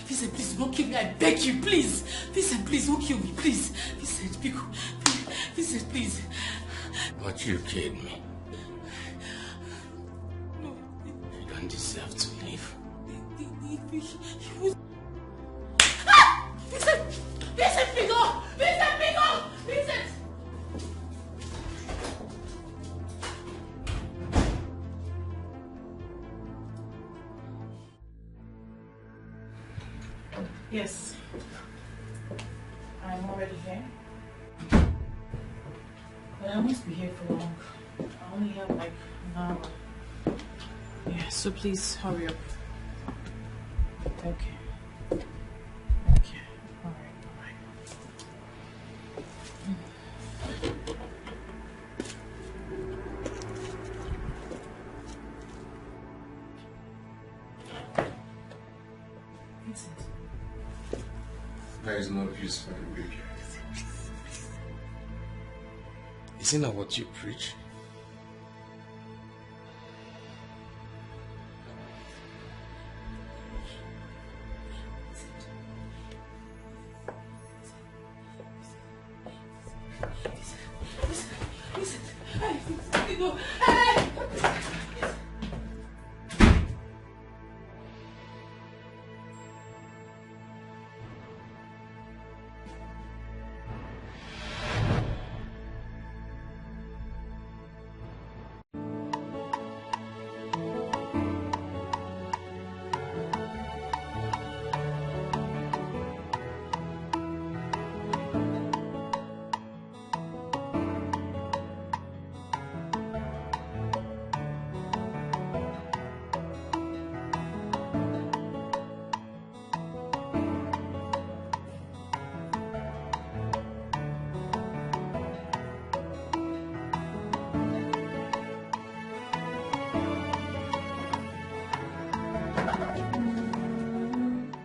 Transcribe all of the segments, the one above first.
Vincent, please don't kill me. I beg you, please. Vincent, please don't kill me, please. Vincent, Vincent, please. But you killed me. No. You don't deserve to live. Vincent, please go. Vincent, please go. Vincent. Yes, I'm already here, but I won't be here for long. I only have like an hour. Yeah, so please hurry up. Okay. All right. Vincent. There is no peace for the weak. Isn't that what you preach?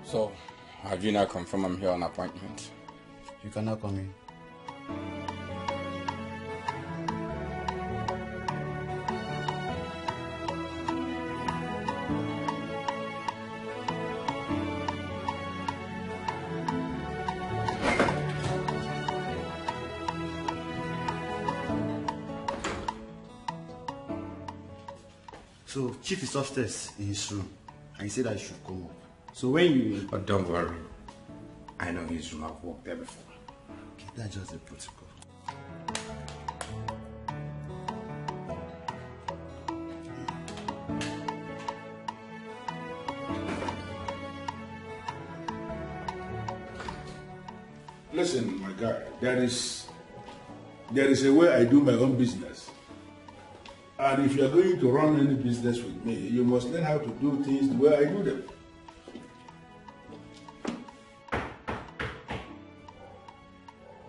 So, have you now confirmed I'm here on appointment? You cannot come in. So, Chief is upstairs in his room, and he said I should come up. So when you... But don't worry. I know his room. I've walked there before. Okay, that's just the protocol. Listen, my guy, there is a way I do my own business. And if you are going to run any business with me, you must learn how to do things the way I do them.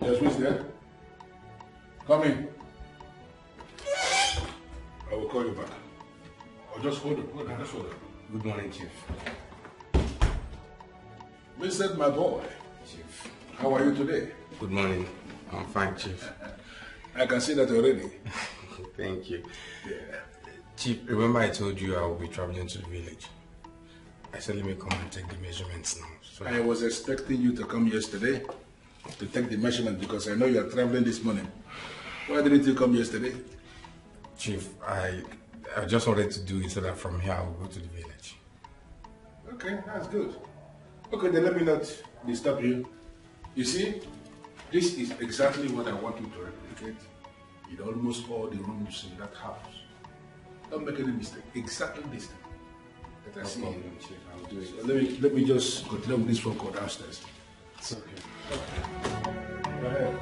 Yes, who's there? Come in. I will call you back. Or just hold on, just hold on. Good morning, Chief. Vincent, my boy. Chief. How are you today? Good morning. I'm fine, Chief. I can see that already. Thank you. Yeah. Chief, remember I told you I will be traveling to the village. I said let me come and take the measurements now. So I was expecting you to come yesterday to take the measurement because I know you are traveling this morning. Why didn't you come yesterday? Chief, I just wanted to do it so that from here I will go to the village. Okay, that's good. Okay, then let me not disturb you. You see, this is exactly what I want you to replicate in almost all the rooms in that house. Don't make any mistake. Exactly this thing. Let us see. No problem, Chief. I will do it. So let me just continue with this phone call downstairs. It's okay. Okay. Go ahead.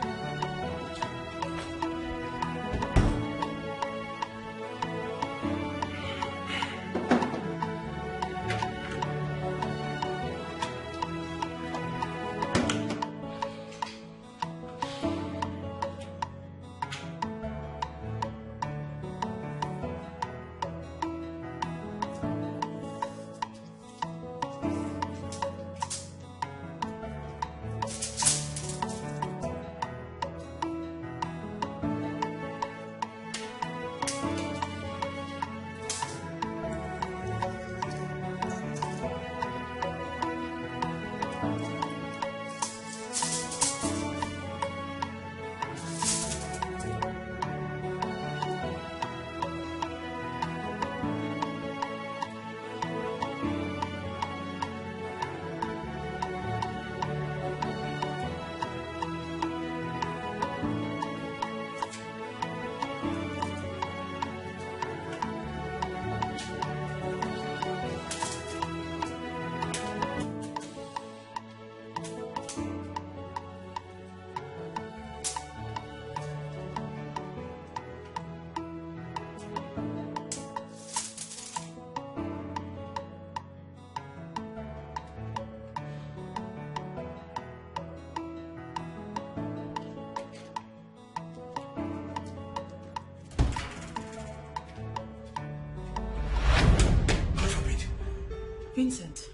Vincent.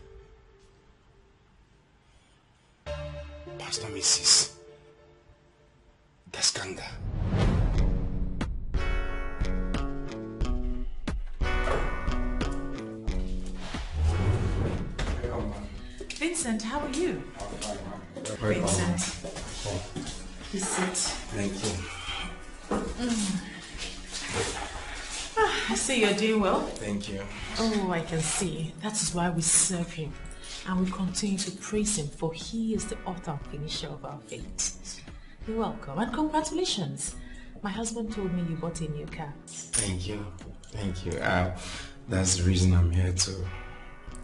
Pastor Mrs. Gaskanga. Vincent, how are you? I'm fine, ma'am. Vincent. Please sit. Thank you. I see you're doing well. Thank you. Oh, I can see. That is why we serve him. And we continue to praise him, for he is the author and finisher of our faith. You're welcome. And congratulations. My husband told me you bought a new car. Thank you. Thank you. That's the reason I'm here too.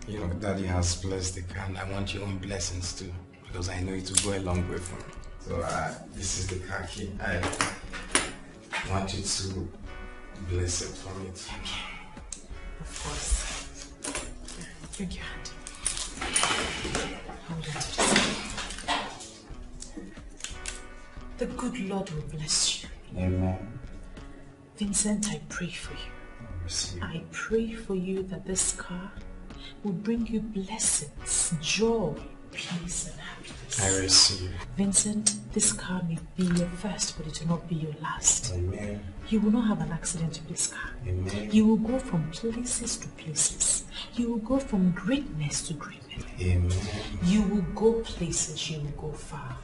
You know, Daddy has blessed the car, and I want your own blessings too, because I know it will go a long way for me. So this is the car key. I want you to bless it for me. Thank you. Of course. Drink your hand. Hold on to this. The good Lord will bless you. Amen. Vincent, I pray for you. I pray for you that this car will bring you blessings, joy, peace, and happiness. I receive. Vincent, this car may be your first, but it will not be your last. Amen. You will not have an accident with this car. Amen. You will go from places to places. You will go from greatness to greatness. Amen. You will go places, you will go far.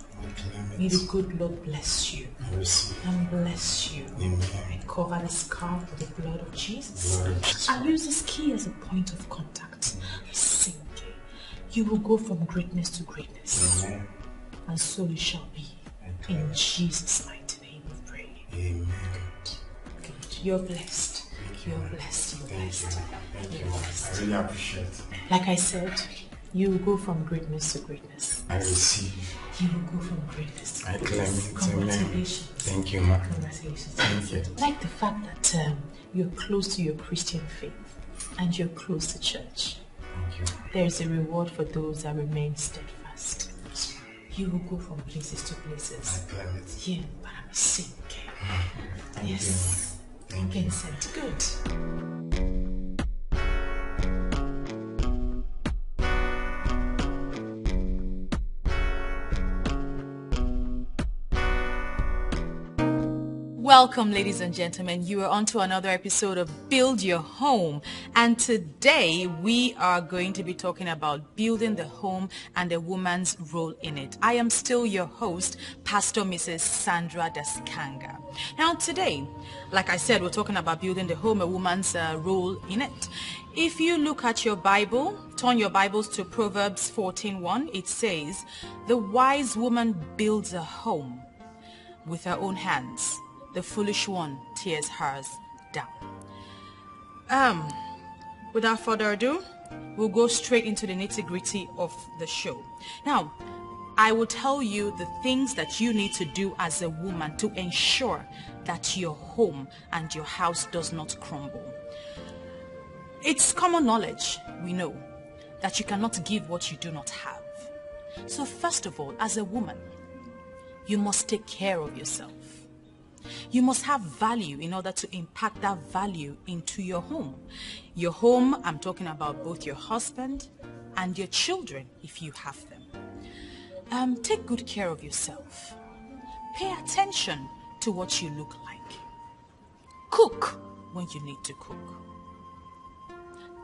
May the good Lord bless you I receive. and bless you. Amen. I cover this car with the blood of Jesus. Blood of Jesus. I use this key as a point of contact. Sing. You will go from greatness to greatness. Amen. And so it shall be. In Jesus' mighty name we pray. Amen. Good. You're blessed. You're blessed. You're blessed. Thank you. You're blessed. I really appreciate it. Like I said, you will go from greatness to greatness. I receive. You will go from greatness to I greatness. claim it. Congratulations. Thank you, ma'am. Congratulations. Thank you. I like the fact that you're close to your Christian faith and you're close to church. Thank you. There's a reward for those that remain steadfast. You will go from places to places. I claim it. Yeah, but I'm sick. Thank Yes. you. Thank you. Vincent, good. Welcome, ladies and gentlemen. You are on to another episode of Build Your Home. And today we are going to be talking about building the home and a woman's role in it. I am still your host, Pastor Mrs. Sandra Daskanga. Now today, like I said, we're talking about building the home, a woman's role in it. If you look at your Bible, turn your Bibles to Proverbs 14:1, it says, "The wise woman builds a home with her own hands. The foolish one tears hers down." Without further ado, we'll go straight into the nitty-gritty of the show. Now, I will tell you the things that you need to do as a woman to ensure that your home and your house does not crumble. It's common knowledge, we know, that you cannot give what you do not have. So first of all, as a woman, you must take care of yourself. You must have value in order to impact that value into your home. Your home, I'm talking about both your husband and your children, if you have them. Take good care of yourself. Pay attention to what you look like. Cook when you need to cook.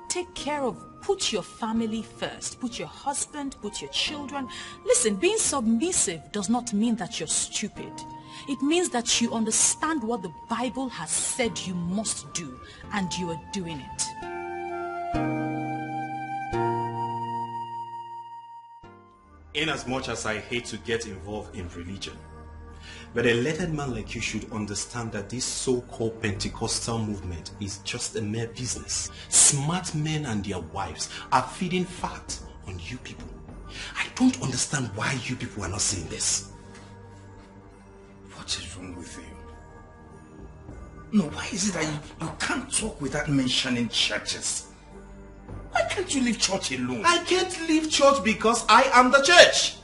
Take care of, put your family first. Put your husband, put your children. Listen, being submissive does not mean that you're stupid. It means that you understand what the Bible has said you must do, and you are doing it. In as much as I hate to get involved in religion, but a lettered man like you should understand that this so-called Pentecostal movement is just a mere business. Smart men and their wives are feeding fat on you people. I don't understand why you people are not seeing this. What is wrong with you? No, why is it that you can't talk without mentioning churches? Why can't you leave church alone? I can't leave church because I am the church.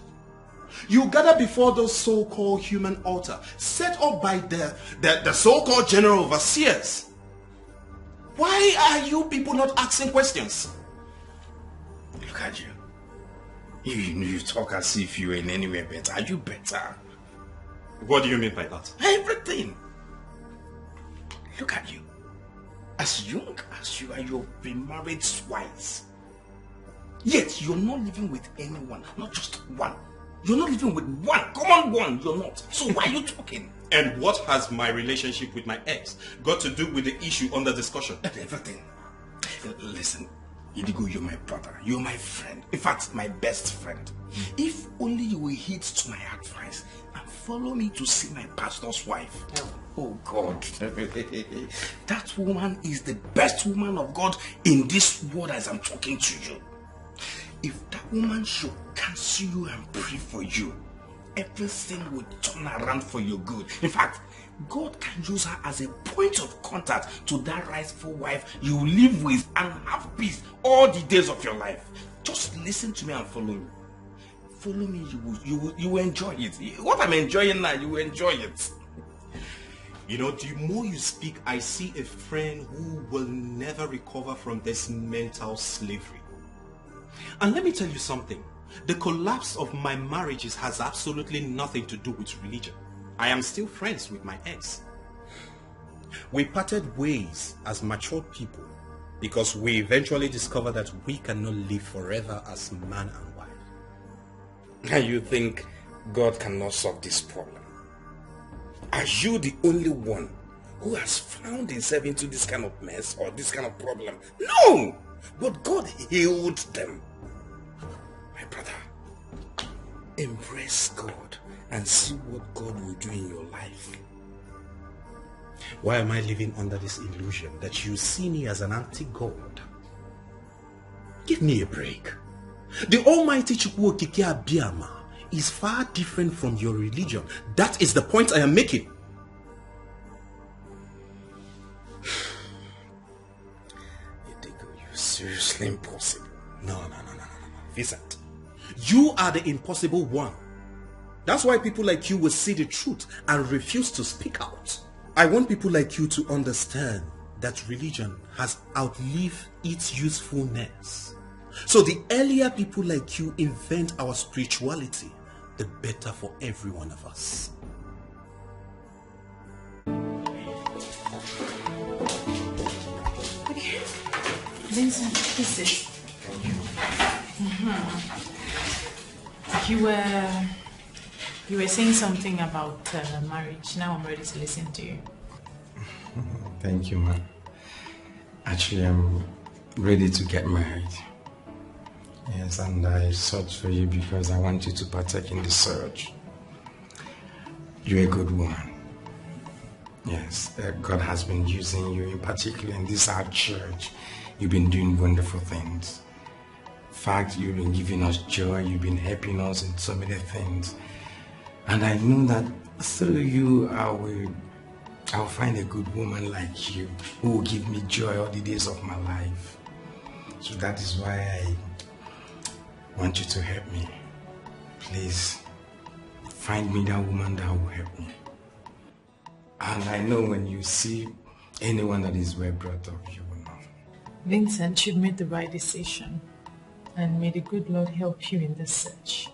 You gather before those so-called human altar set up by the so-called general overseers. Why are you people not asking questions? Look at you. You talk as if you were in any way better. Are you better? What do you mean by that? Everything. Look at you. As young as you are, you've been married twice. Yet you're not living with anyone, not just one. You're not living with one, common one, you're not. So why are you talking? And what has my relationship with my ex got to do with the issue under discussion? Everything. Listen, Idigo, you're my brother. You're my friend. In fact, my best friend. If only you will heed to my advice and follow me to see my pastor's wife. Oh God. That woman is the best woman of God in this world as I'm talking to you. If that woman should cancel you and pray for you, everything will turn around for your good. In fact, God can use her as a point of contact to that rightful wife you live with and have peace all the days of your life. Just listen to me and follow me. Follow me, you will enjoy it. What I'm enjoying now, you will enjoy it. You know, the more you speak, I see a friend who will never recover from this mental slavery. And let me tell you something. The collapse of my marriages has absolutely nothing to do with religion. I am still friends with my ex. We parted ways as matured people because we eventually discovered that we cannot live forever as man and wife. And you think God cannot solve this problem? Are you the only one who has found himself into this kind of mess or this kind of problem? No! But God healed them. My brother, embrace God and see what God will do in your life. Why am I living under this illusion that you see me as an anti-God? Give me a break. The Almighty Chukwu Okike Abiyama is far different from your religion. That is the point I am making. You're seriously impossible. No. Vincent, you are the impossible one. That's why people like you will see the truth and refuse to speak out. I want people like you to understand that religion has outlived its usefulness. So the earlier people like you invent our spirituality, the better for every one of us. Okay. Vincent, this is You were saying something about marriage. Now I'm ready to listen to you. Thank you, man. Actually, I'm ready to get married. Yes, and I searched for you because I want you to partake in the search. You're a good woman. Yes, God has been using you, in particular in this our church. You've been doing wonderful things. In fact, you've been giving us joy. You've been helping us in so many things. And I know that through you, I'll find a good woman like you who will give me joy all the days of my life. So that is why I want you to help me. Please, find me that woman that will help me. And I know when you see anyone that is well brought up, you will know. Vincent, you've made the right decision. And may the good Lord help you in this search.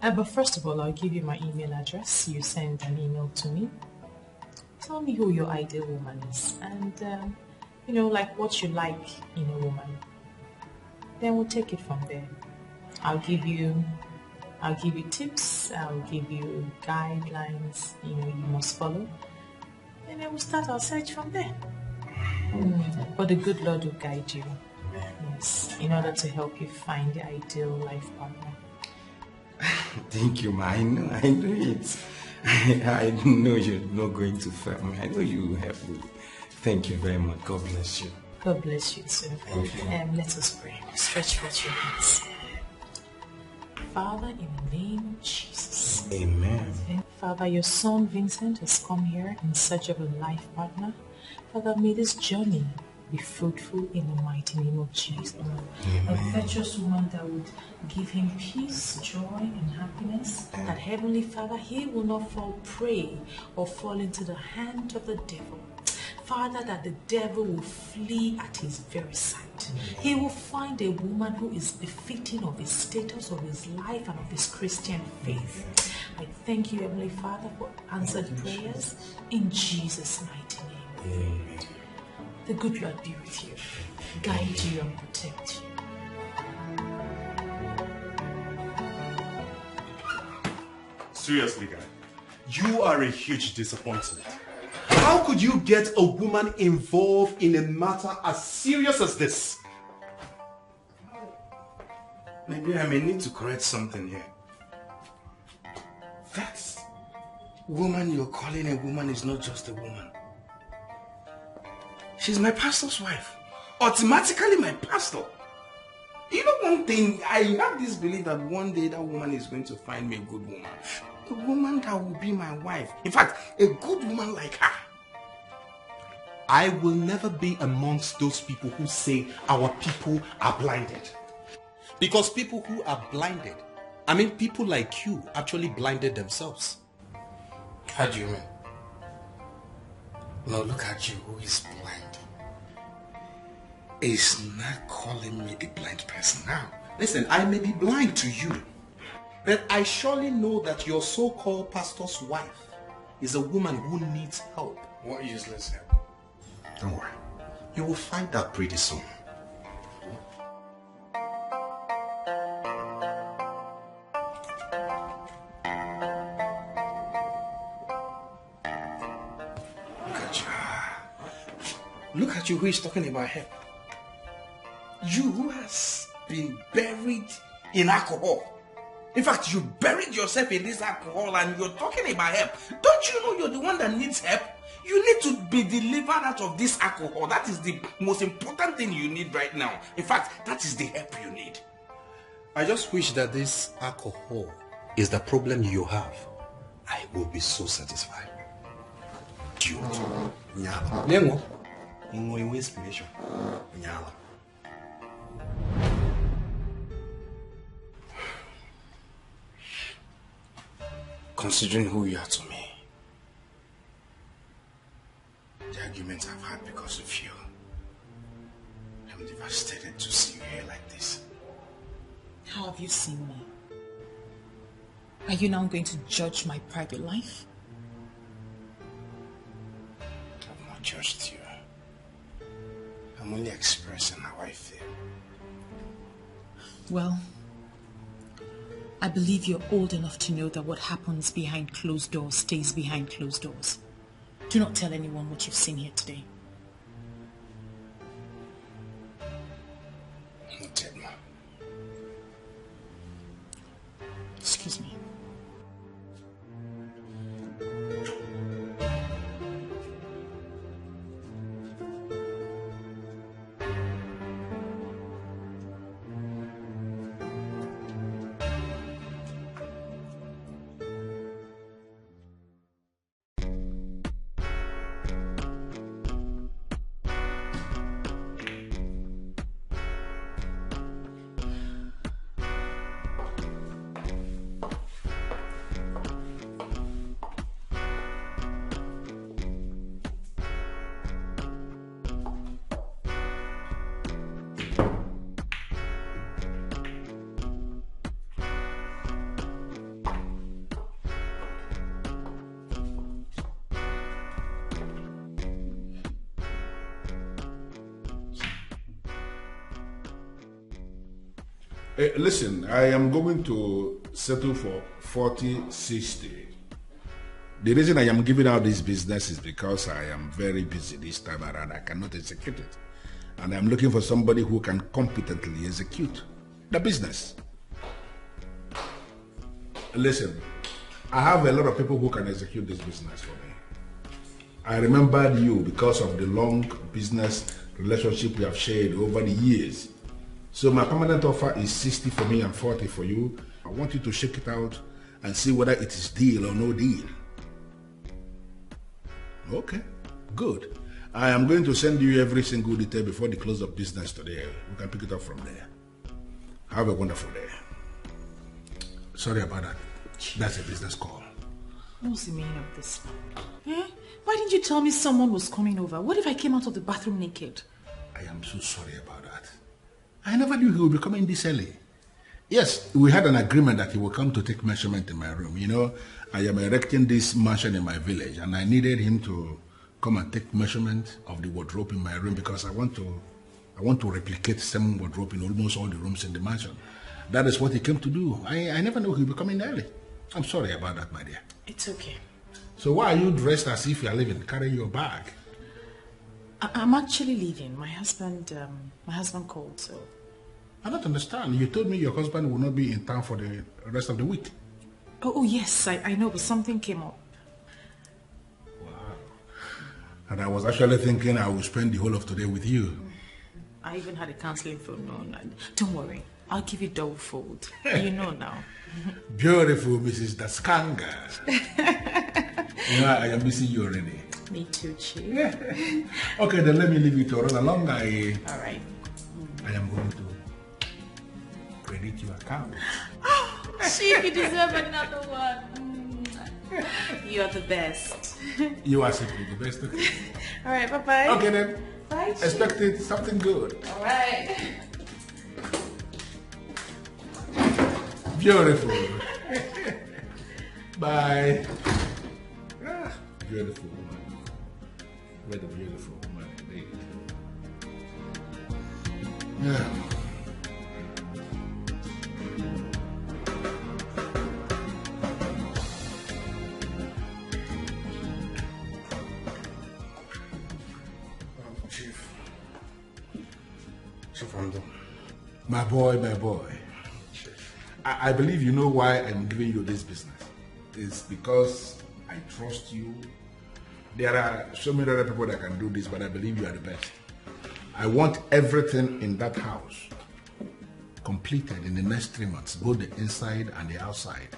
But first of all, I'll give you my email address. You send an email to me. Tell me who your ideal woman is and, like what you like in a woman. Then we'll take it from there. I'll give you tips. I'll give you guidelines, you must follow. And then we'll start our search from there. But the good Lord will guide you. Yes, in order to help you find the ideal life partner. Thank you, ma. I know it. I know you're not going to fail me. I know you will help me. Thank you very much. God bless you. God bless you too. Thank you. Let us pray. Stretch your hands. Father, in the name of Jesus. Amen. Father, your son Vincent has come here in search of a life partner. Father, may this journey be fruitful in the mighty name of Jesus. A virtuous woman that would give him peace, joy, and happiness. That Heavenly Father, he will not fall prey or fall into the hand of the devil. Father, that the devil will flee at his very sight. He will find a woman who is befitting of his status, of his life, and of his Christian faith. I thank you, Heavenly Father, for answered prayers in Jesus' mighty name. Amen. The good Lord be with you, guide you and protect you. Seriously, guy, you are a huge disappointment. How could you get a woman involved in a matter as serious as this? Maybe I may need to correct something here. That woman you're calling a woman is not just a woman. She's my pastor's wife. Automatically my pastor. You know one thing, I have this belief that one day that woman is going to find me a good woman. A woman that will be my wife. In fact, a good woman like her. I will never be amongst those people who say our people are blinded. Because people who are blinded, I mean people like you actually blinded themselves. How do you mean? Now look at you who is blind. Is not calling me a blind person now. Listen, I may be blind to you, but I surely know that your so-called pastor's wife is a woman who needs help. What useless help? Don't worry. You will find out pretty soon. Look at you who is talking about help. You who has been buried in alcohol. In fact, you buried yourself in this alcohol and you're talking about help. Don't you know you're the one that needs help? You need to be delivered out of this alcohol. That is the most important thing you need right now. In fact, that is the help you need. I just wish that this alcohol is the problem you have. I will be so satisfied. Dude. Nyala. In inspiration. Nyala. Considering who you are to me, the arguments I've had because of you, I'm devastated to see you here like this. How have you seen me? Are you now going to judge my private life? I've not judged you. I'm only expressing how I feel. Well, I believe you're old enough to know that what happens behind closed doors stays behind closed doors. Do not tell anyone what you've seen here today. Noted, ma. Excuse me. Hey, listen, I am going to settle for 40-60. The reason I am giving out this business is because I am very busy this time around. I cannot execute it. And I'm looking for somebody who can competently execute the business. Listen, I have a lot of people who can execute this business for me. I remembered you because of the long business relationship we have shared over the years. So my permanent offer is 60 for me and 40 for you. I want you to shake it out and see whether it is deal or no deal. Okay, good. I am going to send you every single detail before the close of business today. We can pick it up from there. Have a wonderful day. Sorry about that. That's a business call. What's the meaning of this? Eh? Why didn't you tell me someone was coming over? What if I came out of the bathroom naked? I am so sorry about that. I never knew he would be coming this early. Yes, we had an agreement that he will come to take measurement in my room. You know, I am erecting this mansion in my village, and I needed him to come and take measurement of the wardrobe in my room because I want to replicate the same wardrobe in almost all the rooms in the mansion. That is what he came to do. I never knew he would be coming early. I'm sorry about that, my dear. It's okay. So why are you dressed as if you are leaving, carrying your bag? I'm actually leaving. My husband called, so... I don't understand. You told me your husband will not be in town for the rest of the week. Oh yes, I know, but something came up. Wow. And I was actually thinking I will spend the whole of today with you. I even had a counseling phone on. Don't worry, I'll give you double fold. You know now. Beautiful Mrs. Daskanga. You know, I am missing you already. Me too, Chief. Okay, then let me leave you to run along. All right. I am going to credit your account. Chief, you deserve another one. You're the best. You are simply the best. Okay? All right, bye-bye. Okay then. Bye, Chief. Expected something good. All right. Beautiful. Bye. Ah, beautiful woman. What a beautiful woman indeed. Yeah. Chief, I'm done. My boy, my boy. I believe you know why I'm giving you this business. It's because I trust you. There are so many other people that can do this, but I believe you are the best. I want everything in that house completed in the next 3 months, both the inside and the outside.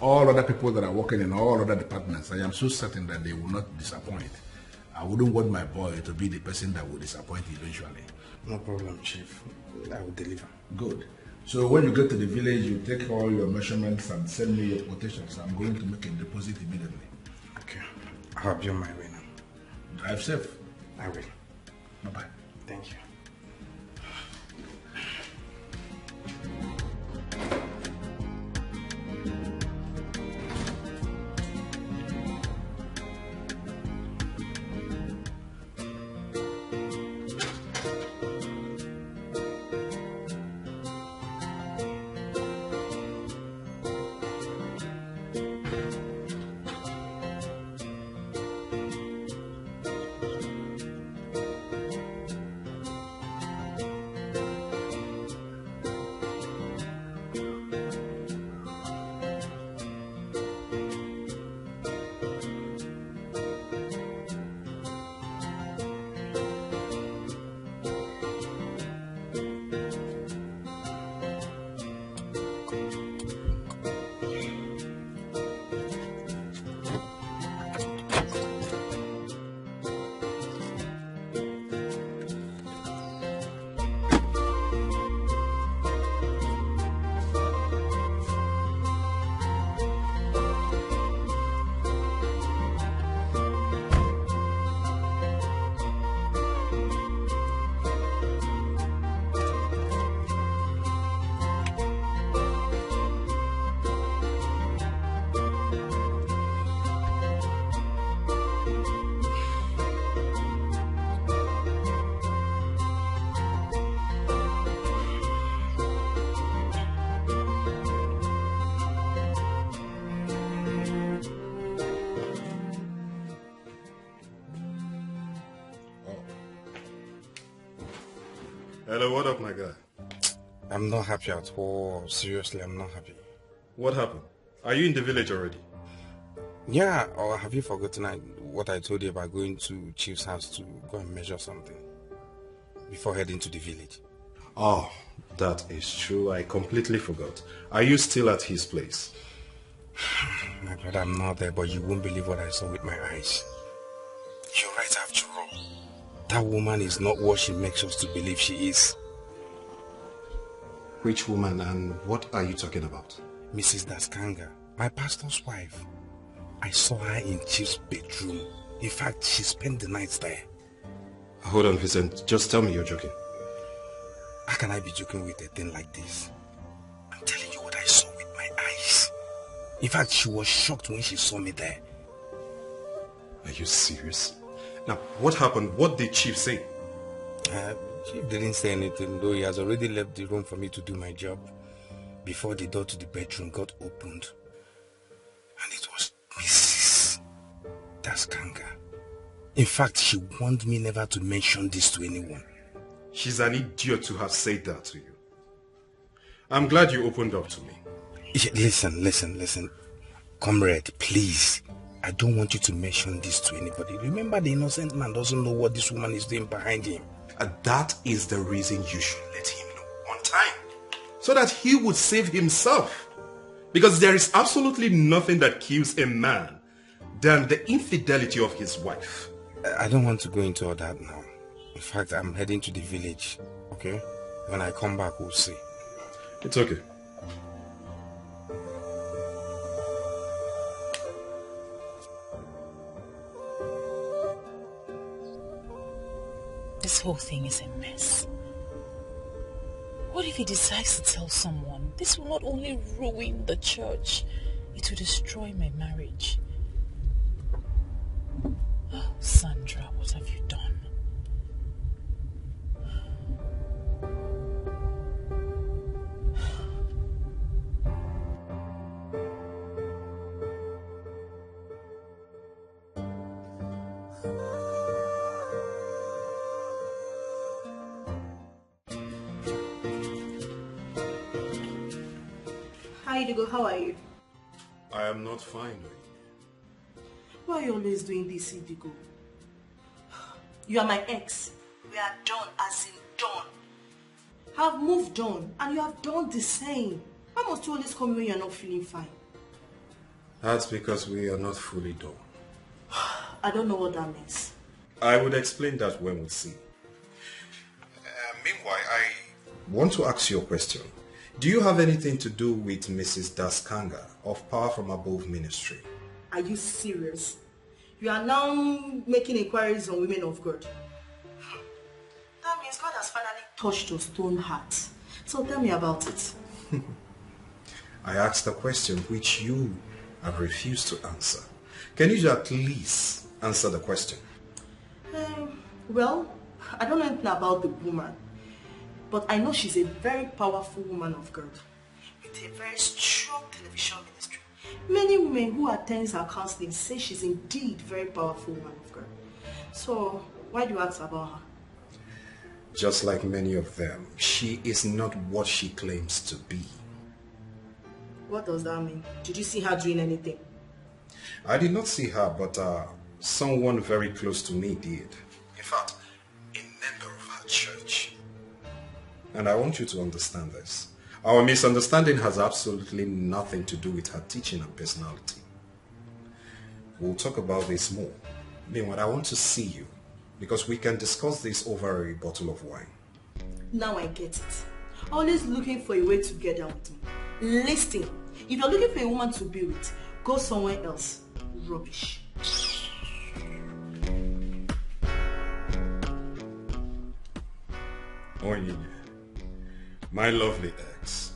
All other people that are working in all other departments, I am so certain that they will not disappoint. I wouldn't want my boy to be the person that will disappoint eventually. No problem, Chief. I will deliver. Good. So when you get to the village, you take all your measurements and send me your quotations. I'm going to make a deposit immediately. Okay. I'll be on my way now. Drive safe. I will. Bye-bye. Thank you. Hello, what up, my guy? I'm not happy at all. Seriously, I'm not happy. What happened? Are you in the village already? Yeah, or have you forgotten what I told you about going to Chief's house to go and measure something before heading to the village? Oh, that is true. I completely forgot. Are you still at his place? My brother, I'm not there, but you won't believe what I saw with my eyes. You're right after all. That woman is not what she makes us to believe she is. Which woman, and what are you talking about? Mrs. Daskanga, my pastor's wife. I saw her in Chief's bedroom. In fact, she spent the night there. Hold on, Vincent. Just tell me you're joking. How can I be joking with a thing like this? I'm telling you what I saw with my eyes. In fact, she was shocked when she saw me there. Are you serious? Now, what happened? What did Chief say? Chief didn't say anything, though he has already left the room for me to do my job before the door to the bedroom got opened. And it was Mrs. Daskanga. In fact, she warned me never to mention this to anyone. She's an idiot to have said that to you. I'm glad you opened up to me. Listen. Comrade, please. I don't want you to mention this to anybody. Remember, the innocent man doesn't know what this woman is doing behind him. And that is the reason you should let him know on time. So that he would save himself. Because there is absolutely nothing that kills a man than the infidelity of his wife. I don't want to go into all that now. In fact, I'm heading to the village, okay? When I come back, we'll see. It's okay. This whole thing is a mess. What if he decides to tell someone? This will not only ruin the church, it will destroy my marriage. Oh, Sandra, what have you done? Hi, Digo, how are you? I am not fine. Why are you always doing this, Digo? You are my ex. We are done, as in done. I've moved on, and you have done the same. Why must you always come when you are not feeling fine? That's because we are not fully done. I don't know what that means. I would explain that when we see. Meanwhile, I want to ask you a question. Do you have anything to do with Mrs. Daskanga of Power From Above Ministry? Are you serious? You are now making inquiries on women of God. That means God has finally touched your stone heart. So tell me about it. I asked a question which you have refused to answer. Can you at least answer the question? Well, I don't know anything about the woman. But I know she's a very powerful woman of God with a very strong television ministry. Many women who attend her counseling say she's indeed a very powerful woman of God. So, why do you ask about her? Just like many of them, she is not what she claims to be. What does that mean? Did you see her doing anything? I did not see her, but someone very close to me did. In fact, a member of her church. And I want you to understand this. Our misunderstanding has absolutely nothing to do with her teaching and personality. We'll talk about this more. Meanwhile, I want to see you because we can discuss this over a bottle of wine. Now I get it. Always looking for a way to get down with me. Listen, if you're looking for a woman to be with, go somewhere else. Rubbish. Oh, yeah. My lovely ex,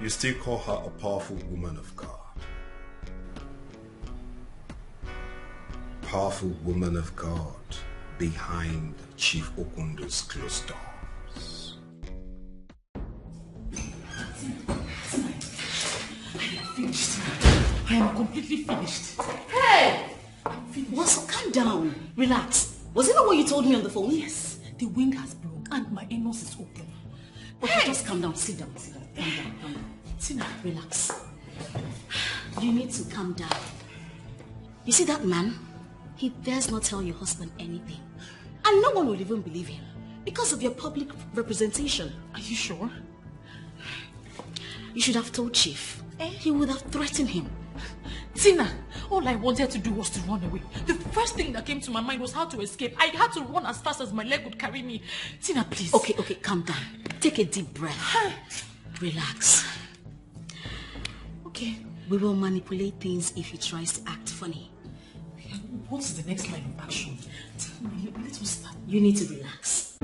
you still call her a powerful woman of God. Powerful woman of God behind Chief Okundo's closed doors. Finished. I am completely finished. Hey! What's calm down? Relax. Was it not what you told me on the phone? Yes. The wind has blown and my anus is open. Okay, just calm down. Sit down. Calm down. Tina, relax. You need to calm down. You see that man? He dares not tell your husband anything. And no one will even believe him because of your public representation. Are you sure? You should have told Chief. He would have threatened him. Tina, all I wanted to do was to run away. The first thing that came to my mind was how to escape. I had to run as fast as my leg would carry me. Tina, please. Okay, calm down. Take a deep breath. Relax. Okay, We will manipulate things if he tries to act funny. What's the next line of action? Tell me, let us start. You need to relax.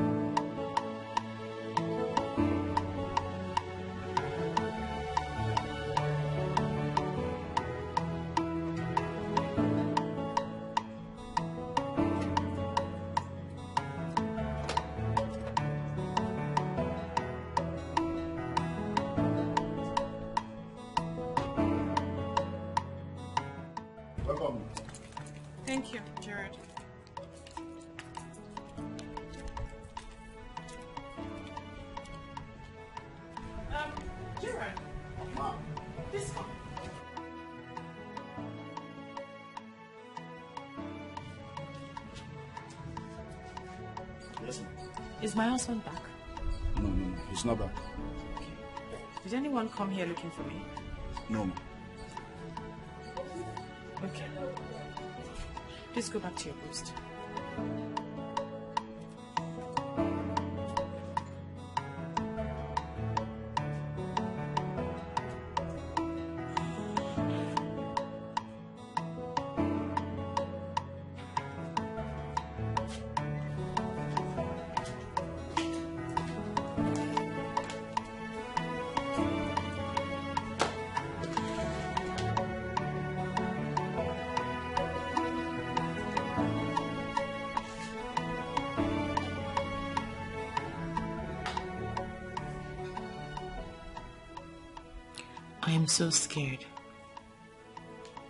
Welcome. Thank you, Gerard. Gerard. Ma'am. This one. Yes, ma'am. Is my husband back? No, he's not back. Did anyone come here looking for me? No, ma'am. Okay. Please go back to your post. I am so scared.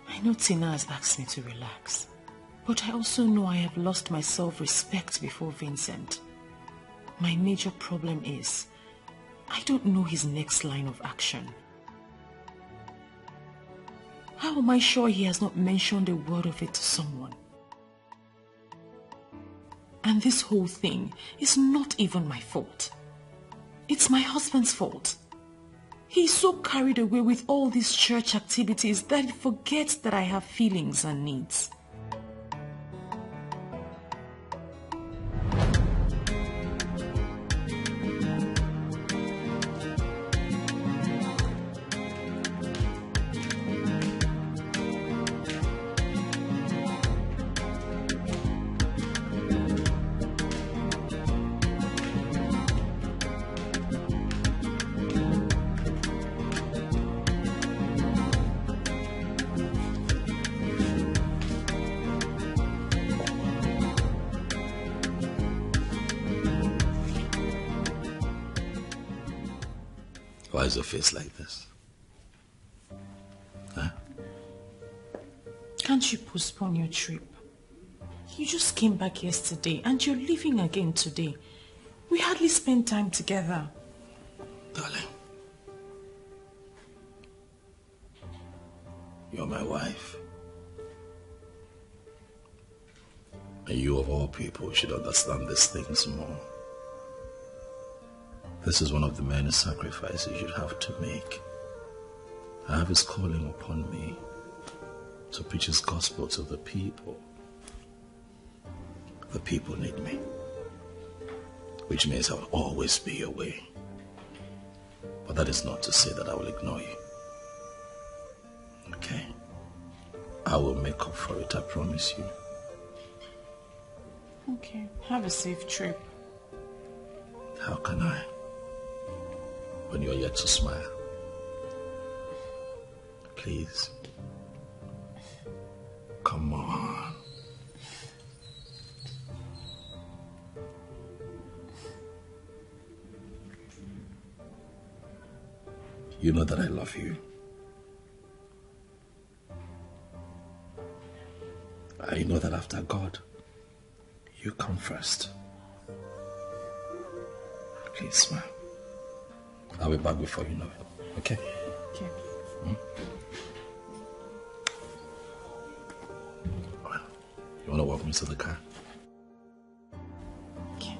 I know Tina has asked me to relax, but I also know I have lost my self-respect before Vincent. My major problem is, I don't know his next line of action. How am I sure he has not mentioned a word of it to someone? And this whole thing is not even my fault. It's my husband's fault. He's so carried away with all these church activities that he forgets that I have feelings and needs. Why is your face like this? Huh? Can't you postpone your trip? You just came back yesterday and you're leaving again today. We hardly spent time together. Darling, you're my wife. And you of all people should understand these things more. This is one of the many sacrifices you'd have to make. I have his calling upon me to preach his gospel to the people. The people need me, which means I will always be away. But that is not to say that I will ignore you. Okay? I will make up for it, I promise you. Okay, have a safe trip. How can I? When you're yet to smile. Please. Come on. You know that I love you. I know that after God, you come first. Please smile. I'll be back before you know it. Okay? Okay. Well, you want to walk me to the car? Okay.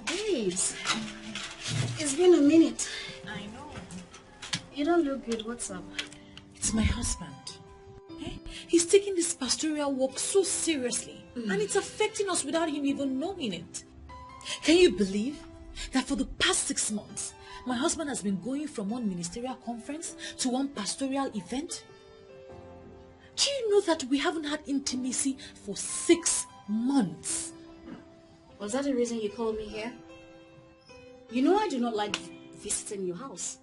Babes, it's been a minute. I know. You don't look good. What's up? It's my husband. He's taking this pastoral work so seriously, and it's affecting us without him even knowing it. Can you believe that for the past 6 months, my husband has been going from one ministerial conference to one pastoral event? Do you know that we haven't had intimacy for 6 months? Was that the reason you called me here? You know I do not like visiting your house.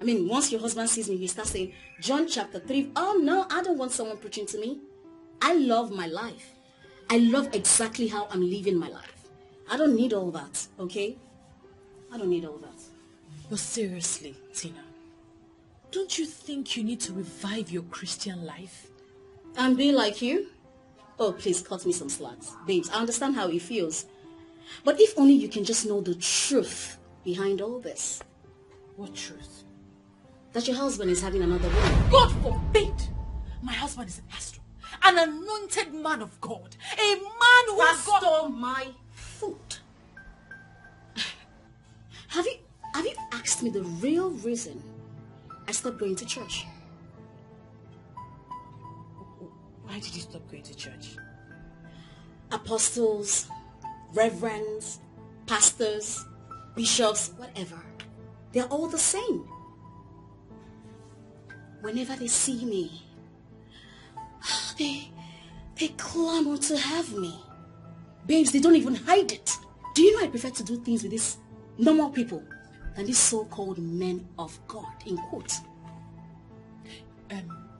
I mean, once your husband sees me, he starts saying, John chapter 3. Oh no, I don't want someone preaching to me. I love my life. I love exactly how I'm living my life. I don't need all that, okay? I don't need all that. But seriously, Tina, don't you think you need to revive your Christian life? And be like you? Oh, please cut me some slacks. Babes, I understand how it feels. But if only you can just know the truth behind all this. What truth? That your husband is having another woman. God forbid! My husband is a pastor, an anointed man of God, a man who Pastor my foot. Have you asked me the real reason I stopped going to church? Why did you stop going to church? Apostles, reverends, pastors, bishops, whatever. They're all the same. Whenever they see me, they clamor to have me. Babes, they don't even hide it. Do you know I prefer to do things with these normal people than these so-called men of God, in quotes?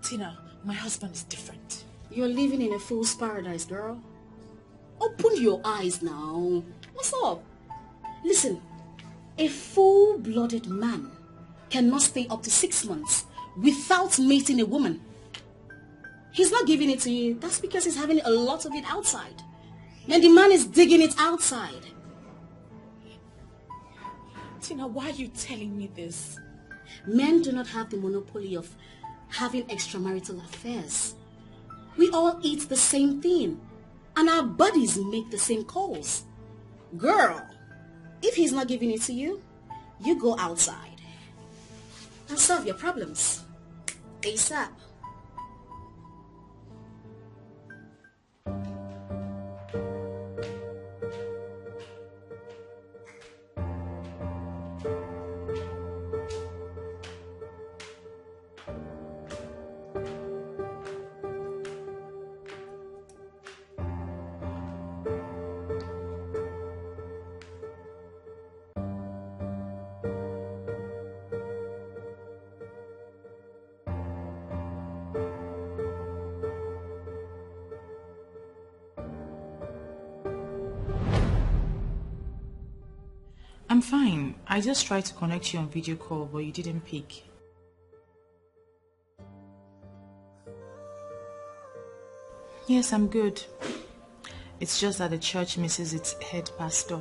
Tina, my husband is different. You're living in a fool's paradise, girl. Open your eyes now. What's up? Listen, a full-blooded man cannot stay up to 6 months without mating a woman. He's not giving it to you. That's because he's having a lot of it outside. And the man is digging it outside. Tina, why are you telling me this? Men do not have the monopoly of having extramarital affairs. We all eat the same thing, and our bodies make the same calls. Girl, if he's not giving it to you, you go outside and solve your problems ASAP. I'm fine. I just tried to connect you on video call, but you didn't pick. Yes, I'm good. It's just that the church misses its head pastor.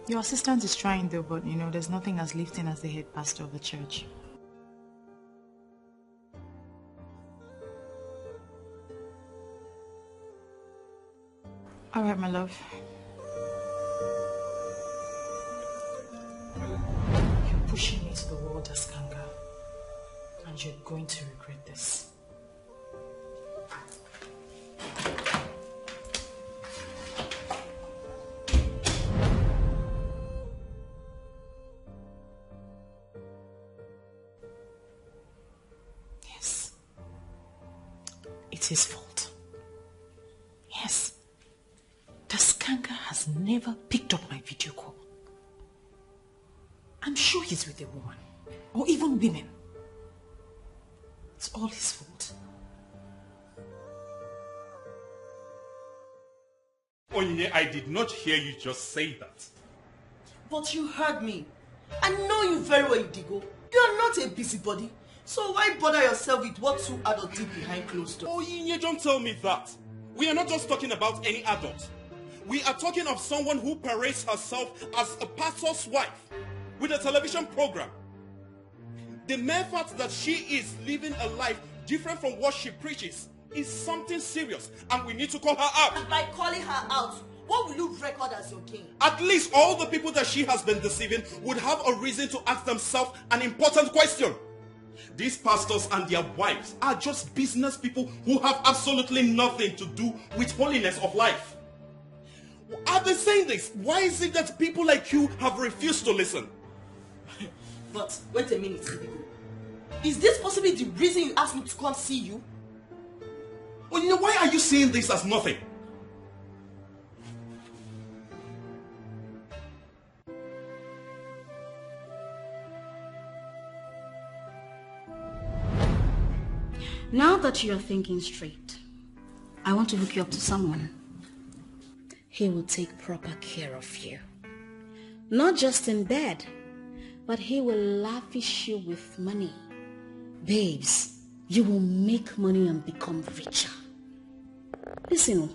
Your assistant is trying though, but you know, there's nothing as lifting as the head pastor of the church. All right, my love. You're pushing me to the wall, Daskanga, and you're going to regret this. Yes. It's his fault. Yes. Daskanga has never picked up my video call. I'm sure he's with a woman, or even women. It's all his fault. Onyinye, I did not hear you just say that. But you heard me. I know you very well, Indigo. You are not a busybody. So why bother yourself with what two adults did behind closed doors? Onyinye, don't tell me that. We are not just talking about any adult. We are talking of someone who parades herself as a pastor's wife with a television program. The mere fact that she is living a life different from what she preaches is something serious, and we need to call her out. And by calling her out, what will you record as your gain? At least all the people that she has been deceiving would have a reason to ask themselves an important question. These pastors and their wives are just business people who have absolutely nothing to do with holiness of life. Are they saying this? Why is it that people like you have refused to listen? But wait a minute. Is this possibly the reason you asked me to come see you? Well, why are you saying this as nothing? Now that you are thinking straight, I want to hook you up to someone. He will take proper care of you. Not just in bed, but he will lavish you with money. Babes, you will make money and become richer. Listen,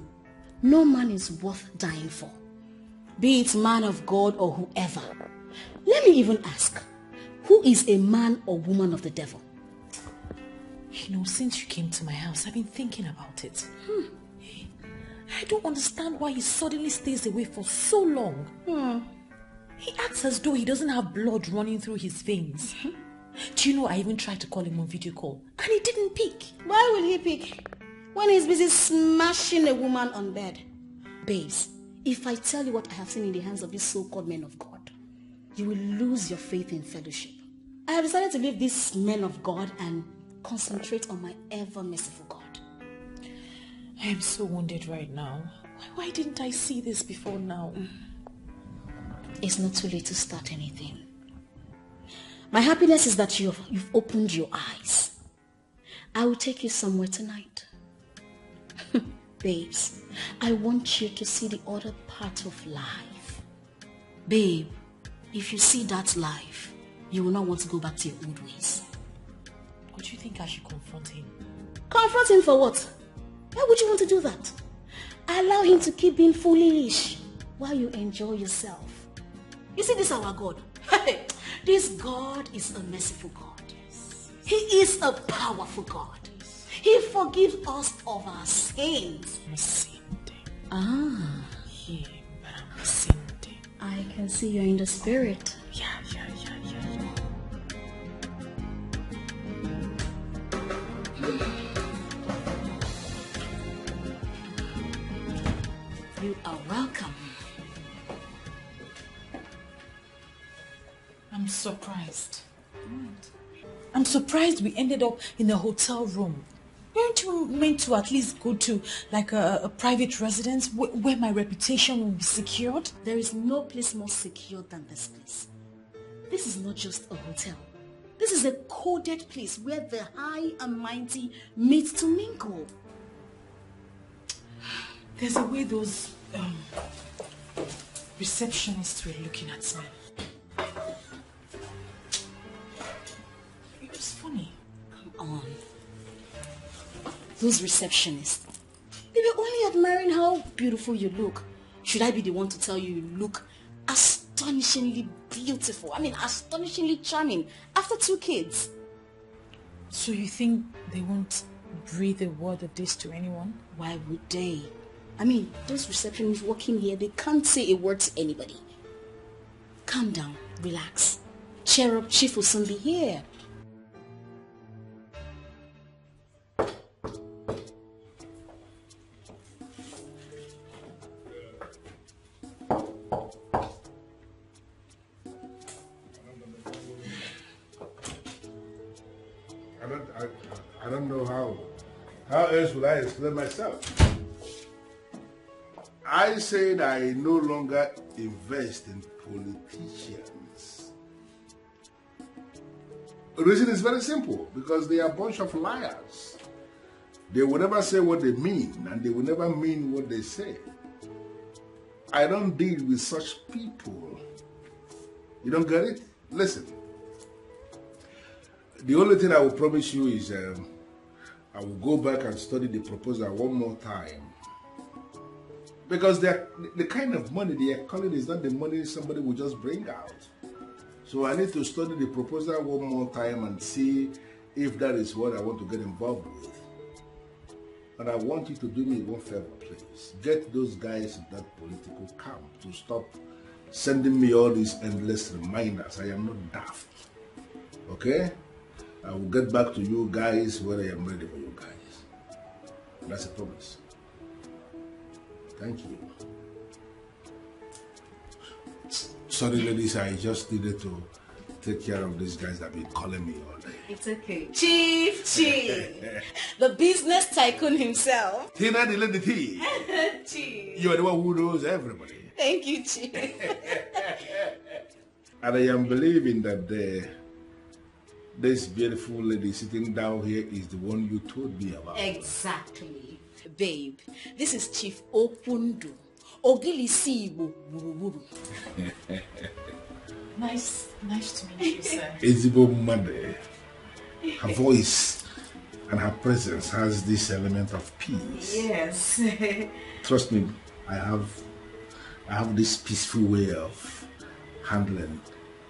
no man is worth dying for, be it man of God or whoever. Let me even ask, who is a man or woman of the devil? Since you came to my house, I've been thinking about it. I don't understand why he suddenly stays away for so long. He acts as though he doesn't have blood running through his veins. Do you know, I even tried to call him on video call and he didn't pick. Why will he pick when he's busy smashing a woman on bed? Babes, if I tell you what I have seen in the hands of these so-called men of God, you will lose your faith in fellowship. I have decided to leave these men of God and concentrate on my ever merciful God. I am so wounded right now. Why didn't I see this before now? It's not too late to start anything. My happiness is that you've opened your eyes. I will take you somewhere tonight. Babes, I want you to see the other part of life. Babe, if you see that life, you will not want to go back to your old ways. Or do you think I should confront him? Confront him for what? Why would you want to do that? Allow him to keep being foolish while you enjoy yourself. You see, this our God. This God is a merciful God. He is a powerful God. He forgives us of our sins. I can see you're in the spirit. Yeah. You are welcome. I'm surprised. I'm surprised we ended up in a hotel room. Weren't you meant to at least go to like a private residence where my reputation will be secured? There is no place more secure than this place. This is not just a hotel. This is a coded place where the high and mighty meet to mingle. There's a way those receptionists were looking at me. It was funny. Come on. Those receptionists, they were only admiring how beautiful you look. Should I be the one to tell you you look astonishingly beautiful? I mean, astonishingly charming after 2 kids. So you think they won't breathe a word of this to anyone? Why would they? I mean, those receptionists working here, they can't say a word to anybody. Calm down, relax. Cheer up, Chief will soon be here. I don't know how else will I explain myself. I said I no longer invest in politicians. The reason is very simple, because they are a bunch of liars. They will never say what they mean, and they will never mean what they say. I don't deal with such people. You don't get it? Listen. The only thing I will promise you is I will go back and study the proposal one more time. Because the kind of money they are calling is not the money somebody will just bring out. So I need to study the proposal one more time and see if that is what I want to get involved with. And I want you to do me one favor, please. Get those guys in that political camp to stop sending me all these endless reminders. I am not daft. Okay? I will get back to you guys when I am ready for you guys. That's a promise. Thank you. Sorry, ladies, I just needed to take care of these guys that have been calling me all day. It's okay. Chief. The business tycoon himself. Tina, the lady T. Chief. You are the one who knows everybody. Thank you, Chief. And I am believing that this beautiful lady sitting down here is the one you told me about. Exactly. Babe, this is Chief Okundu. Ogilisibo Buruburu. Nice to meet you, sir. Izibo Mande. Her voice and her presence has this element of peace. Yes. Trust me, I have this peaceful way of handling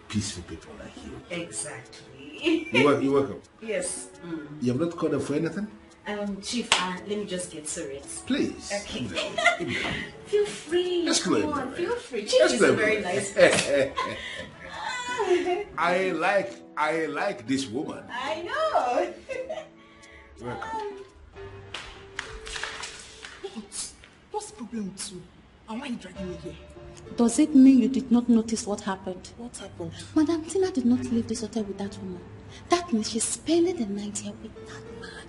peaceful people like you. Exactly. You're welcome. Yes. You have not called her for anything? Chief, let me just get serious. Please. Okay. Feel free. Let's Come go on, feel free. Chief Let's is go a very nice person. I like this woman. I know. Welcome. What's the problem with you? And why are you dragging me here? Does it mean you did not notice what happened? What happened? Madam Tina did not leave this hotel with that woman. That means she's spending the night here with that man.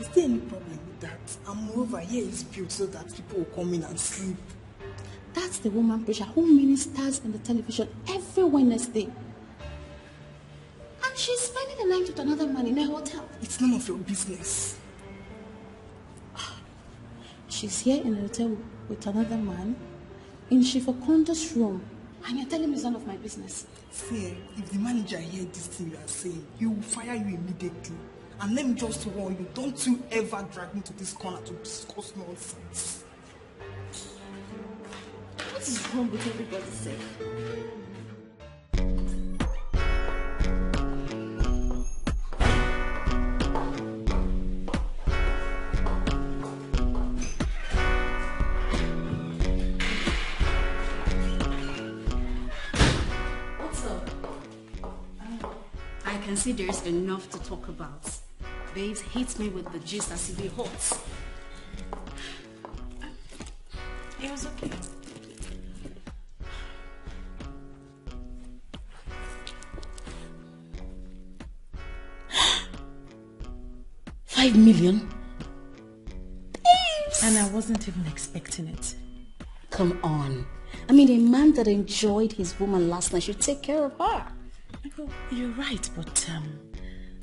Is there any problem with that? And moreover, here is built so that people will come in and sleep. That's the woman preacher who ministers on the television every Wednesday. And she's spending the night with another man in a hotel. It's none of your business. She's here in a hotel with another man in Chief Okundu's room. And you're telling me it's none of my business. See, if the manager hears this thing you are saying, he will fire you immediately. And let me just warn you, don't you ever drag me to this corner to discuss nonsense. What is wrong with everybody's sake? What's up? I can see there's enough to talk about. Babes hits me with the gist as if it hot. It was okay. $5 million? Babes! And I wasn't even expecting it. Come on. I mean, a man that enjoyed his woman last night should take care of her. Well, you're right, but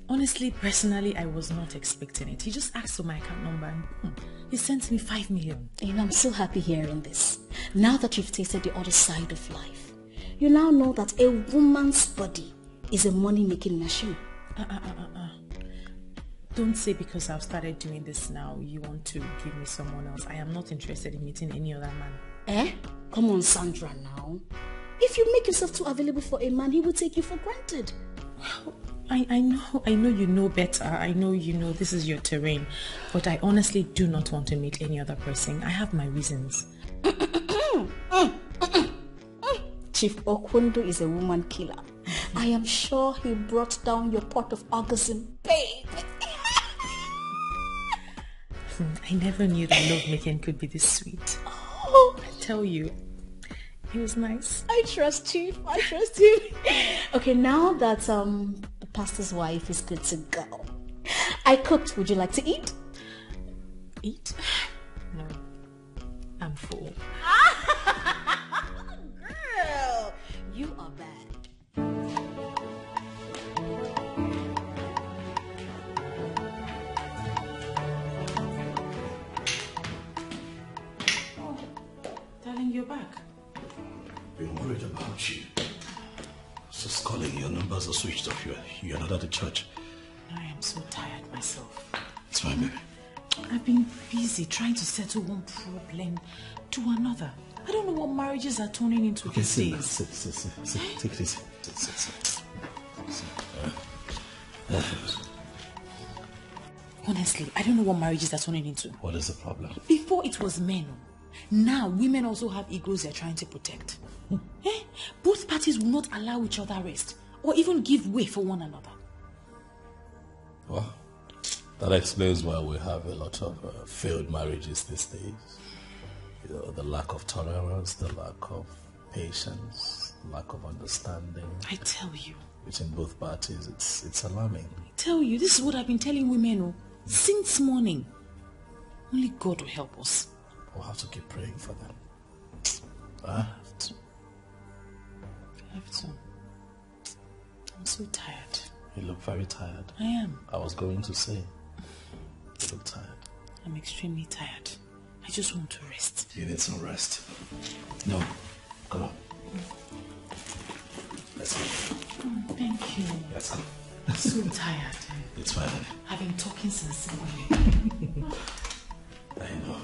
honestly, personally, I was not expecting it. He just asked for my account number and he sent me $5 million. You know, I'm so happy hearing this. Now that you've tasted the other side of life, you now know that a woman's body is a money-making machine. Don't say because I've started doing this now, you want to give me someone else. I am not interested in meeting any other man. Come on, Sandra, now. If you make yourself too available for a man, he will take you for granted. Well, I know you know better. I know you know this is your terrain. But I honestly do not want to meet any other person. I have my reasons. Chief Okundu is a woman killer. I am sure he brought down your pot of orgasm, babe. I never knew that lovemaking could be this sweet. Oh, I tell you, he was nice. I trust Chief. I trust him. Okay, now that the pastor's wife is good to go, I cooked. Would you like to eat? Eat? No, I'm full. Girl, you are bad. Darling, you're back. Been worried about you. Just calling, your numbers are switched off. You're not at the church. I am so tired myself. It's fine, baby. I've been busy trying to settle one problem to another. I don't know what marriages are turning into these days. Sit. Take it easy. Sit. Honestly, I don't know what marriages are turning into. What is the problem? Before it was men. Now women also have egos they're trying to protect. Both parties will not allow each other rest or even give way for one another. Well, that explains why we have a lot of failed marriages these days. You know, the lack of tolerance, the lack of patience, lack of understanding. I tell you. Between both parties, it's alarming. I tell you, this is what I've been telling women since morning. Only God will help us. We'll have to keep praying for them. I have to. I'm so tired. You look very tired. I am. I was going to say, you look tired. I'm extremely tired. I just want to rest. You need some rest. No, come on. Let's go. Oh, thank you. Let's go. I'm so tired. It's fine. I've been talking since morning. I know.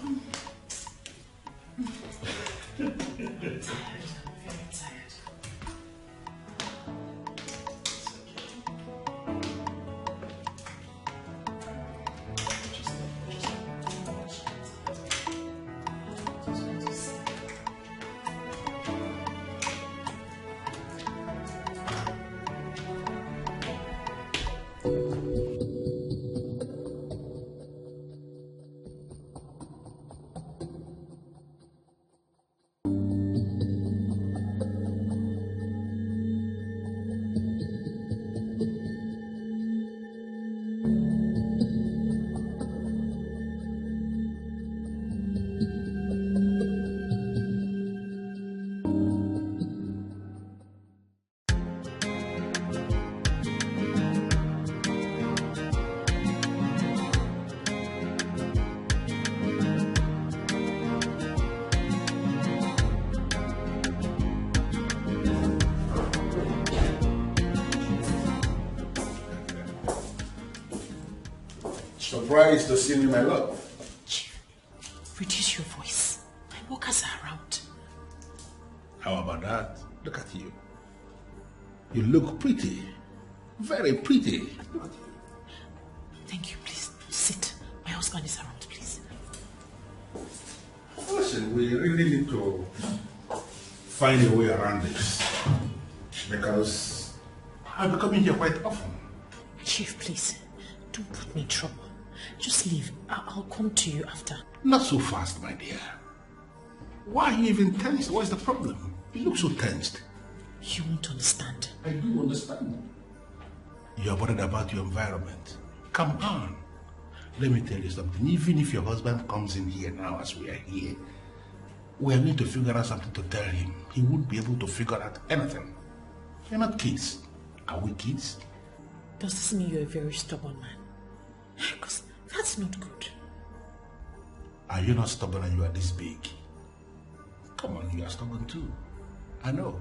I'm tired. I'm very tired. Surprised to see me, my love. Reduce your voice. My workers are around. How about that? Look at you. You look pretty. Very pretty. Thank you, please. Sit. My husband is around, please. Listen, we really need to find a way around this. Because I'll be coming here quite often. Chief, please. Don't put me in trouble. Just leave. I'll come to you after. Not so fast, my dear. Why are you even tensed? What's the problem? You look so tensed. You won't understand. I do understand. You're worried about your environment. Come on. Let me tell you something. Even if your husband comes in here now as we are here, we are going to figure out something to tell him. He won't be able to figure out anything. You're not kids. Are we kids? Does this mean you're a very stubborn man? Because that's not good. Are you not stubborn and you are this big? Come on, you are stubborn too. I know.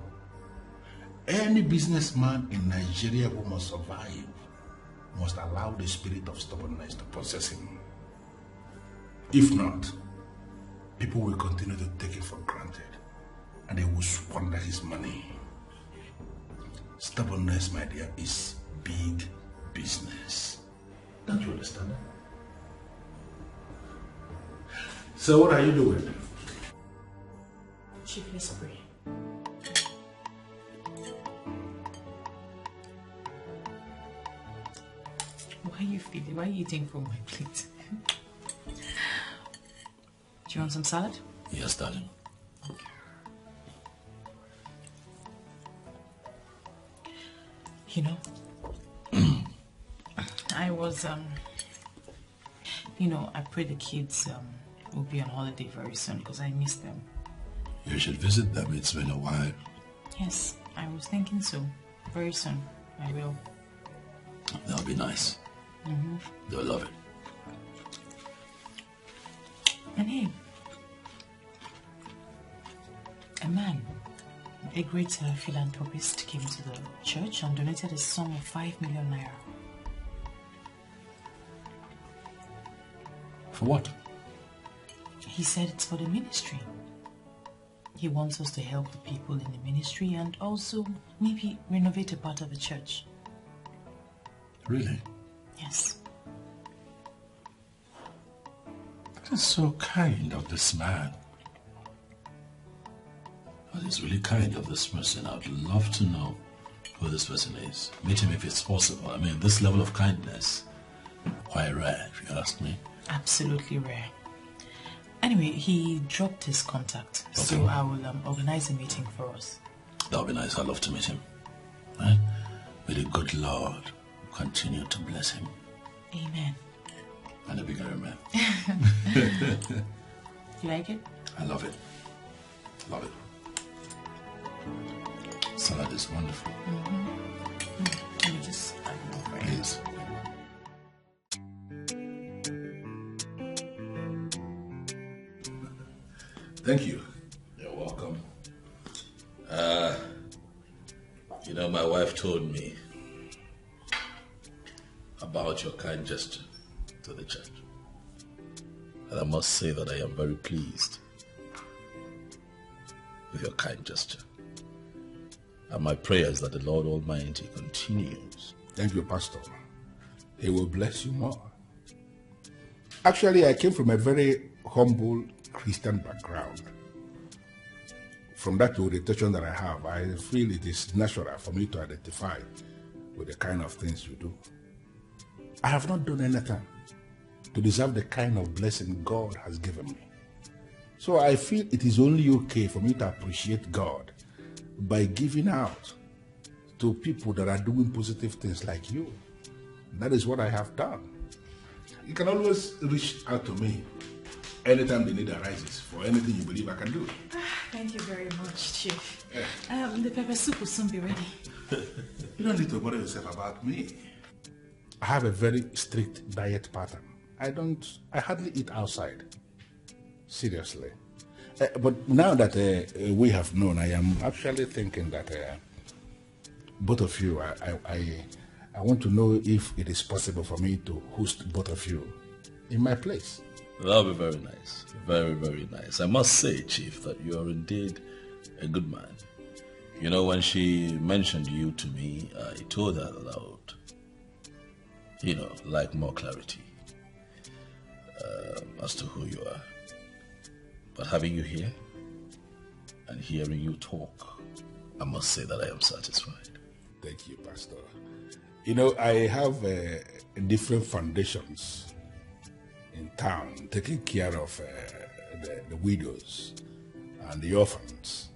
Any businessman in Nigeria who must survive must allow the spirit of stubbornness to possess him. If not, people will continue to take it for granted and they will squander his money. Stubbornness, my dear, is big business. Don't you understand that? So what are you doing? Chief, let's pray. Why are you feeling? Why are you eating from my plate? Do you want some salad? Yes, darling. You know, I was, I pray the kids will be on holiday very soon because I miss them. You should visit them. It's been a while. Yes, I was thinking so. Very soon, I will. That'll be nice. Mm-hmm. They'll love it. And hey, a man, a great philanthropist, came to the church and donated a sum of 5 million naira. For what? He said it's for the ministry. He wants us to help the people in the ministry and also maybe renovate a part of the church. Really? Yes. That is so kind of this man. That is really kind of this person. I would love to know who this person is. Meet him if it's possible. I mean, this level of kindness Quite rare, if you ask me. Absolutely rare. Anyway, he dropped his contact, so I will organize a meeting for us. That'll be nice. I'd love to meet him. Right? May the good Lord continue to bless him. Amen. And a bigger man. You like it? I love it. Love it. Salad is wonderful. Let me just add more for you. Please. Thank you. You're welcome. My wife told me about your kind gesture to the church. And I must say that I am very pleased with your kind gesture. And my prayer is that the Lord Almighty continues. Thank you, Pastor. He will bless you more. Actually, I came from a very humble Christian background. From that orientation that I have, I feel it is natural for me to identify with the kind of things you do. I have not done anything to deserve the kind of blessing God has given me. So I feel it is only okay for me to appreciate God by giving out to people that are doing positive things like you. That is what I have done. You can always reach out to me anytime the need arises for anything you believe I can do. Thank you very much, Chief. The pepper soup will soon be ready. You don't need to worry yourself about me. I have a very strict diet pattern. I hardly eat outside. Seriously. But now that we have known, I am actually thinking that both of you, I want to know if it is possible for me to host both of you in my place. That'll be very nice. Very, very nice. I must say, Chief, that you are indeed a good man. You know, when she mentioned you to me, I told her that I would, like more clarity as to who you are. But having you here and hearing you talk, I must say that I am satisfied. Thank you, Pastor. I have different foundations in town taking care of the widows and the orphans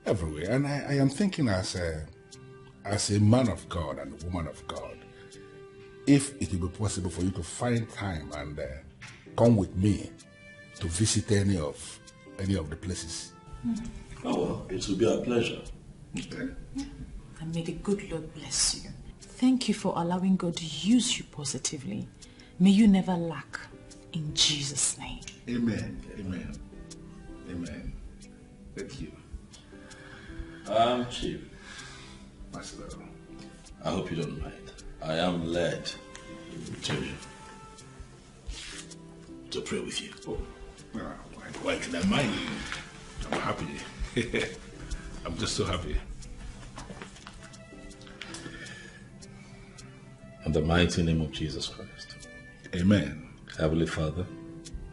everywhere. And I am thinking as a man of God and a woman of God, if it will be possible for you to find time and come with me to visit any of the places. Oh, well, it will be a pleasure. Okay. And may the good Lord bless you. Thank you for allowing God to use you positively. May you never lack. In Jesus' name. Amen. Amen. Amen. Thank you. Chief. Pastor. I hope you don't mind. I am led to pray with you. Oh, why can I mind? I'm happy. I'm just so happy. In the mighty name of Jesus Christ. Amen. Heavenly Father,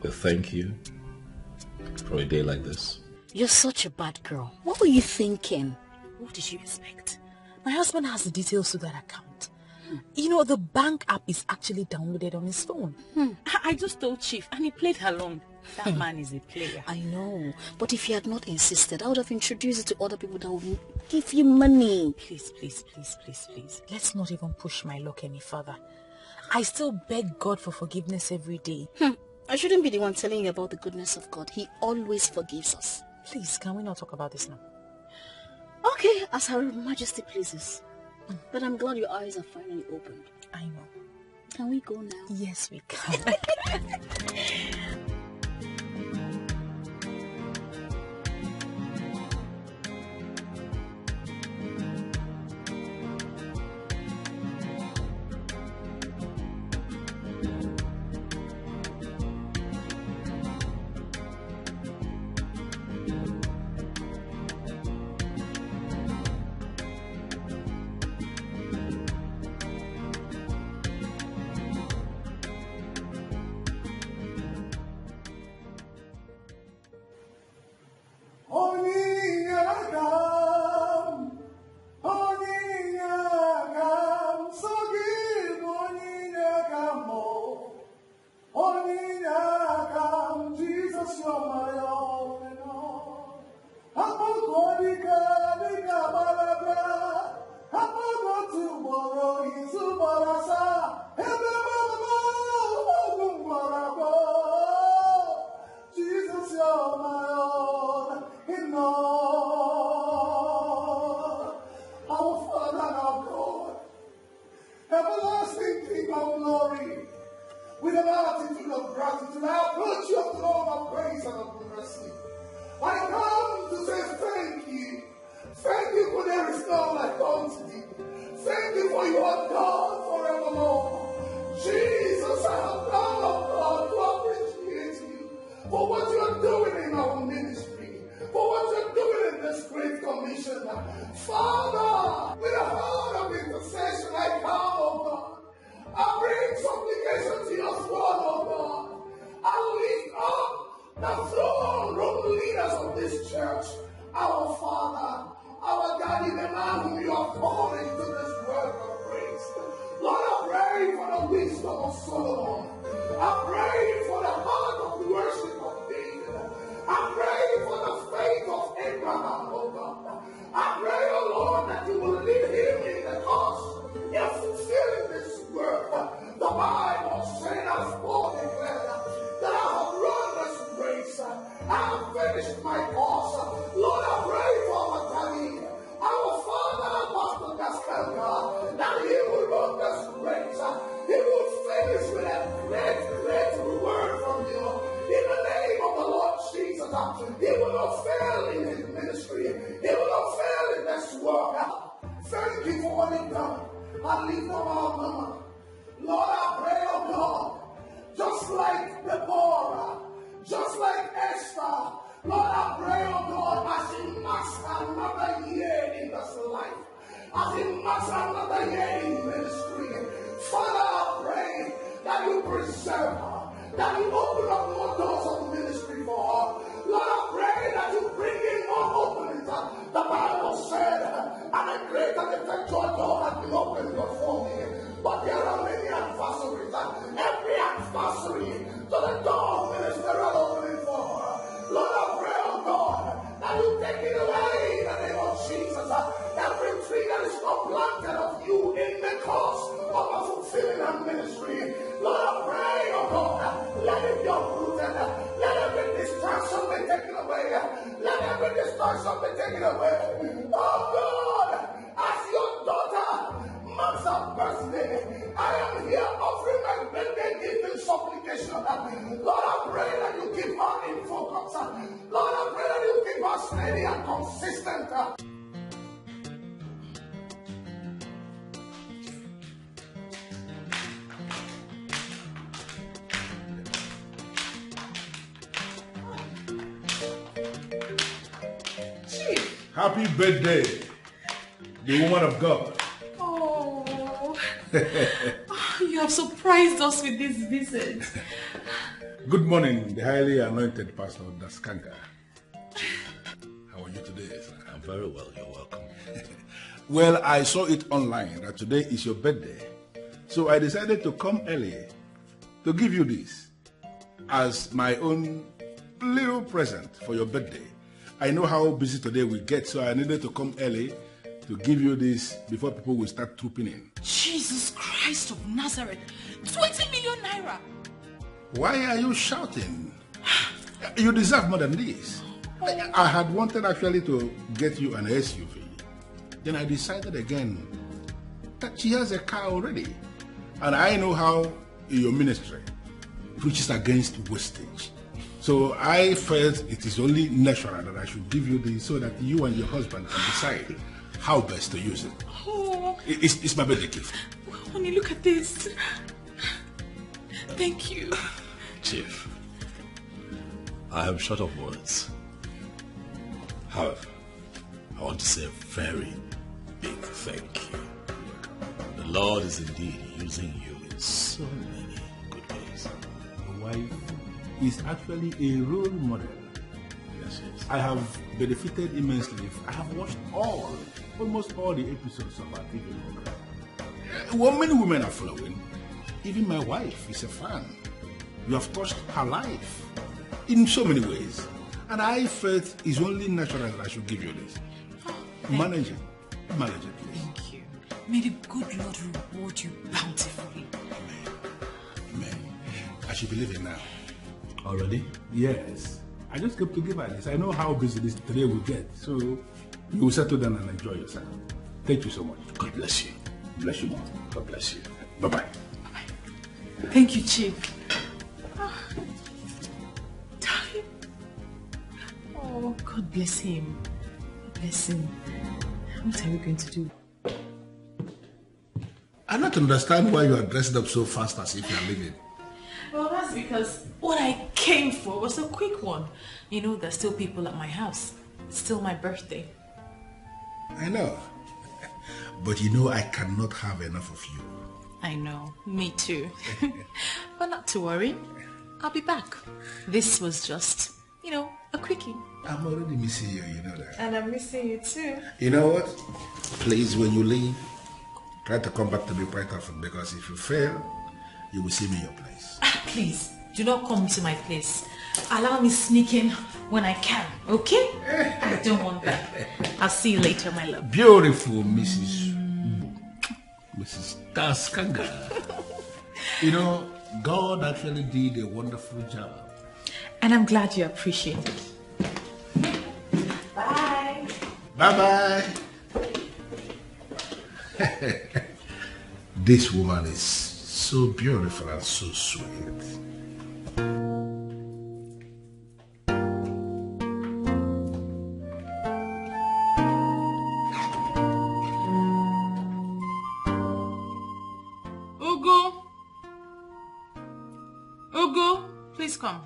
we thank you for a day like this. You're such a bad girl. What were you thinking? What did you expect? My husband has the details to that account. The bank app is actually downloaded on his phone. I just told Chief and he played along. That man is a player. I know. But if you had not insisted, I would have introduced you to other people that would give you money. Please. Let's not even push my luck any further. I still beg God for forgiveness every day. I shouldn't be the one telling you about the goodness of God. He always forgives us. Please, can we not talk about this now? Okay, as Her Majesty pleases. But I'm glad your eyes are finally opened. I know. Can we go now? Yes, we can. our Father, our Daddy, the man whom you are calling to this work of grace. Lord, I pray for the wisdom of Solomon. I pray for the heart of worship of David. I pray for the faith of Abraham, oh God. I pray, oh Lord, that you will lead him in the cause in fulfilling this work. The Bible said, as Paul declared, that I have run this race. I have finished my course. Lord, I pray for our Daddy, our Father, Pastor Gaskelka, that he will run this race. He will finish with a great, great word from you. In the name of the Lord Jesus, he will not fail in his ministry. He will not fail in this work. Thank you for what you've done. I lift up our mama. Lord, I pray, oh God, just like Deborah, just like Esther, Lord, I pray, oh God, as she marks another year in this life, as she marks another year in ministry, Father, I pray that you preserve her, that you open up more doors of ministry for her. Lord, I pray that you bring in more openings. The Bible said, and a great and effectual door has been opened before me. But there are many adversaries. Every adversary to the door of ministerial opening for her. Lord, I pray, oh God, that you take it away in the name of Jesus. Every tree that is not planted of you in the cause of a fulfilling her ministry. Lord, I pray, oh God, let it be uprooted. Let every distraction be taken away. Let every distraction be taken away. Oh God, as your daughter marks her birthday, I am here offering my birthday gift in supplication. Lord, I pray that you keep her in focus. Lord, I pray that you keep her steady and consistent. Happy birthday, the woman of God. Oh, you have surprised us with this visit. Good morning, the highly anointed pastor of Daskanka. How are you today, sir? I'm very well, you're welcome. Well, I saw it online that today is your birthday. So I decided to come early to give you this as my own little present for your birthday. I know how busy today we get, so I needed to come early to give you this before people will start trooping in. Jesus Christ of Nazareth, 20 million naira. Why are you shouting? You deserve more than this. I had wanted actually to get you an SUV. Then I decided again that she has a car already. And I know how your ministry preaches against wastage. So I felt it is only natural that I should give you this so that you and your husband can decide how best to use it. Oh. It's my birthday gift. Honey, look at this. Thank you. Chief, I am short of words. However, I want to say a very big thank you. The Lord is indeed using you in so many good ways. Your wife is actually a role model. Yes, yes. I have benefited immensely. I have watched almost all the episodes of our TV program. Well, many women are following. Even my wife is a fan. You have touched her life in so many ways. And I felt it's only natural that I should give you this. Manage it. Manage it, please. Thank you. May the good Lord reward you bountifully. Amen. I should believe it now. Already? Yes. I just came to give her this. I know how busy this today will get. So you will settle down and enjoy yourself. Thank you so much. God bless you. Bless you more. God bless you. Bye-bye. Bye-bye. Thank you, Chief. Darling. Oh, God bless him. God bless him. What are we going to do? I don't understand why you are dressed up so fast as if you are leaving. Well, that's because what I came for was a quick one. You know, there's still people at my house. It's still my birthday. I know. But you know I cannot have enough of you. I know. Me too. But not to worry. I'll be back. This was just, A quickie. I'm already missing you, you know that. And I'm missing you too. You know what? Please, when you leave, try to come back to me quite often, because if you fail, you will see me in your place. Please, do not come to my place. Allow me sneak in when I can, okay? I don't want that. I'll see you later, my love. Beautiful Mrs. Taskaga. You know, God actually did a wonderful job. And I'm glad you appreciate it. Bye. Bye-bye. This woman is so beautiful and so sweet. Ugu, please come.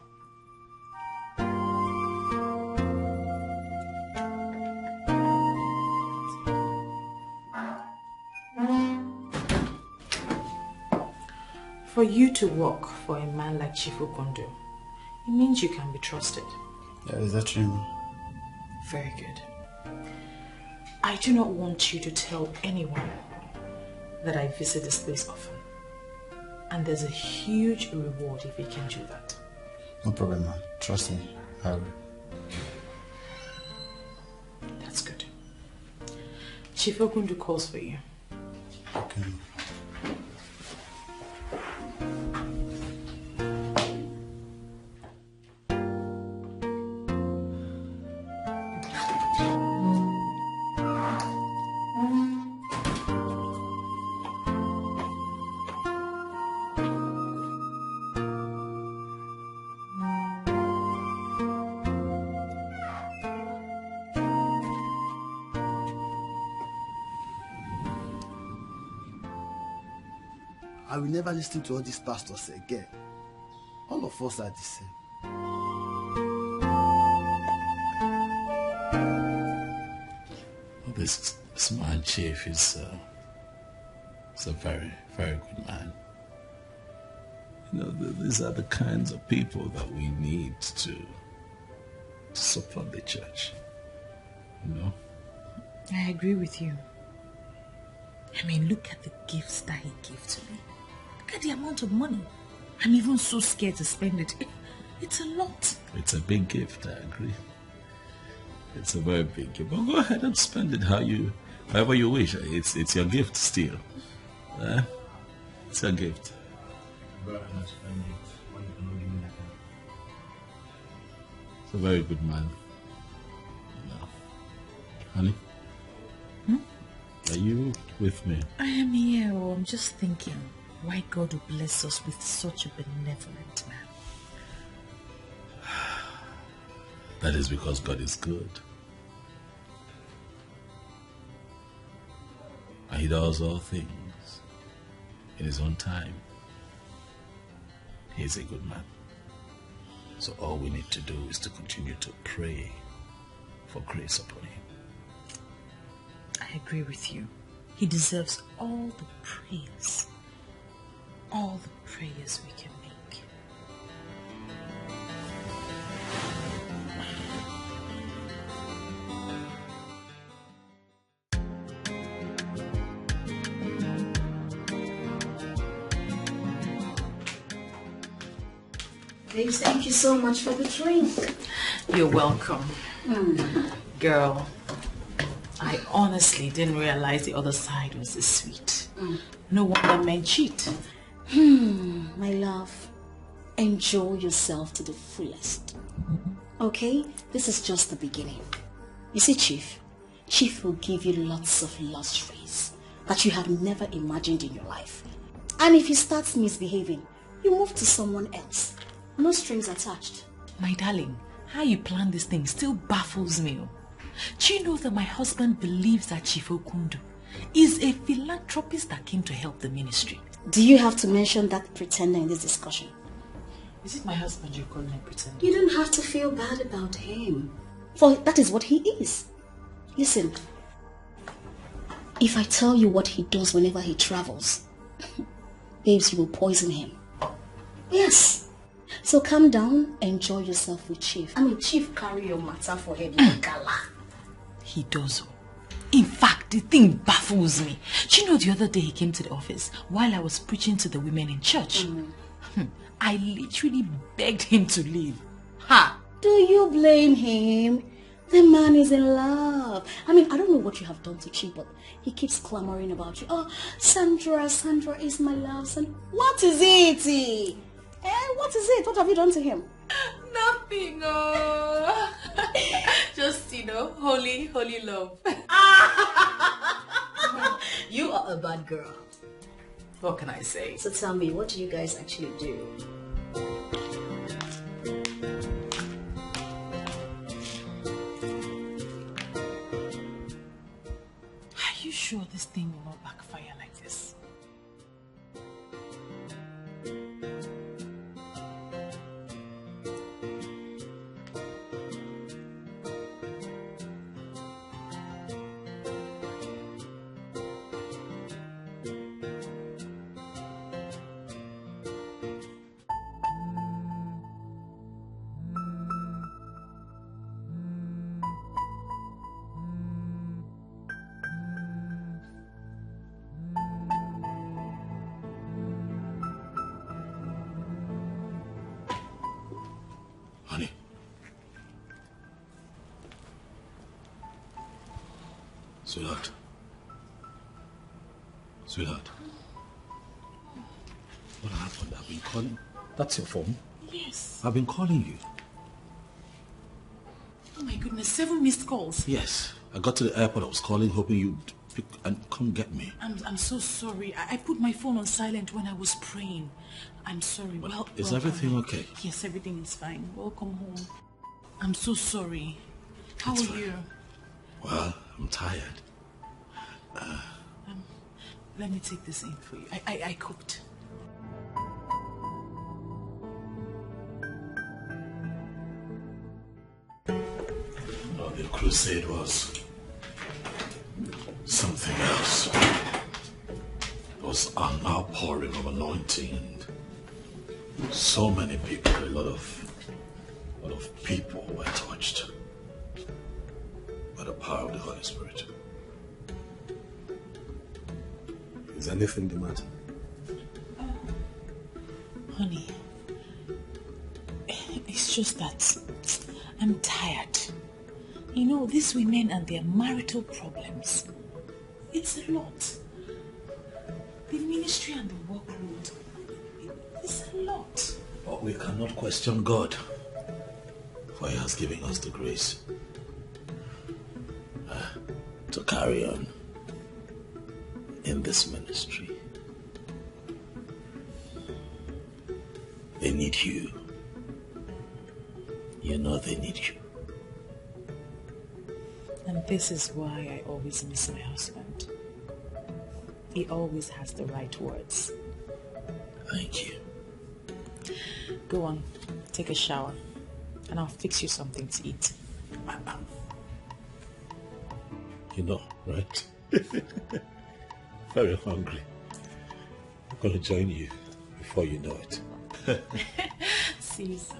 For you to work for a man like Chief Okondo, it means you can be trusted. Yeah, is that true? Very good. I do not want you to tell anyone that I visit this place often. And there's a huge reward if you can do that. No problem, man. Trust me. I will. That's good. Chief Okondo calls for you. Okay. I will never listen to all these pastors again. All of us are the same. Well, this man, Chief, is a very, very good man. You know, these are the kinds of people that we need to support the church. You know? I agree with you. I mean, look at the gifts that he gave to me. Look at the amount of money. I'm even so scared to spend it. It's a lot. It's a big gift, I agree. It's a very big gift. But go ahead and spend it however you wish. It's your gift still. It's your gift. It's a very good man. No. Honey? Are you with me? I am here. I'm just thinking why God will bless us with such a benevolent man. That is because God is good. And he does all things in his own time. He is a good man. So all we need to do is to continue to pray for grace upon him. I agree with you. He deserves all the prayers. All the prayers we can make. Babes, thank you so much for the drink. You're welcome. Girl, I honestly didn't realize the other side was this sweet. No wonder men cheat. My love, enjoy yourself to the fullest. Okay? This is just the beginning. You see, Chief will give you lots of luxuries that you have never imagined in your life. And if he starts misbehaving, you move to someone else. No strings attached. My darling, how you plan this thing still baffles me. Do you know that my husband believes that Chief Okondo is a philanthropist that came to help the ministry? Do you have to mention that pretender in this discussion? Is it my husband you're calling a pretender? You don't have to feel bad about him. For that is what he is. Listen, if I tell you what he does whenever he travels, babes, you will poison him. Yes. So calm down, enjoy yourself with Chief. I mean, Chief carry your matter for him, gala. He does. In fact, the thing baffles me. Do you know the other day he came to the office while I was preaching to the women in church? I literally begged him to leave. Ha! Do you blame him? The man is in love. I mean, I don't know what you have done to Chief, but he keeps clamoring about you. Oh, Sandra is my love. What is it? What is it? What have you done to him? Nothing. Just, holy love. You are a bad girl. What can I say? So tell me, what do you guys actually do? Are you sure this thing will not backfire like this? Honey. Sweetheart. Sweetheart. What happened? I've been calling. That's your phone? Yes. I've been calling you. Oh my goodness, 7 missed calls. Yes. I got to the airport. I was calling, hoping you'd pick and come get me. I'm so sorry. I put my phone on silent when I was praying. I'm sorry. Well, Is everything okay? Yes, everything is fine. Welcome home. I'm so sorry. How are you? Well, I'm tired. Let me take this in for you. I cooked. Oh, the crusade was something else. It was an outpouring of anointing, and so many people, a lot of people were touched by the power of the Holy Spirit. Is anything the matter? Honey, it's just that I'm tired. You know, these women and their marital problems, it's a lot. The ministry and the workload, it's a lot. But we cannot question God, for He has given us the grace to carry on in this ministry. They need you. You know they need you. And this is why I always miss my husband. He always has the right words. Thank you. Go on, take a shower, and I'll fix you something to eat. You know, right? Very hungry. I'm going to join you before you know it. See you soon.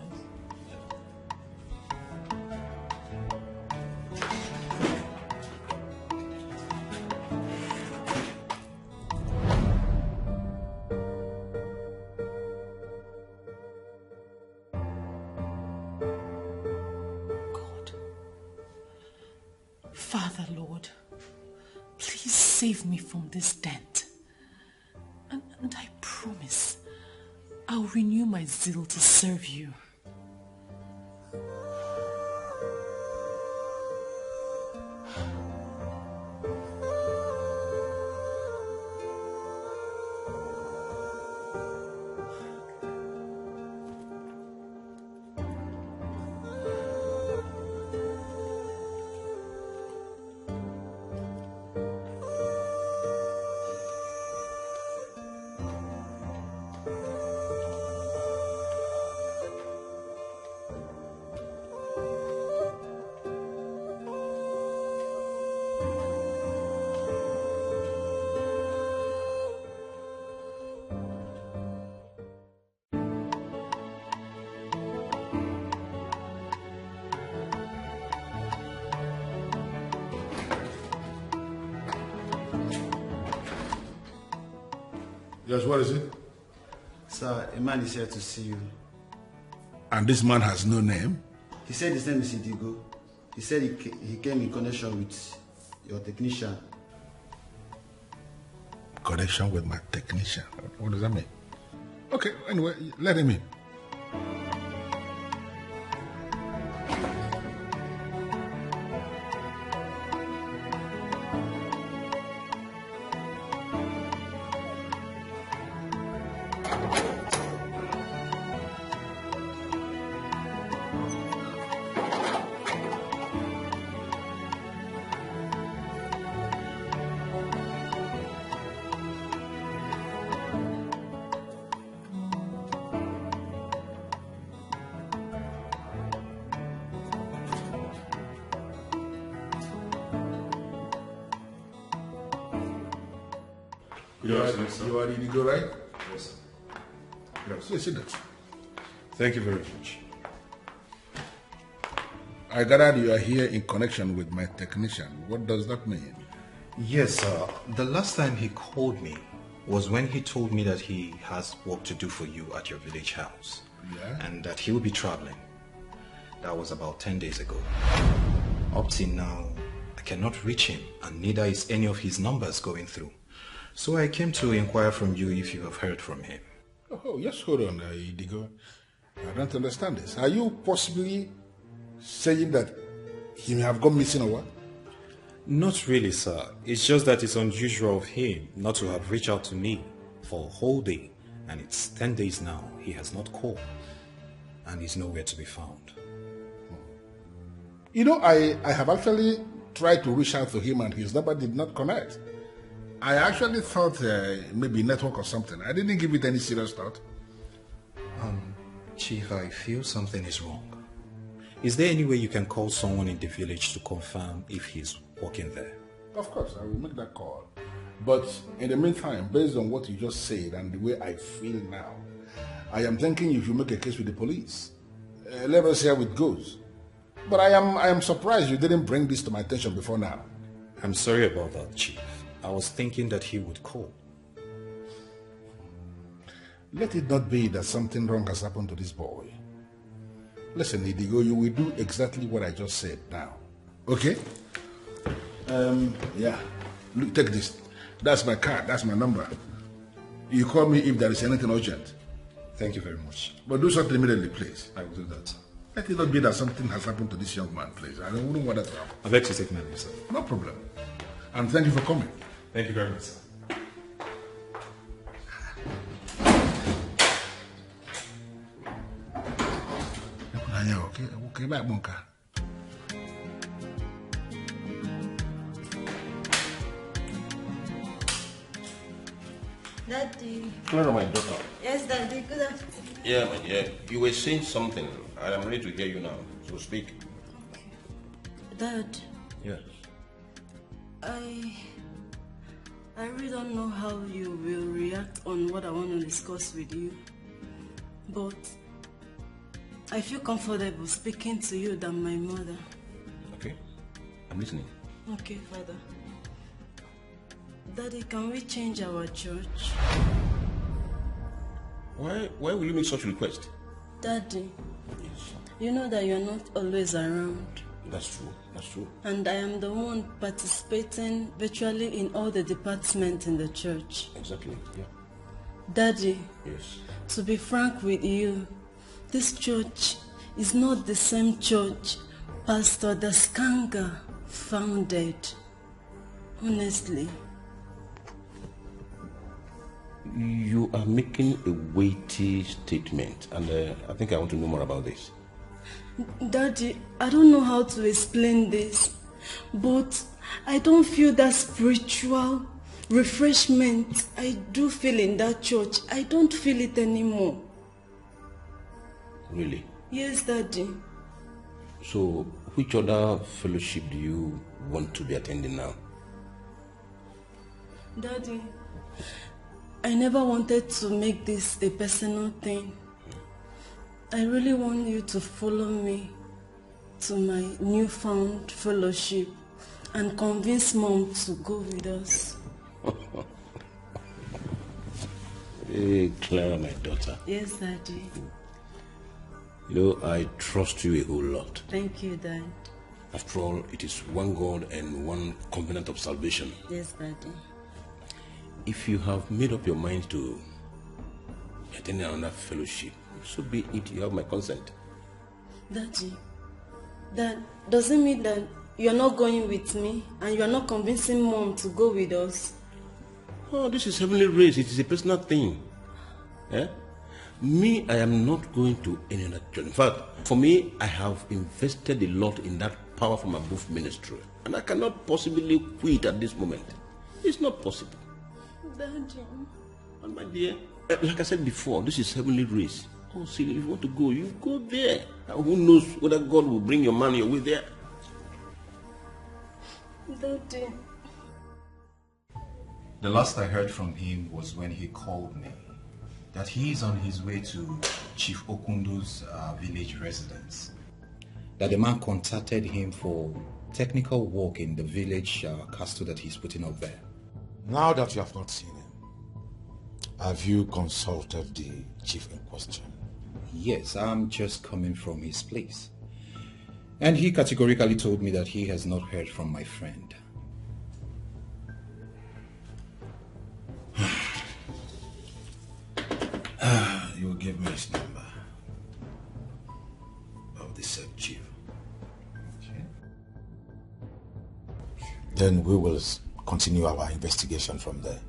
Father, Lord, please save me from this dent. And I promise I'll renew my zeal to serve you. Yes, what is it? Sir, a man is here to see you. And this man has no name? He said his name is Idigo. He said he came in connection with your technician. Connection with my technician? What does that mean? Okay, anyway, let him in. You are ready to go, right? Yes, sir. Yes, yes, sit down. Thank you very much. I gathered you are here in connection with my technician. What does that mean? Yes, sir. The last time he called me was when he told me that he has work to do for you at your village house. Yeah? And that he will be traveling. That was about 10 days ago. Up till now, I cannot reach him, and neither is any of his numbers going through. So I came to inquire from you if you have heard from him. Oh, yes, hold on, Idigo. I don't understand this. Are you possibly saying that he may have gone missing or what? Not really, sir. It's just that it's unusual of him not to have reached out to me for a whole day. And it's 10 days now. He has not called. And he's nowhere to be found. You know, I have actually tried to reach out to him and his number did not connect. I actually thought maybe network or something. I didn't give it any serious thought. Chief, I feel something is wrong. Is there any way you can call someone in the village to confirm if he's working there? Of course, I will make that call. But in the meantime, based on what you just said and the way I feel now, I am thinking you should make a case with the police. Let us see how it goes. But I am surprised you didn't bring this to my attention before now. I'm sorry about that, Chief. I was thinking that he would call. Let it not be that something wrong has happened to this boy. Listen, Idigo, you will do exactly what I just said now. Okay? Yeah. Look, take this. That's my card. That's my number. You call me if there is anything urgent. Thank you very much. But do something immediately, please. I will do that. Let it not be that something has happened to this young man, please. I wouldn't want that to happen. I beg to take my leave, sir. No problem. And thank you for coming. Thank you very much, sir. Okay, back, Bunka. Daddy. Clara, my daughter. Yes, Daddy. Good afternoon. Yeah, my dear. You were saying something. I am ready to hear you now. So speak. Okay. Dad. Yes. I really don't know how you will react on what I want to discuss with you. But I feel comfortable speaking to you than my mother. Okay. I'm listening. Okay, Father. Daddy, can we change our church? Why will you make such a request? Daddy, Yes. you know that you're not always around. That's true. That's true. And I am the one participating virtually in all the departments in the church. Exactly. Yeah. Daddy, Yes. to be frank with you, this church is not the same church Pastor Daskanga founded. Honestly. You are making a weighty statement, and I think I want to know more about this. Daddy, I don't know how to explain this, but I don't feel that spiritual refreshment I do feel in that church. I don't feel it anymore. Really? Yes, Daddy. So, which other fellowship do you want to be attending now? Daddy, I never wanted to make this a personal thing. I really want you to follow me to my newfound fellowship and convince Mom to go with us. Hey, Clara, my daughter. Yes, Daddy. You know, I trust you a whole lot. Thank you, Dad. After all, it is one God and one covenant of salvation. Yes, Daddy. If you have made up your mind to attend another fellowship, so be it. You have my consent. Daddy, that doesn't mean that you're not going with me and you're not convincing Mom to go with us. Oh, this is heavenly race. It is a personal thing. Eh? Me, I am not going to any other church. In fact, for me, I have invested a lot in that power from above ministry. And I cannot possibly quit at this moment. It's not possible. Daddy. And my dear, like I said before, this is heavenly race. Oh, see, if you want to go, you go there. And who knows whether God will bring your man your way there. Daddy. The last I heard from him was when he called me that he is on his way to Chief Okundo's village residence. That the man contacted him for technical work in the village castle that he's putting up there. Now that you have not seen him, have you consulted the chief in question? Yes, I'm just coming from his place. And he categorically told me that he has not heard from my friend. You will give me his number of the said chief. Okay. Then we will continue our investigation from there.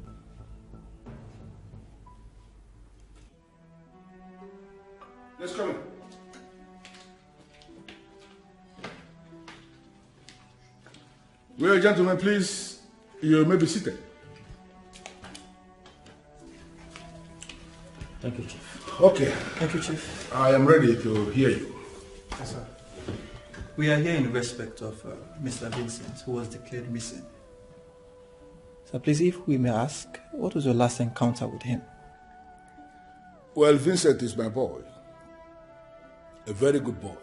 Let's come in. Well, gentlemen, please, you may be seated. Thank you, Chief. Okay. Thank you, Chief. I am ready to hear you. Yes, sir. We are here in respect of Mr. Vincent, who was declared missing. So please, if we may ask, what was your last encounter with him? Well, Vincent is my boy. A very good boy.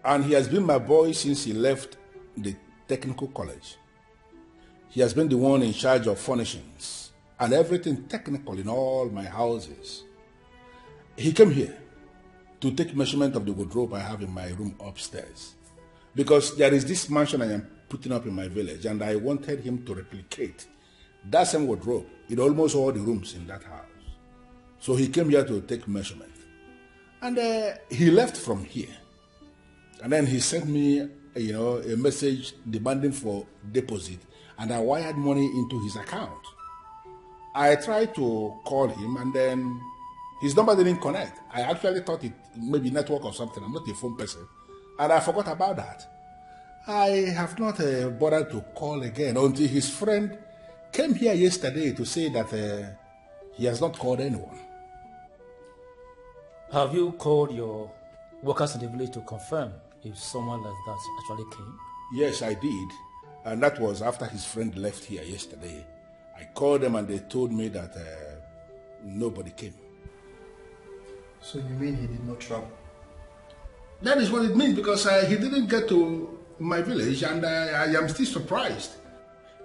And he has been my boy since he left the technical college. He has been the one in charge of furnishings and everything technical in all my houses. He came here to take measurement of the wardrobe I have in my room upstairs. Because there is this mansion I am putting up in my village, and I wanted him to replicate that same wardrobe in almost all the rooms in that house. So he came here to take measurement. And he left from here. And then he sent me, a message demanding for deposit, and I wired money into his account. I tried to call him, and then his number didn't connect. I actually thought it maybe network or something. I'm not a phone person. And I forgot about that. I have not bothered to call again until his friend came here yesterday to say that he has not called anyone. Have you called your workers in the village to confirm if someone like that actually came? Yes, I did. And that was after his friend left here yesterday. I called them and they told me that nobody came. So you mean he did not travel? That is what it means, because he didn't get to my village, and I am still surprised.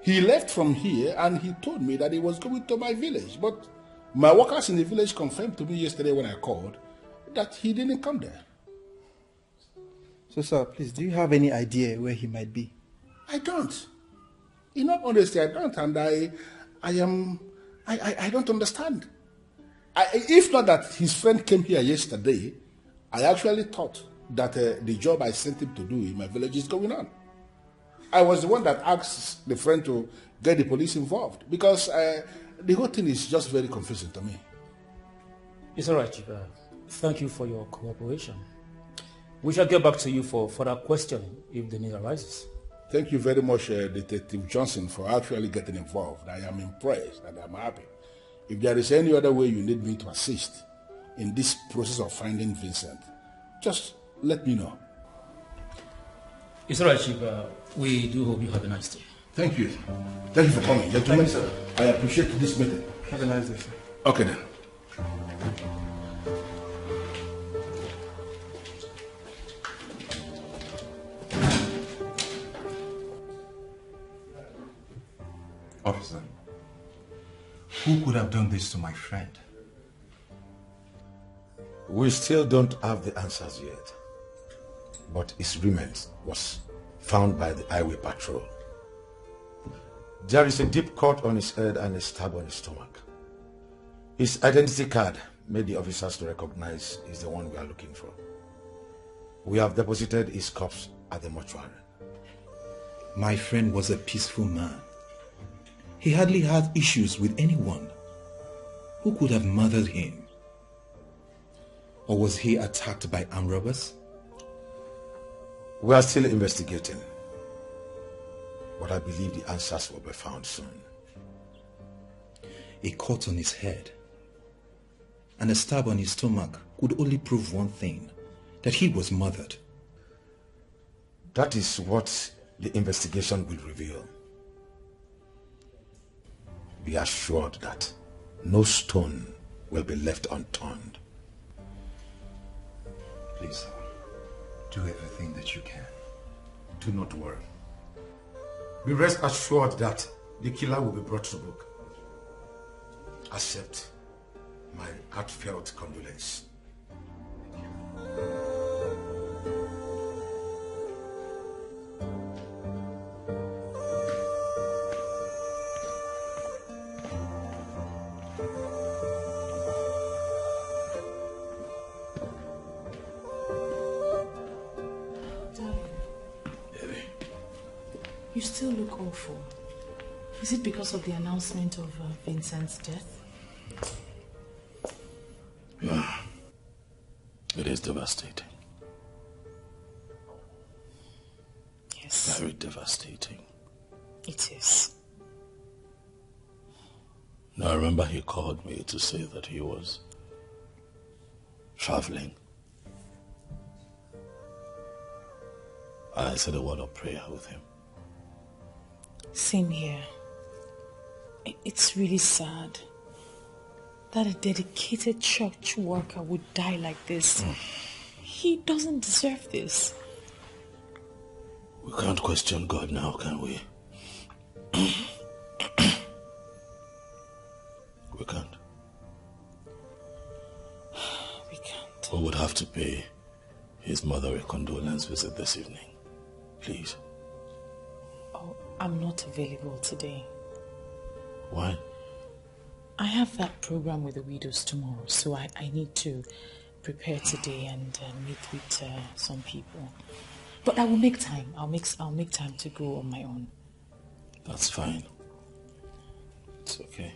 He left from here and he told me that he was going to my village, but my workers in the village confirmed to me yesterday when I called that he didn't come there. So sir, please, do you have any idea where he might be? I don't. In all honesty, I don't, and I don't understand. If not that his friend came here yesterday, I actually thought that the job I sent him to do in my village is going on. I was the one that asked the friend to get the police involved, because the whole thing is just very confusing to me. It's all right, Chief. Thank you for your cooperation. We shall get back to you for further questioning if the need arises. Thank you very much, Detective Johnson, for actually getting involved. I am impressed and I'm happy. If there is any other way you need me to assist in this process of finding Vincent, just let me know. It's all right, Chief. We do hope you have a nice day. Thank you. Thank you for coming, gentlemen. Thank you, sir. I appreciate this meeting. Have a nice day, sir. Okay then. Officer, Who could have done this to my friend? We still don't have the answers yet. But his remains was found by the highway patrol. There is a deep cut on his head and a stab on his stomach. His identity card made the officers to recognize he's the one we are looking for. We have deposited his corpse at the mortuary. My friend was a peaceful man. He hardly had issues with anyone. Who could have murdered him? Or was he attacked by armed robbers? We are still investigating. But I believe the answers will be found soon. A cut on his head and a stab on his stomach could only prove one thing, that he was murdered. That is what the investigation will reveal. Be assured that no stone will be left unturned. Please, sir, do everything that you can. Do not worry. Be rest assured that the killer will be brought to book. Accept my heartfelt condolence. You still look awful. Is it because of the announcement of Vincent's death? Yeah. It is devastating. Yes. Very devastating. It is. Now, I remember he called me to say that he was traveling. And I said a word of prayer with him. Same here. It's really sad that a dedicated church worker would die like this. He doesn't deserve this. We can't question God now, can we? We can't. We can't. We would have to pay his mother a condolence visit this evening. Please. Oh, I'm not available today. Why? I have that program with the widows tomorrow, so I need to prepare today and meet with some people. But I will make time. I'll make time to go on my own. That's fine. It's okay.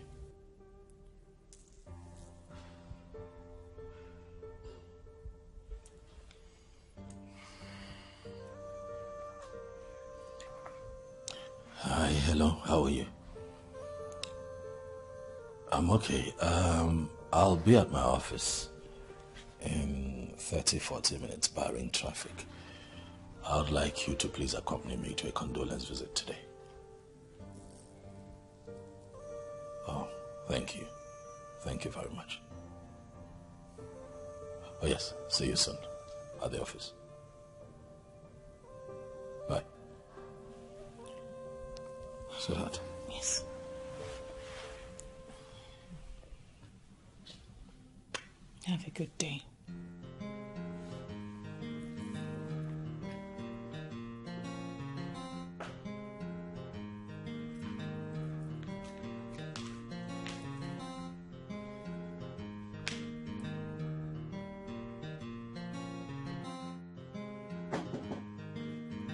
Hi, hello, how are you? I'm okay. I'll be at my office in 30-40 minutes barring traffic. I would like you to please accompany me to a condolence visit today. Oh, thank you. Thank you very much. Oh yes, see you soon at the office. Bye. Sweetheart. Yes. Have a good day.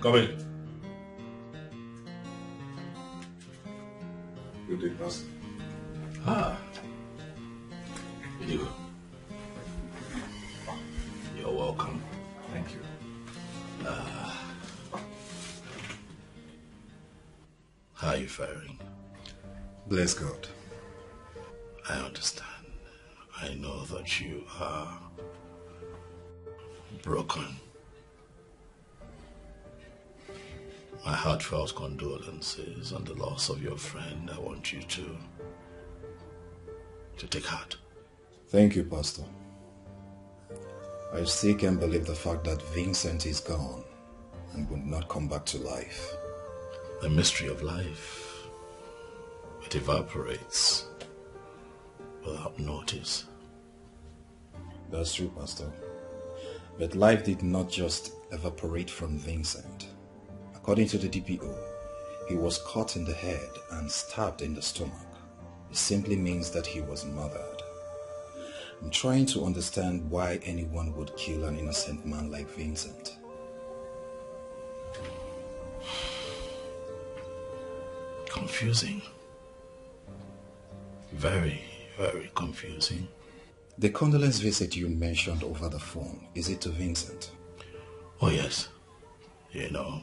Come in. Good day, Pastor. Ah. You. You're welcome. Thank you. How are you faring? Bless God. I understand. I know that you are broken. My heartfelt condolences on the loss of your friend. I want you to take heart. Thank you, Pastor. I still can't believe the fact that Vincent is gone and would not come back to life. The mystery of life, it evaporates without notice. That's true, Pastor. But life did not just evaporate from Vincent. According to the DPO, he was cut in the head and stabbed in the stomach. It simply means that he was murdered. I'm trying to understand why anyone would kill an innocent man like Vincent. Confusing. Very, very confusing. The condolence visit you mentioned over the phone, is it to Vincent? Oh yes. You know,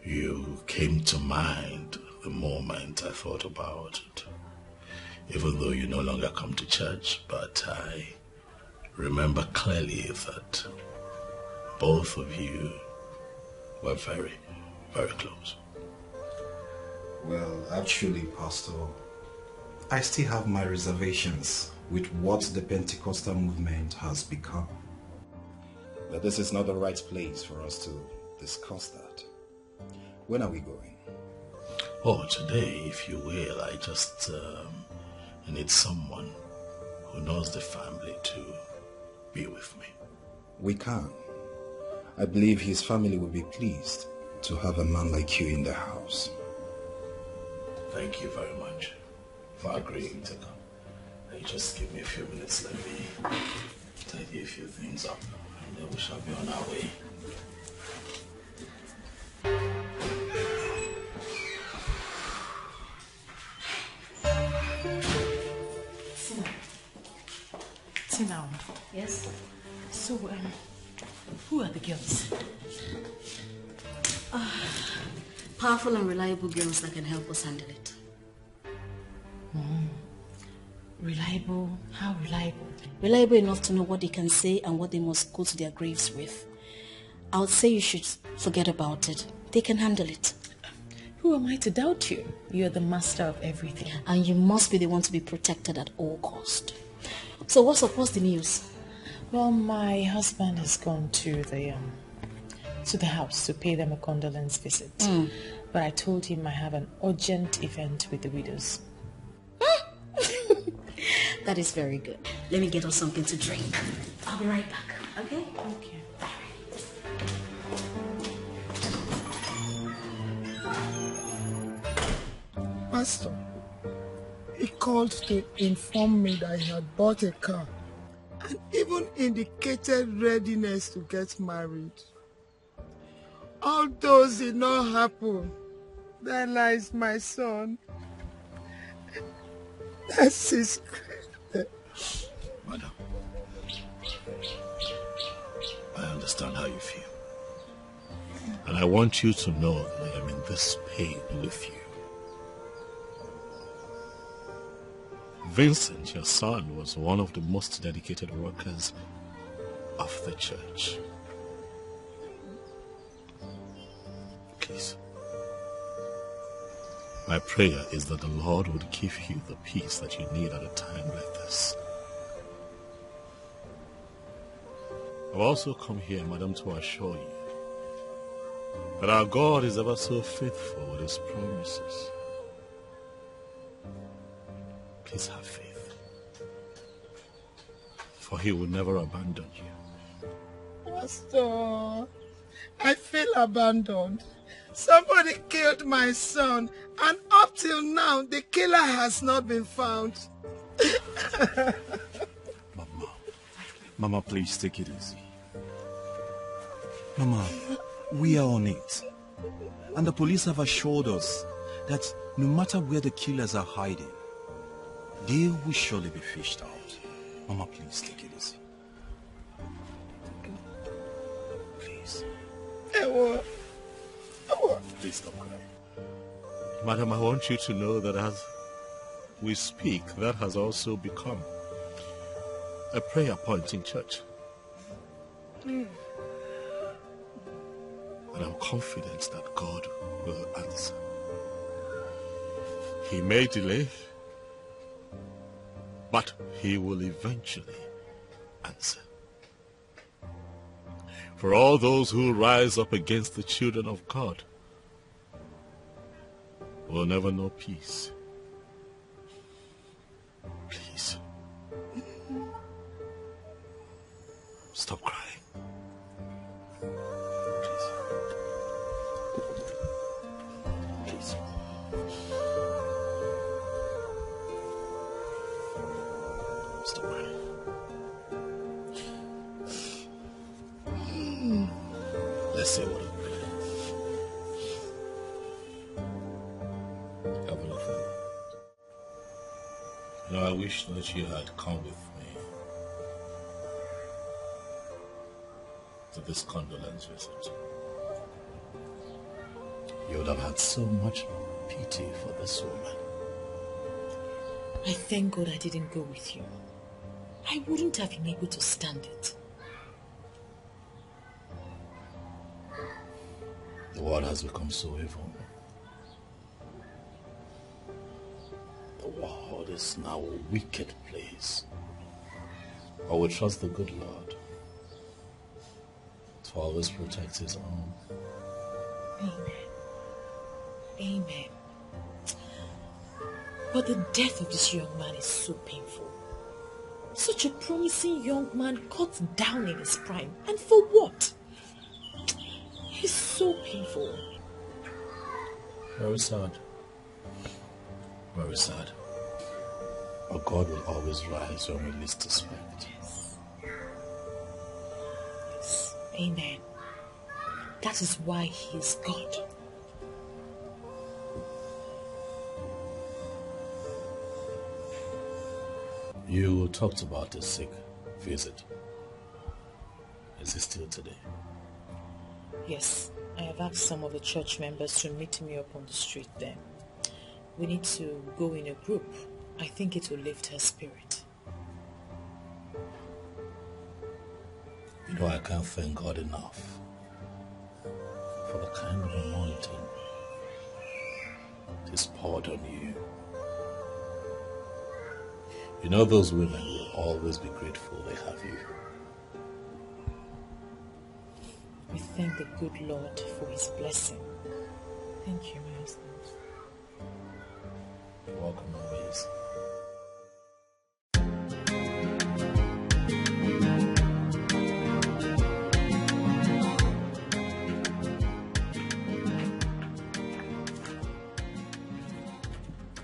you came to mind the moment I thought about it. Even though you no longer come to church, but I remember clearly that both of you were very, very close. Well, actually, Pastor, I still have my reservations with what the Pentecostal movement has become. But this is not the right place for us to discuss that. When are we going? Oh, today, if you will. I just need someone who knows the family to be with me. We can. I believe his family will be pleased to have a man like you in the house. Thank you very much for agreeing to come. Hey, just give me a few minutes, let me tidy a few things up, and then we shall be on our way. Tina. Yes? So, who are the girls? Powerful and reliable girls that can help us handle it. Reliable? How reliable? Reliable enough to know what they can say and what they must go to their graves with. I would say you should forget about it. They can handle it. Who am I to doubt you? You're the master of everything. And you must be the one to be protected at all cost. So what's the news? Well, my husband has gone to the house to pay them a condolence visit. But I told him I have an urgent event with the widows. That is very good. Let me get us something to drink. I'll be right back, okay? Okay. Pastor, he called to inform me that he had bought a car and even indicated readiness to get married. All those did not happen. There lies my son. That's his credit. Madam, I understand how you feel. And I want you to know that I am in this pain with you. Vincent, your son, was one of the most dedicated workers of the church. Please. My prayer is that the Lord would give you the peace that you need at a time like this. I've also come here, madam, to assure you that our God is ever so faithful with his promises. Please have faith, for he will never abandon you. Pastor, I feel abandoned. Somebody killed my son, and up till now, the killer has not been found. Mama, please take it easy. Mama, we are on it. And the police have assured us that no matter where the killers are hiding, they will surely be fished out. Mama, please take it easy. Please. Please stop crying. Madam, I want you to know that as we speak, that has also become a prayer point in church. And I'm confident that God will answer. He may delay, but he will eventually answer. For all those who rise up against the children of God will never know peace. Please. Stop crying. Please. Stop crying. Let's see what have a look. You know, I wish that you had come with me to this condolence visit. You would have had so much pity for this woman. I thank God I didn't go with you. I wouldn't have been able to stand it. The world has become so evil. The world is now a wicked place. I will trust the good Lord to always protect his own. Amen. Amen. But the death of this young man is so painful. Such a promising young man cut down in his prime. And for what? It's so painful. Very sad. Very sad. But God will always rise when we least expect. Yes. Yes. Amen. That is why he is God. You talked about a sick visit. Is it still today? Yes, I have asked some of the church members to meet me up on the street there. We need to go in a group. I think it will lift her spirit. You know, I can't thank God enough for the kind of anointing He's poured on you. You know, those women will always be grateful they have you. We thank the good Lord for his blessing. Thank you, my husband. You're welcome always.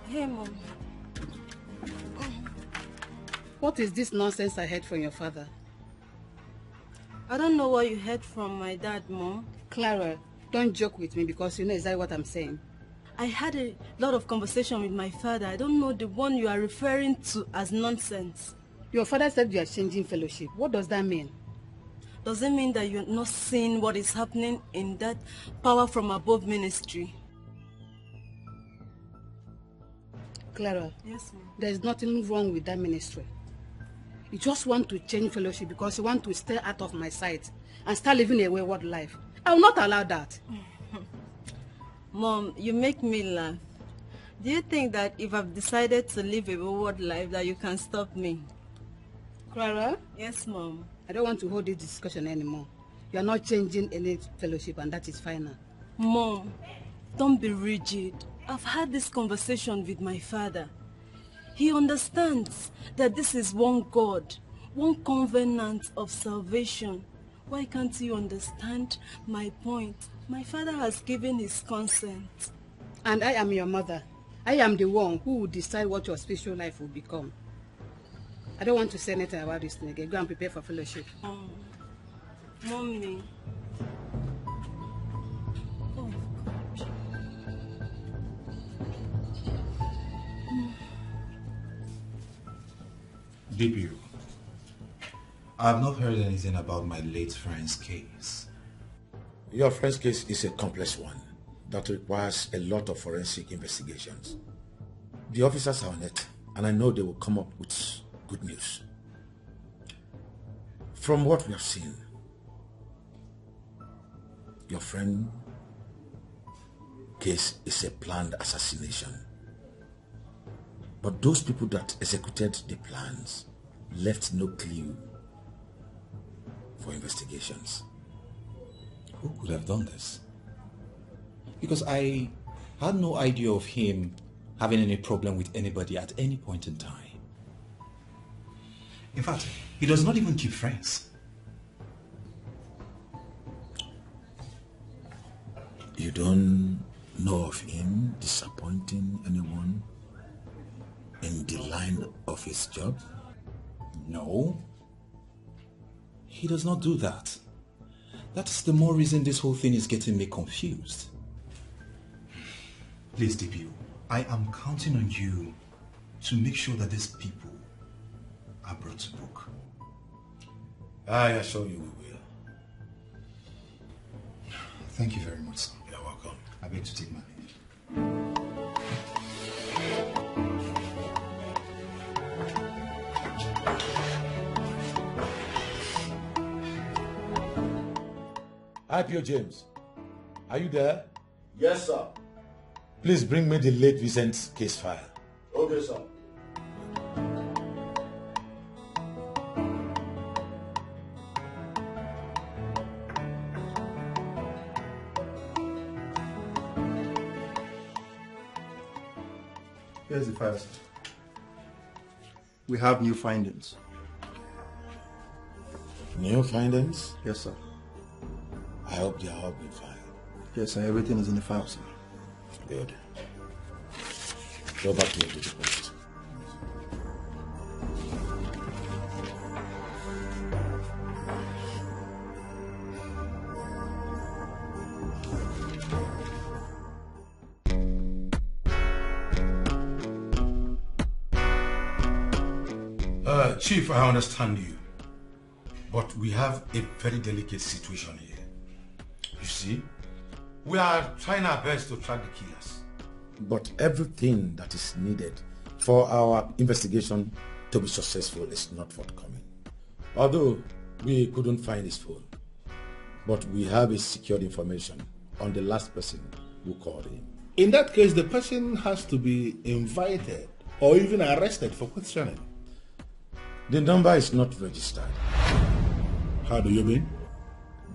Hey, Mom. What is this nonsense I heard from your father? I don't know what you heard from my dad, Mom. Clara, don't joke with me because you know exactly what I'm saying. I had a lot of conversation with my father. I don't know the one you are referring to as nonsense. Your father said you are changing fellowship. What does that mean? Does it mean that you're not seeing what is happening in that power from above ministry? Clara, yes, Mom. There is nothing wrong with that ministry. You just want to change fellowship because you want to stay out of my sight and start living a wayward life. I will not allow that. Mom, you make me laugh. Do you think that if I've decided to live a wayward life that you can stop me? Clara? Yes, Mom. I don't want to hold this discussion anymore. You are not changing any fellowship and that is final. Mom, don't be rigid. I've had this conversation with my father. He understands that this is one God, one covenant of salvation. Why can't you understand my point? My father has given his consent. And I am your mother. I am the one who will decide what your spiritual life will become. I don't want to say anything about this thing again. Go and prepare for fellowship. Mommy. Oh, God. DPO, I have not heard anything about my late friend's case. Your friend's case is a complex one that requires a lot of forensic investigations. The officers are on it, and I know they will come up with good news. From what we have seen, your friend's case is a planned assassination. But those people that executed the plans left no clue for investigations. Who could have done this? Because I had no idea of him having any problem with anybody at any point in time. In fact, he does not even keep friends. don't know of him disappointing anyone in the line of his job? No. He does not do that. That's the more reason this whole thing is getting me confused. Please, DPO, I am counting on you to make sure that these people are brought to book. I assure you we will. Thank you very much, sir. You're welcome. I beg to take my leave. IPO James, are you there? Yes, sir. Please bring me the late Vincent's case file. Okay, sir. Here's the file, sir. We have new findings. New findings? Yes, sir. I hope they are all been filed. Yes, sir. Everything is in the file, sir. Good. Go back to your duty post. Chief, I understand you, but we have a very delicate situation here. You see, we are trying our best to track the killers, but everything that is needed for our investigation to be successful is not forthcoming. Although we couldn't find his phone, but we have his secured information on the last person who called him. In that case, the person has to be invited or even arrested for questioning. The number is not registered. How do you mean?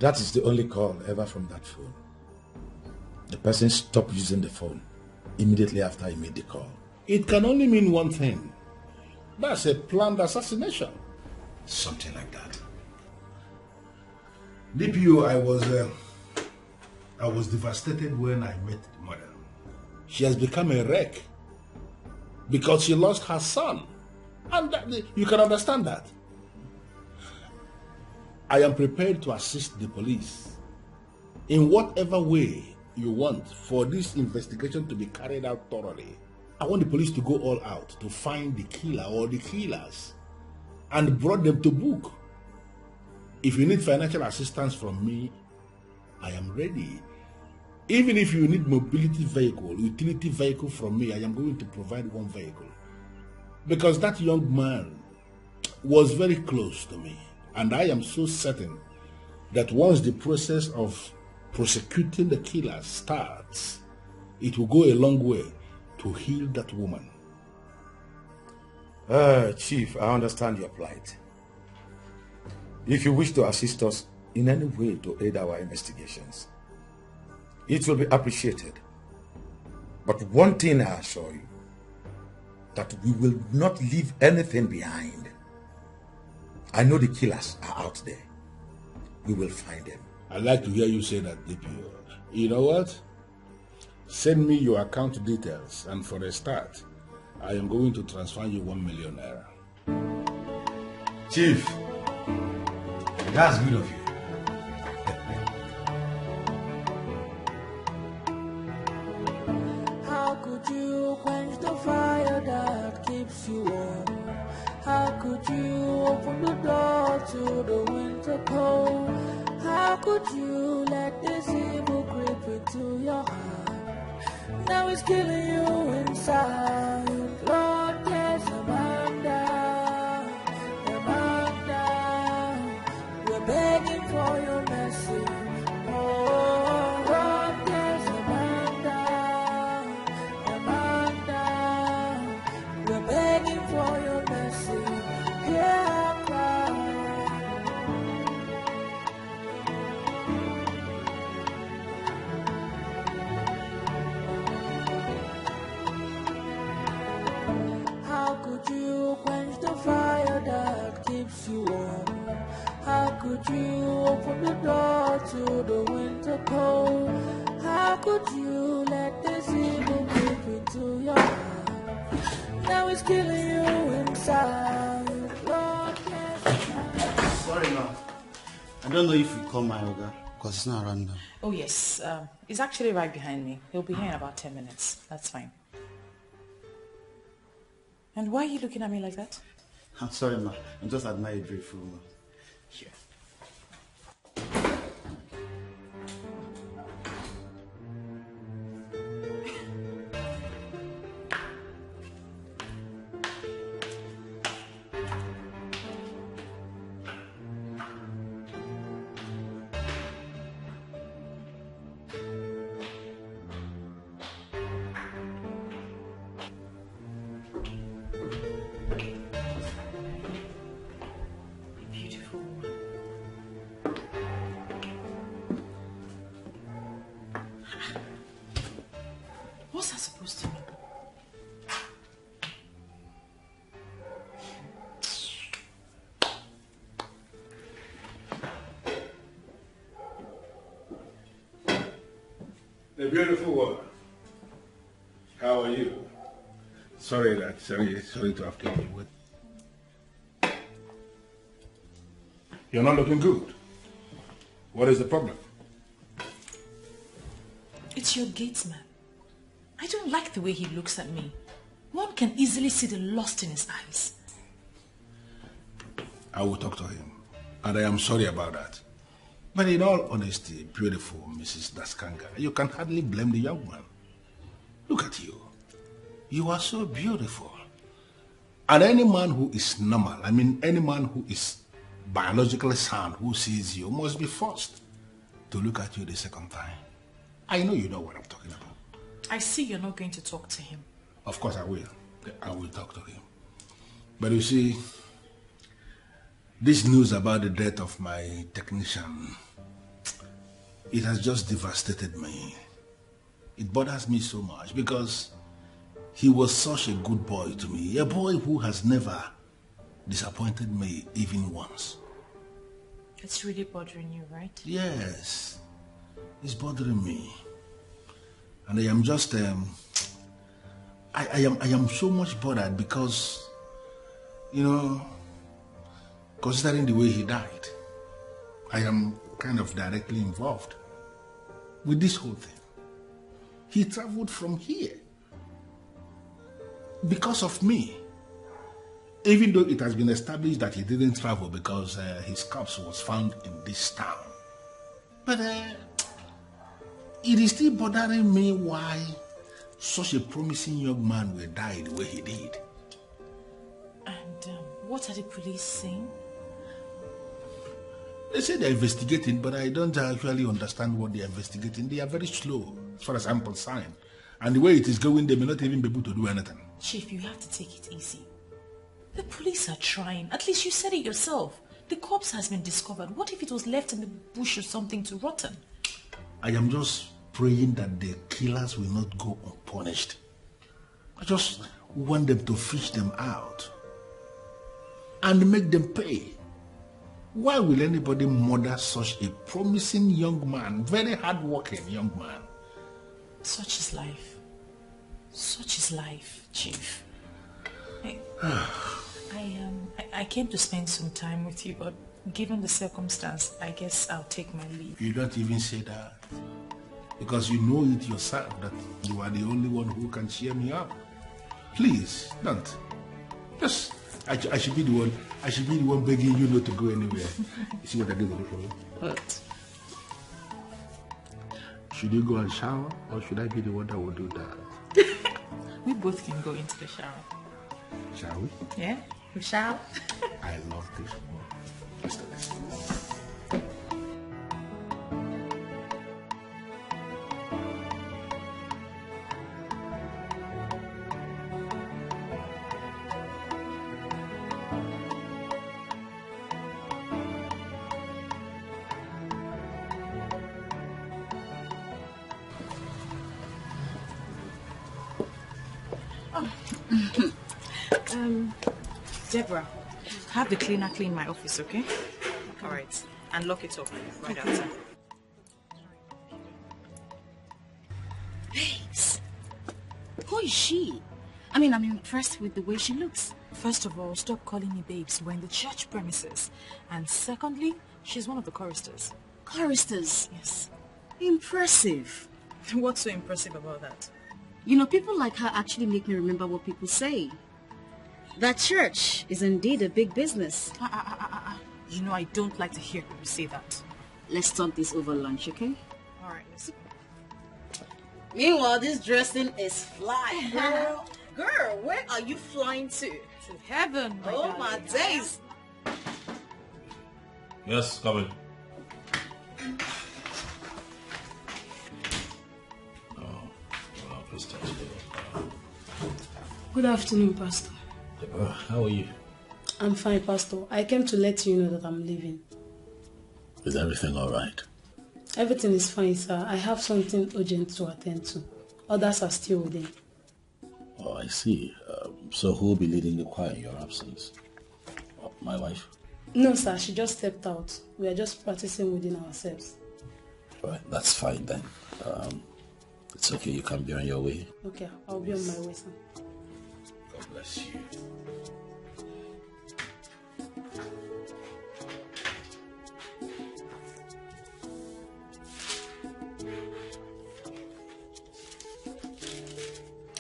That is the only call ever from that phone. The person stopped using the phone immediately after he made the call. It can only mean one thing. That's a planned assassination. Something like that. DPO, I was devastated when I met the mother. She has become a wreck because she lost her son. And you can understand that. I am prepared to assist the police in whatever way you want for this investigation to be carried out thoroughly. I want the police to go all out to find the killer or the killers and brought them to book. If you need financial assistance from me, I am ready. Even if you need mobility vehicle, utility vehicle from me, I am going to provide one vehicle. Because that young man was very close to me. And I am so certain that once the process of prosecuting the killer starts, it will go a long way to heal that woman. Chief, I understand your plight. If you wish to assist us in any way to aid our investigations, it will be appreciated. But one thing I assure you, that we will not leave anything behind. I know the killers are out there. We will find them. I'd like to hear you say that, DPO. You know what? Send me your account details, and for a start, I am going to transfer you 1 million naira. Chief, that's good of you. How could you quench the fire that keeps you warm? How could you open the door to the winter cold? How could you let this evil creep into your heart? Now it's killing you inside. Lord, yes, Amanda, we're begging for your mercy. Oh, Lord, yes, Amanda, we're begging for your mercy. Hear our cry. How could you quench the fire that keeps you warm? How could you open the door to the winter cold? How could you let this evil creep into your heart? Now it's killing you inside. Lord, Sorry, ma. I don't know if you call my Oga, because it's not around now. Oh, yes. He's actually right behind me. He'll be here in about 10 minutes. That's fine. And why are you looking at me like that? I'm sorry, ma. I'm just admiring a beautiful woman. Sure. What's that supposed to mean? The beautiful woman. How are you? Sorry to have kept you waiting. You're not looking good. What is the problem? It's your gatesman. I don't like the way he looks at me. One can easily see the lust in his eyes. I will talk to him, and I am sorry about that. But in all honesty, beautiful Mrs. Daskanga, you can hardly blame the young man. Look at you. You are so beautiful. And any man who is normal, I mean any man who is biologically sound, who sees you, must be forced to look at you the second time. I know you know what I'm talking about. I see you're not going to talk to him. Of course I will. I will talk to him. But you see, this news about the death of my technician, it has just devastated me. It bothers me so much because he was such a good boy to me. A boy who has never disappointed me even once. It's really bothering you, right? Yes, it's bothering me. And I am just, I am so much bothered because, you know, considering the way he died, I am kind of directly involved with this whole thing. He traveled from here because of me. Even though it has been established that he didn't travel because his corpse was found in this town. But it is still bothering me why such a promising young man will die the way he did. And what are the police saying? They say they're investigating, but I don't actually understand what they're investigating. They are very slow, as far as I'm concerned. And the way it is going, they may not even be able to do anything. Chief, you have to take it easy. The police are trying. At least you said it yourself. The corpse has been discovered. What if it was left in the bush or something to rotten? I am just praying that the killers will not go unpunished. I just want them to fish them out and make them pay. Why will anybody murder such a promising young man, very hard-working young man? Such is life. Such is life, Chief. I came to spend some time with you, but given the circumstance, I guess I'll take my leave. You don't even say that. Because you know it yourself that you are the only one who can cheer me up. Please, don't. Just, I should be the one. I should be the one begging you not to go anywhere. You see what I did with it? What? Should you go and shower, or should I be the one that will do that? We both can go into the shower. Shall we? Yeah, we shall. I love this one. Let's do this. Deborah, have the cleaner clean my office, okay? All right. And lock it up right outside. is she? I mean, I'm impressed with the way she looks. First of all, stop calling me babes. We're in the church premises. And secondly, she's one of the choristers. Choristers? Yes. Impressive. What's so impressive about that? You know, people like her actually make me remember what people say. That church is indeed a big business. You know, I don't like to hear people say that. Let's talk this over lunch, okay? All right, let's... Meanwhile, this dressing is fly, girl. Girl, where are you flying to? To heaven, my Oh, darling. my days. Yes, come in. Good afternoon, Pastor. How are you? I'm fine, Pastor. I came to let you know that I'm leaving. Is everything all right? Everything is fine, sir. I have something urgent to attend to. Others are still within. Oh, I see. So who will be leading the choir in your absence? Oh, my wife? No, sir. She just stepped out. We are just practicing within ourselves. All right, that's fine then. It's okay. You can be on your way. Okay, I'll be on my way, sir. God bless you.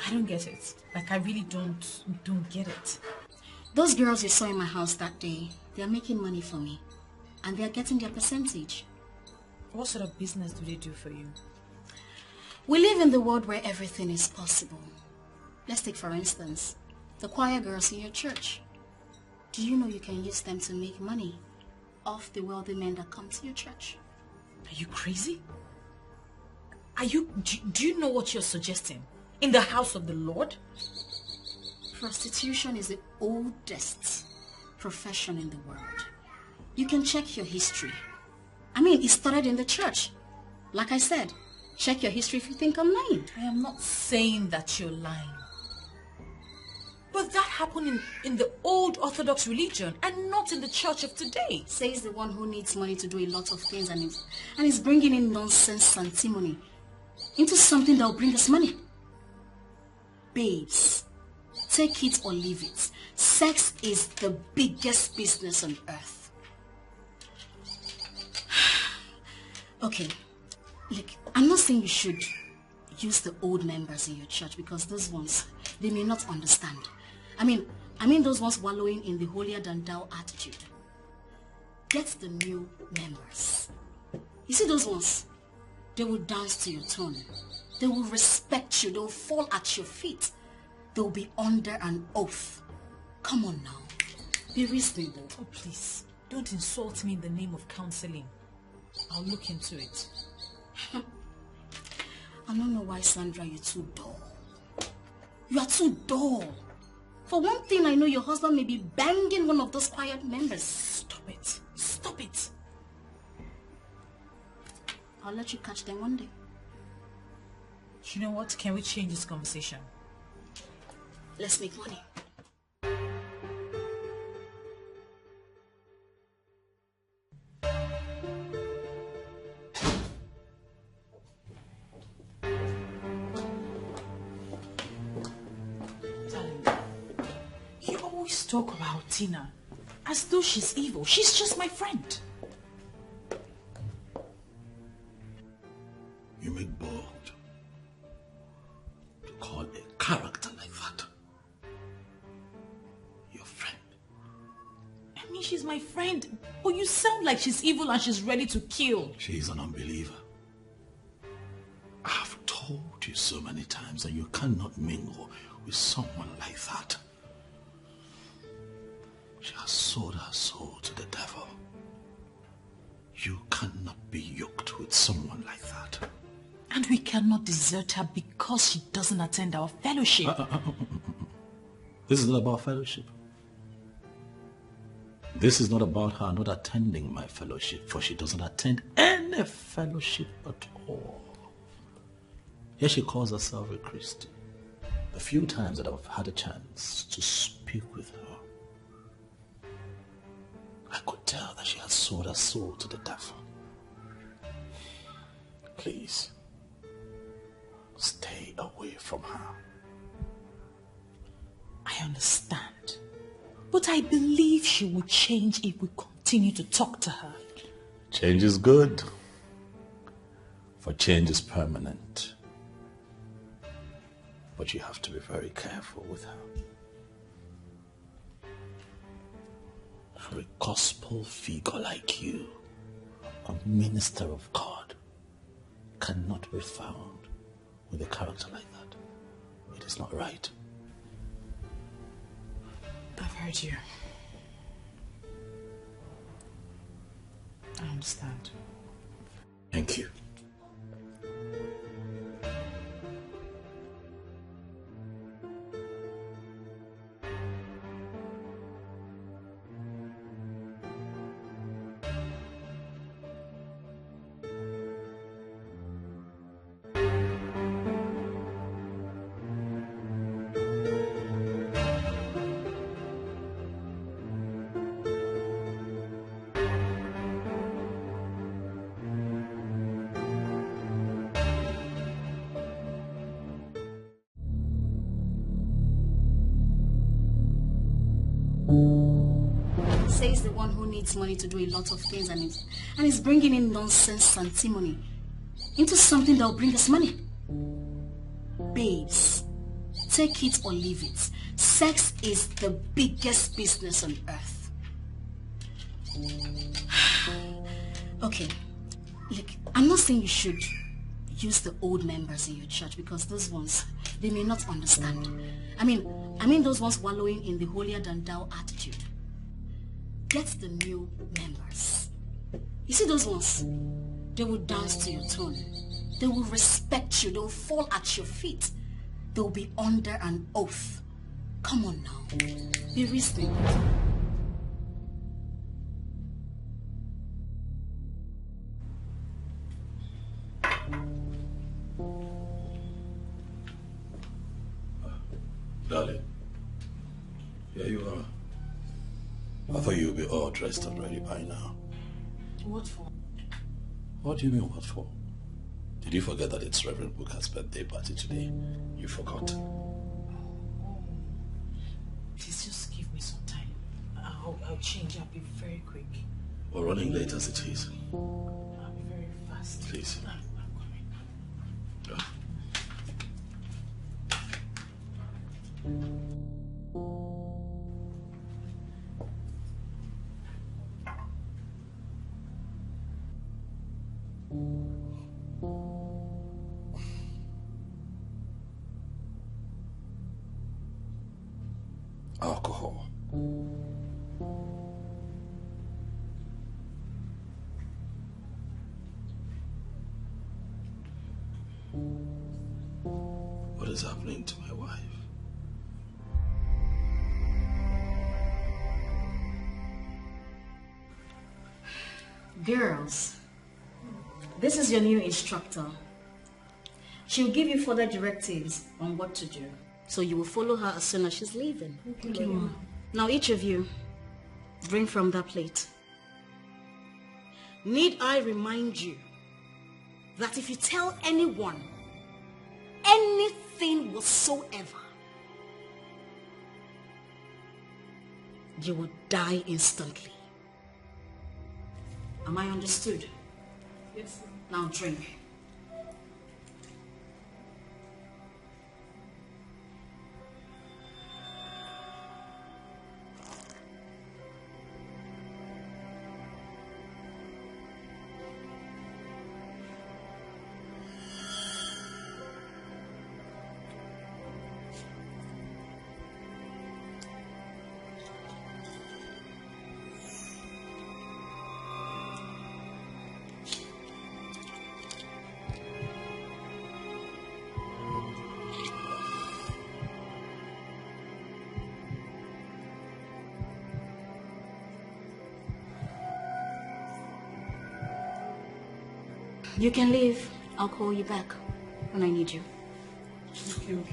I don't get it. Like, I really don't get it. Those girls you saw in my house that day, they are making money for me. And they are getting their percentage. What sort of business do they do for you? We live in the world where everything is possible. Let's take, for instance, the choir girls in your church. Do you know you can use them to make money off the wealthy men that come to your church? Are you crazy? Do you know what you're suggesting? In the house of the Lord? Prostitution is the oldest profession in the world. You can check your history. I mean, it started in the church. Like I said, check your history if you think I'm lying. I am not saying that you're lying. But that happened in the old Orthodox religion and not in the church of today. Says the one who needs money to do a lot of things and is bringing in nonsense sanctimony into something that will bring us money. Babes, take it or leave it. Sex is the biggest business on earth. Okay, look, I'm not saying you should use the old members in your church because those ones, they may not understand. I mean those ones wallowing in the holier than thou attitude. Get the new members. You see those ones? They will dance to your tone. They will respect you. They will fall at your feet. They will be under an oath. Come on now. Be reasonable. Oh, please. Don't insult me in the name of counseling. I'll look into it. I don't know why, Sandra, you're too dull. You are too dull. For one thing, I know your husband may be banging one of those quiet members. Stop it. Stop it. I'll let you catch them one day. You know what? Can we change this conversation? Let's make money. You always talk about Tina as though she's evil. She's just my friend. You make bold to call a character like that your friend. I mean, she's my friend, but you sound like she's evil and she's ready to kill. She is an unbeliever. I've told you so many times that you cannot mingle with someone like that. She has sold her soul to the devil. You cannot be yoked with someone like that. And we cannot desert her because she doesn't attend our fellowship. This is not about fellowship. This is not about her not attending my fellowship, for she doesn't attend any fellowship at all. Here she calls herself a Christian. The few times that I've had a chance to speak with her, I could tell that she had sold her soul to the devil. Please, stay away from her. I understand. But I believe she will change if we continue to talk to her. Change is good, for change is permanent. But you have to be very careful with her. For a gospel figure like you, a minister of God, cannot be found with a character like that. It is not right. I've heard you. I understand. Thank you. Says the one who needs money to do a lot of things and is bringing in nonsense and antimony into something that will bring us money. Babes, take it or leave it. Sex is the biggest business on earth. Okay, look, I'm not saying you should use the old members in your church because those ones, they may not understand. I mean those ones wallowing in the holier than thou attitude. Get the new members. You see those ones? They will dance to your tune. They will respect you. They will fall at your feet. They will be under an oath. Come on now. Be reasonable. Darling, here you are. I thought you'd be all dressed and ready by now. What for? What do you mean, what for? Did you forget that it's Reverend Booker's birthday party today? You forgot. Please just give me some time. I'll change. I'll be very quick. We're running late as it is. I'll be very fast. Please. I'm coming. Yeah. Alcohol. What is happening to my wife? Girls, this is your new instructor. She'll give you further directives on what to do. So you will follow her as soon as she's leaving. Okay, Mama. Now each of you, drink from that plate. Need I remind you that if you tell anyone anything whatsoever, you will die instantly. Am I understood? Yes, ma'am. Now drink. You can leave. I'll call you back when I need you. Thank you.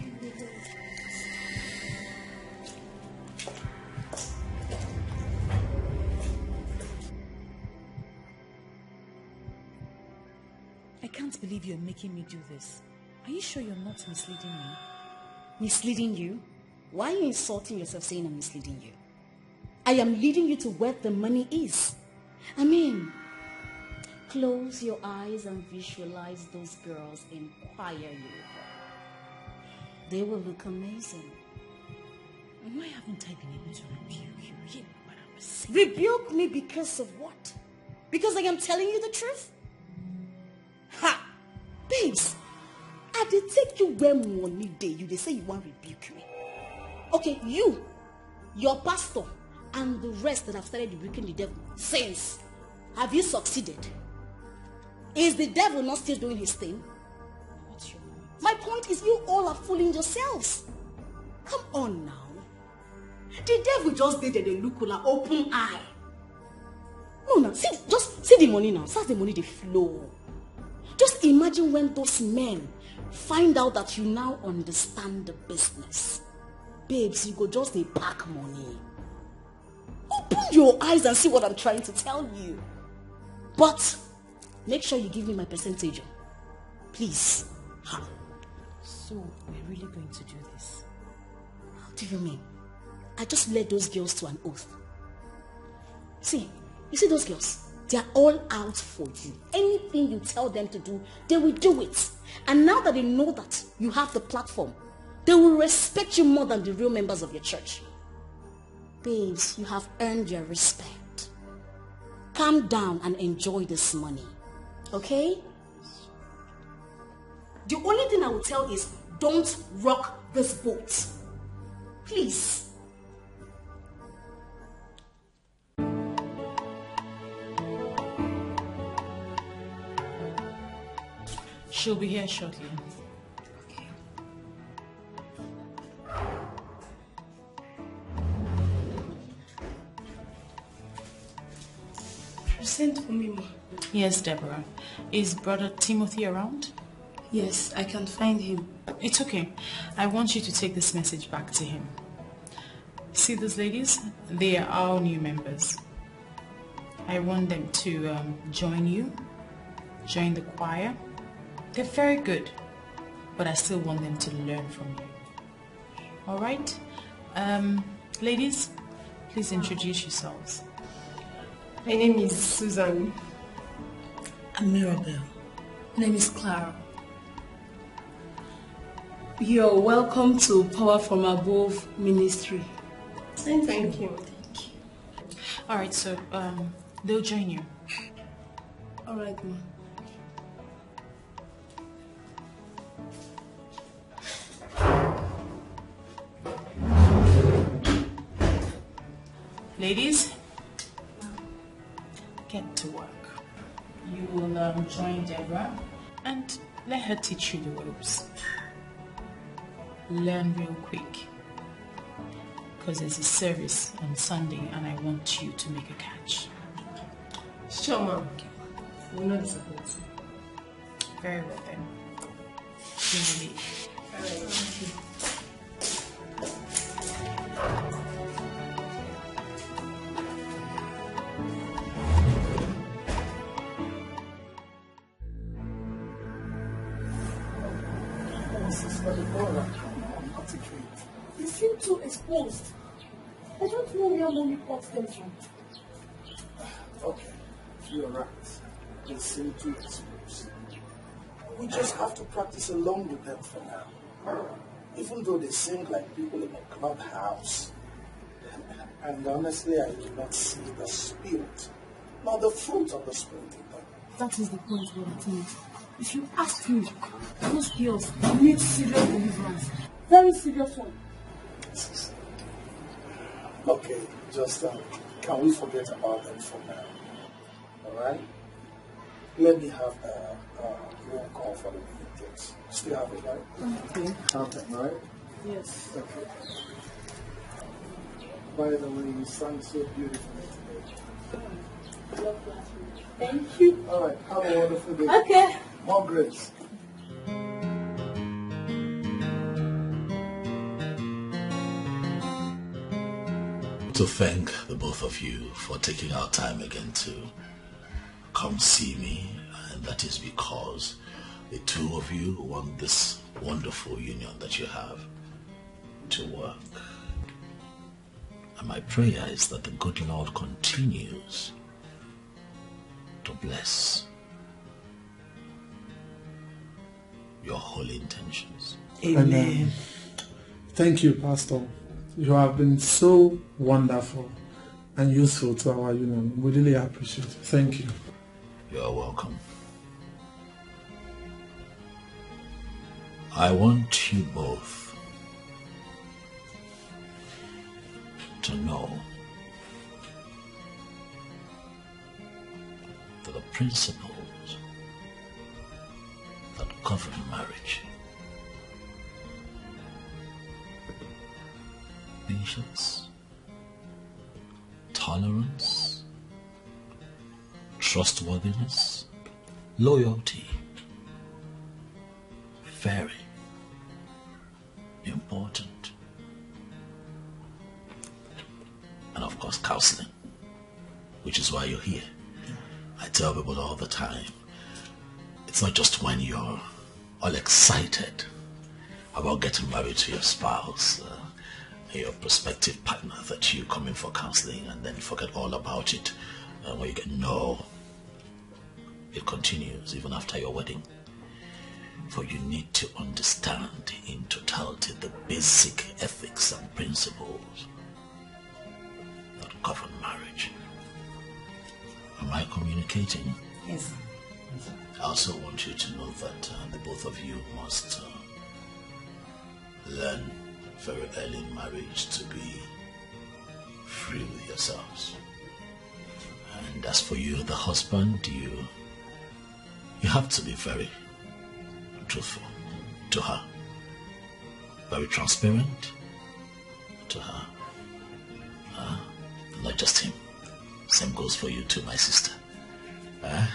I can't believe you're making me do this. Are you sure you're not misleading me? Misleading you? Why are you insulting yourself saying I'm misleading you? I am leading you to where the money is. I mean, close your eyes and visualize those girls in choir uniform. They will look amazing. Why haven't I been able to rebuke you? You know what I'm saying. Rebuke me because of what? Because I am telling you the truth? Ha! Babes, I did take you where money day. You they say you want to rebuke me. Okay, you, your pastor, and the rest that have started rebuking the devil since. Have you succeeded? Is the devil not still doing his thing? What's your point? My point is you all are fooling yourselves. Come on now. The devil just did a look with an open eye. No, see, just see the money now. See the money they flow. Just imagine when those men find out that you now understand the business. Babes, you go just a pack money. Open your eyes and see what I'm trying to tell you. But make sure you give me my percentage. Please. Ha. So we're really going to do this? What do you mean? I just led those girls to an oath. See, you see those girls? They are all out for you. Anything you tell them to do, they will do it. And now that they know that you have the platform, they will respect you more than the real members of your church. Babes, you have earned your respect. Calm down and enjoy this money. Okay? The only thing I will tell is don't rock this boat. Please. She'll be here shortly. Okay. You sent for me, Ma. Yes, Deborah. Is Brother Timothy around? Yes, I can find him. It's okay. I want you to take this message back to him. See those ladies? They are our new members. I want them to join you, join the choir. They're very good, but I still want them to learn from you. All right? Ladies, please introduce yourselves. My name is Susan. I'm Mirabelle. My name is Clara. You're welcome to Power from Above Ministry. Thank you. All right, so they'll join you. All right, Ma. Ladies, get to work. You will join Deborah and let her teach you the ropes. Learn real quick. Because there's a service on Sunday and I want you to make a catch. Sure, Ma'am. We'll not disappoint. Very well then. You may leave. All right, thank you. You seem too exposed. I don't know where mommy got them from. Okay, you're right. They seem too exposed. We just have to practice along with them for now. Even though they seem like people in a clubhouse. And honestly, I do not see the spirit, nor the fruit of the spirit in them. That is the point, Brother Timothy. If you ask me, those girls need serious deliverance. Very serious one. Okay, just can we forget about them for now? Alright? Let me have a roll call for the meetings. Still have it, right? Okay. Have them, right? Yes. Okay. By the way, you sang so beautifully today. Thank you. Alright, have a wonderful day. Okay. More grace. To thank the both of you for taking our time again to come see me, and that is because the two of you want this wonderful union that you have. to work. And my prayer is that the good Lord continues to bless your holy intentions. Amen. Thank you, Pastor. You have been so wonderful and useful to our union. We really appreciate it. Thank you. You're welcome. I want you both to know that the principles that govern marriage, patience, tolerance, trustworthiness, loyalty, very important. And of course, counseling, which is why you're here. I tell people all the time, it's not just when you're all excited about getting married to your spouse, your prospective partner, that you come in for counseling and then forget all about it. When you get no, it continues even after your wedding. For you need to understand in totality the basic ethics and principles that govern marriage. Am I communicating? Yes. I also want you to know that the both of you must learn very early in marriage to be free with yourselves. And as for you, the husband, you have to be very truthful to her, very transparent to her, not just him. Same goes for you too, my sister. A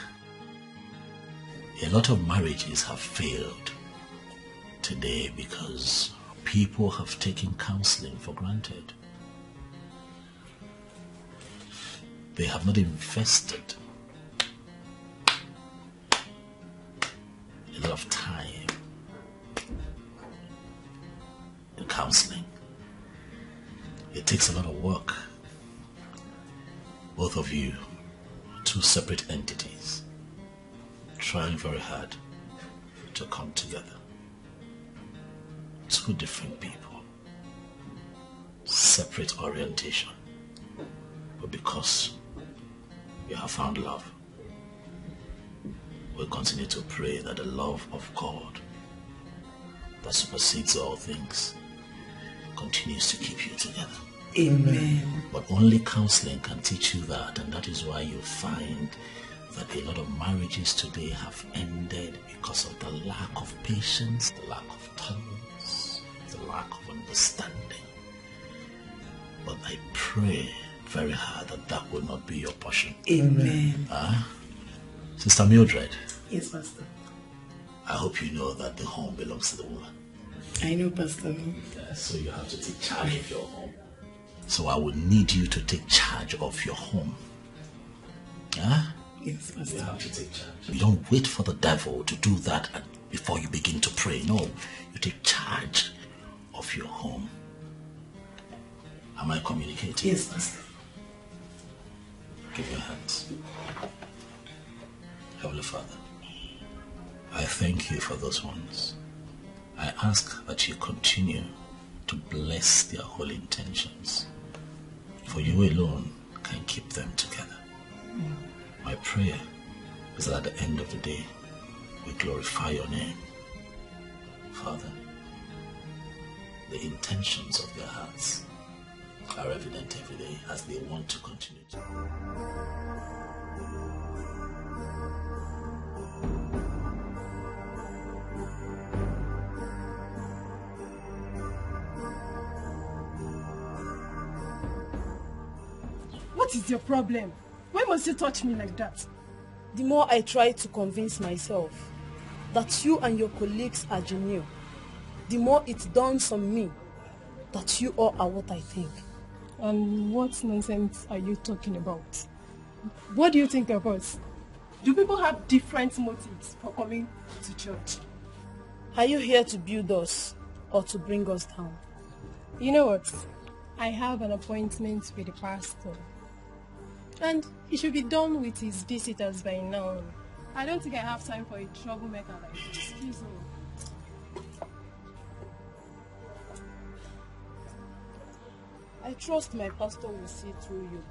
lot of marriages have failed today because people have taken counseling for granted. They have not invested a lot of time in counseling. It takes a lot of work. Both of you, two separate entities, trying very hard to come together. Two different people, separate orientation, but because you have found love, we'll continue to pray that the love of God that supersedes all things continues to keep you together. Amen. But only counseling can teach you that, and that is why you find that a lot of marriages today have ended because of the lack of patience, the lack of tolerance, the lack of understanding. But I pray very hard that that will not be your portion. Amen. Sister Mildred. Yes, Pastor. I hope you know that the home belongs to the woman. I know, Pastor. So you have to take charge of your home. So I will need you to take charge of your home. Yes, Pastor. You have to take charge. You don't wait for the devil to do that before you begin to pray. No, you take charge of your home. Am I communicating? Yes, Pastor. Give your hands. Heavenly Father, I thank you for those ones. I ask that you continue to bless their holy intentions, for you alone can keep them together. My prayer is that at the end of the day, we glorify your name. Father, the intentions of their hearts are evident every day as they want to continue to. What is your problem? Why must you touch me like that? The more I try to convince myself that you and your colleagues are genuine, the more it dawns on me that you all are what I think. And what nonsense are you talking about? What do you think of us? Do people have different motives for coming to church? Are you here to build us or to bring us down? You know what? I have an appointment with the pastor. And he should be done with his visitors by now. I don't think I have time for a troublemaker like this. Excuse me. I trust my pastor will see through you.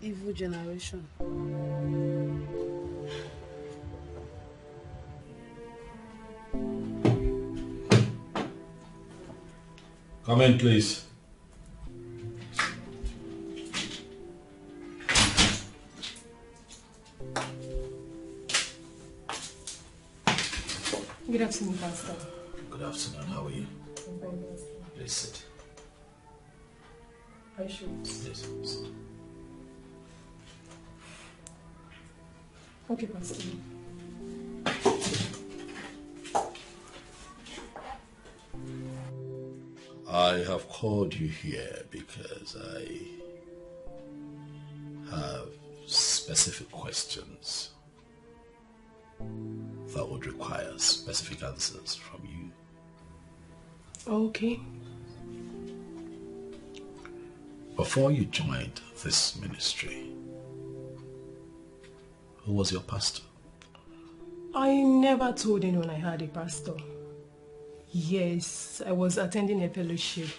Evil generation. Come in, please. Good afternoon, Pastor. Good afternoon. How are you? Please sit. I should. Please sit. Okay, Pastor. I have called you here because I have specific questions that would require specific answers from you. Okay. Before you joined this ministry, who was your pastor? I never told anyone I had a pastor. Yes, I was attending a fellowship,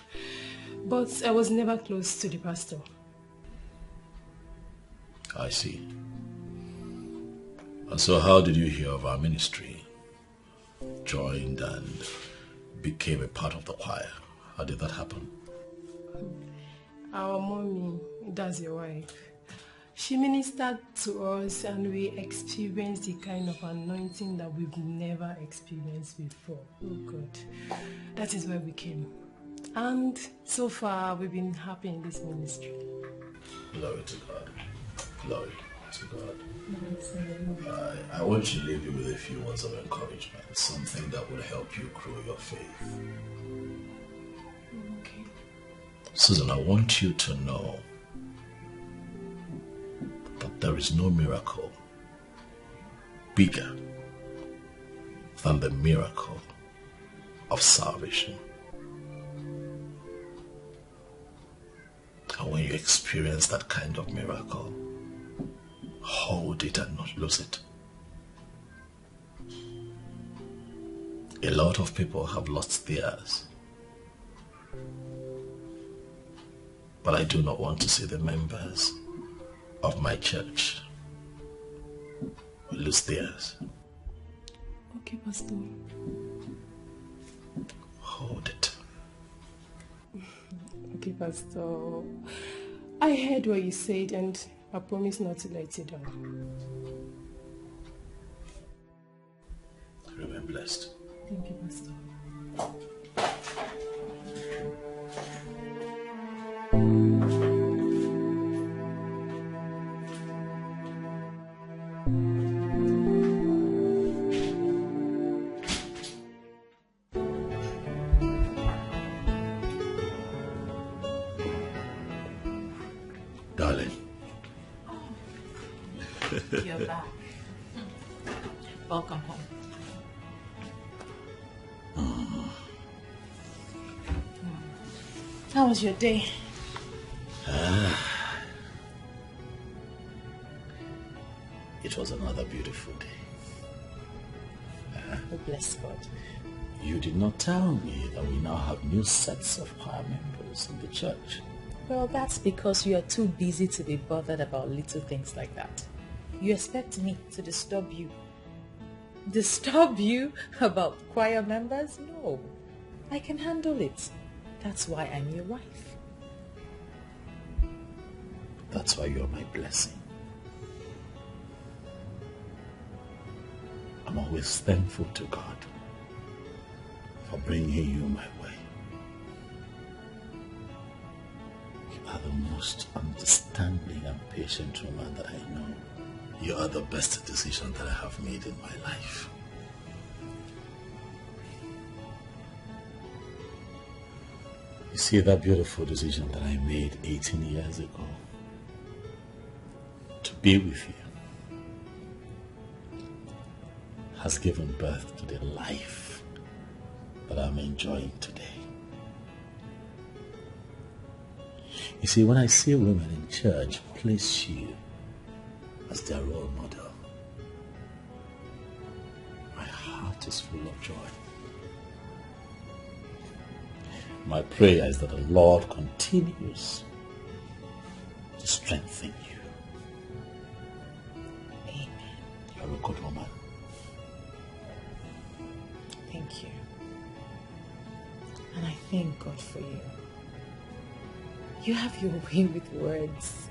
but I was never close to the pastor. I see. And so how did you hear of our ministry? Joined and became a part of the choir. How did that happen? Our mommy, that's your wife, she ministered to us and we experienced the kind of anointing that we've never experienced before. Oh God, that is why we came. And so far we've been happy in this ministry. Glory to God. Glory to God. I want to leave you with a few words of encouragement, something that will help you grow your faith. Okay. Susan, I want you to know that there is no miracle bigger than the miracle of salvation. And when you experience that kind of miracle, hold it and not lose it. A lot of people have lost theirs. But I do not want to see the members of my church lose theirs. Okay, Pastor. Hold it. Okay, Pastor. I heard what you said and I promise not to let you down. Remain blessed. Thank you, Pastor. Darling. You're back. Welcome home. How was your day? It was another beautiful day. Oh, bless God. You did not tell me that we now have new sets of choir members in the church. Well, that's because you are too busy to be bothered about little things like that. You expect me to disturb you? Disturb you about choir members? No. I can handle it. That's why I'm your wife. That's why you're my blessing. I'm always thankful to God for bringing you my way. You are the most understanding and patient woman that I know. You are the best decision that I have made in my life. You see that beautiful decision that I made 18 years ago to be with you has given birth to the life that I'm enjoying today. You see, when I see women in church place you as their role model, my heart is full of joy. My prayer is that the Lord continues to strengthen you. Amen. You're a good woman. Thank you. And I thank God for you. You have your way with words.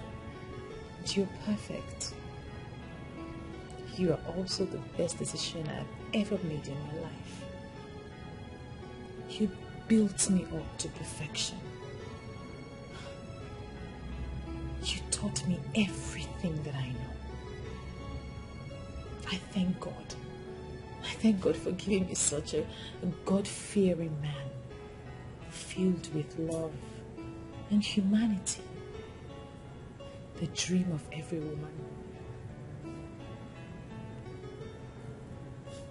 And you're perfect. You are also the best decision I've ever made in my life. You built me up to perfection. You taught me everything that I know. I thank God. I thank God for giving me such a God-fearing man, filled with love and humanity, the dream of every woman.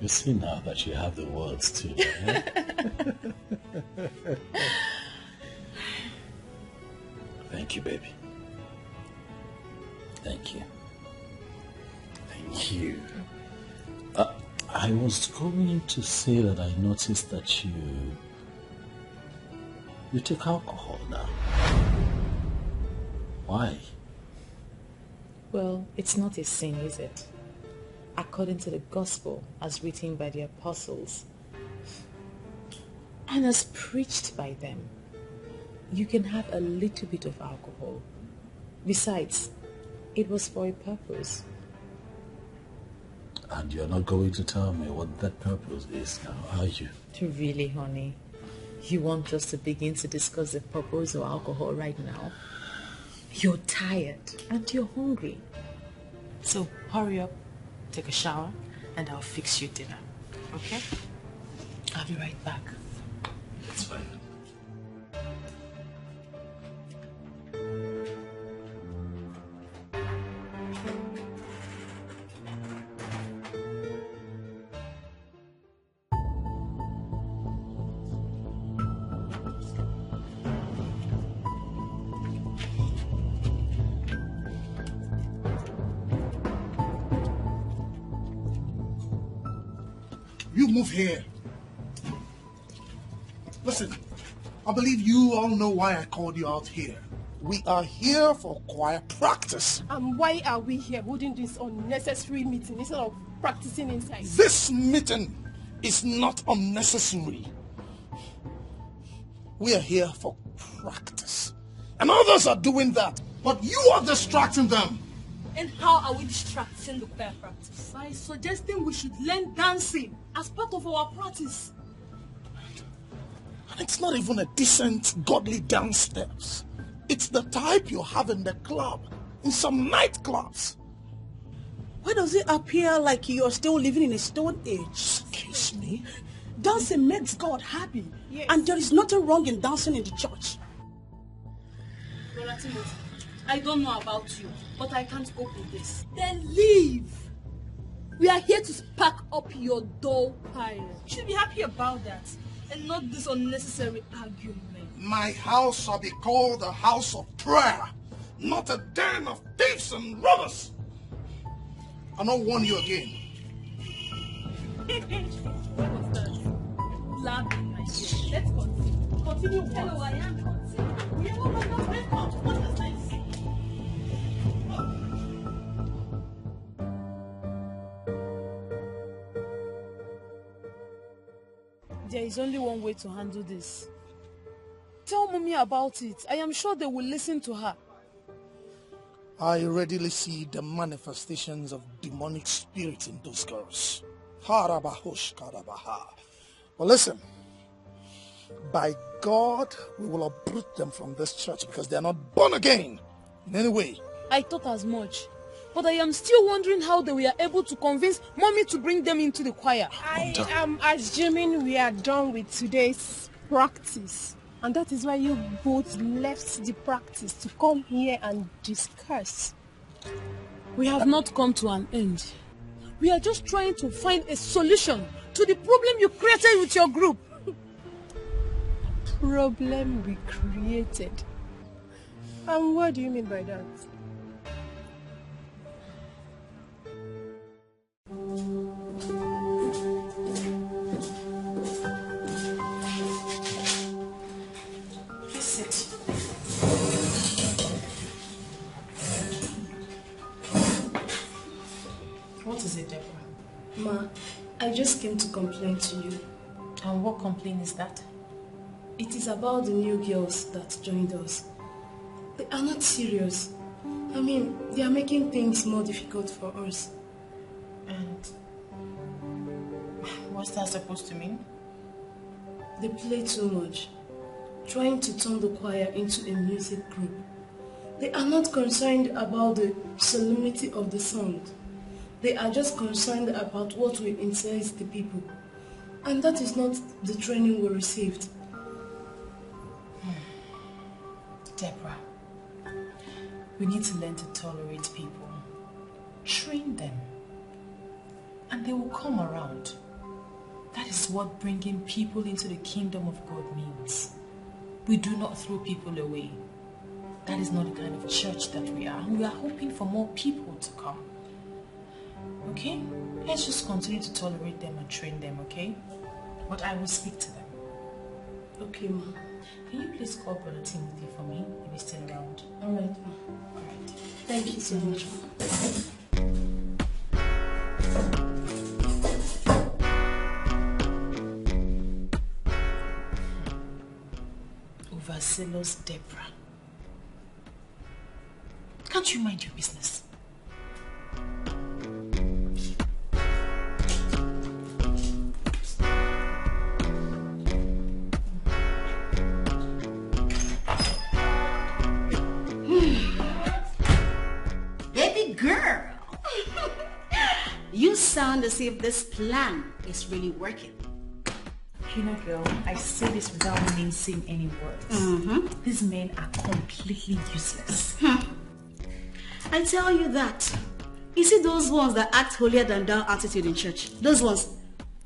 You see now that you have the words too. Eh? Thank you, baby. Thank you. Thank you. I was going to say that I noticed that you take alcohol now. Why? Well, it's not a sin, is it? According to the gospel as written by the apostles and as preached by them, you can have a little bit of alcohol. Besides, it was for a purpose. And you're not going to tell me what that purpose is now, are you? Really, honey? You want us to begin to discuss the purpose of alcohol right now? You're tired and you're hungry. So hurry up, take a shower, and I'll fix you dinner. Okay? I'll be right back. It's fine. You move here. Listen, I believe you all know why I called you out here. We are here for choir practice. And why are we here holding this unnecessary meeting instead of practicing inside? This meeting is not unnecessary. We are here for practice. And others are doing that. But you are distracting them. And how are we distracting the choir practice? By suggesting we should learn dancing as part of our practice. And it's not even a decent, godly dance steps. It's the type you have in the club, in some nightclubs. Why does it appear like you're still living in a stone age? Excuse me? Dancing makes God happy. Yes. And there is nothing wrong in dancing in the church. Brother Timothy, I don't know about you, but I can't cope with this. Then leave. We are here to spark up your dull pile. You should be happy about that, and not this unnecessary argument. My house shall be called a house of prayer, not a den of thieves and robbers. I'll not warn you again. What was that? Laughing, my dear. Let's continue. Continue what? Hello, I am continuing. We are not wake up. What is this? There is only one way to handle this. Tell Mommy about it. I am sure they will listen to her. I readily see the manifestations of demonic spirits in those girls. Harabahosh karabaha. Well, listen. By God, we will uproot them from this church because they are not born again in any way. I thought as much. But I am still wondering how they were able to convince Mommy to bring them into the choir. I am assuming we are done with today's practice. And that is why you both left the practice to come here and discuss. We have not come to an end. We are just trying to find a solution to the problem you created with your group. problem we created. And what do you mean by that? Please sit. What is it, Deborah? Ma, I just came to complain to you. And what complaint is that? It is about the new girls that joined us. They are not serious. I mean, they are making things more difficult for us. And what's that supposed to mean? They play too much, trying to turn the choir into a music group. They are not concerned about the solemnity of the song. They are just concerned about what will entice the people. And that is not the training we received. Deborah, we need to learn to tolerate people. Train them. And they will come around. That is what bringing people into the kingdom of God means. We do not throw people away. That is not the kind of church that we are. And we are hoping for more people to come. Okay? Let's just continue to tolerate them and train them, okay? But I will speak to them. Okay, Ma. Can you please call Brother Timothy for me if he's still around? Alright, Ma. Alright. Thank you so much, Overzealous Deborah. Can't you mind your business? Baby girl, you sound as if this plan is really working. You know, girl, I say this without mincing any words. These men are completely useless. I tell you that. You see those ones that act holier than thou attitude in church? Those ones,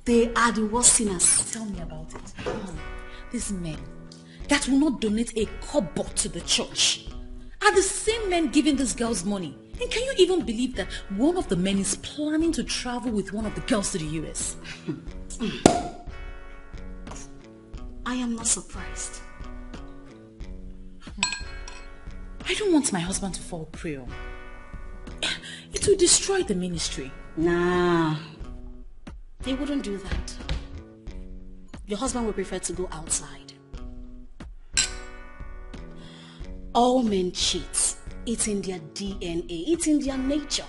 they are the worst sinners. Tell me about it. These men that will not donate a kobo to the church are the same men giving these girls money. And can you even believe that one of the men is planning to travel with one of the girls to the US? I am not surprised. I don't want my husband to fall prey. It will destroy the ministry. Nah, he wouldn't do that. Your husband would prefer to go outside. All men cheat. It's in their DNA. It's in their nature.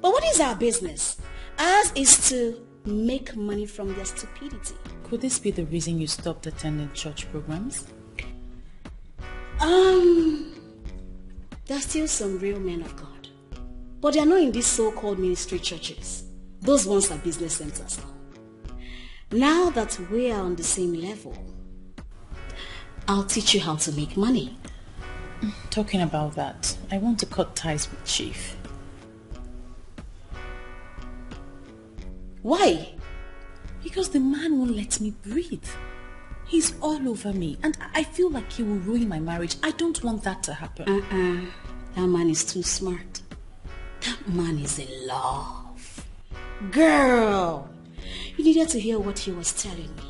But what is our business? Ours is to make money from their stupidity. Could this be the reason you stopped attending church programs? There are still some real men of God. But they are not in these so-called ministry churches. Those ones are business centers. Now that we are on the same level, I'll teach you how to make money. Talking about that, I want to cut ties with Chief. Why? Because the man won't let me breathe. He's all over me and I feel like he will ruin my marriage. I don't want that to happen. That man is too smart. That man is in love. Girl, you needed to hear what he was telling me.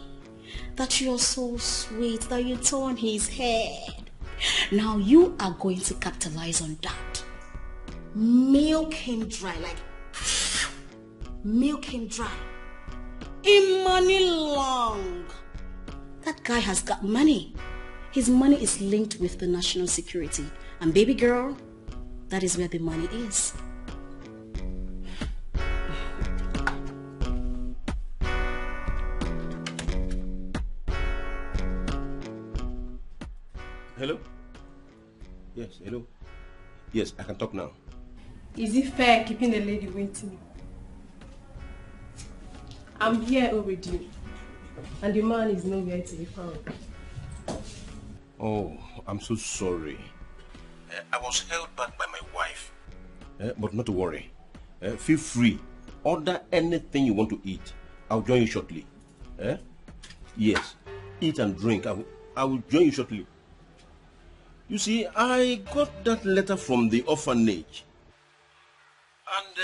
That you're so sweet, that you turn his head. Now you are going to capitalize on that. Milk him dry, like milk him dry. In money long. That guy has got money. His money is linked with the national security. And baby girl, that is where the money is. Hello? Yes, hello. Yes, I can talk now. Is it fair keeping the lady waiting? I'm here overdue, and the man is nowhere to be found. Oh, I'm so sorry. I was held back by my wife. But not to worry. Feel free. Order anything you want to eat. I'll join you shortly. Yes. Eat and drink. I will join you shortly. You see, I got that letter from the orphanage. And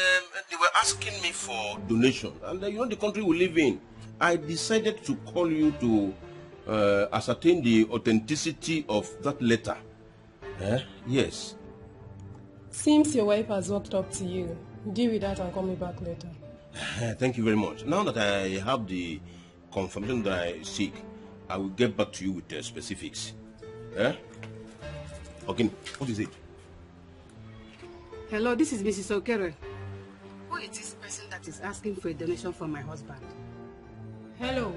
they were asking me for donation. And you know the country we live in. I decided to call you to ascertain the authenticity of that letter. Yes. Seems your wife has walked up to you. Deal with that and call me back later. Thank you very much. Now that I have the confirmation that I seek, I will get back to you with the specifics. Okay, what is it? Hello, this is Mrs. Okere. Who is this person that is asking for a donation from my husband? Hello,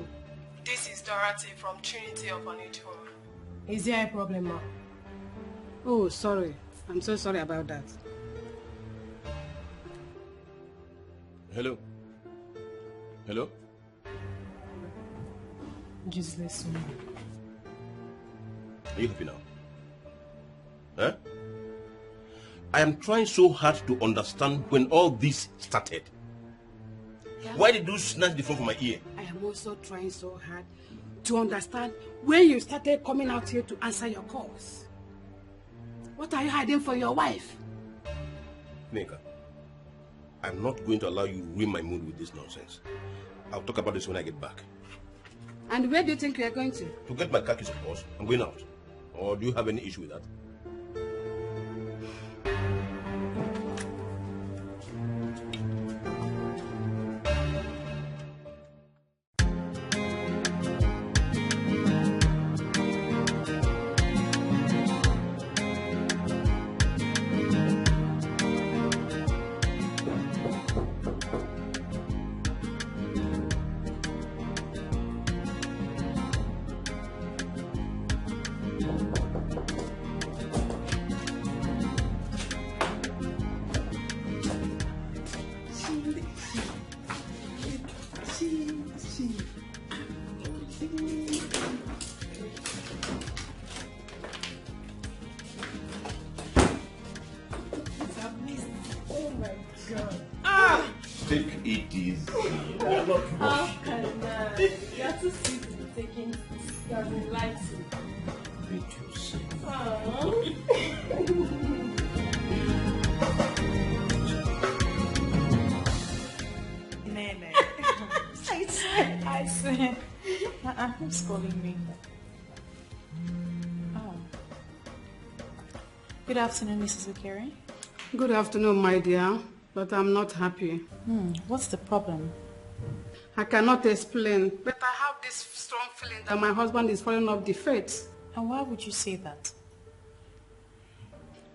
this is Dorothy from Trinity of Anito. Is there a problem, ma? Oh, sorry. I'm so sorry about that. Hello? Hello? Just listen. Are you happy now? I am trying so hard to understand when all this started. Yeah. Why did you snatch the phone from my ear? I am also trying so hard to understand when you started coming out here to answer your calls. What are you hiding from your wife? Nneka, I'm not going to allow you to ruin my mood with this nonsense. I'll talk about this when I get back. And where do you think you are going to? To get my car keys, of course. I'm going out. Or do you have any issue with that? Take it easy. How can you are too sweet to be taking this. You have been lied to. Beat yourself. Nene. I swear. Who's calling me? Oh. Good afternoon, Mrs. Okere. Good afternoon, my dear. But I'm not happy. What's the problem? I cannot explain, but I have this strong feeling that my husband is falling off the faith. And why would you say that?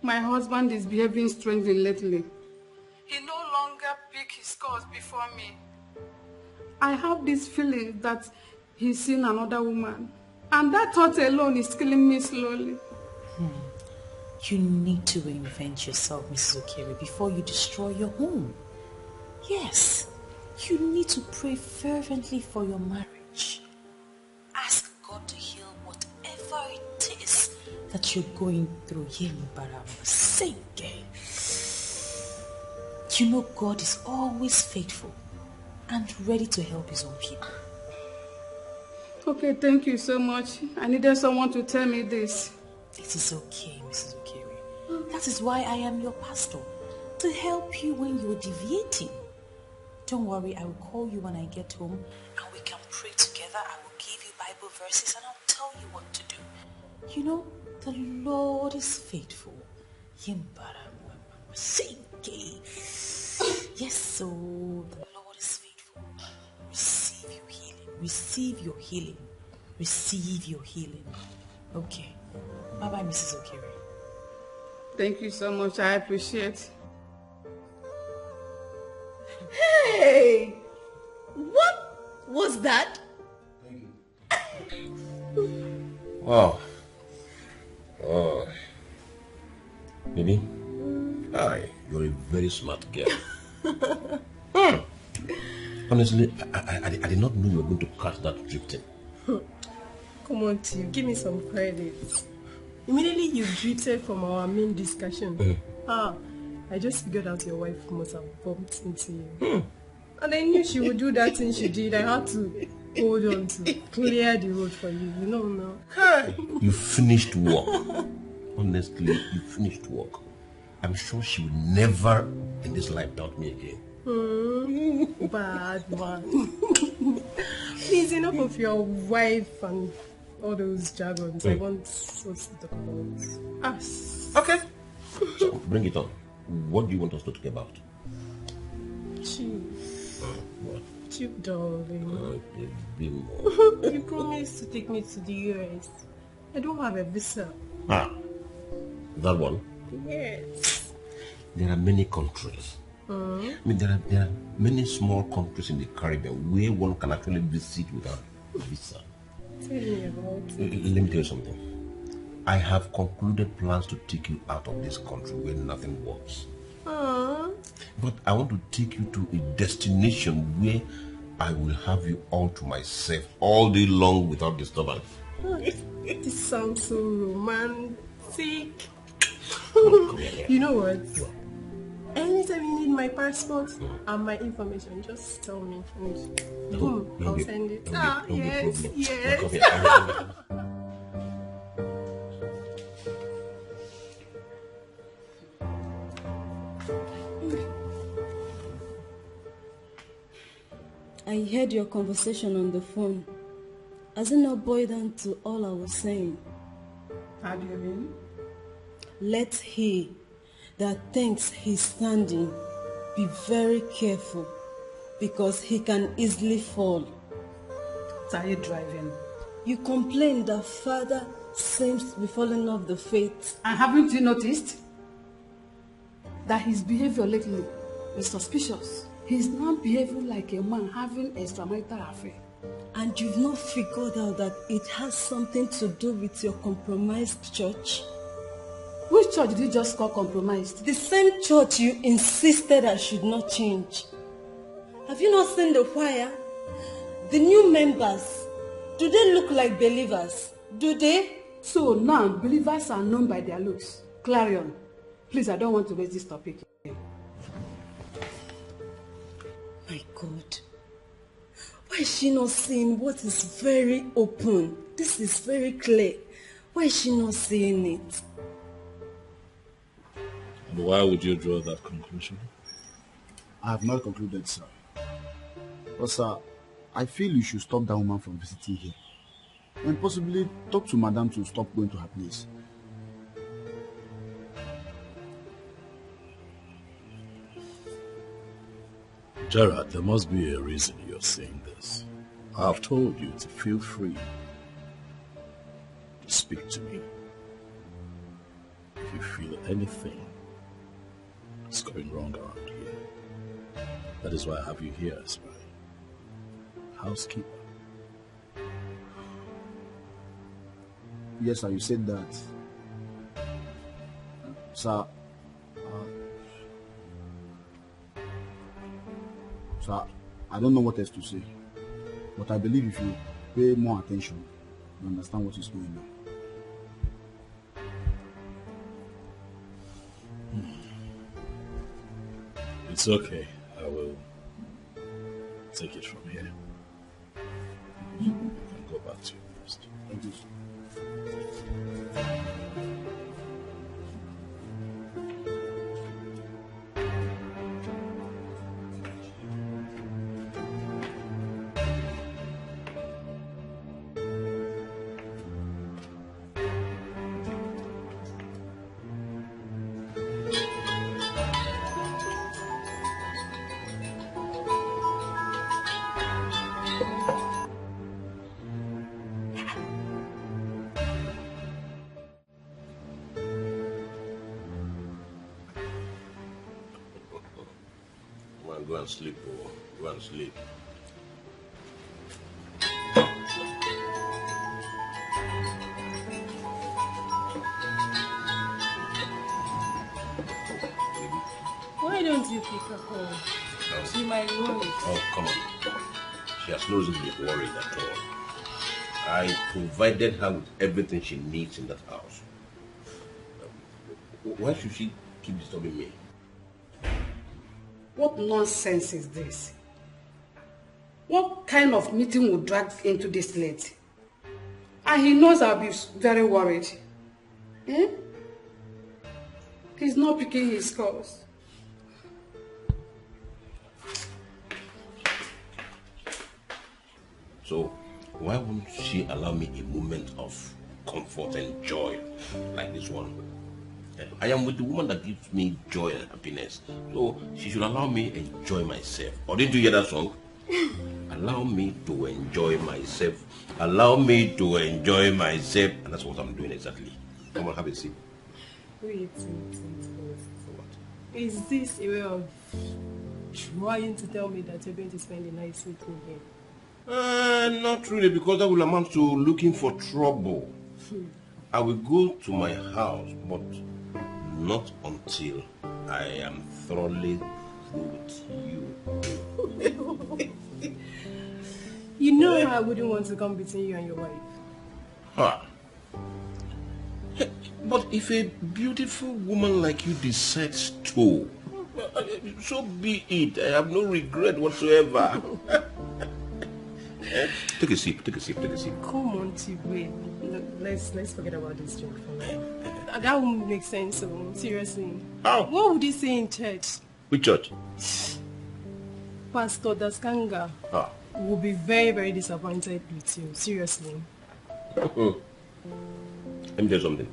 My husband is behaving strangely lately. He no longer picks his calls before me. I have this feeling that he's seen another woman. And that thought alone is killing me slowly. You need to reinvent yourself, Mrs. Okere, before you destroy your home. Yes, you need to pray fervently for your marriage. Ask God to heal whatever it is that you're going through. You know God is always faithful and ready to help his own people. Okay, thank you so much. I needed someone to tell me this. It is okay, Mrs. Okere. That is why I am your pastor, to help you when you're deviating. Don't worry, I will call you when I get home and we can pray together. I will give you Bible verses and I'll tell you what to do. You know, the Lord is faithful. Yes, so the Lord is faithful. Receive your healing. Receive your healing. Receive your healing. Okay. Bye-bye, Mrs. Okere. Thank you so much. I appreciate. Hey! What was that? Wow. Oh. Baby? Hi, you're a very smart girl. Honestly, I did not know you were going to catch that drifting. Come on, Tim. Give me some credit. Immediately you drifted from our main discussion. I just figured out your wife must have bumped into you. And I knew she would do that thing she did. I had to hold on to clear the road for you. You know now. Hey, you finished work. Honestly, you finished work. I'm sure she will never in this life doubt me again. Bad man. Please, enough of your wife and all those jargons. I want us to talk about us. Okay. So, bring it on. What do you want us to talk about? Chief. What? Chief, darling. You promised to take me to the US. I don't have a visa. That one? Yes. There are many countries. I mean, there are many small countries in the Caribbean where one can actually visit without a visa. Tell me about it. Let me tell you something. I have concluded plans to take you out of this country where nothing works. But I want to take you to a destination where I will have you all to myself all day long without disturbance. This sounds so romantic. You know what? Anytime you need my passport and my information, just tell me and I'll send it. Yes. I heard your conversation on the phone. Has it not boiled down to all I was saying? How do you mean? Let he that thinks he's standing be very careful, because he can easily fall. Are you driving? You complain that father seems to be falling off the faith. And haven't you noticed that his behavior lately is suspicious? He's not behaving like a man having extramarital affair. And you've not figured out that it has something to do with your compromised church? Which church did you just call compromised? The same church you insisted I should not change. Have you not seen the choir? The new members, do they look like believers? Do they? So now believers are known by their looks. Clarion, please, I don't want to raise this topic again. My God. Why is she not seeing what is very open? This is very clear. Why is she not seeing it? And why would you draw that conclusion? I have not concluded, sir. But, sir, I feel you should stop that woman from visiting here. And possibly talk to Madame to stop going to her place. Gerard, there must be a reason you're saying this. I have told you to feel free to speak to me. If you feel anything is going wrong around here, that is why I have you here as my housekeeper. Yes, sir, you said that. Sir, sir, I don't know what else to say, but I believe if you pay more attention, you understand what is going on. It's okay. I will take it from here. You can go back to your post. Thank you. Go and sleep, oh. Go and sleep. Why don't you pick her call? She might worry. Oh, come on. She has no reason to be worried at all. I provided her with everything she needs in that house. Why should she keep disturbing me? What nonsense is this? what kind of meeting would drag into this late? And he knows I'll be very worried. Eh? He's not picking his calls. So, why won't she allow me a moment of comfort and joy like this one? I am with the woman that gives me joy and happiness. So, she should allow me enjoy myself. Or didn't you hear that song? Allow me to enjoy myself. Allow me to enjoy myself. And that's what I'm doing exactly. Come on, have a seat. Wait. Is this a way of trying to tell me that you're going to spend the night with me here? Not really, because that will amount to looking for trouble. I will go to my house, but not until I am thoroughly through with you. You know I wouldn't want to come between you and your wife. Huh. But if a beautiful woman like you decides to, so be it. I have no regret whatsoever. Take a sip. Come on, wait. Let's forget about this joke for now. That won't make sense, so seriously. How? What would he say in church? Which church? Pastor Daskanga will be very, very disappointed with you. Seriously. Let me tell you something.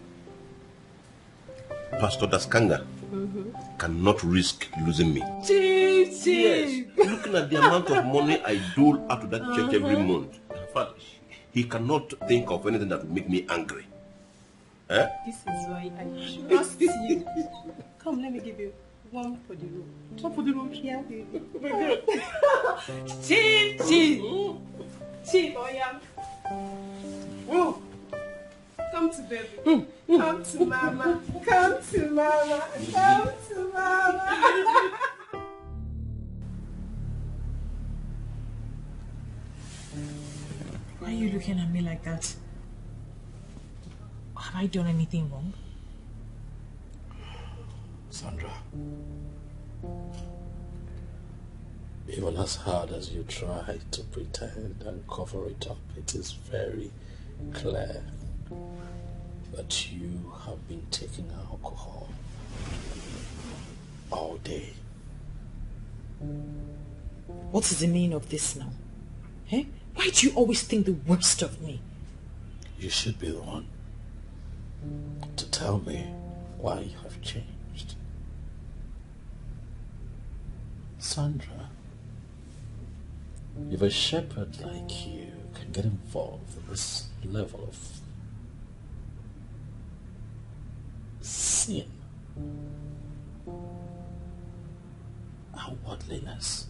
Pastor Daskanga cannot risk losing me. Chief. Yes. Looking at the amount of money I dole out to that church every month. In fact, he cannot think of anything that will make me angry. This is why I trust you. Come, let me give you one for the road. One for the road? Yeah, baby. Chief, oh yeah. Oh. Come to baby. Come to mama. Come to mama. Come to mama. Why are you looking at me like that? Have I done anything wrong? Sandra, even as hard as you try to pretend and cover it up, it is very clear that you have been taking alcohol all day. What is the meaning of this now? Eh? Why do you always think the worst of me? You should be the one to tell me why you have changed. Sandra, if a shepherd like you can get involved in this level of sin and worldliness,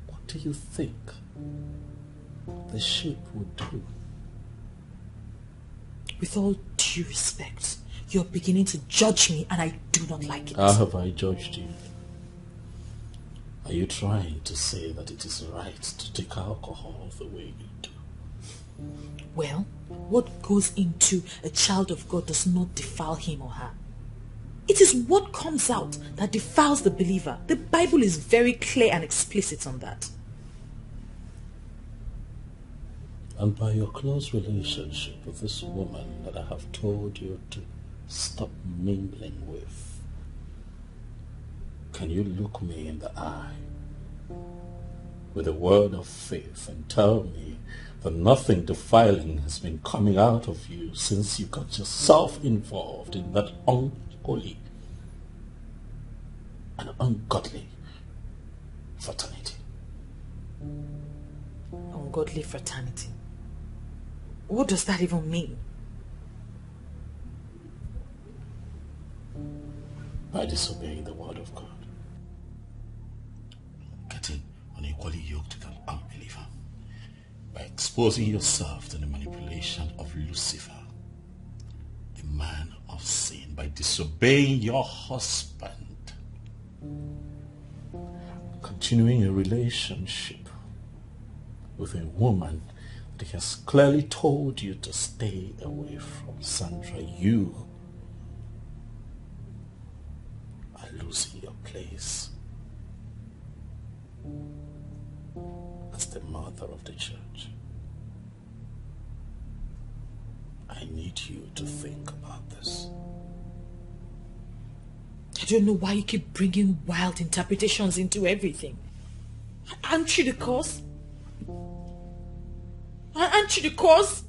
what do you think the sheep would do? With all due respect, you're beginning to judge me and I do not like it. How have I judged you? Are you trying to say that it is right to take alcohol the way you do? Well, what goes into a child of God does not defile him or her. It is what comes out that defiles the believer. The Bible is very clear and explicit on that. And by your close relationship with this woman that I have told you to stop mingling with, can you look me in the eye with a word of faith and tell me that nothing defiling has been coming out of you since you got yourself involved in that unholy and ungodly fraternity? Ungodly fraternity? What does that even mean? By disobeying the word of God, getting unequally yoked with an unbeliever, by exposing yourself to the manipulation of Lucifer, a man of sin, by disobeying your husband, continuing a relationship with a woman that he has clearly told you to stay away from. Sandra, you are losing your place as the mother of the church, I need you to think about this. I don't know why you keep bringing wild interpretations into everything. Aren't you the cause? Aren't you the cause?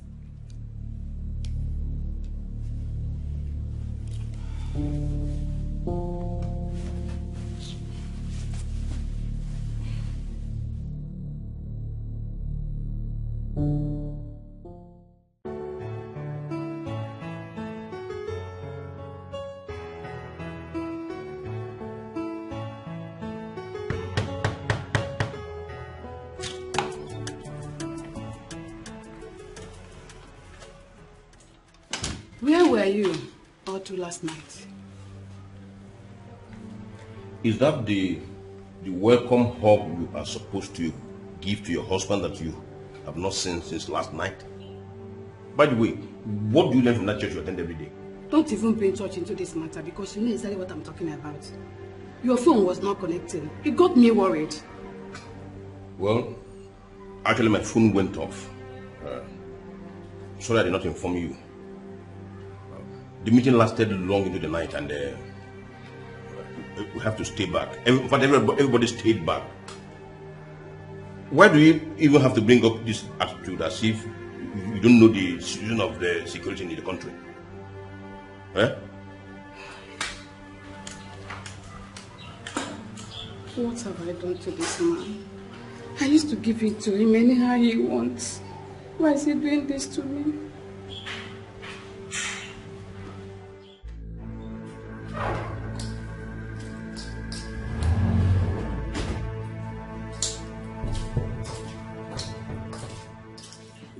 Where were you all to last night? Is that the welcome hug you are supposed to give to your husband that you have not seen since last night? By the way, what do you learn from that church you attend every day? Don't even bring touch into this matter because you know exactly what I'm talking about. Your phone was not connecting. It got me worried. Well, actually my phone went off. Sorry I did not inform you. The meeting lasted long into the night and we have to stay back. In fact, everybody stayed back. Why do you even have to bring up this attitude as if you don't know the situation of the security in the country? Eh? What have I done to this man? I used to give it to him anyhow he wants. Why is he doing this to me?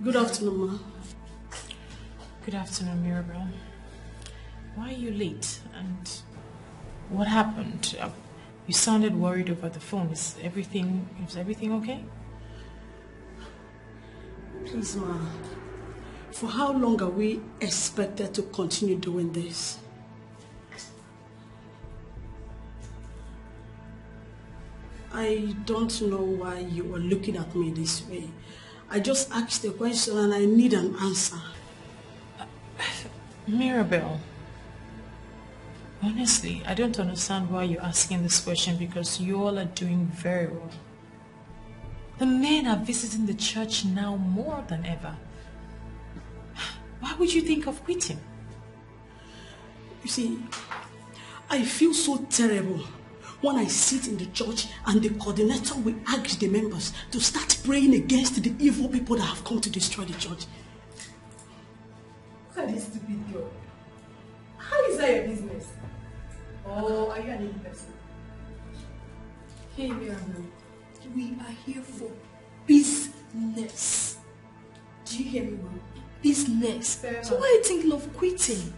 Good afternoon, Ma. Good afternoon, Mirabel. Why are you late? And what happened? You sounded worried over the phone. Is everything okay? Please, Ma. For how long are we expected to continue doing this? I don't know why you are looking at me this way. I just asked a question and I need an answer. Mirabel, honestly, I don't understand why you're asking this question because you all are doing very well. The men are visiting the church now more than ever. Why would you think of quitting? You see, I feel so terrible when I sit in the church and the coordinator will ask the members to start praying against the evil people that have come to destroy the church. Look at this stupid girl. How is that your business? Oh, are you an evil person? Hey, Mirabel, we are here for business. Do you hear me, Mom? Business. So why are you thinking of quitting?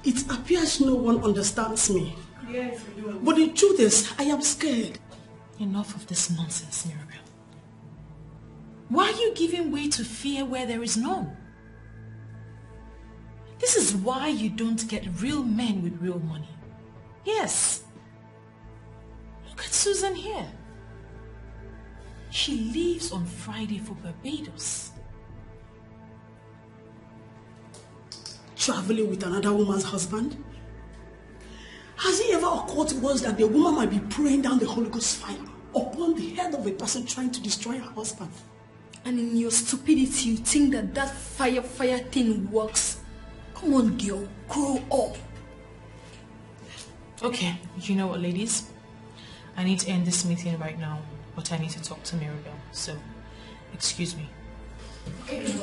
It appears no one understands me. Yes, we do. But the truth is, I am scared. Enough of this nonsense, Mirabel. Why are you giving way to fear where there is none? This is why you don't get real men with real money. Yes. Look at Susan here. She leaves on Friday for Barbados. Traveling with another woman's husband? Has it ever occurred to us that the woman might be praying down the Holy Ghost fire upon the head of a person trying to destroy her husband? And in your stupidity, you think that fire thing works? Come on, girl, grow up. Okay, you know what, ladies? I need to end this meeting right now, but I need to talk to Mirabel. So, excuse me. Okay,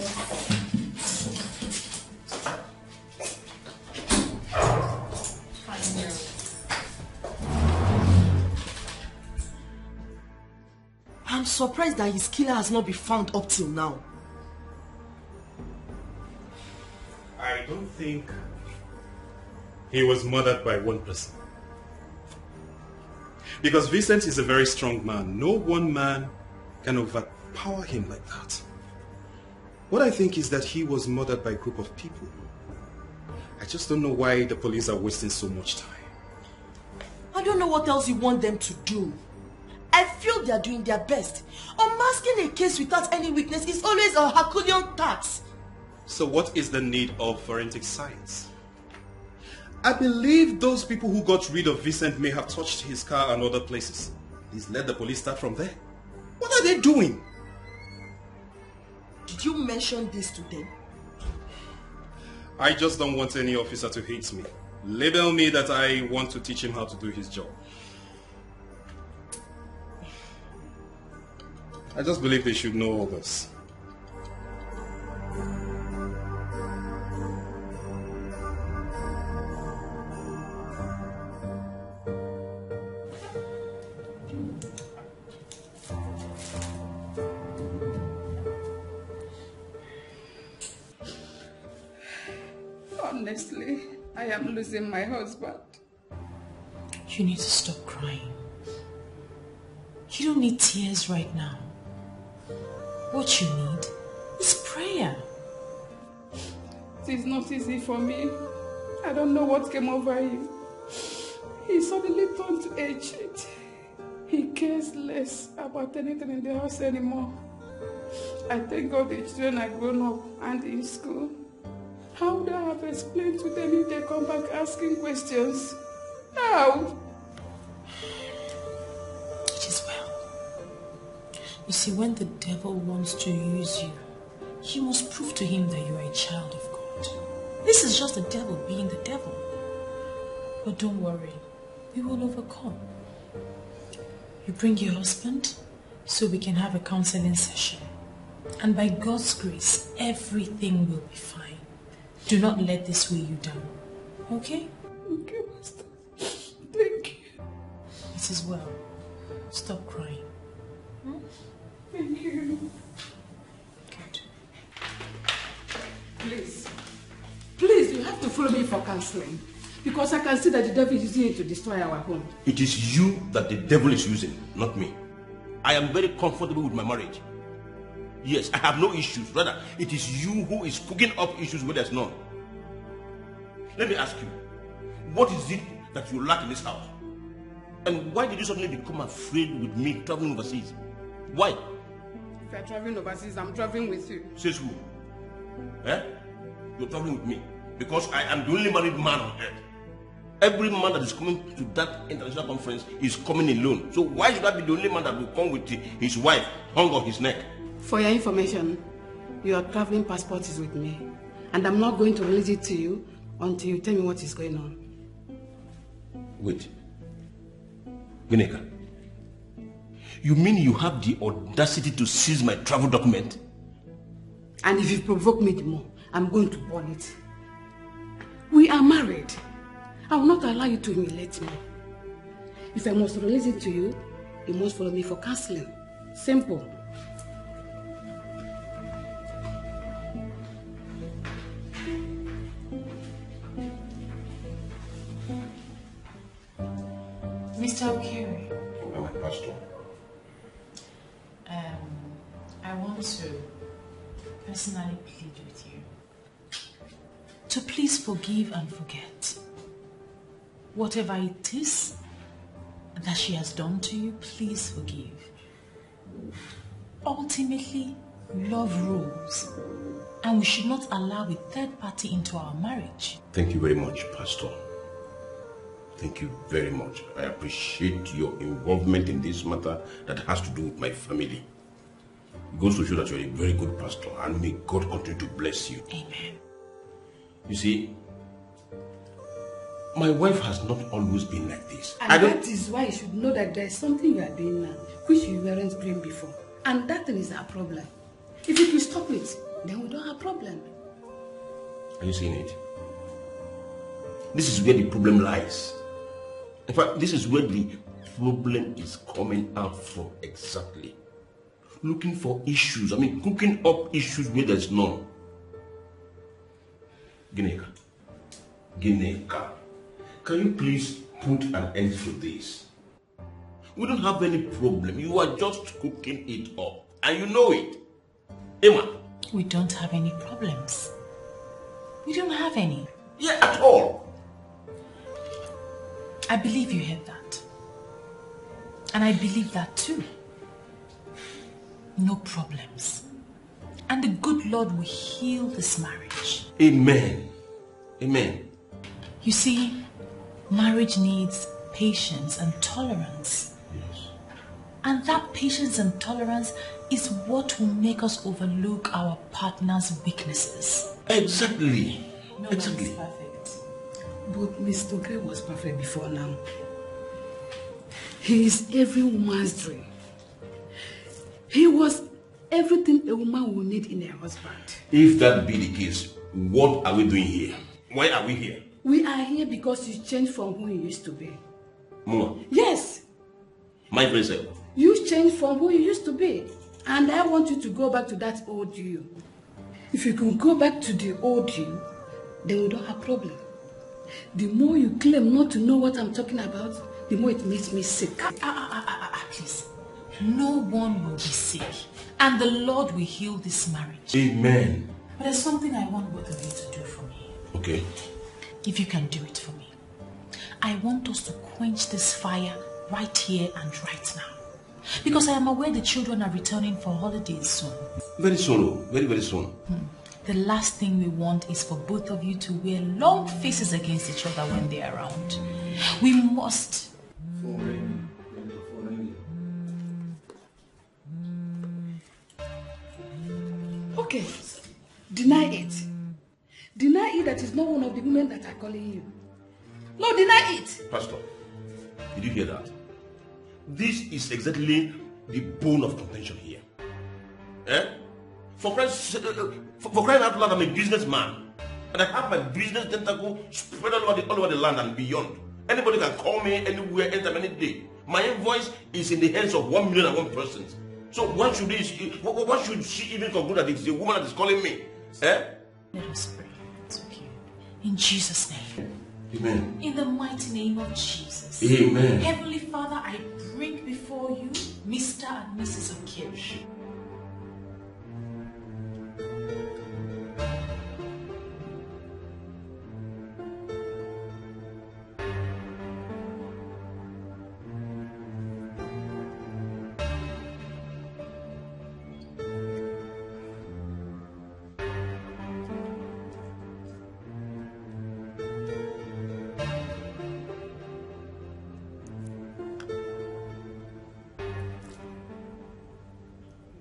I'm surprised that his killer has not been found up till now. I don't think he was murdered by one person. Because Vincent is a very strong man. No one man can overpower him like that. What I think is that he was murdered by a group of people. I just don't know why the police are wasting so much time. I don't know what else you want them to do. I feel they are doing their best. Unmasking a case without any witness is always a Herculean task. So what is the need of forensic science? I believe those people who got rid of Vincent may have touched his car and other places. Please let the police start from there. What are they doing? Did you mention this to them? I just don't want any officer to hate me. Label me that I want to teach him how to do his job. I just believe they should know all this. Honestly, I am losing my husband. You need to stop crying. You don't need tears right now. What you need is prayer. It is not easy for me. I don't know what came over him. He suddenly turned to aged. He cares less about anything in the house anymore. I thank God the children are grown up and in school. How would I have explained to them if they come back asking questions? How? It is well. You see, when the devil wants to use you, you must prove to him that you are a child of God. This is just the devil being the devil. But don't worry, we will overcome. You bring your husband so we can have a counseling session. And by God's grace, everything will be fine. Do not let this weigh you down. Okay? Okay, Pastor. Thank you. It is well. Stop crying. Thank you. Good. Please, you have to follow me for counseling. Because I can see that the devil is using it to destroy our home. It is you that the devil is using, not me. I am very comfortable with my marriage. Yes, I have no issues. Rather, it is you who is cooking up issues where there's none. Let me ask you, what is it that you lack in this house? And why did you suddenly become afraid with me traveling overseas? Why? If you're traveling overseas, I'm traveling with you. Says who? Eh? You're traveling with me because I am the only married man on earth. Every man that is coming to that international conference is coming alone. So why should I be the only man that will come with his wife hung on his neck? For your information, your traveling passport is with me. And I'm not going to release it to you until you tell me what is going on. Wait. Gineka, you mean you have the audacity to seize my travel document? And if you provoke me the more, I'm going to burn it. We are married. I will not allow you to humiliate me. If I must release it to you, you must follow me for counseling. Simple. Mr. Okiri. I'm a pastor. I want to personally plead with you to please forgive and forget. Whatever it is that she has done to you, please forgive. Ultimately, love rules, and we should not allow a third party into our marriage. Thank you very much, Pastor. Thank you very much. I appreciate your involvement in this matter that has to do with my family. It goes to show that you're a very good pastor, and may God continue to bless you. Amen. You see, my wife has not always been like this. And that is why you should know that there is something you are doing now, which you weren't doing before. And that thing is our problem. If you can stop it, then we don't have a problem. Are you seeing it? This is where the problem lies. In fact, this is where the problem is coming out from exactly. Looking for issues. Cooking up issues where there's none. Gineka, can you please put an end to this? We don't have any problem. You are just cooking it up. And you know it. Emma. We don't have any problems. We don't have any. Yeah, at all. I believe you heard that. And I believe that too. No problems. And the good Lord will heal this marriage. Amen. Amen. You see, marriage needs patience and tolerance. Yes. And that patience and tolerance is what will make us overlook our partner's weaknesses. Exactly. No Exactly. one is perfect. But Mr. Gray was perfect before now. He is every woman's dream. He was everything a woman will need in a husband. If that be the case, what are we doing here? Why are we here? We are here because you changed from who you used to be. Mama, Yes, my very self. you changed from who you used to be. And I want you to go back to that old you. If you can go back to the old you, then we don't have problem. The more you claim not to know what I'm talking about, the more it makes me sick. Please. No one will be sick. And the Lord will heal this marriage. Amen. But there's something I want both of you to do for me. Okay. If you can do it for me. I want us to quench this fire right here and right now. Because I am aware the children are returning for holidays soon. Very soon. Very, very soon. The last thing we want is for both of you to wear long faces against each other when they are around. We must. Okay, deny it. Deny it that is not one of the women that are calling you. No, deny it. Pastor, did you hear that? This is exactly the bone of contention here. Eh? For crying out loud, I'm a businessman. And I have my business tentacle spread all over the land and beyond. Anybody can call me anywhere, anytime, any day. My invoice is in the hands of 1,000,001 persons. So what should she even conclude that it's the woman that is calling me? Eh? Let us pray. It's okay. In Jesus' name. Amen. In the mighty name of Jesus. Amen. Heavenly Father, I bring before you Mr. and Mrs. Okirsch.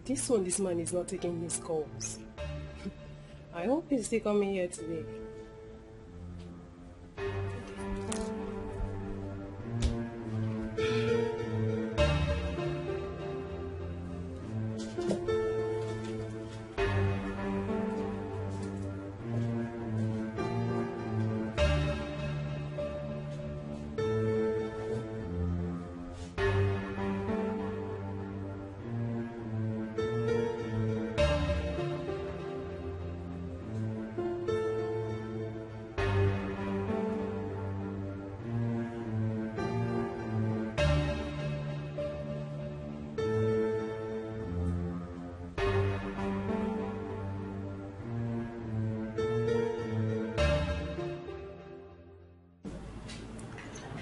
This man is not taking his calls. I hope he's still coming here today.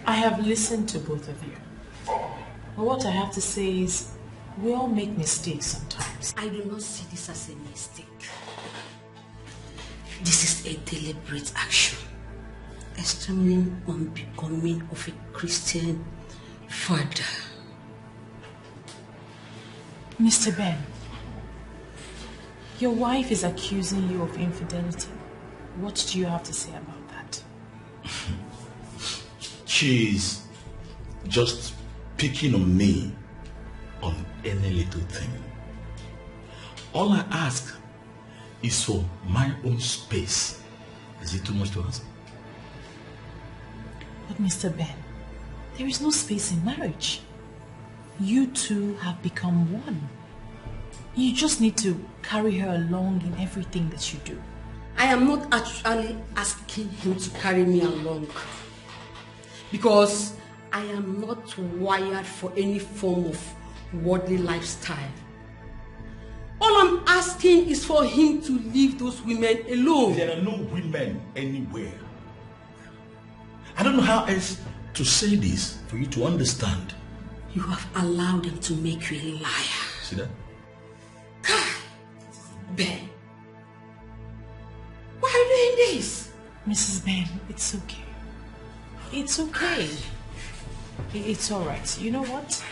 I have listened to both of you. But what I have to say is, we all make mistakes sometimes. I do not see this as a mistake. This is a deliberate action, extremely unbecoming of a Christian father. Mr. Ben, your wife is accusing you of infidelity. What do you have to say about that? She's just picking on me on any little thing. All I ask is for my own space. Is it too much to ask? But Mr. Ben, there is no space in marriage. You two have become one. You just need to carry her along in everything that you do. I am not actually asking him to carry me along, because I am not wired for any form of worldly lifestyle. All I'm asking is for him to leave those women alone. There are no women anywhere. I don't know how else to say this for you to understand. You have allowed them to make you a liar. See that? Ben, why are you doing this? Mrs. Ben, it's okay. It's okay. It's alright. You know what?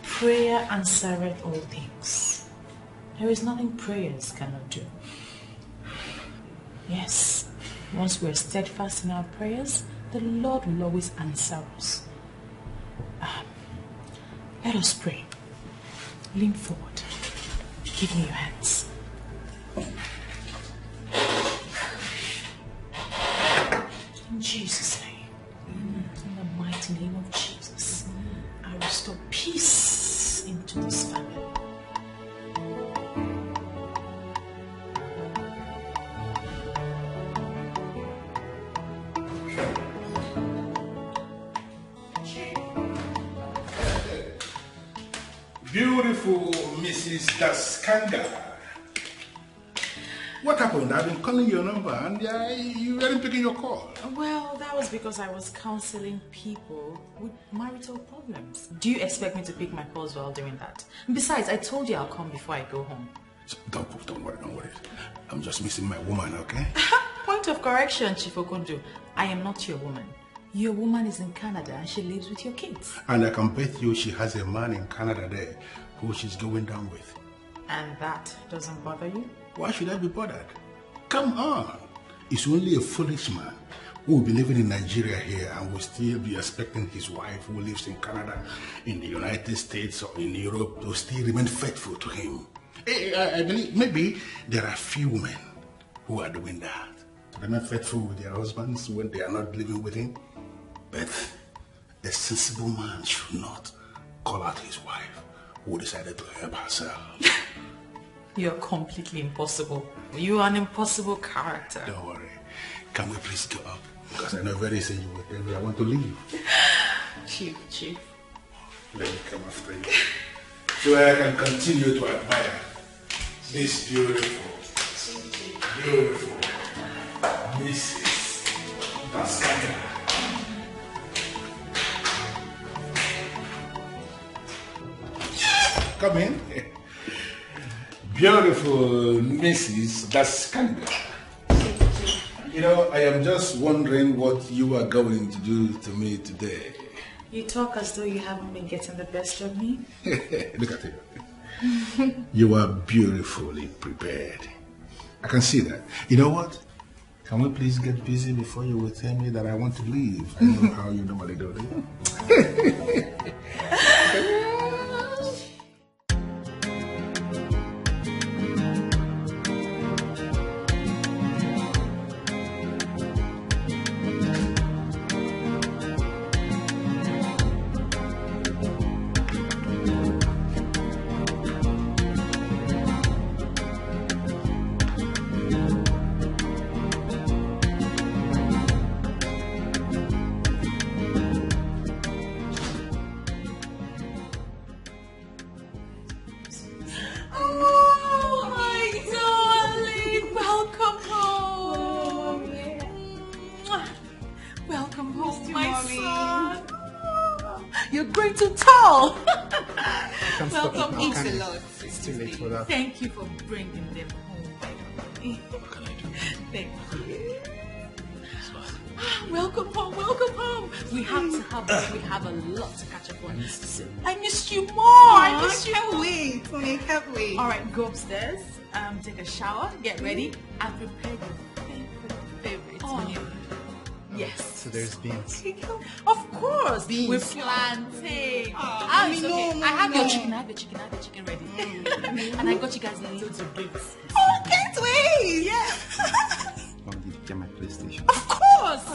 Prayer answereth all things. There is nothing prayers cannot do. Yes, once we're steadfast in our prayers, the Lord will always answer us. Let us pray. Lean forward. Give me your hands. In Jesus' name, in the mighty name of Jesus, I restore peace into this family. Beautiful Mrs. Daskanga. What happened? I've been calling your number and you weren't picking your call. Well, that was because I was counseling people with marital problems. Do you expect me to pick my calls while doing that? Besides, I told you I'll come before I go home. Don't worry. I'm just missing my woman, okay? Point of correction, Chief Okundu. I am not your woman. Your woman is in Canada and she lives with your kids. And I can bet you she has a man in Canada there who she's going down with. And that doesn't bother you? Why should I be bothered? Come on. It's only a foolish man who will be living in Nigeria here and will still be expecting his wife who lives in Canada, in the United States or in Europe to still remain faithful to him. I believe maybe there are few men who are doing that. Remain faithful with their husbands when they are not living with him. But a sensible man should not call out his wife who decided to help herself. You're completely impossible. You are an impossible character. Don't worry. Can we please go up? Because I know very soon you will tell me I want to leave. Chief. Let me come after you. So I can continue to admire this beautiful Mrs. Daskanga. Come in. Beautiful Mrs. Daskanga. You know, I am just wondering what you are going to do to me today. You talk as though you haven't been getting the best of me. Look at you. You are beautifully prepared. I can see that. You know what? Can we please get busy before you will tell me that I want to leave? I know how you normally do it. Thank you for bringing them home, by the way. What can I do? Thank you. Welcome home. We have to have this. We have a lot to catch up on. I missed you more. I can't wait. All right, go upstairs, take a shower, get ready. I've prepared your favorite meal. Yes. So there's beans. Of course. Beans. We're planting. No, I have your chicken. I have the chicken ready. And I got you guys loads of drinks. Oh, can't wait. Yeah. Mom, did you get my PlayStation? Of course.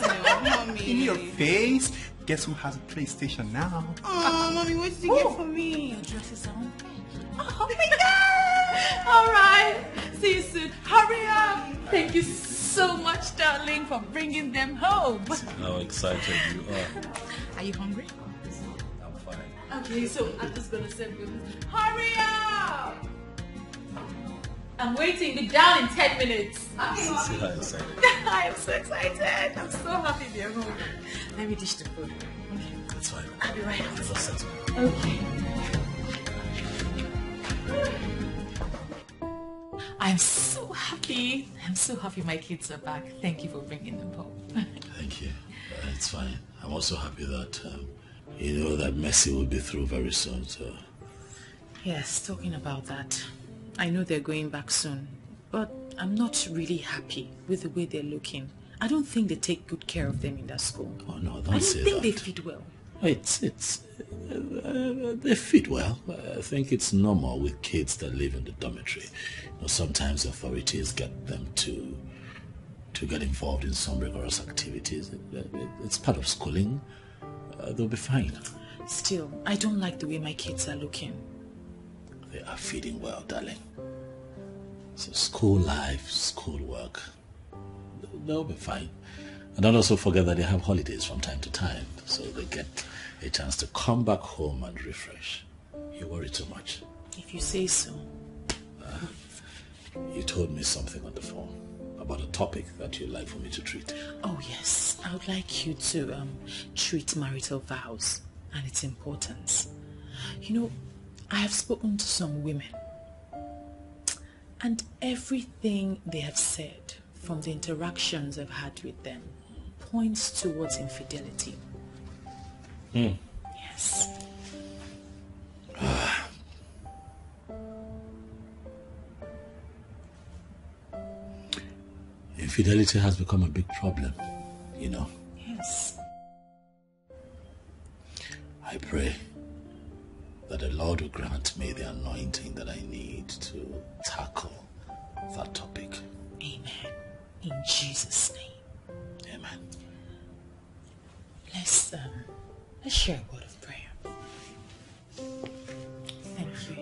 Mommy. In your face. Guess who has a PlayStation now? Oh, Mommy, what did you get for me? Your dresses are on. Oh my God. All right. See you soon. Hurry up. Thank you so much, darling, for bringing them home. How excited you are. Are you hungry? I'm fine. Okay, so I'm just gonna send you. Hurry up! I'm waiting. Be down in 10 minutes. See how excited. I am so excited. I'm so happy they're home. Let me dish the food. Okay. It's fine. I'll be right out. It's all settled. Okay. I'm so happy. I'm so happy my kids are back. Thank you for bringing them home. Thank you. It's fine. I'm also happy that that Mercy will be through very soon. So. Yes, talking about that, I know they're going back soon, but I'm not really happy with the way they're looking. I don't think they take good care of them in that school. Oh no, I don't say don't think that. they feed well. They feed well. I think it's normal with kids that live in the dormitory. Sometimes authorities get them to get involved in some rigorous activities. It's part of schooling. They'll be fine. Still, I don't like the way my kids are looking. They are feeding well, darling. So school life, school work, they'll be fine. And don't also forget that they have holidays from time to time, so they get a chance to come back home and refresh. You worry too much. If you say so. You told me something on the phone about a topic that you'd like for me to treat. Oh yes, I would like you to treat marital vows and its importance. I have spoken to some women, and everything they have said from the interactions I've had with them points towards infidelity. Yes. Infidelity has become a big problem, Yes. I pray that the Lord will grant me the anointing that I need to tackle that topic. Amen. In Jesus' name. Amen. Let's share a word of prayer. Thank you.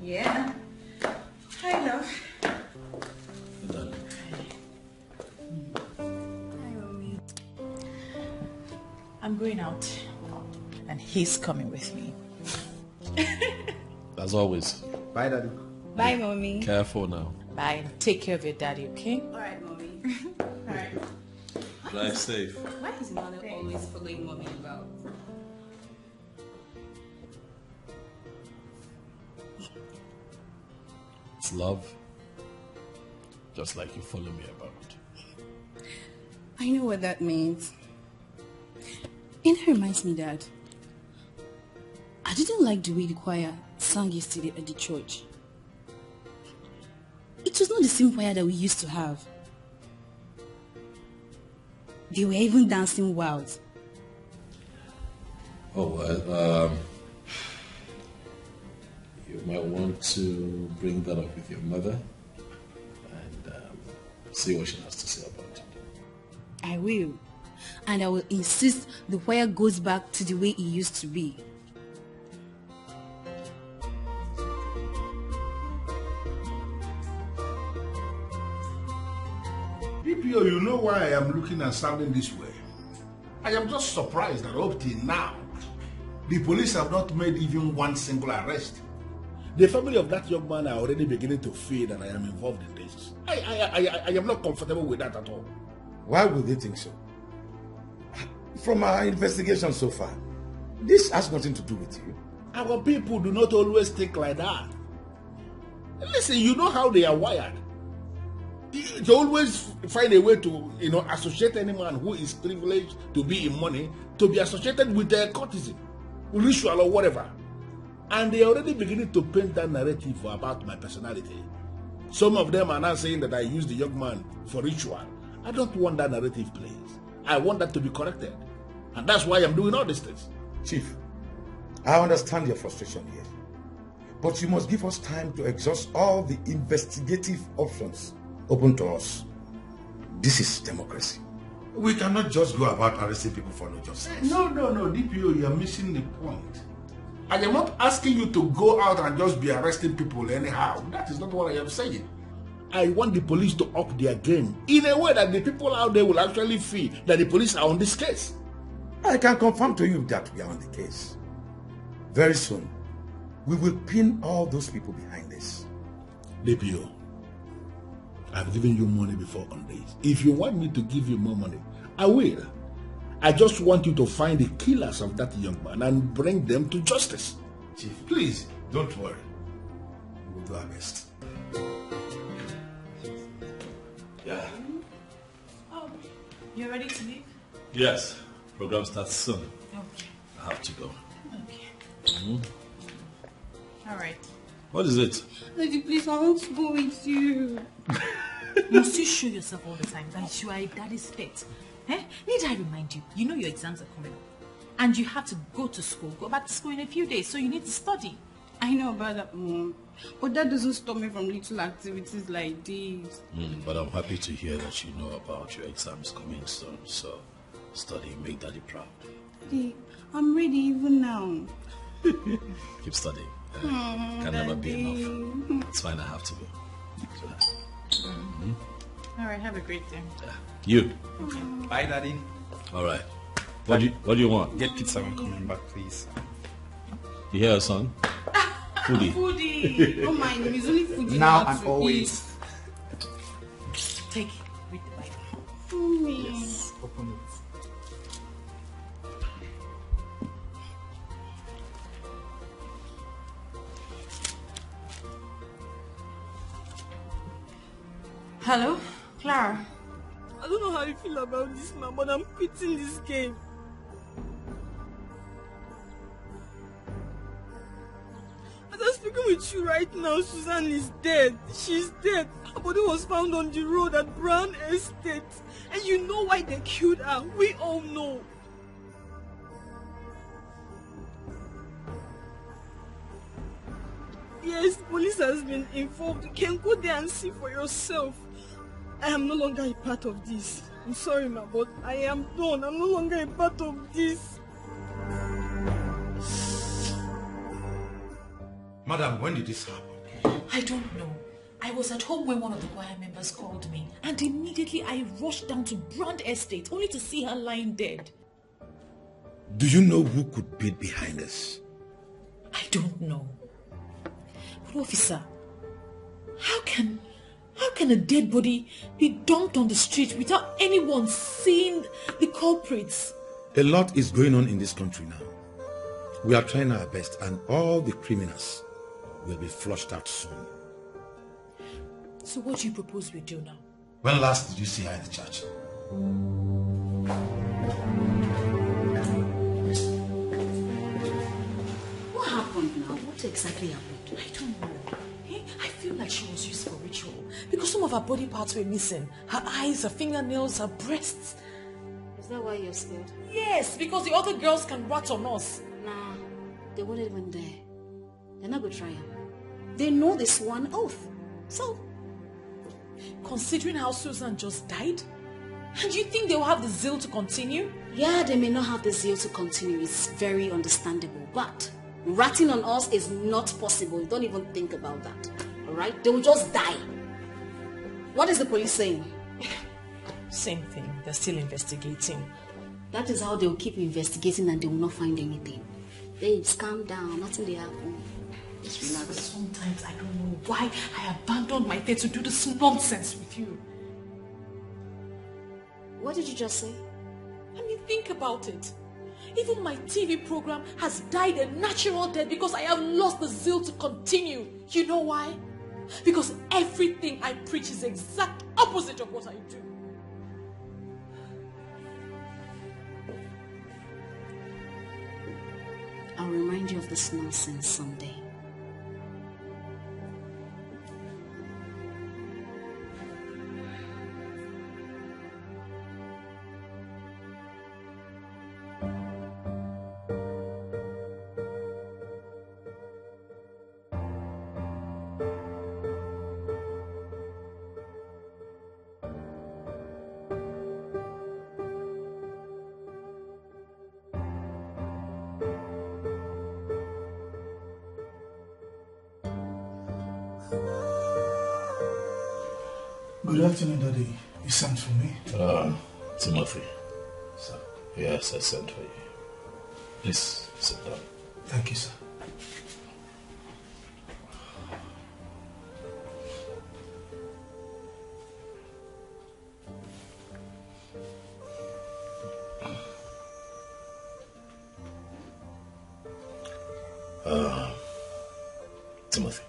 Yeah. Hi, love. I'm going out, and he's coming with me. As always. Bye, Daddy. Bye, Mommy. Careful now. Bye. Take care of your daddy, okay? All right, Mommy. All right. Drive safe. Why is Mother always following Mommy about? It's love. Just like you follow me about. I know what that means. It reminds me that I didn't like the way the choir sang yesterday at the church. It was not the same choir that we used to have. They were even dancing wild. Oh, well, you might want to bring that up with your mother and see what she has to say about it. I will. And I will insist the choir goes back to the way it used to be. DPO, you know why I am looking and sounding this way? I am just surprised that up till now, the police have not made even one single arrest. The family of that young man are already beginning to fear that I am involved in this. I am not comfortable with that at all. Why would they think so? From our investigation so far, this has nothing to do with you. Our people do not always think like that. Listen, you know how they are wired. They always find a way to, associate any man who is privileged to be in money to be associated with their courtesan, ritual or whatever. And they are already beginning to paint that narrative about my personality. Some of them are now saying that I used the young man for ritual. I don't want that narrative, please. I want that to be corrected. And that's why I'm doing all these things. Chief, I understand your frustration here. But you must give us time to exhaust all the investigative options open to us. This is democracy. We cannot just go about arresting people for no justice. No, DPO, you're missing the point. I am not asking you to go out and just be arresting people anyhow. That is not what I am saying. I want the police to up their game in a way that the people out there will actually feel that the police are on this case. I can confirm to you that we are on the case. Very soon, we will pin all those people behind this. DPO, I've given you money before on this. If you want me to give you more money, I will. I just want you to find the killers of that young man and bring them to justice. Chief, please, don't worry. We will do our best. Yeah. Oh, you ready to leave? Yes. Program starts soon. Okay. I have to go. Okay. All right. What is it? Daddy, please, I want to go with you. Must you show yourself all the time that you are a daddy's pet? Need I remind you? You know your exams are coming up. And you have to go back to school in a few days, so you need to study. I know about that, Mom. But that doesn't stop me from little activities like this. But I'm happy to hear that you know about your exams coming soon, so study, make Daddy proud. Daddy, I'm ready even now. Keep studying. Can never be enough. It's fine, I have to go. All right, have a great day. You. Okay. Bye, Daddy. All right. What do you want? Get pizza when coming back, please. You hear, son? Foodie. Foodie. Don't mind him. He's only foodie now and always. Take it. Read the Bible. Mommy. Yes. Open it. Hello, Clara. I don't know how you feel about this man, but I'm quitting this game. As I'm speaking with you right now, Susan is dead. She's dead. Her body was found on the road at Brown Estate. And you know why they killed her. We all know. Yes, police has been involved. You can go there and see for yourself. I am no longer a part of this. I'm sorry, ma, but I am done. I'm no longer a part of this. Madam, when did this happen? I don't know. I was at home when one of the choir members called me, and immediately I rushed down to Brand Estate only to see her lying dead. Do you know who could be behind this? I don't know. But officer, how can a dead body be dumped on the street without anyone seeing the culprits? A lot is going on in this country now. We are trying our best, and all the criminals will be flushed out soon. So what do you propose we do now? When last did you see her in the church? What happened now? What exactly happened? I don't know. I feel like she was used for ritual because some of her body parts were missing. Her eyes, her fingernails, her breasts. Is that why you're scared? Yes, because the other girls can rat on us. Nah, they wouldn't even dare. They're not going to try her. They know they swore an oath. So, considering how Susan just died, and you think they'll have the zeal to continue? Yeah, they may not have the zeal to continue. It's very understandable. But ratting on us is not possible. Don't even think about that. Alright? They will just die. What is the police saying? Same thing. They're still investigating. That is how they'll keep investigating and they will not find anything. Babes, calm down. Nothing will happen. Just relax. Sometimes I don't know why I abandoned my faith to do this nonsense with you. What did you just say? I mean, think about it. Even my TV program has died a natural death because I have lost the zeal to continue. You know why? Because everything I preach is the exact opposite of what I do. I'll remind you of this nonsense someday. Good afternoon, Daddy. You sent for me? Timothy. Sir. Yes, I sent for you. Please sit down. Thank you, sir. Timothy,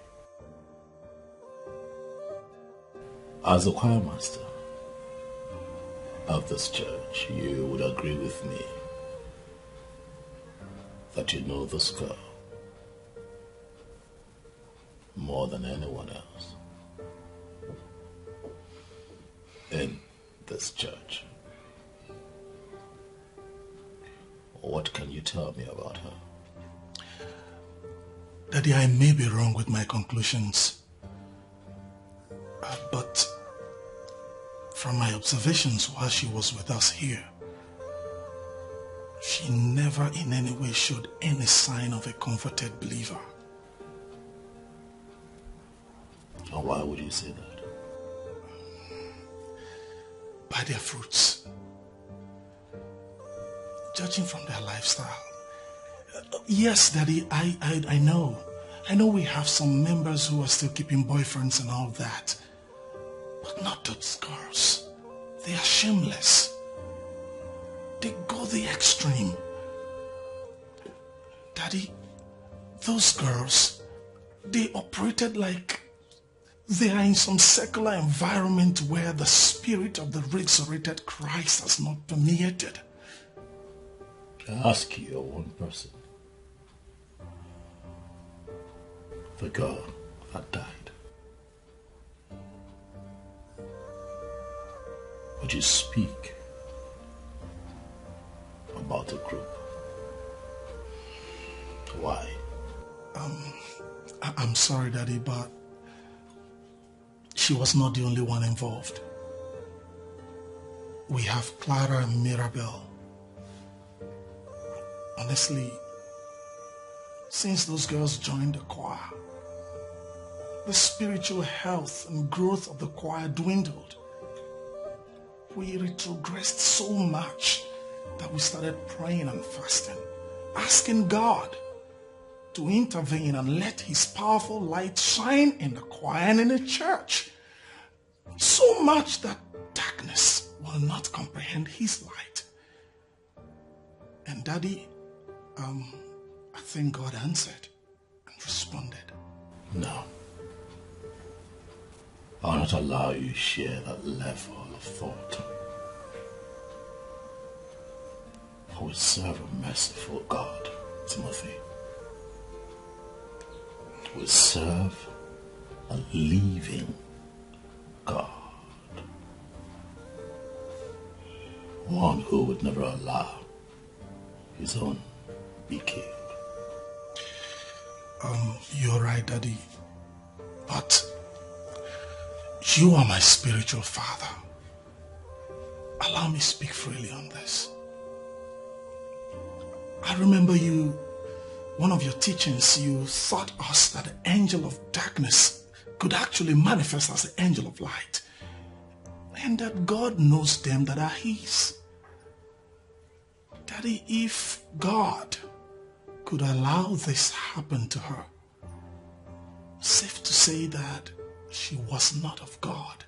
as the choir master of this church, you would agree with me that you know this girl more than anyone else in this church. What can you tell me about her? Daddy, I may be wrong with my conclusions, but from my observations while she was with us here, she never in any way showed any sign of a converted believer. And why would you say that? By their fruits. Judging from their lifestyle. Yes, Daddy, I know. I know we have some members who are still keeping boyfriends and all that. But not those girls. They are shameless. They go the extreme. Daddy, those girls, they operated like they are in some secular environment where the spirit of the resurrected Christ has not permeated. I ask you, one person. The girl that died. Would you speak about the group? Why? I'm sorry, Daddy, but she was not the only one involved. We have Clara and Mirabel. Honestly, since those girls joined the choir, the spiritual health and growth of the choir dwindled. We retrogressed so much that we started praying and fasting, asking God to intervene and let his powerful light shine in the choir and in the church. So much that darkness will not comprehend his light. And Daddy, I think God answered and responded. No. I'll not allow you to share that level of thought. For we serve a merciful God, Timothy. We serve a living God. One who would never allow his own be killed. You're right, Daddy. But you are my spiritual father. Allow me to speak freely on this. I remember one of your teachings, you taught us that the angel of darkness could actually manifest as the angel of light. And that God knows them that are his. Daddy, if God could allow this happen to her, safe to say that she was not of God.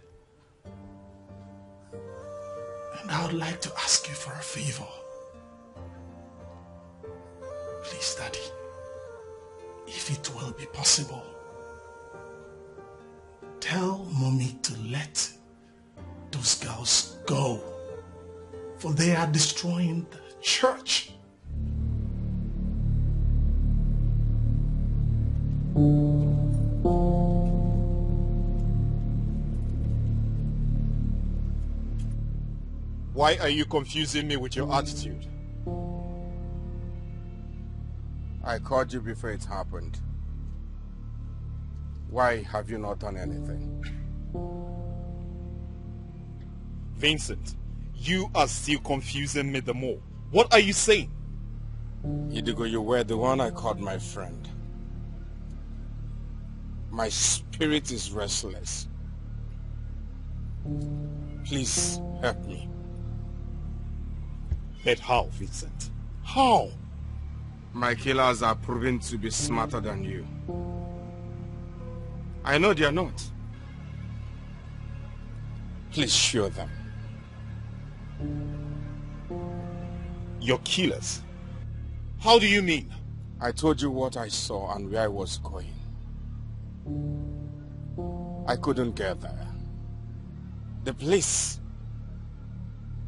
And I would like to ask you for a favor. Please, Daddy, if it will be possible, tell Mommy to let those girls go, for they are destroying the church. Why are you confusing me with your attitude? I called you before it happened. Why have you not done anything? Vincent, you are still confusing me the more. What are you saying? Idigo, you were the one I called my friend. My spirit is restless. Please help me. But how, Vincent? How? My killers are proven to be smarter than you. I know they are not. Please show them. Your killers? How do you mean? I told you what I saw and where I was going. I couldn't get there. The police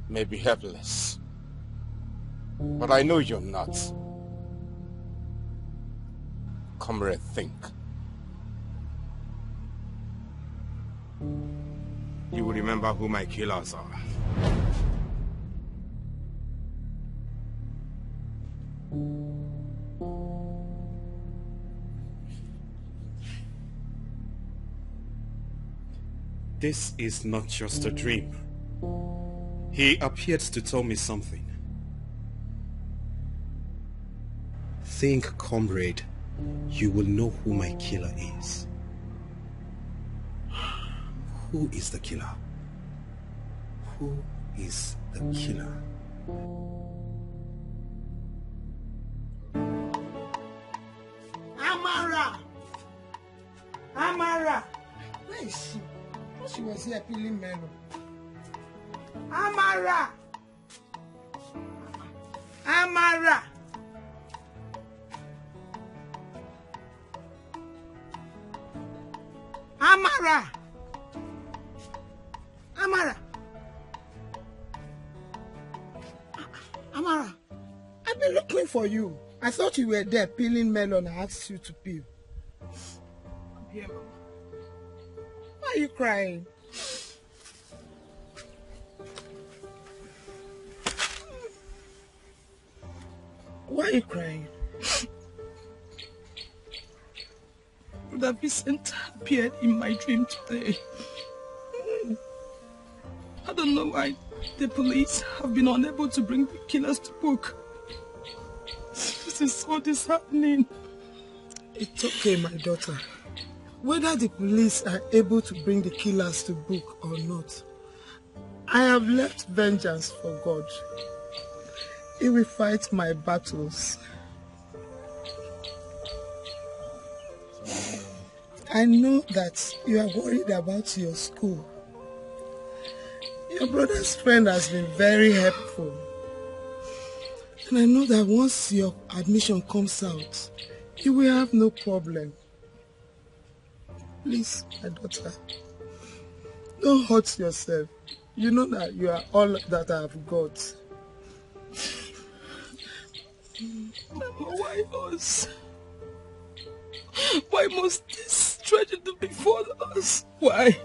may be helpless, but I know you're not. Comrade, think. You will remember who my killers are. This is not just a dream. He appeared to tell me something. Think, comrade, you will know who my killer is. Who is the killer? Who is the killer? Amara! Amara! Where is she? She was here peeling melon. Amara! Amara! Amara! Amara! Amara! I've been looking for you. I thought you were there peeling melon. I asked you to peel. I'm here, Mama. Why are you crying? Why are you crying? Brother Vincent appeared in my dream today. I don't know why the police have been unable to bring the killers to book. This is so disheartening. It's okay, my daughter. Whether the police are able to bring the killers to book or not, I have left vengeance for God. He will fight my battles. I know that you are worried about your school. Your brother's friend has been very helpful. And I know that once your admission comes out, you will have no problem. Please, my daughter, don't hurt yourself. You know that you are all that I have got. Mama, why us? Why must this tragedy befall us? Why?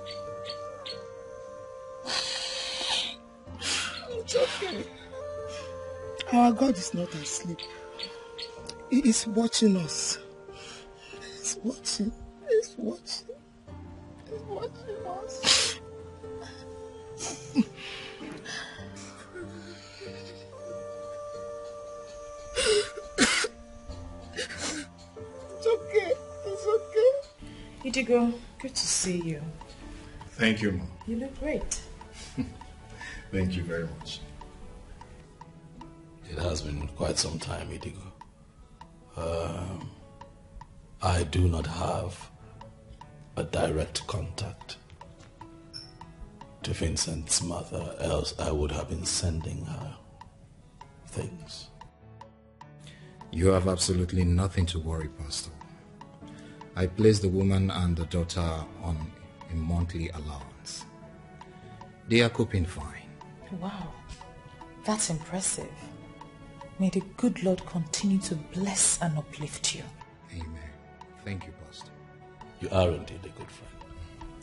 It's okay. Our God is not asleep. He is watching us. He's watching. He's watching. He's watching us. It's okay. It's okay. Idigo, good to see you. Thank you, Mom. You look great. Thank you very much. It has been quite some time, Idigo. I do not have a direct contact to Vincent's mother, else I would have been sending her things. You have absolutely nothing to worry, Pastor. I placed the woman and the daughter on a monthly allowance. They are coping fine. Wow, that's impressive. May the good Lord continue to bless and uplift you. Amen. Thank you, Pastor. You are indeed a good friend.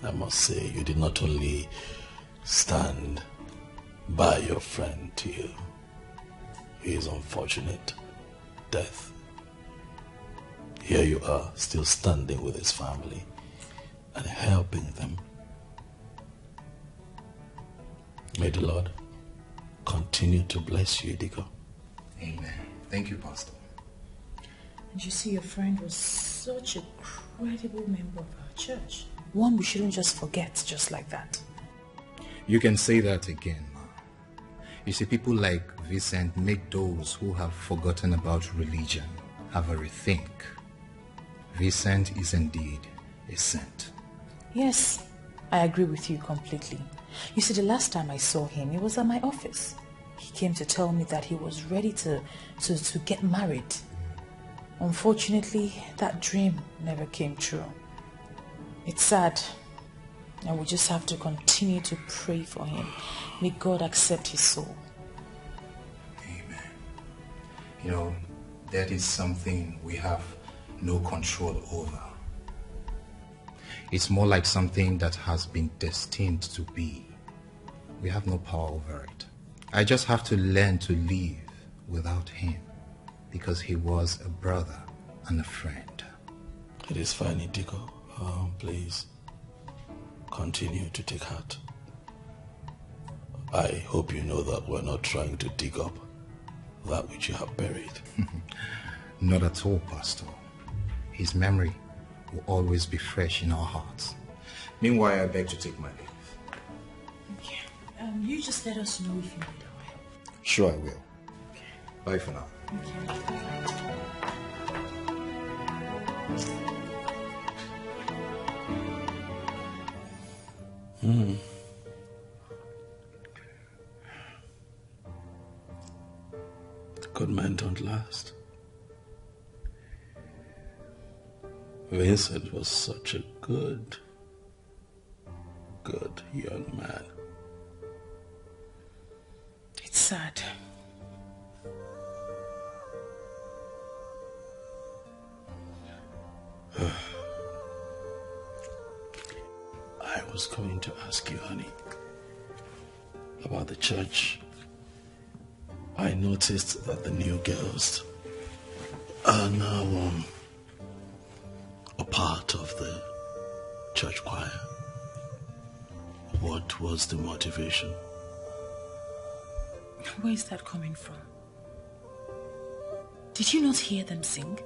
I must say, you did not only stand by your friend till his unfortunate death. Here you are, still standing with his family and helping them. May the Lord continue to bless you, Idigo. Amen. Thank you, Pastor. And you see, your friend was such a credible member of our church. One we shouldn't just forget just like that. You can say that again, Ma. You see, people like Vincent make those who have forgotten about religion have a rethink. Vincent is indeed a saint. Yes, I agree with you completely. You see, the last time I saw him, it was at my office. He came to tell me that he was ready to get married. Unfortunately, that dream never came true. It's sad, and we just have to continue to pray for him. May God accept his soul. Amen. You know, that is something we have no control over. It's more like something that has been destined to be. We have no power over it. I just have to learn to live without him, because he was a brother and a friend. It is fine, Indigo. Please continue to take heart. I hope you know that we're not trying to dig up that which you have buried. Not at all, Pastor. His memory will always be fresh in our hearts. Meanwhile, I beg to take my leave. Okay. You just let us know if you need our help. Sure, I will. Okay. Bye for now. Okay. Good men don't last. Vincent was such a good young man. It's sad. I was going to ask you, honey, about the church. I noticed that the new girls are now a part of the church choir. What was the motivation? Where is that coming from? Did you not hear them sing?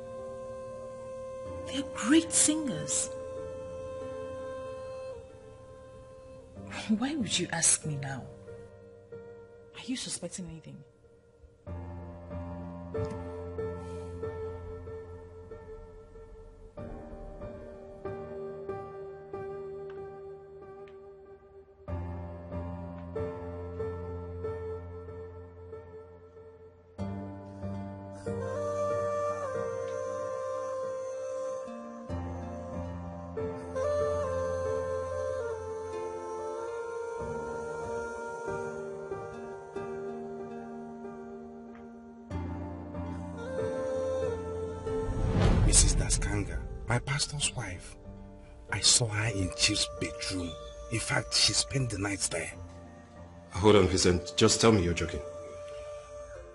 They are great singers. Why would you ask me now? Are you suspecting anything? Mrs. Daskanga, my pastor's wife. I saw her in Chief's bedroom. In fact, she spent the night there. Hold on, Vincent. Just tell me you're joking.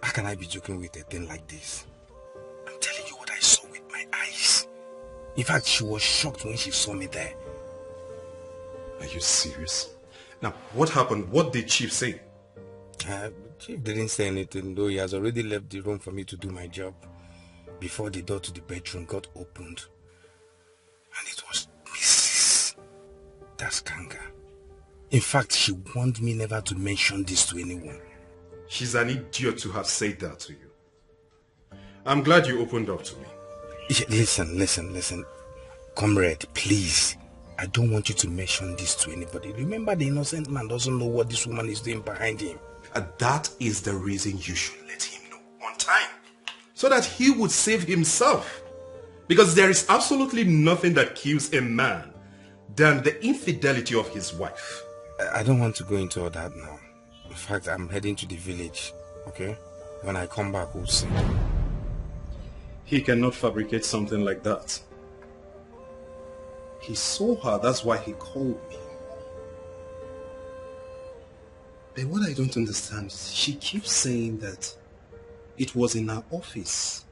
How can I be joking with a thing like this? I'm telling you what I saw with my eyes. In fact, she was shocked when she saw me there. Are you serious? Now, what happened? What did Chief say? Chief didn't say anything, though he has already left the room for me to do my job. Before the door to the bedroom got opened. And it was Mrs. Daskanga. In fact, she warned me never to mention this to anyone. She's an idiot to have said that to you. I'm glad you opened up to me. Listen. Comrade, please. I don't want you to mention this to anybody. Remember, the innocent man doesn't know what this woman is doing behind him. And that is the reason you should let him know on time. So that he would save himself. Because there is absolutely nothing that kills a man than the infidelity of his wife. I don't want to go into all that now. In fact, I'm heading to the village, okay? When I come back, we'll see. He cannot fabricate something like that. He saw her, that's why he called me. But what I don't understand is she keeps saying that it was in her office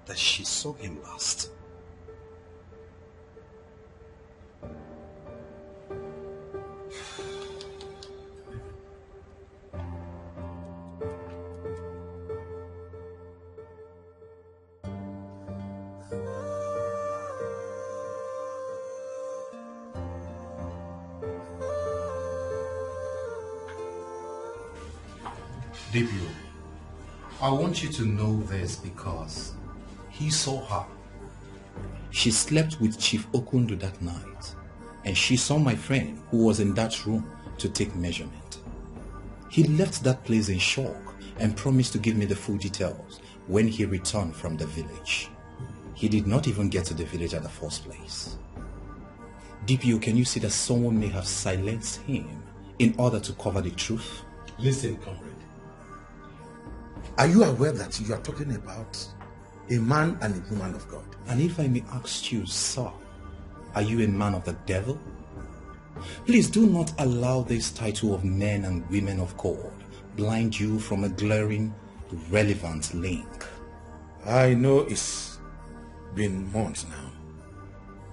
that she saw him last. Debut, I want you to know this because he saw her. She slept with Chief Okundu that night, and she saw my friend who was in that room to take measurement. He left that place in shock and promised to give me the full details when he returned from the village. He did not even get to the village at the first place. DPO, can you see that someone may have silenced him in order to cover the truth? Listen, comrade. Are you aware that you are talking about a man and a woman of God? And if I may ask you, sir, are you a man of the devil? Please do not allow this title of men and women of God blind you from a glaring, relevant link. I know it's been months now,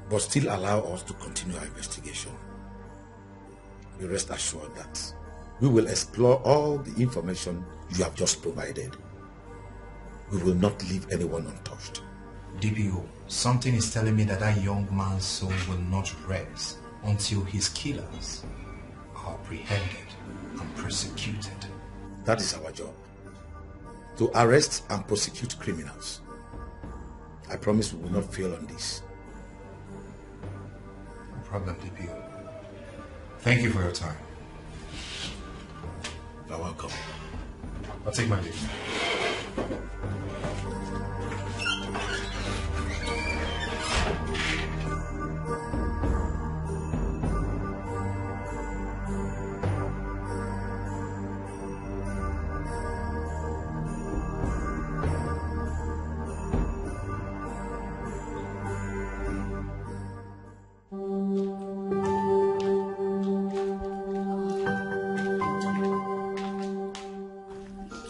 but still allow us to continue our investigation. Be rest assured that we will explore all the information you have just provided. We will not leave anyone untouched. DPO, something is telling me that that young man's soul will not rest until his killers are apprehended and prosecuted. That is our job. To arrest and prosecute criminals. I promise we will not fail on this. No problem, DPO. Thank you for your time. You're welcome. I'll take my leave.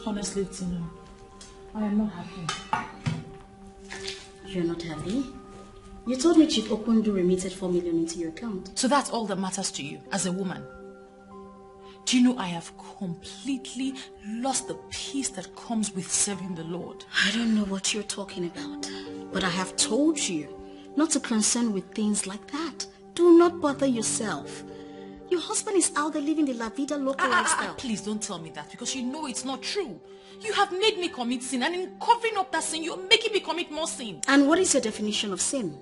Honestly, Tina, I am not happy. You're not happy? You told me Chief Okundu remitted 4 million into your account. So that's all that matters to you as a woman. Do you know I have completely lost the peace that comes with serving the Lord? I don't know what you're talking about, but I have told you not to concern with things like that. Do not bother yourself. Your husband is out there living the La Vida Loca lifestyle. Please don't tell me that, because you know it's not true. You have made me commit sin, and in covering up that sin, you're making me commit more sin. And what is your definition of sin?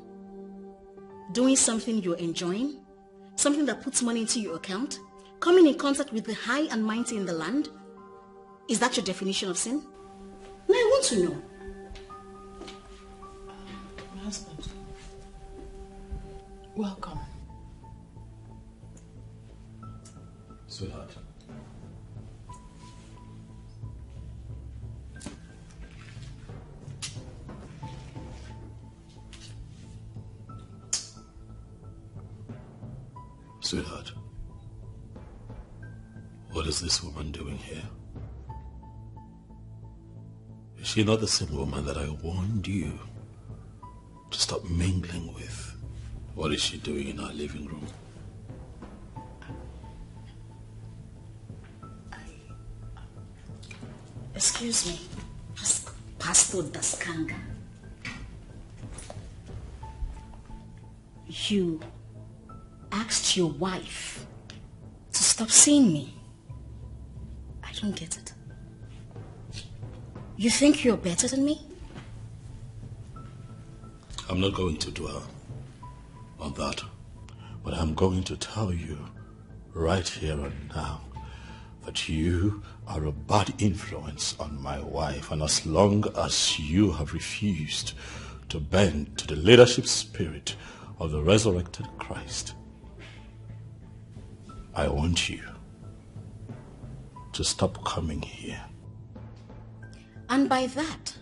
Doing something you're enjoying? Something that puts money into your account? Coming in contact with the high and mighty in the land? Is that your definition of sin? Now I want to know. My husband. Welcome. Sweetheart. Sweetheart, what is this woman doing here? Is she not the same woman that I warned you to stop mingling with? What is she doing in our living room? Excuse me, Pastor Daskanga. You asked your wife to stop seeing me. I don't get it. You think you're better than me? I'm not going to dwell on that, but I'm going to tell you right here and now that you are a bad influence on my wife, and as long as you have refused to bend to the leadership spirit of the resurrected Christ, I want you to stop coming here. And by that,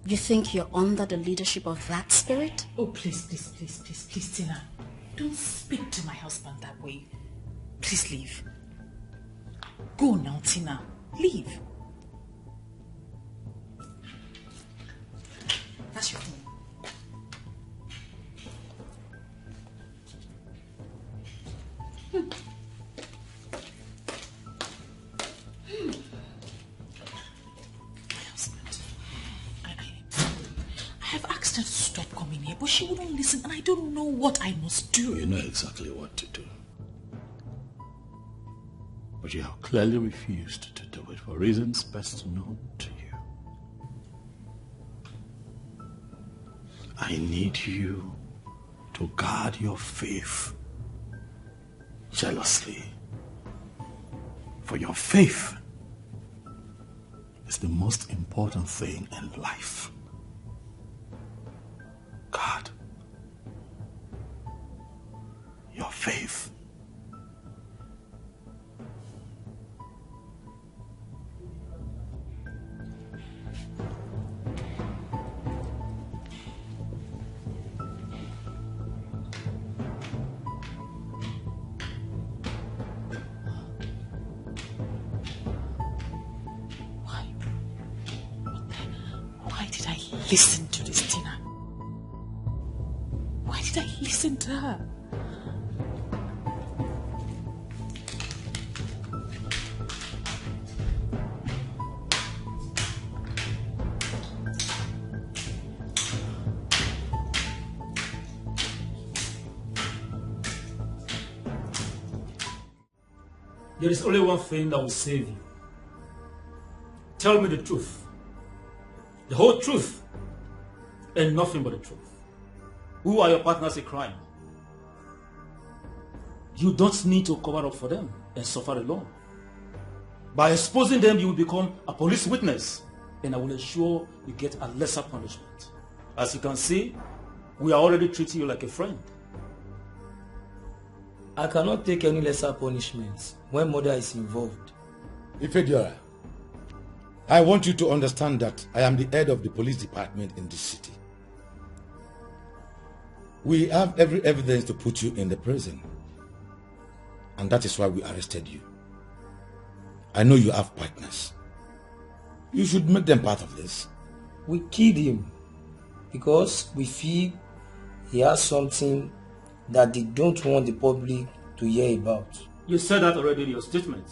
you think you're under the leadership of that spirit? Oh, please, Tina. Don't speak to my husband that way. Please leave. Go now, Tina. Leave. That's your phone. My husband. I have asked her to stop coming here, but she wouldn't listen, and I don't know what I must do. You know exactly what to do. But you have clearly refused to do it for reasons best known to you. I need you to guard your faith jealously. For your faith is the most important thing in life. listen to this, Tina? Why did I listen to her? There is only one thing that will save you. Tell me the truth. The whole truth. And nothing but the truth. Who are your partners in crime? You don't need to cover up for them and suffer alone. By exposing them, you will become a police witness, and I will ensure you get a lesser punishment. As you can see, we are already treating you like a friend. I cannot take any lesser punishments when murder is involved. Ifediora, I want you to understand that I am the head of the police department in this city. We have every evidence to put you in the prison. And that is why we arrested you. I know you have partners. You should make them part of this. We killed him because we feel he has something that they don't want the public to hear about. You said that already in your statement.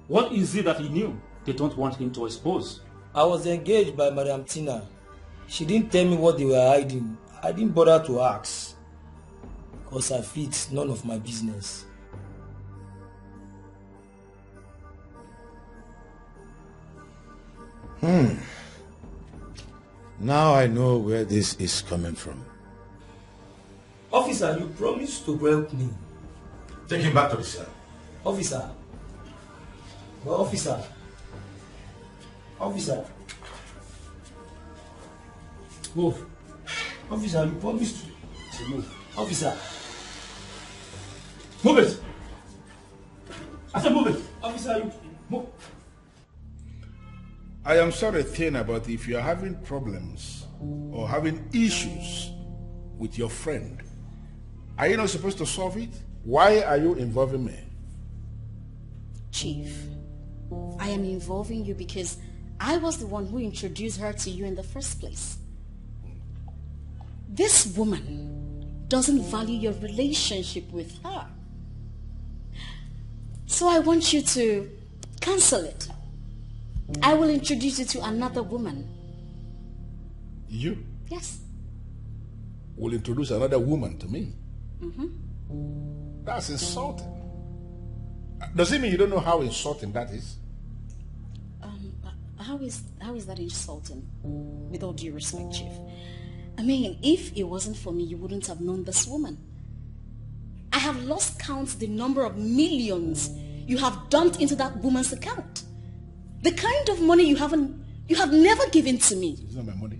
What is it that he knew they don't want him to expose? I was engaged by Madam Tina. She didn't tell me what they were hiding. I didn't bother to ask because I feel it's none of my business. Now I know where this is coming from. Officer, you promised to help me. Take him back to the cell. Officer. Well, officer. Move. Officer, you promised to move. Officer. Move it! I said move it! Officer, you move. I am sorry, Tina, but if you are having problems or having issues with your friend, are you not supposed to solve it? Why are you involving me? Chief, I am involving you because I was the one who introduced her to you in the first place. This woman doesn't value your relationship with her. So I want you to cancel it. I will introduce you to another woman. You? Yes. Will introduce another woman to me? Mm-hmm. That's insulting. Does it mean you don't know how insulting that is? How is that insulting? With all due respect, Chief. I mean, if it wasn't for me, you wouldn't have known this woman. I have lost count the number of millions you have dumped into that woman's account. The kind of money you have never given to me. It's not my money.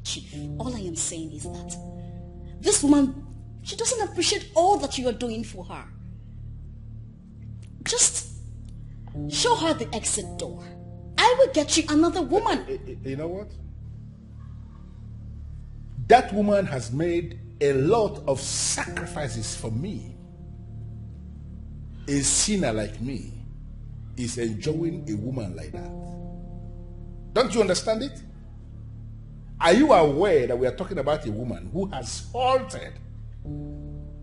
Chief, all I am saying is that this woman, she doesn't appreciate all that you are doing for her. Just show her the exit door. I will get you another woman. You know what? That woman has made a lot of sacrifices for me. A sinner like me is enjoying a woman like that. Don't you understand it? Are you aware that we are talking about a woman who has altered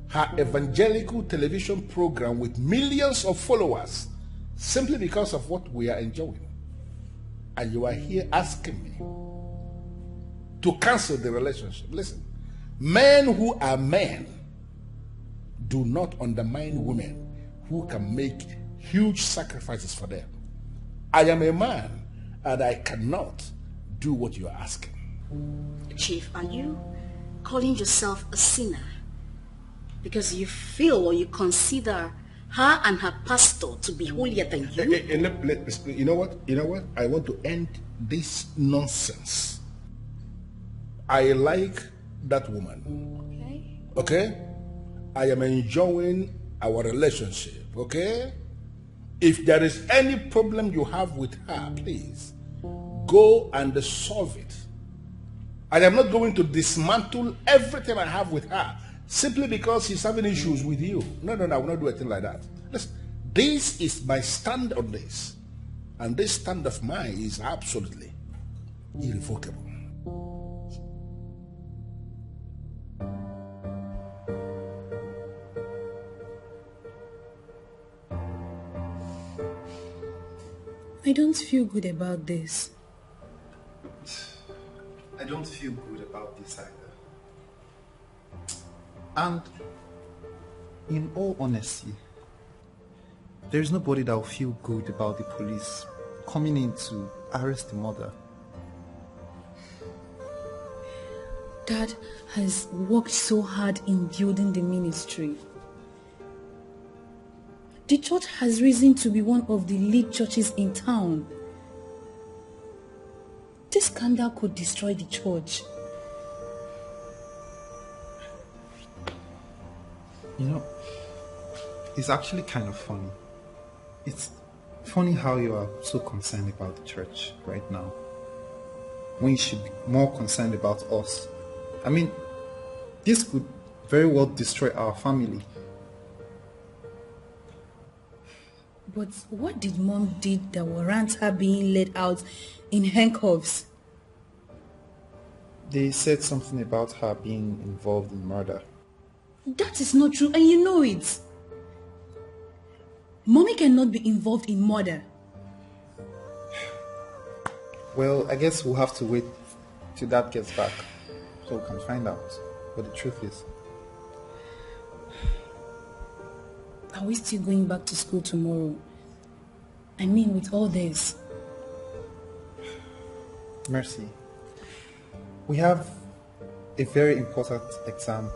her evangelical television program with millions of followers simply because of what we are enjoying? And you are here asking me to cancel the relationship. Listen, men who are men do not undermine women who can make huge sacrifices for them. I am a man and I cannot do what you are asking. Chief, are you calling yourself a sinner because you feel or you consider her and her pastor to be holier than you? You know what? I want to end this nonsense. I like that woman. Okay? I am enjoying our relationship. Okay? If there is any problem you have with her, please go and solve it. I am not going to dismantle everything I have with her simply because she's having issues with you. No, I will not do a thing like that. Listen, this is my stand on this. And this stand of mine is absolutely irrevocable. I don't feel good about this. I don't feel good about this either. And in all honesty, there's nobody that will feel good about the police coming in to arrest the mother. Dad has worked so hard in building the ministry. The church has risen to be one of the lead churches in town. This scandal could destroy the church. You know, it's actually kind of funny. It's funny how you are so concerned about the church right now, when you should be more concerned about us. I mean, this could very well destroy our family. But what did Mom did that warrants her being let out in handcuffs? They said something about her being involved in murder. That is not true, and you know it. Mommy cannot be involved in murder. Well, I guess we'll have to wait till Dad gets back so we can find out what the truth is. Are we still going back to school tomorrow? I mean, with all this. Mercy, we have a very important exam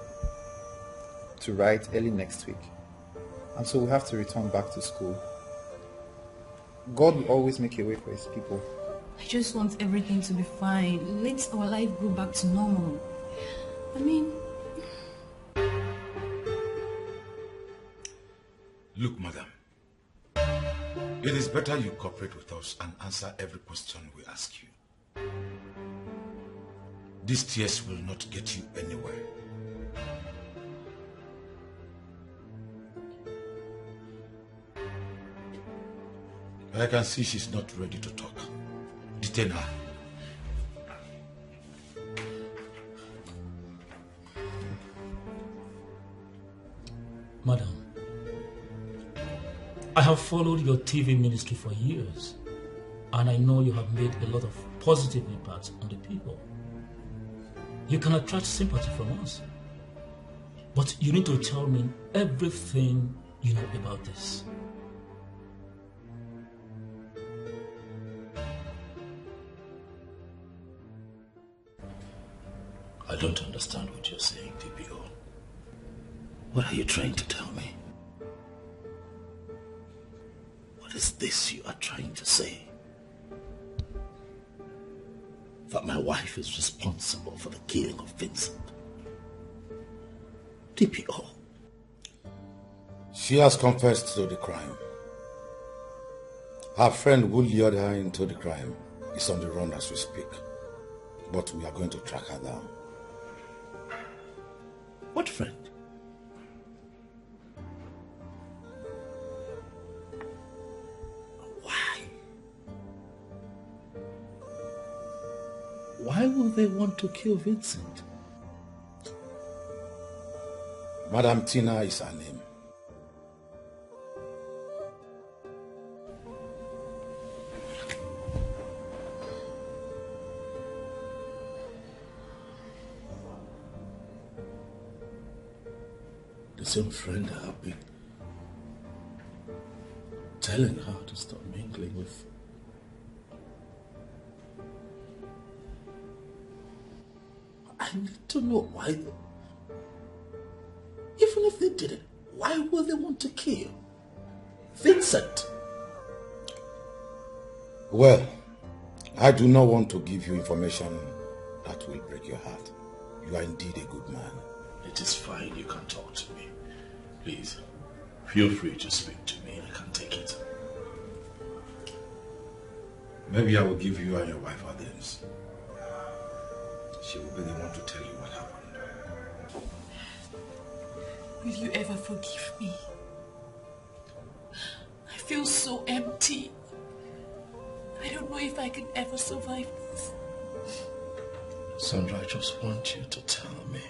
to write early next week, and so we have to return back to school. God will always make a way for his people. I just want everything to be fine. Let our life go back to normal. I mean... Look, madam, it is better you cooperate with us and answer every question we ask you. These tears will not get you anywhere. I can see she's not ready to talk. Detain her. Madam, I have followed your TV ministry for years, and I know you have made a lot of positive impact on the people. You can attract sympathy from us, but you need to tell me everything you know about this. I don't understand what you're saying, DPO. What are you trying to tell me? What is this you are trying to say? That my wife is responsible for the killing of Vincent? DPO. She has confessed to the crime. Her friend who lured her into the crime is on the run as we speak. But we are going to track her down. What friend? Why will they want to kill Vincent? Madam Tina is her name. The same friend I have been telling her to stop mingling with. I need to know why. Even if they did it, why would they want to kill Vincent? Well, I do not want to give you information that will break your heart. You are indeed a good man. It is fine, you can talk to me. Please, feel free to speak to me, I can take it. Maybe I will give you and your wife our names. She will be the one to tell you what happened. Will you ever forgive me? I feel so empty. I don't know if I can ever survive this. Sandra, I just want you to tell me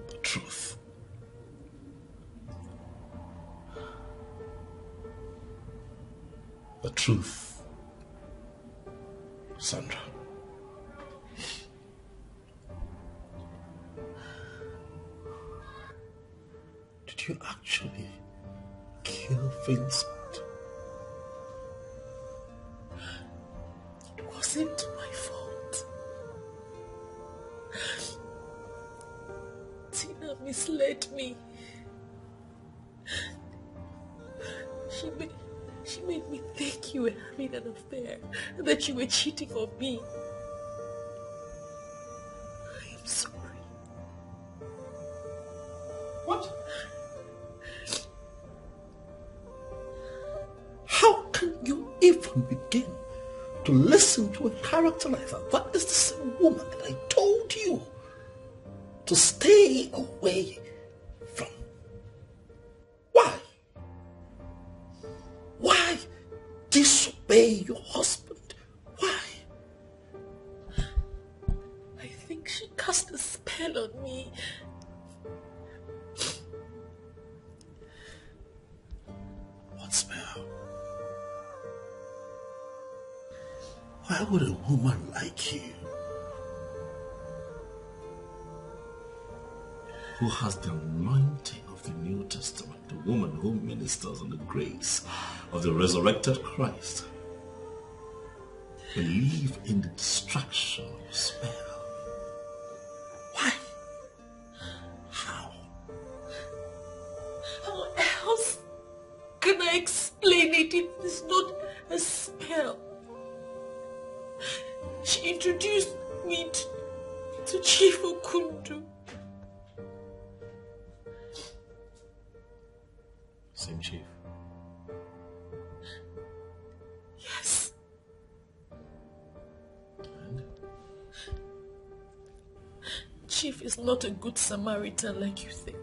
the truth. The truth, Sandra. Did you actually kill Vincent? It wasn't my fault. Tina misled me. She made me think you were having an affair and that you were cheating on me. I am sorry. What? How can you even begin to listen to a character like that? That is the same woman that I told you to stay away from. Why? Why disobey your husband? Why? I think she cast a spell on me. What spell? Why would a woman like you, who has the anointing of the New Testament, the woman who ministers on the grace of the resurrected Christ, believe in the distraction of spell? Why? How? How else can I explain it if it's not a spell? She introduced me to Chief Okundu. Same chief? Yes. And? Chief is not a good Samaritan like you think.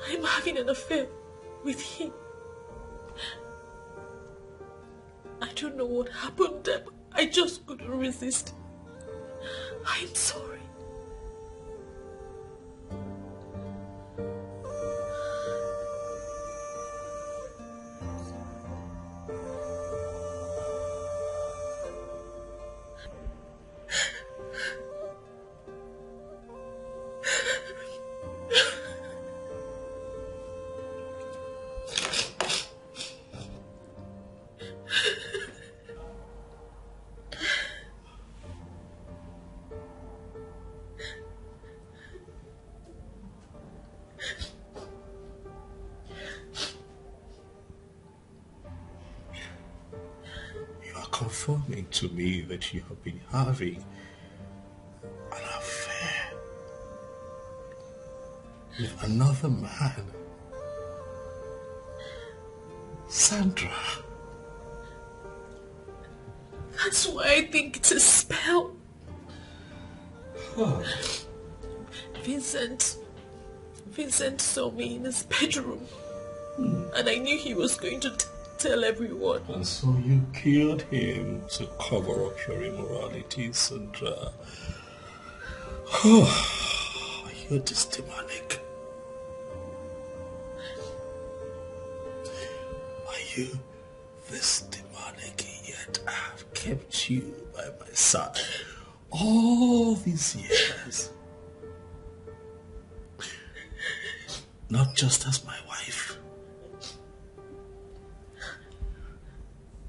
I'm having an affair with him. I don't know what happened, but I just couldn't resist. I'm sorry. Confirming to me that you have been having an affair with another man. Sandra. That's why I think it's a spell. Oh. Vincent saw me in his bedroom, and I knew he was going to tell everyone. And so you killed him to cover up your immorality, Sandra. Oh, you're this demonic. Are you this demonic? Yet I have kept you by my side all these years. Not just as my wife,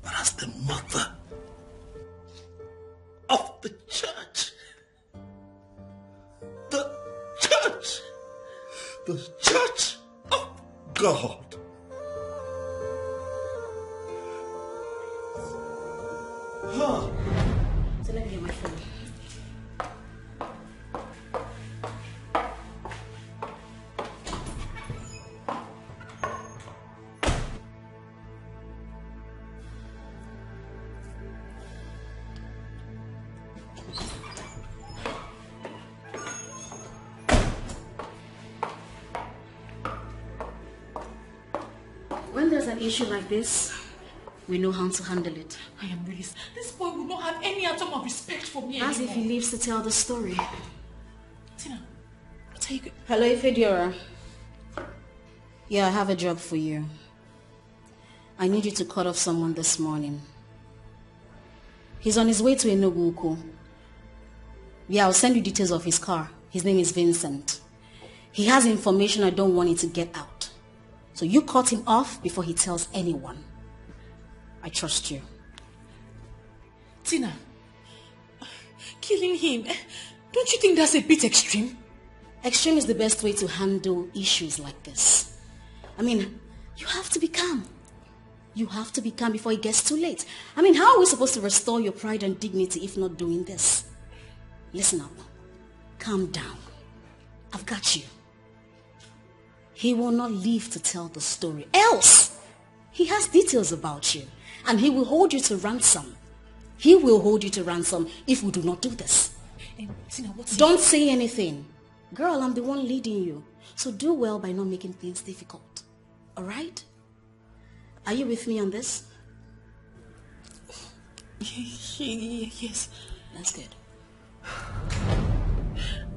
but as the mother of the church. The church! The church of God. So let me get my phone. When there's an issue like this, we know how to handle it. I am really... This boy will not have any atom of respect for me As anymore. if he lives to tell the story. Tina, what are you... Hello, Ifediora. Yeah, I have a job for you. I need you to cut off someone this morning. He's on his way to Enugu. Yeah, I'll send you details of his car. His name is Vincent. He has information I don't want it to get out. So you cut him off before he tells anyone. I trust you. Tina, killing him, don't you think that's a bit extreme? Extreme is the best way to handle issues like this. I mean, you have to be calm. You have to be calm before it gets too late. I mean, how are we supposed to restore your pride and dignity if not doing this? Listen up. Calm down. I've got you. He will not live to tell the story. Else, he has details about you. And he will hold you to ransom. He will hold you to ransom if we do not do this. Tina, don't say anything. Girl, I'm the one leading you. So do well by not making things difficult. Alright? Are you with me on this? Yes. That's good.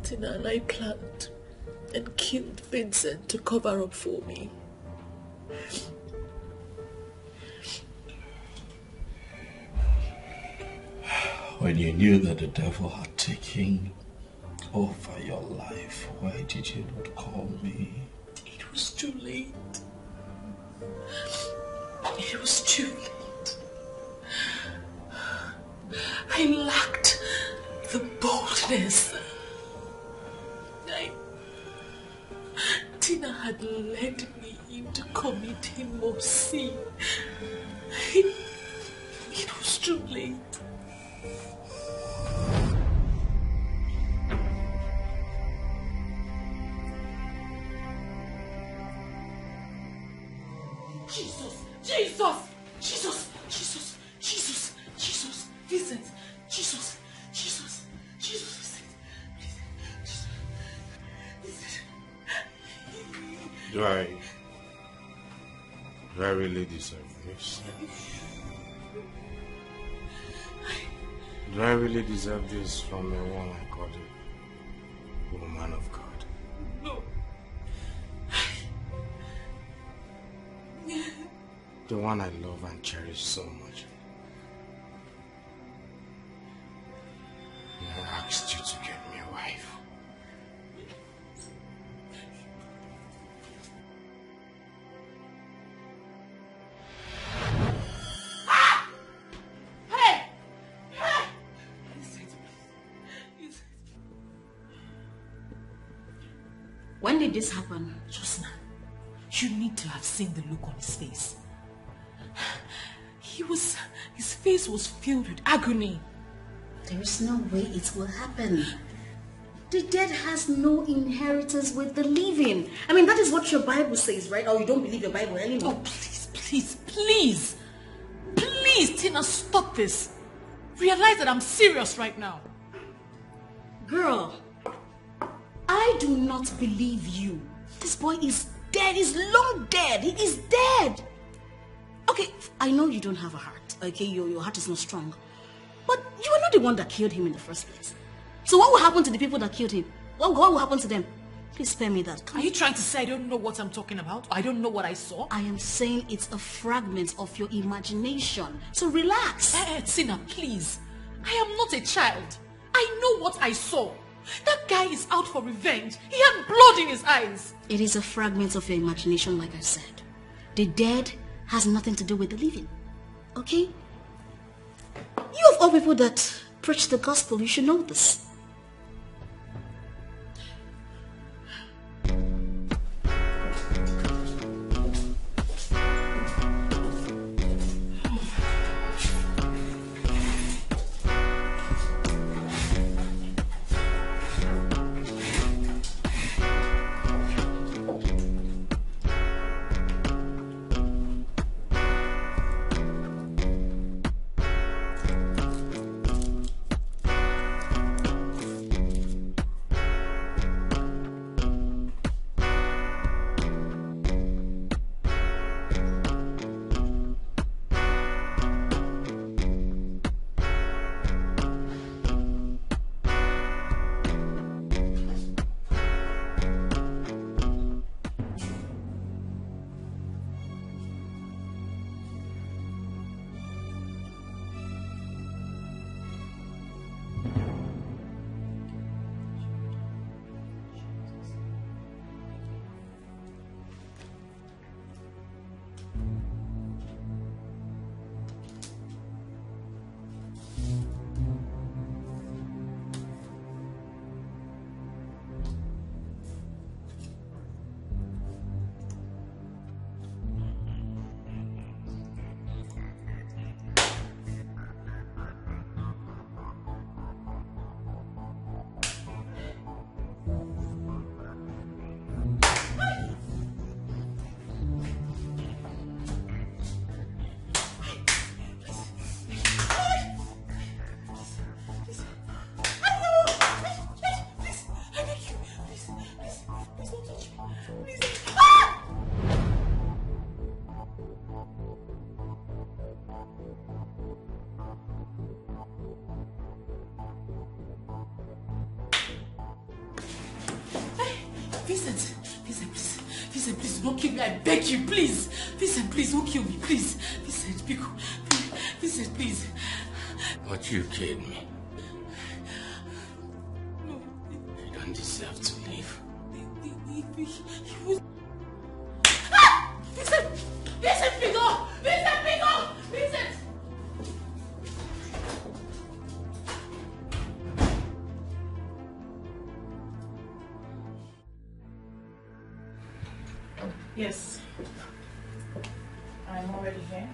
Tina and I planned and killed Vincent to cover up for me. When you knew that the devil had taken over your life, why did you not call me? It was too late. It was too late. I lacked the boldness. Tina had led me into committing more sin. It was too late. Jesus, Vincent, Jesus, Vincent, Do I really deserve this? Do I really deserve this from a one I call a woman of God? No. The one I love and cherish so much. I asked you to get me a wife. When did this happen? Just now. You need to have seen the look on his face. His face was filled with agony. There is no way it will happen. The dead has no inheritance with the living. I mean, that is what your Bible says, right? Or you don't believe your Bible anymore. Oh, please, Tina, stop this. Realize that I'm serious right now. Girl, I do not believe you. This boy is dead. He's long dead. He is dead. Okay, I know you don't have a heart. Okay, your heart is not strong. But you were not the one that killed him in the first place. So what will happen to the people that killed him? What will happen to them? Please spare me that. Are you trying to say I don't know what I'm talking about? I don't know what I saw? I am saying it's a fragment of your imagination. So relax. Tina, please. I am not a child. I know what I saw. That guy is out for revenge. He had blood in his eyes. It is a fragment of your imagination, like I said. The dead has nothing to do with the living. Okay? You of all people that preach the gospel, you should know this. Vincent, please. Vincent, please don't kill me. I beg you, please. Vincent, please don't kill me, please. Vincent, Vincent, please. But you killed me. No. You don't deserve to live. He was... Vincent, please go! Vincent! Yes. I'm already here.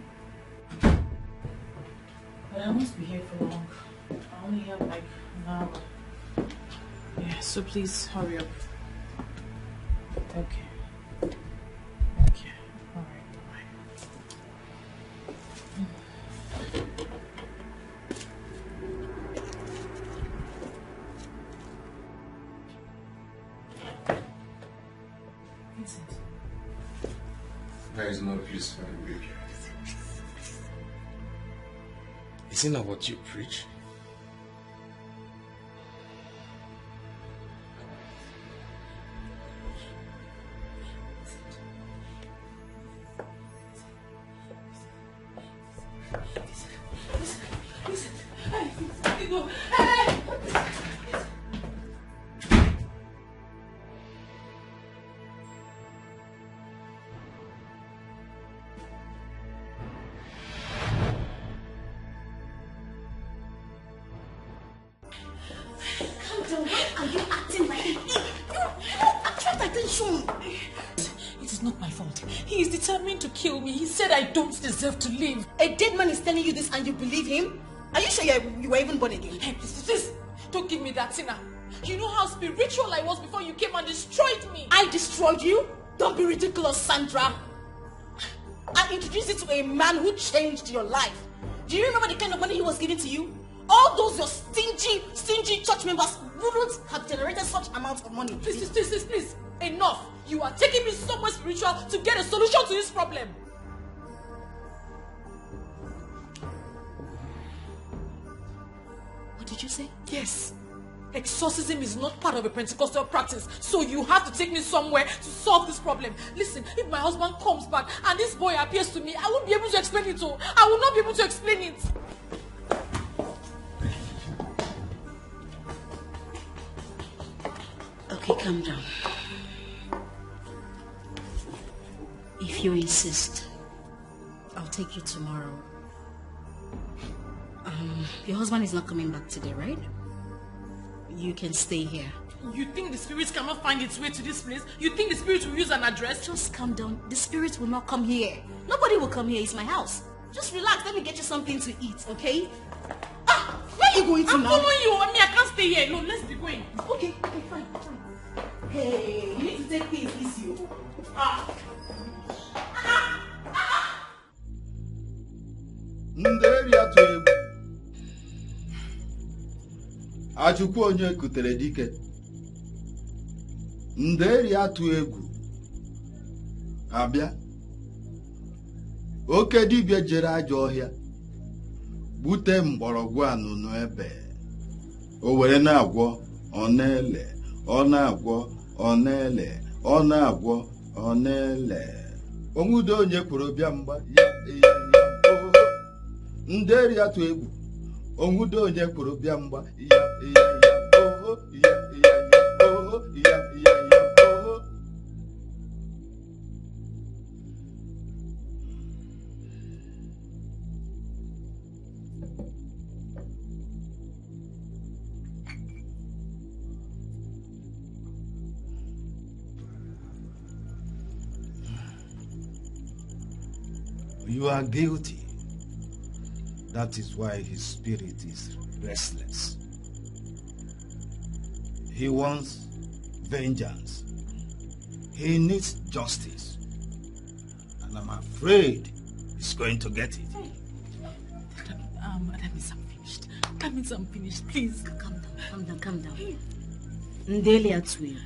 But I won't be here for long. I only have like an hour. Yeah, so please hurry up. Okay. Alright, bye. Vincent. There is no peace for the wicked. Isn't that what you preach? To kill me. He said I don't deserve to live. A dead man is telling you this and you believe him? Are you sure you were even born again? Hey, please, don't give me that, Tina. You know how spiritual I was before you came and destroyed me. I destroyed you? Don't be ridiculous, Sandra. I introduced you to a man who changed your life. Do you remember the kind of money he was giving to you? All those your stingy church members wouldn't have generated such amounts of money. Please. Enough. You are taking me somewhere spiritual to get a solution to this problem. What did you say? Yes. Exorcism is not part of a Pentecostal practice, so you have to take me somewhere to solve this problem. Listen, if my husband comes back and this boy appears to me, I won't be able to explain it to. I will not be able to explain it. Okay, calm down. If you insist, I'll take you tomorrow. Your husband is not coming back today, right? You can stay here. You think the spirit cannot find its way to this place? You think the spirit will use an address? Just calm down. The spirit will not come here. Nobody will come here. It's my house. Just relax. Let me get you something to eat, okay? Where are you going to now? I'm following you. I can't stay here. No, let's be going. Okay, fine. Hey, you need to take things easy. Nderi atụ egwu Achukwu onye kutere dike Nderi atụ egwu abịa oke dibịa jere ajọ ọhịa bute mgbọrọgwụ anụnụ ebe o were na-agwọ ọ na-ele ọ na-agwọ ọ na-ele ọ na-agwọ ọ na-ele onwudo onye kwuru bịa mgba ya Nderi atụ egwu onwudo onye kwuru bịa mgba ya oho ya oho ya oho You are guilty. That is why his spirit is restless. He wants vengeance. He needs justice. And I'm afraid he's going to get it. That means I'm finished. That means I'm finished. Please. Calm down. Ndeli Atwe,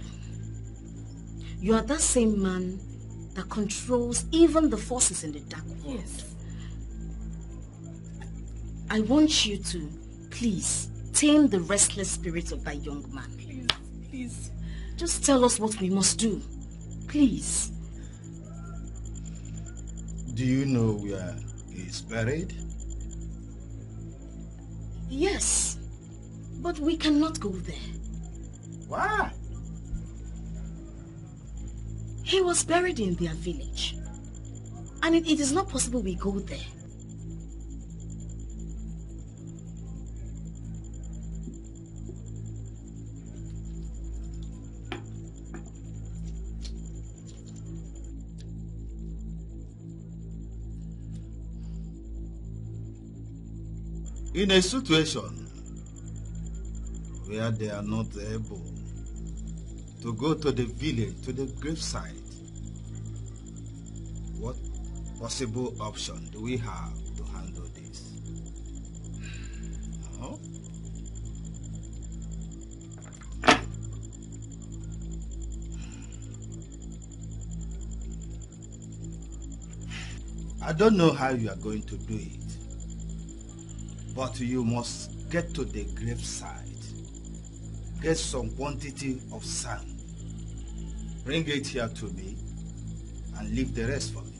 you are that same man that controls even the forces in the dark world. Yes. I want you to, please, tame the restless spirit of that young man. Please. Just tell us what we must do. Please. Do you know where he is buried? Yes, but we cannot go there. Why? He was buried in their village. And it is not possible we go there. In a situation where they are not able to go to the village, to the gravesite, what possible option do we have to handle this? No? I don't know how you are going to do it, but you must get to the gravesite, get some quantity of sand, bring it here to me, and leave the rest for me.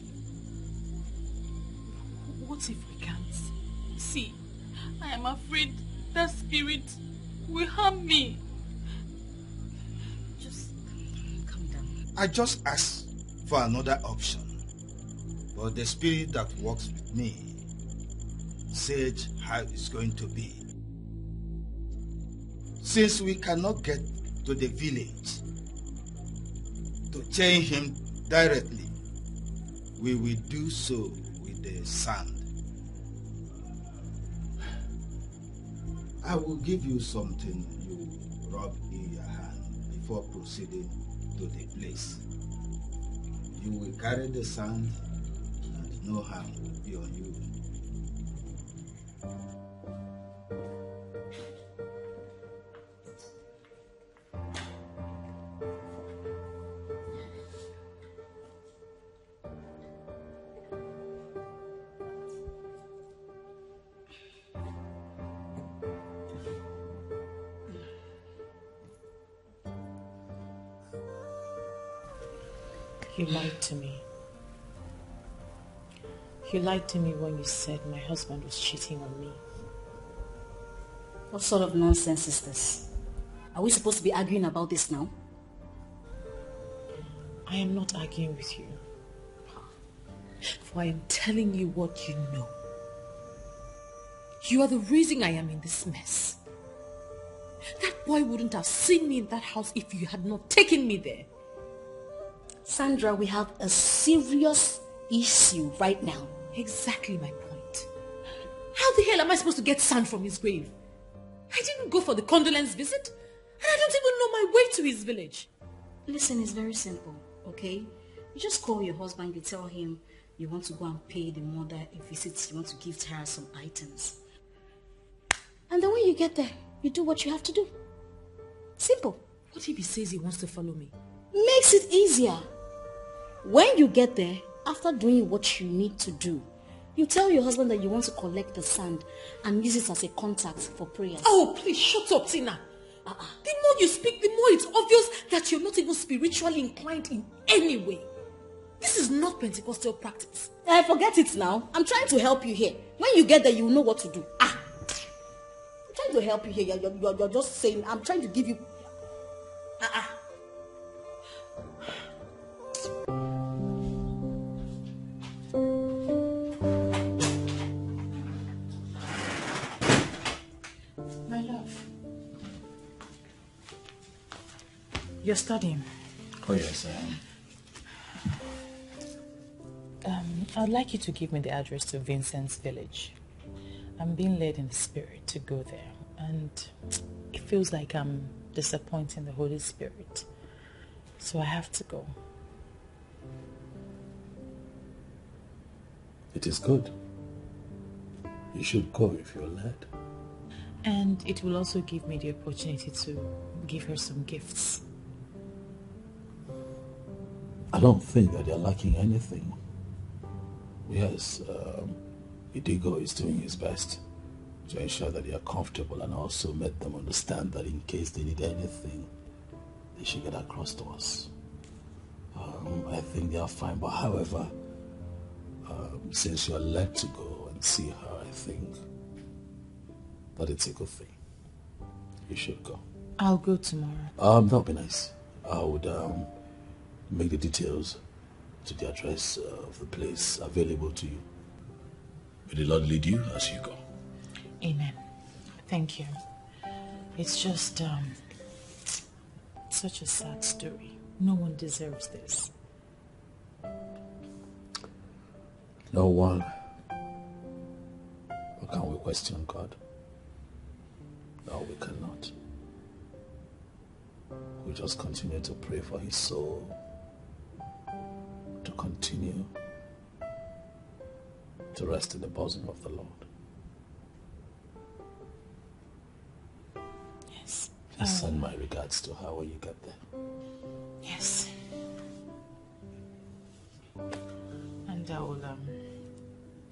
What if we can't? See, I am afraid that spirit will harm me. Just calm down. I just asked for another option, but the spirit that works with me said how it's going to be. Since we cannot get to the village to chain him directly, we will do so with the sand. I will give you something you rub in your hand before proceeding to the place. You will carry the sand and no harm will be on you. You lied to me. You lied to me when you said my husband was cheating on me. What sort of nonsense is this? Are we supposed to be arguing about this now? I am not arguing with you. For I am telling you what you know. You are the reason I am in this mess. That boy wouldn't have seen me in that house if you had not taken me there. Sandra, we have a serious issue right now. Exactly my point. How the hell am I supposed to get sand from his grave? I didn't go for the condolence visit, and I don't even know my way to his village. Listen, it's very simple, okay? You just call your husband, you tell him you want to go and pay the mother a visit, you want to give her some items. And then when you get there, you do what you have to do. Simple. What if he says he wants to follow me? Makes it easier. When you get there, after doing what you need to do, you tell your husband that you want to collect the sand and use it as a contact for prayers. Oh, please shut up, Tina. The more you speak, the more it's obvious that you're not even spiritually inclined in any way. This is not Pentecostal practice. Forget it now. I'm trying to help you here. When you get there, you will know what to do. I'm trying to help you here. You're just saying, I'm trying to give you... My love. You're studying? Oh yes, I am. I'd like you to give me the address to Vincent's village. I'm being led in the spirit to go there, and it feels like I'm disappointing the Holy Spirit. So I have to go. It is good. You should go if you're led. And it will also give me the opportunity to give her some gifts. I don't think that they're lacking anything. Yes, Idigo is doing his best to ensure that they are comfortable, and also make them understand that in case they need anything, they should get across to us. I think they are fine, but however, since you're led to go and see her, I think that it's a good thing. You should go. I'll go tomorrow. That would be nice. I would make the details to the address of the place available to you. May the Lord lead you as you go. Amen. Thank you. It's just such a sad story. No one deserves this. No one. But can we question God? No, we cannot. We just continue to pray for his soul to continue to rest in the bosom of the Lord. Yes. Please send my regards to her when you get there. Yes. And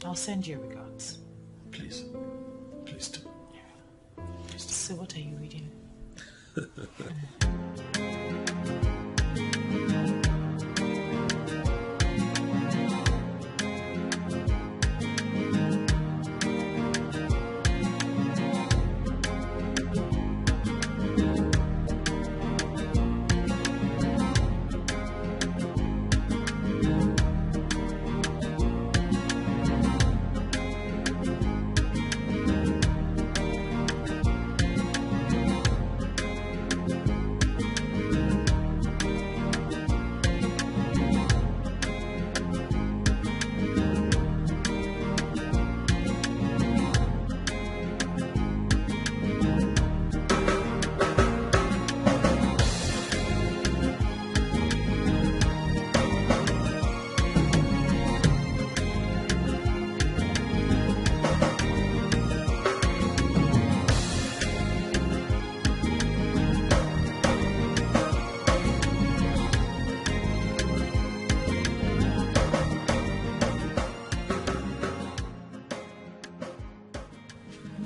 I'll send you regards. Please. Please do. So what are you reading?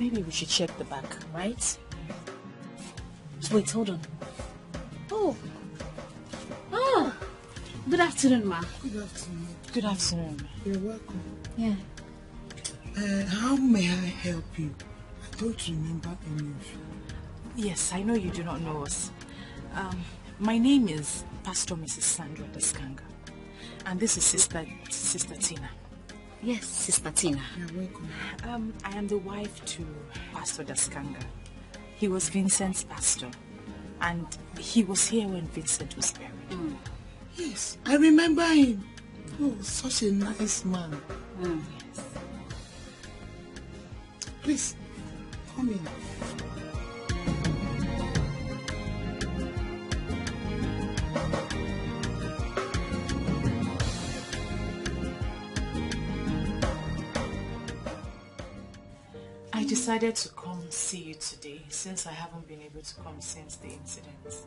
Maybe we should check the back, right? Wait, hold on. Oh. Oh. Good afternoon, ma. Good afternoon. Good afternoon. You're welcome. Yeah. How may I help you? I don't remember any of you. Yes, I know you do not know us. My name is Pastor Mrs. Sandra Daskanga. And this is Sister Tina. Yes, Sister Tina. You're welcome. I am the wife to Pastor Daskanga. He was Vincent's pastor. And he was here when Vincent was buried. Yes, I remember him. Oh, such a nice man. Yes. Please, come in. I decided to come see you today since I haven't been able to come since the incident.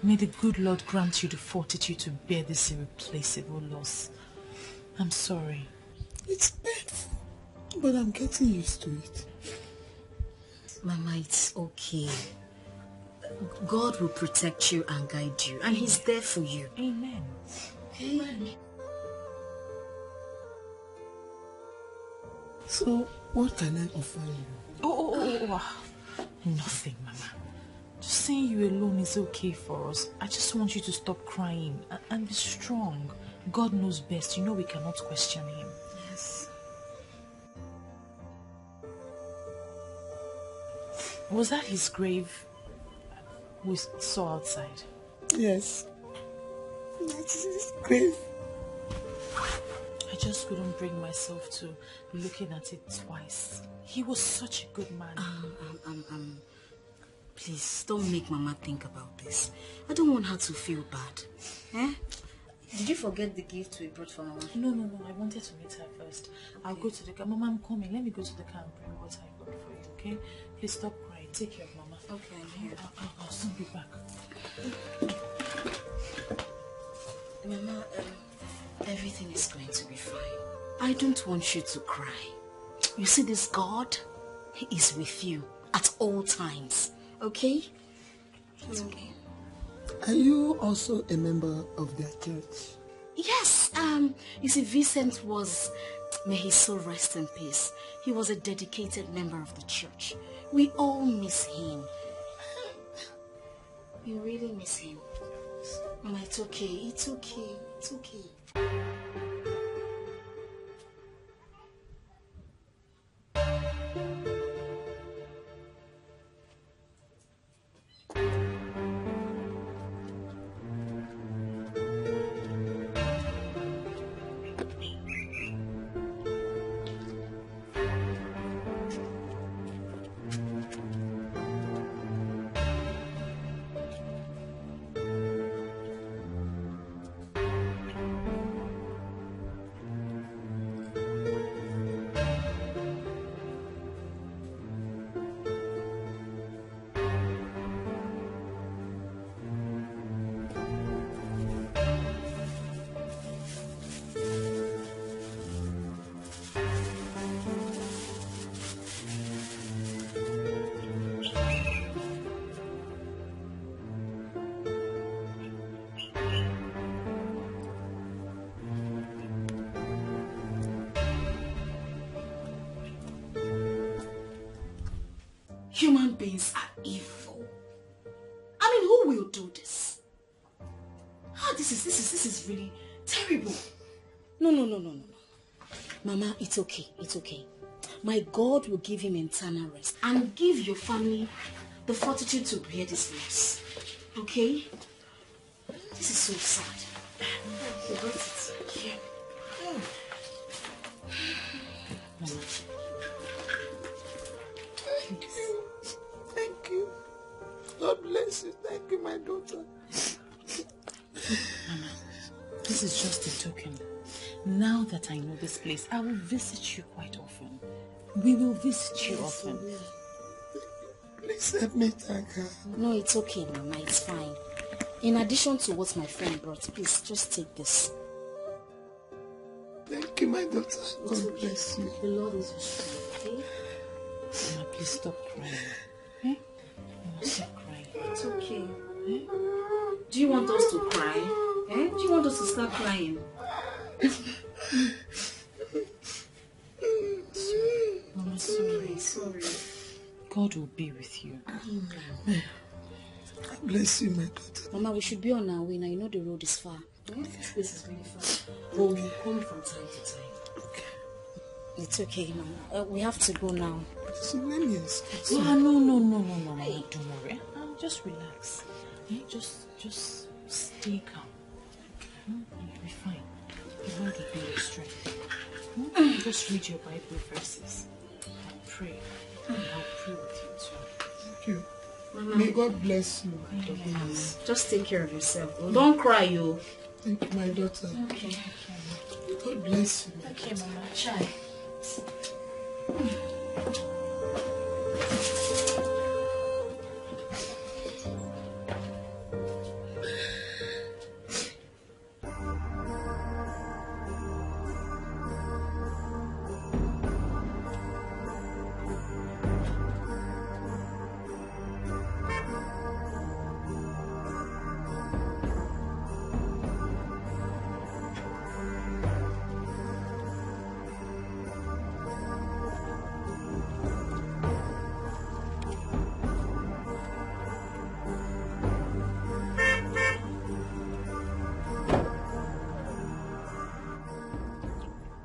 May the good Lord grant you the fortitude to bear this irreplaceable loss. I'm sorry. It's painful, but I'm getting used to it. Mama, it's okay. God will protect you and guide you, and he's there for you. Amen. Amen. So, what can I offer you? Oh. Nothing, Mama. Just seeing you alone is okay for us. I just want you to stop crying and be strong. God knows best. You know we cannot question him. Yes. Was that his grave we saw outside? Yes. That's his grave. I just couldn't bring myself to looking at it twice. He was such a good man. Please, don't make Mama think about this. I don't want her to feel bad. Eh? Did you forget the gift we brought for Mama? No. I wanted to meet her first. I'll go to the car. Mama, I'm coming. Let me go to the car and bring what I brought for you, okay? Please stop crying. Take care of Mama. Okay, I'm here. I'll soon be back. Mama, everything is going to be fine. I don't want you to cry. You see this God? He is with you at all times. Okay? It's okay. Are you also a member of their church? Yes, you see, Vincent was, may his soul rest in peace. He was a dedicated member of the church. We all miss him. We really miss him. Mama, it's okay, it's okay, it's okay. Human beings are evil. I mean, who will do this? This is really terrible. No. Mama, it's okay, it's okay. My God will give him eternal rest and give your family the fortitude to bear this loss. Okay? This is so sad. You got it. Yeah. Mama. Thank you. God bless you. Thank you, my daughter. Mama, this is just a token. Now that I know this place, I will visit you quite often. We will visit you often. Please help me thank her. No, it's okay, Mama. It's fine. In addition to what my friend brought, please just take this. Thank you, my daughter. God bless you. The Lord is your strength, okay? Mama, please stop crying. Eh? Mama, stop crying. It's okay. Eh? Do you want us to cry? Eh? Do you want us to start crying? Mama, sorry. God will be with you. God bless you, my daughter. Mama, we should be on our way now. You know the road is far. This place is really far. But we'll come from time to time. Okay. It's okay, Mama. We have to go now. So let me escape. No, Mama. Don't worry. Just relax. Just stay calm. You'll be fine. The Lord will be your strength. Just read your Bible verses and pray. And I'll pray with you too. Thank you. Mama. May God bless you. Yes. Just take care of yourself. Don't cry, you. Thank you, my daughter. Okay. God bless you. Okay, Mama. Try.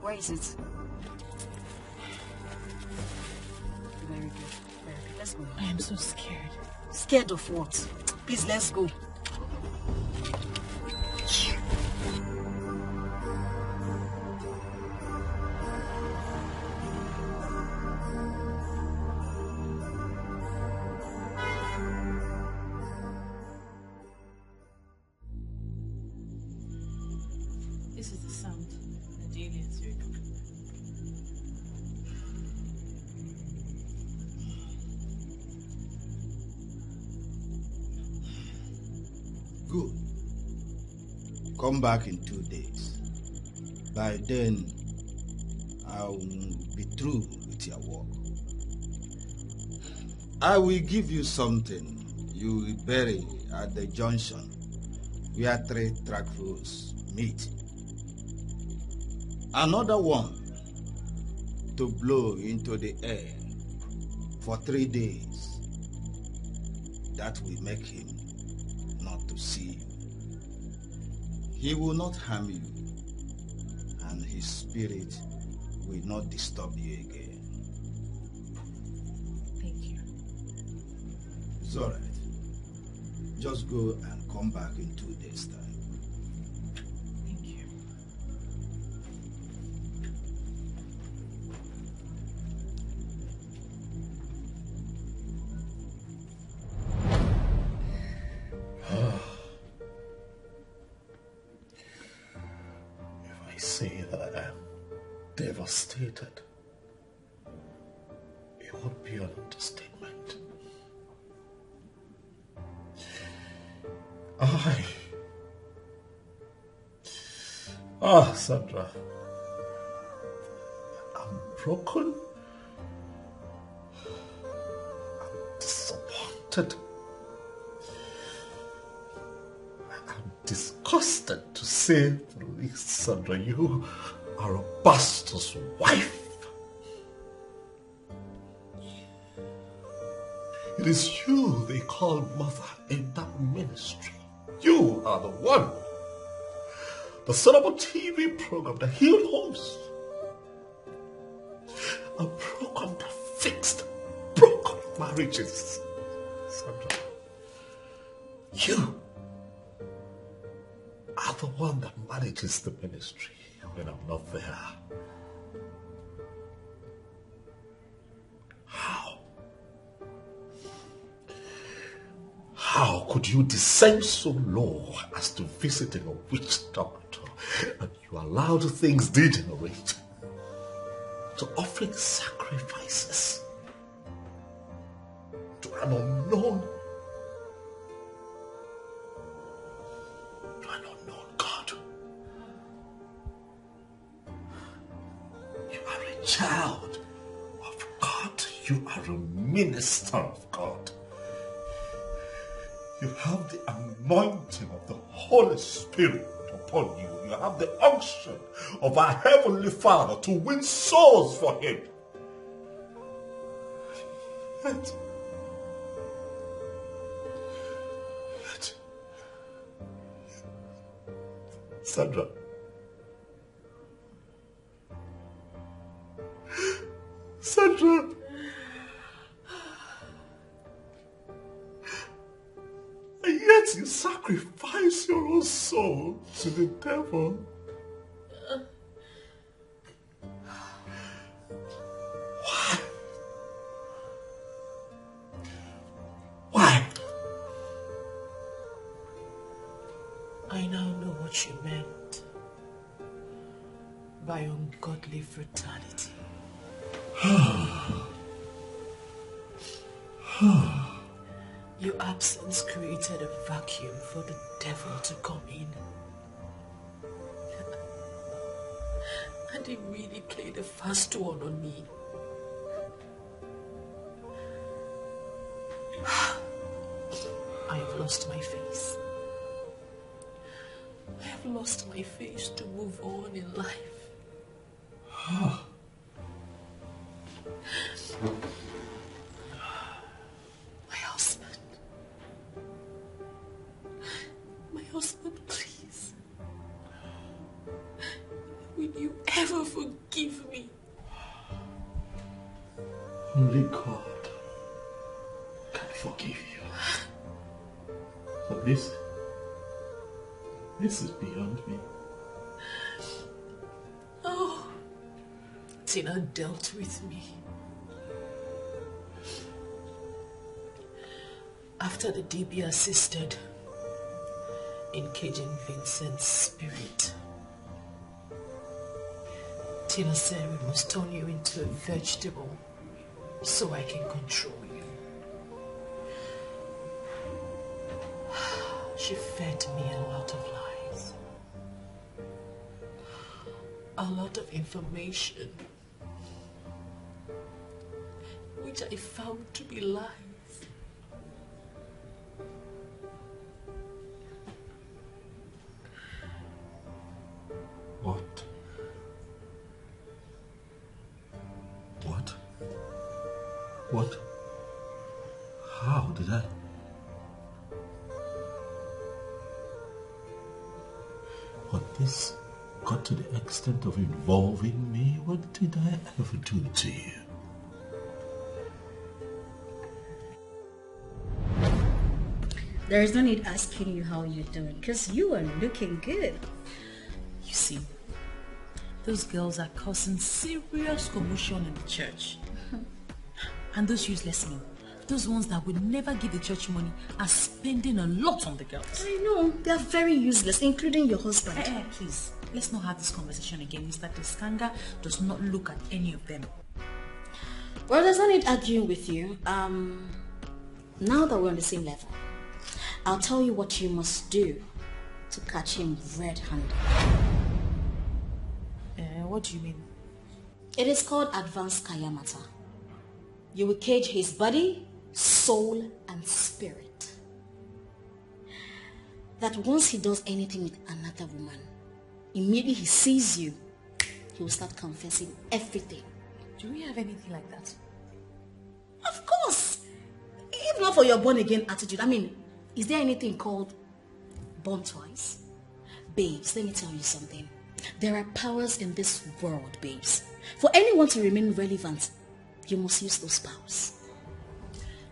Where is it? Very good. Let's go. I am so scared. Scared of what? Please, let's go. This is the sound that the aliens heard. Good. Come back in 2 days. By then, I'll be through with your work. I will give you something you will bury at the junction where 3 trackfuls meet. Another one to blow into the air for 3 days. That will make him not to see you. He will not harm you, and his spirit will not disturb you again. Thank you. It's all right. Just go and come back in 2 days' time. Thank you. If I say that I am devastated, it would be an understatement. Sandra, I'm broken. I'm disappointed. I'm disgusted to say the least, Sandra. You are a pastor's wife. It is you they call mother in that ministry. You are the one. The son of a TV program that healed homes. A program that fixed broken marriages. Sandra, you are the one that manages the ministry when I'm not there. How could you descend so low as to visiting a witch doctor and you allowed things degenerate to offering sacrifices to an unknown God? You are a child of God. You are a minister of God. You have the anointing of the Holy Spirit upon you. You have the unction of our Heavenly Father to win souls for Him. Yet, Sandra, and yet you sacrifice your own soul to the devil. Why? Why? I now know what you meant by ungodly brutality. Your absence created a vacuum for the devil to come in. And he really played a fast one on me. I have lost my face. I have lost my face to move on in life. My husband, please. Will you ever forgive me? Only God can forgive you. But this is beyond me. Oh, Tina dealt with me. After the DB assisted in caging Vincent's spirit, Tina said we must turn you into a vegetable so I can control you. She fed me a lot of lies. A lot of information which I found to be lies. What? How did I? But this got to the extent of involving me? What did I ever do to you? There is no need asking you how you're doing, because you are looking good. You see, those girls are causing serious commotion in the church. And those useless men, those ones that would never give the church money, are spending a lot on the girls. I know, they are very useless, including your husband. Please, let's not have this conversation again. Mr. Tiskanga does not look at any of them. Well, there's no need arguing with you. Now that we're on the same level, I'll tell you what you must do to catch him red-handed. What do you mean? It is called advanced kayamata. You will cage his body, soul, and spirit. That once he does anything with another woman, immediately he sees you, he will start confessing everything. Do we have anything like that? Of course! If not for your born-again attitude, I mean, is there anything called born twice? Babes, let me tell you something. There are powers in this world, babes. For anyone to remain relevant, you must use those powers.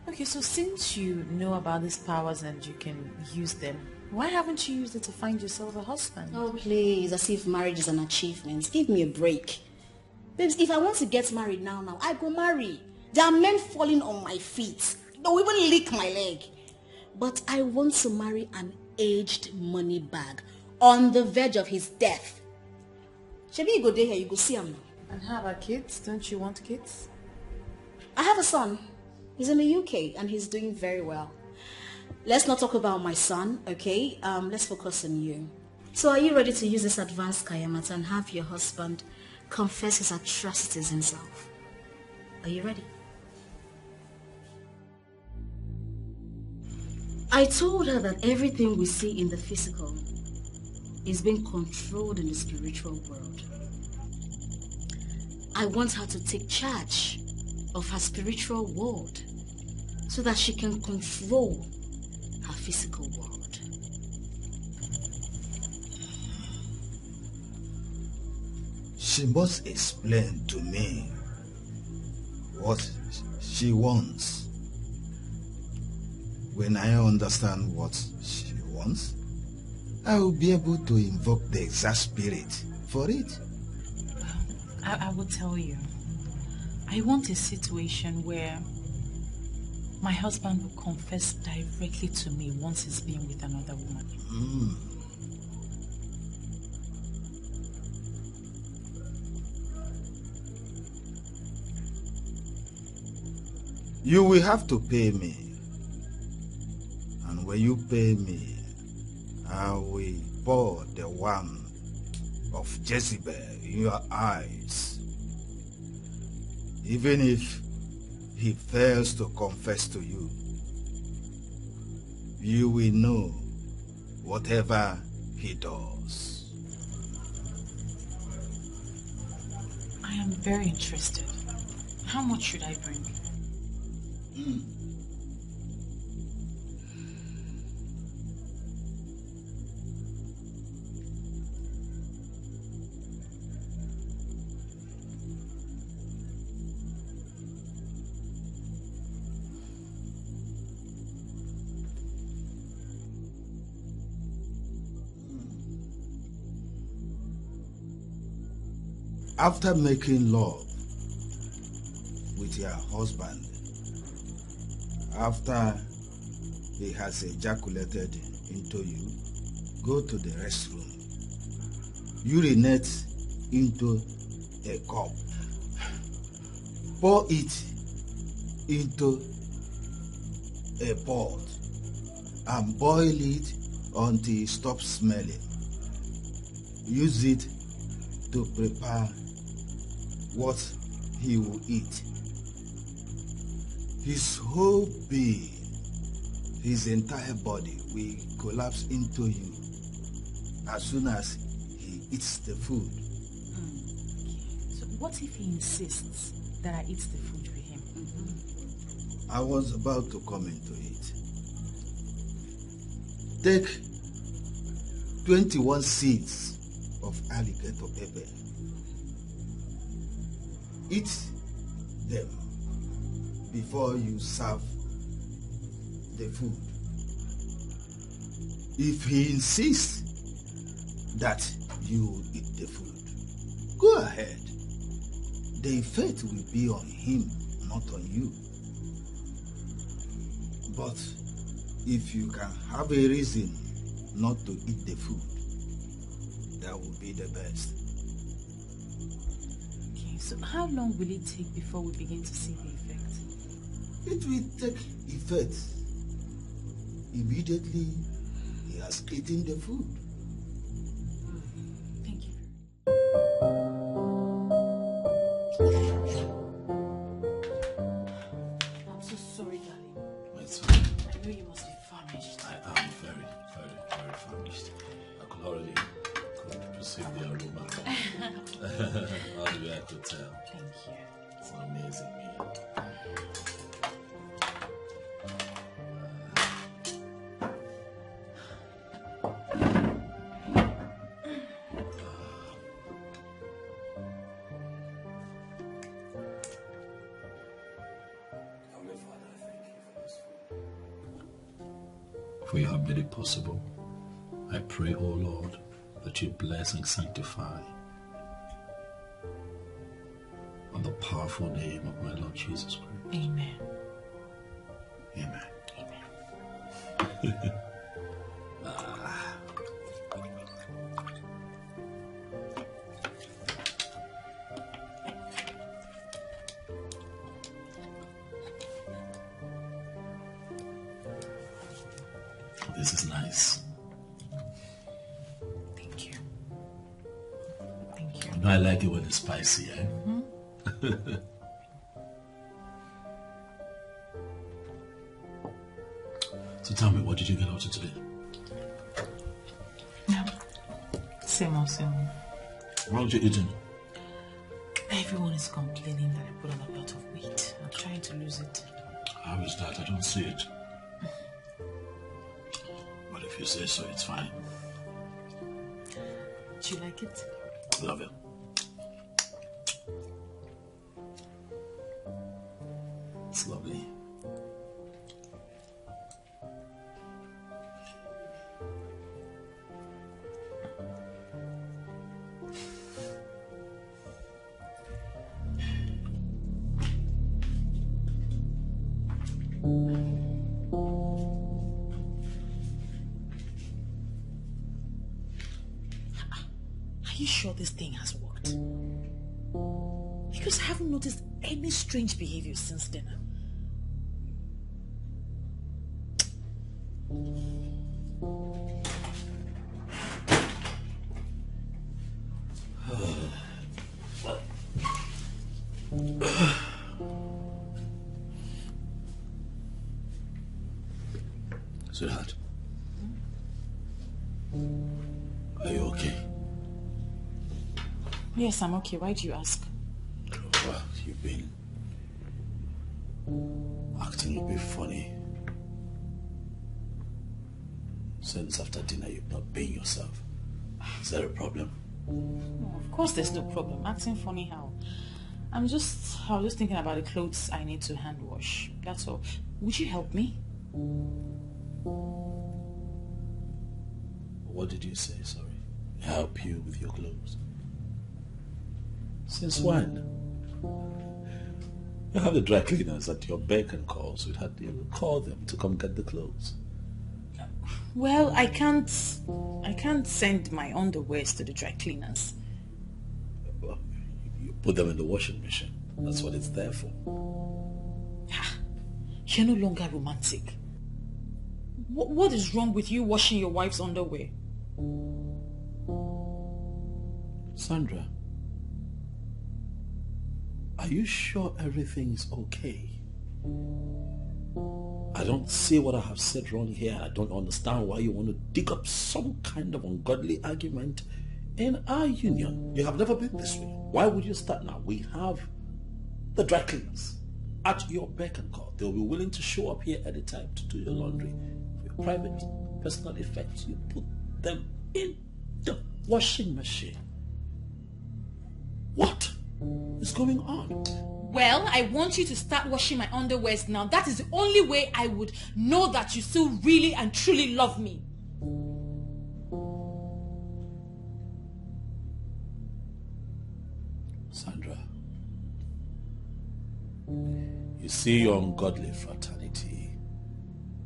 Okay, so since you know about these powers and you can use them, why haven't you used it to find yourself a husband? Oh, please, as if marriage is an achievement. Give me a break. Babes, if I want to get married now, I go marry. There are men falling on my feet. They'll even lick my leg. But I want to marry an aged money bag on the verge of his death. Shebi, you go there here, you go see him now. And how about kids? Don't you want kids? I have a son. He's in the UK and he's doing very well. Let's not talk about my son, okay? Let's focus on you. So are you ready to use this advanced kayamata and have your husband confess his atrocities himself? Are you ready? I told her that everything we see in the physical is being controlled in the spiritual world. I want her to take charge of her spiritual world so that she can control her physical world. She must explain to me what she wants. When I understand what she wants, I will be able to invoke the exact spirit for it. I will tell you. I want a situation where my husband will confess directly to me once he's been with another woman. You will have to pay me. And when you pay me, I will pour the wine of Jezebel in your eyes. Even if he fails to confess to you, you will know whatever he does. I am very interested. How much should I bring? After making love with your husband, after he has ejaculated into you, go to the restroom. Urinate into a cup. Pour it into a pot and boil it until it stops smelling. Use it to prepare what he will eat. His whole being, his entire body will collapse into you as soon as he eats the food. So what if he insists that I eat the food with him? I was about to come into it. Take 21 seeds of alligator pepper. Eat them before you serve the food. If he insists that you eat the food, go ahead. The effect will be on him, not on you. But if you can have a reason not to eat the food, that would be the best. Okay, so how long will it take before we begin to see the effect? It will take effect immediately he has eaten the food. Thank you. I'm so sorry, darling. It's fine. I know you must be famished. I am very, very, very famished. I could already perceive the aroma. All the way I could tell. Thank you. It's an amazing meal. For you have made it possible. I pray, O Lord, that you bless and sanctify on the powerful name of my Lord Jesus Christ. Amen. Amen. Amen. This is nice. Thank you. Thank you. You know I like it when it's spicy, eh? Mm-hmm. So tell me, what did you get out of today? Same old, same old. What are you eating? Everyone is complaining that I put on a lot of weight. I'm trying to lose it. How is that? I don't see it. But if you say so, it's fine. Do you like it? Love it. It's lovely. Are you sure this thing has worked? Because I haven't noticed any strange behavior since dinner. Sweetheart, are you okay? Yes, I'm okay. Why do you ask? Well, you've been acting a bit funny. Since after dinner you've not been yourself. Is there a problem? No, of course there's no problem. Acting funny how? I was just thinking about the clothes I need to hand wash. That's all. Would you help me? What did you say, sorry? Help you with your clothes? Since when? You have the dry cleaners at your beck and call, so you call them to come get the clothes. Well, I can't send my underwears to the dry cleaners. Well, you put them in the washing machine. That's what it's there for. You're no longer romantic. What is wrong with you washing your wife's underwear? Sandra, are you sure everything is okay? I don't see what I have said wrong here. I don't understand why you want to dig up some kind of ungodly argument in our union. You have never been this way. Why would you start now? We have the dry cleaners. at your beck and call. They'll be willing to show up here anytime to do your laundry. For your private, personal effects, you put them in the washing machine. What is going on? Well, I want you to start washing my underwears now. That is the only way I would know that you still really and truly love me. Sandra, you see your ungodly fraternity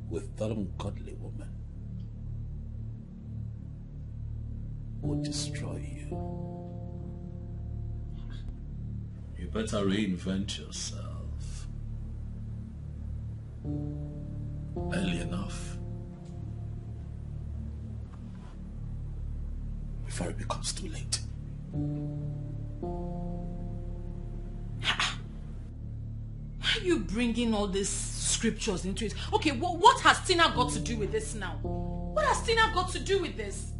with that ungodly woman would destroy you. You better reinvent yourself early enough before it becomes too late. Why are you bringing all these scriptures into it? Okay, what has Tina got to do with this now? What has Tina got to do with this?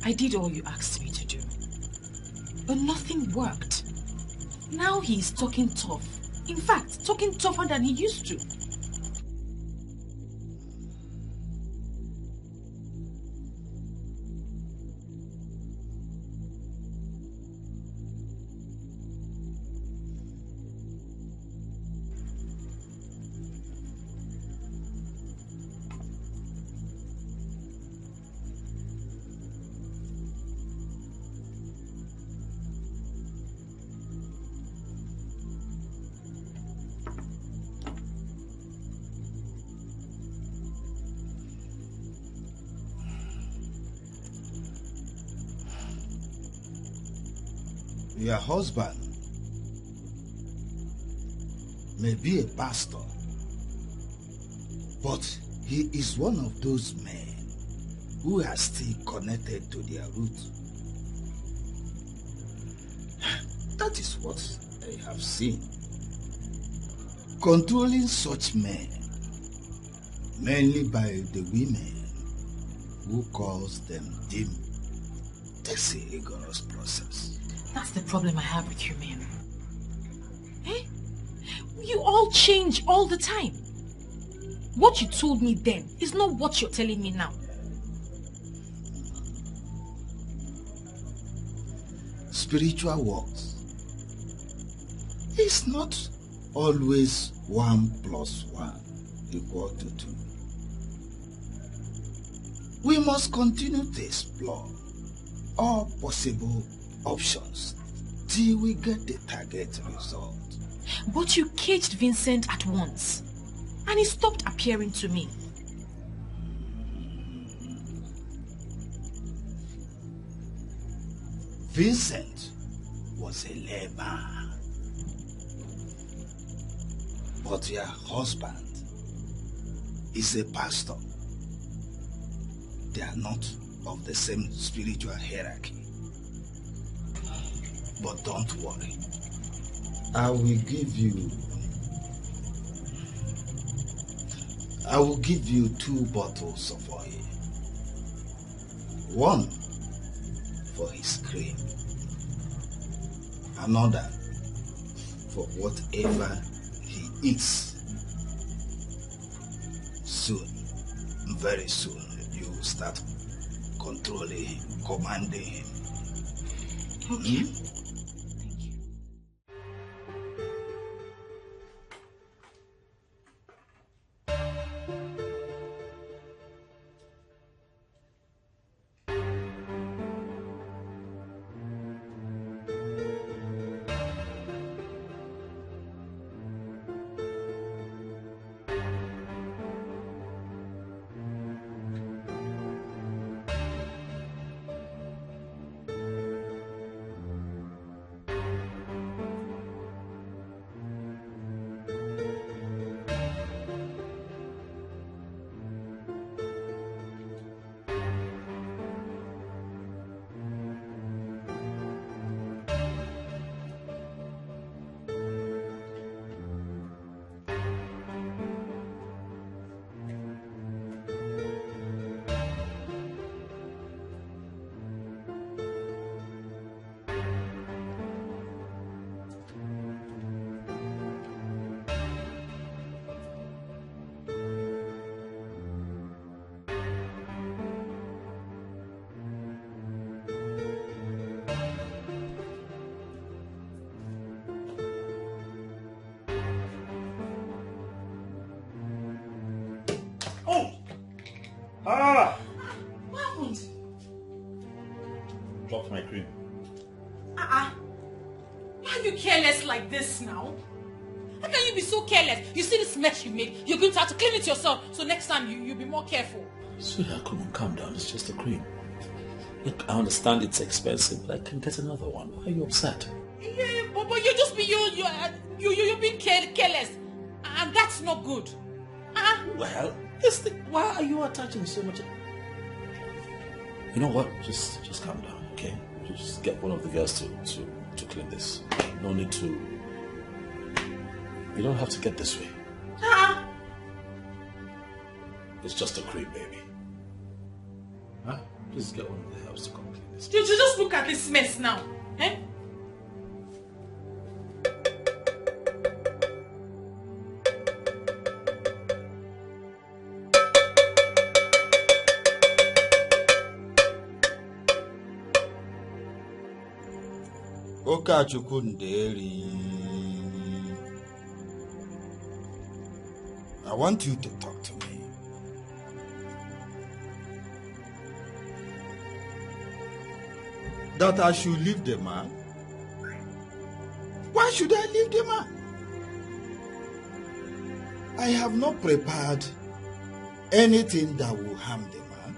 I did all you asked me to do, but nothing worked. Now he's talking tough. In fact, talking tougher than he used to. Your husband may be a pastor, but he is one of those men who are still connected to their roots. That is what I have seen. Controlling such men, mainly by the women who calls them dim, takes a rigorous process. That's the problem I have with you, men. Eh? You all change all the time. What you told me then is not what you're telling me now. Spiritual works is not always 1 + 1 = 2. We must continue to explore all possible options till we get the target result. But you caged Vincent at once, and he stopped appearing to me. Vincent was a layman, but your husband is a pastor. They are not of the same spiritual hierarchy. But don't worry. I will give you 2 bottles of oil. One for his cream. Another for whatever he eats. Soon, very soon, you will start controlling him, commanding him. Okay. What happened? Dropped my cream. Why are you careless like this now? How can you be so careless? You see this mess you made, you're going to have to clean it yourself, so next time you'll be more careful. Sweetheart, come on, calm down. It's just a cream. Look, I understand it's expensive, but I can get another one. Why are you upset? Yeah, but you just be you're being careless, and that's not good. Well, why are you attaching so much? You know what? Just calm down, okay? Just get one of the girls to clean this. No need to. You don't have to get this way. It's just a cream, baby. Just get one of the helps to come clean this. You just look at this mess now, eh? Okachukwu Nderi, I want you to talk to me. That I should leave the man? Why should I leave the man? I have not prepared anything that will harm the man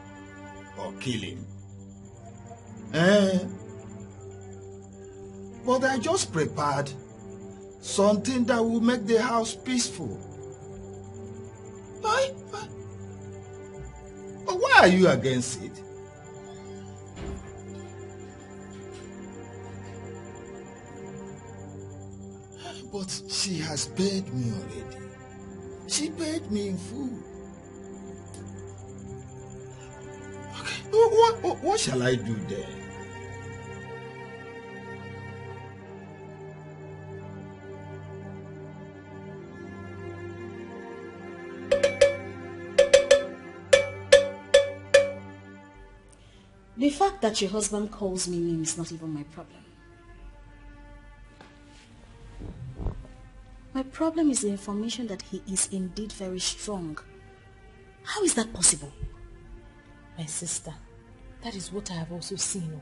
or kill him. But I just prepared something that will make the house peaceful. Why are you against it? But she has paid me already. She paid me in full. Okay, what shall I do then? The fact that your husband calls me name is not even my problem. My problem is the information that he is indeed very strong. How is that possible? My sister, that is what I have also seen.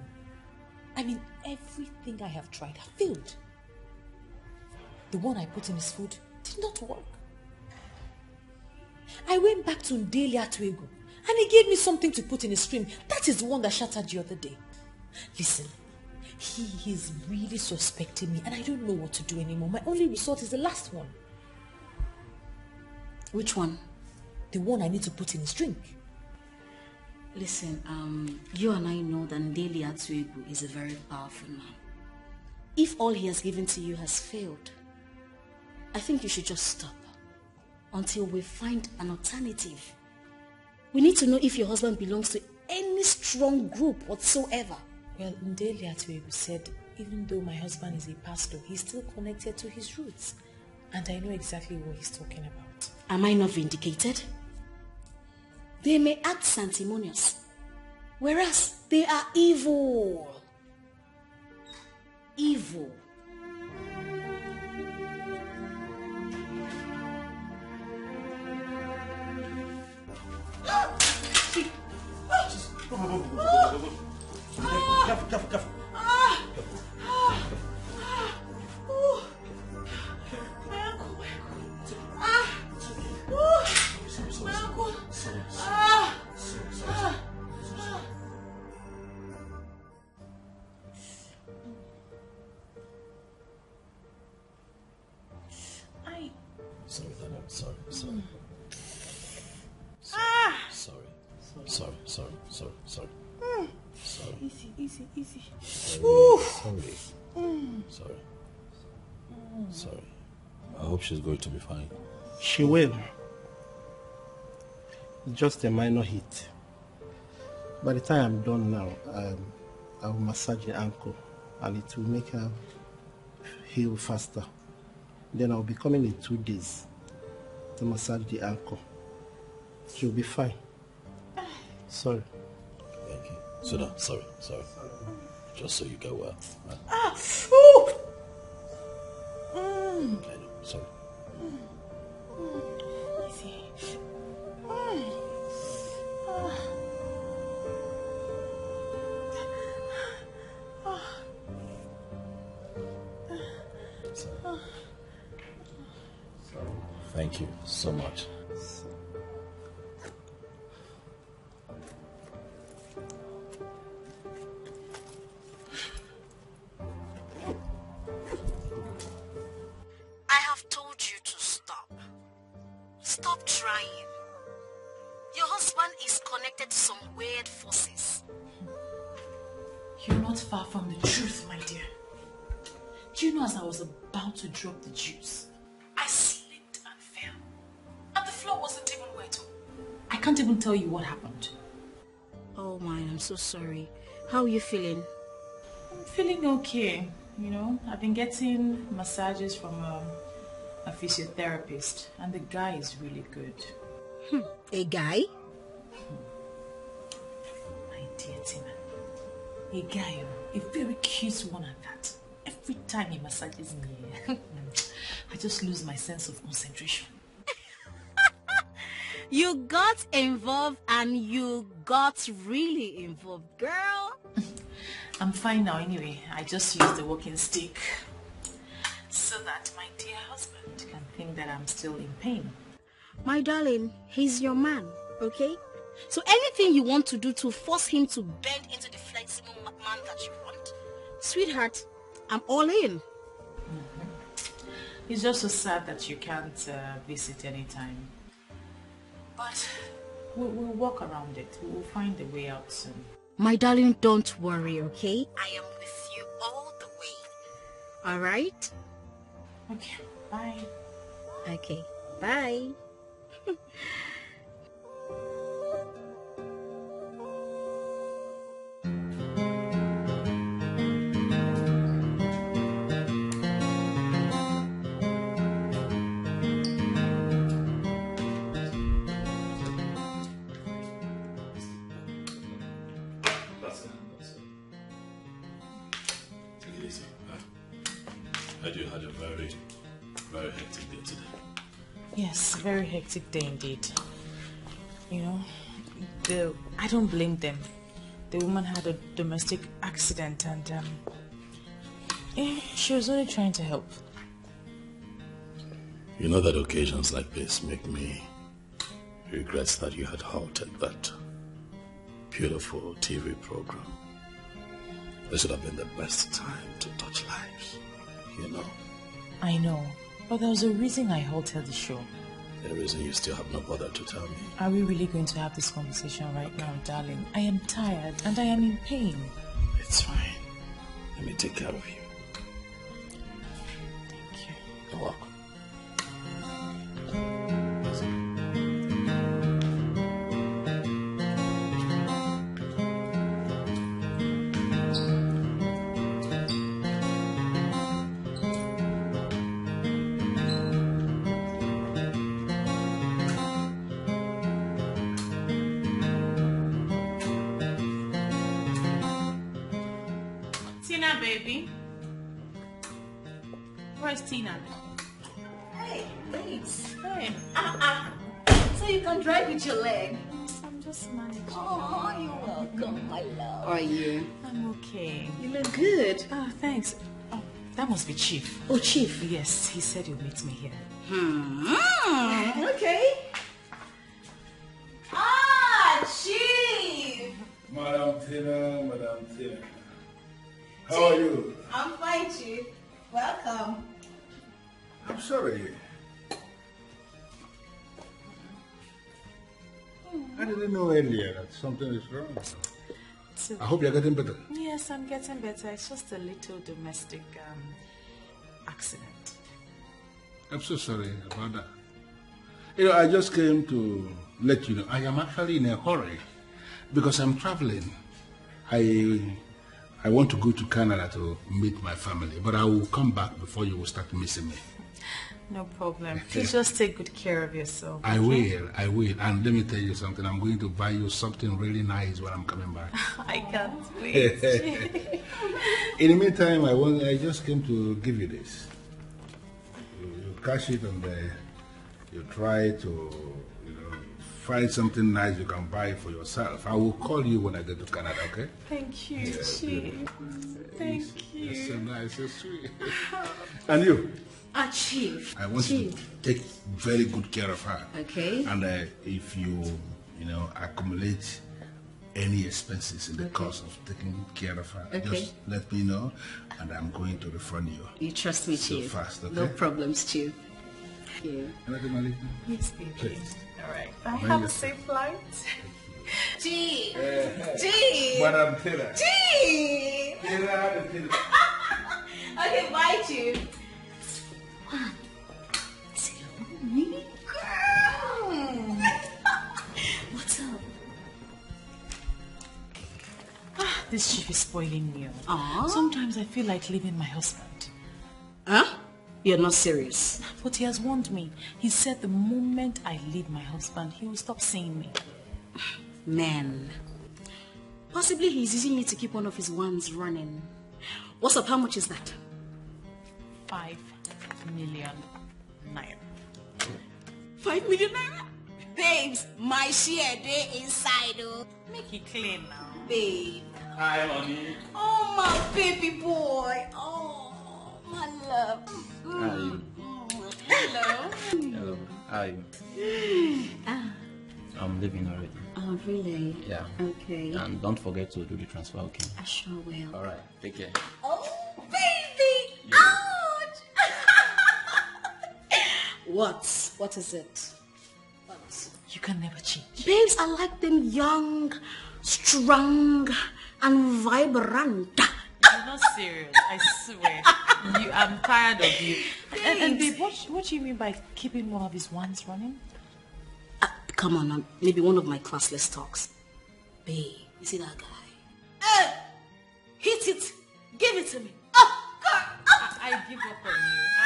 I mean, everything I have tried have failed. The one I put in his food did not work. I went back to Ndeli Atuego and he gave me something to put in his stream. That is the one that shattered the other day. Listen, he is really suspecting me and I don't know what to do anymore. My only resort is the last one. Which one? The one I need to put in his drink. Listen, you and I know that Ndeli Atuego is a very powerful man. If all he has given to you has failed, I think you should just stop until we find an alternative. We need to know if your husband belongs to any strong group whatsoever. Well, Ndeli Atuego said, even though my husband is a pastor, he's still connected to his roots. And I know exactly what he's talking about. Am I not vindicated? They may act sanctimonious, whereas they are evil. Evil. Careful. Easy. Sorry. I hope she's going to be fine. She will. Just a minor hit. By the time I'm done now, I'll massage the ankle and it will make her heal faster. Then I'll be coming in 2 days to massage the ankle. She'll be fine. Sorry. Thank you. Suda, sorry. Just so you get well. Right? I know, sorry. Easy. Thank you so much. I have told you to stop. Stop trying. Your husband is connected to some weird forces. You're not far from the truth, my dear. Do you know, as I was about to drop the juice, I slipped and fell. And the floor wasn't even wet. I can't even tell you what happened. Oh my, I'm so sorry. How are you feeling? I'm feeling okay. You know, I've been getting massages from a physiotherapist, and the guy is really good. A guy? My dear Tina, a guy, a very cute one at that. Every time he massages me, I just lose my sense of concentration. You got involved and you got really involved, girl. I'm fine now anyway. I just use the walking stick so that my dear husband can think that I'm still in pain. My darling, he's your man, okay? So anything you want to do to force him to bend into the flexible man that you want, sweetheart, I'm all in. It's just so sad that you can't visit anytime. But we'll walk around it. We'll find a way out soon. My darling, don't worry, okay? I am with you all the way. All right? Okay, bye. Okay, bye. You had a very, very hectic day today. Yes, very hectic day indeed. You know, I don't blame them. The woman had a domestic accident and she was only trying to help. You know that occasions like this make me regret that you had halted that beautiful TV program. This would have been the best time to touch lives. You know. I know, but there was a reason I halted the show. The reason you still have not bothered to tell me. Are we really going to have this conversation right now, darling? I am tired and I am in pain. It's fine. Let me take care of you. Thank you. You're welcome. Baby, where's Tina? Hey, babes. Hey. So you can drive with your leg? I'm just managing. Oh, you're welcome, my love. How are you? I'm okay. You look good. Oh, thanks. Oh, that must be Chief. Oh, Chief? Yes, he said he'll meet me here. Okay. Ah, Chief! Madam Tina. How are you? I'm fine, Chief. Welcome. I'm sorry. I didn't know earlier that something is wrong. Okay. I hope you're getting better. Yes, I'm getting better. It's just a little domestic accident. I'm so sorry about that. You know, I just came to let you know I am actually in a hurry because I'm traveling. I want to go to Canada to meet my family, but I will come back before you will start missing me. No problem. Please just take good care of yourself. I will. And let me tell you something. I'm going to buy you something really nice when I'm coming back. I can't wait. In the meantime, I just came to give you this. You cash it and you try to find something nice you can buy for yourself. I will call you when I get to Canada, okay? Thank you, Chief. Thank you. You're so nice, so sweet. And you, Chief. I want you to take very good care of her. Okay. And if you accumulate any expenses in the course of taking care of her, just let me know, and I'm going to refund you. You trust me, Chief. So fast, okay? No problems, Chief. Thank you. Yes, baby. All right. I Very have a good. safe flight. Chief. Chief. Madam Taylor. Chief. Okay, bye, Chief. 1, 2, me. What's up? This chief is spoiling me. Aww. Sometimes I feel like leaving my husband. Huh? You're not serious. But he has warned me. He said the moment I leave my husband, he will stop seeing me. Man. Possibly he's using me to keep one of his ones running. What's up? How much is that? 5 million naira. 5 million naira? Babes, my share they inside, oh. Make it clean now. Babe. Hi, mommy. Oh, my baby boy. Oh, my love. How are you? Hello. Hello. How are you? I'm leaving already. Oh, really? Yeah. Okay. And don't forget to do the transfer, okay? I sure will. All right. Take care. Oh, baby! Ouch! What is it? What? You can never change. Babes, I like them young, strong, and vibrant. You're not serious. I swear. I'm tired of you. And babe, what do you mean by keeping one of his ones running? Come on, maybe one of my classless talks. Babe, you see that guy? Hit it! Give it to me! Oh, God! I give up on you. I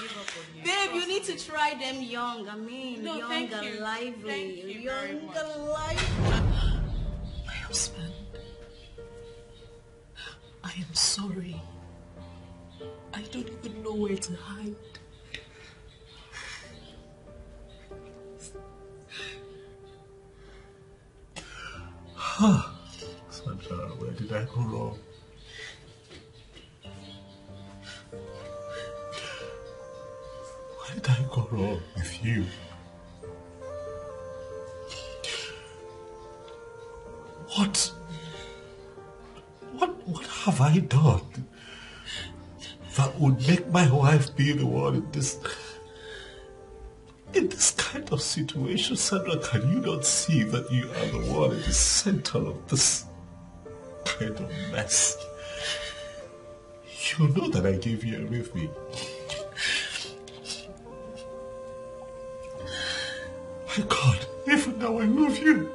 give up on you. Babe, you need to try them young. I mean, No, young thank and you. lively. Thank you very Young much. and lively. My husband. I am sorry. I don't even know where to hide. Sandra, where did I go wrong? Where did I go wrong with you? What have I done that would make my wife be the one in this kind of situation? Sandra, can you not see that you are the one in the center of this kind of mess? You know that I gave you everything. My God, even now I love you.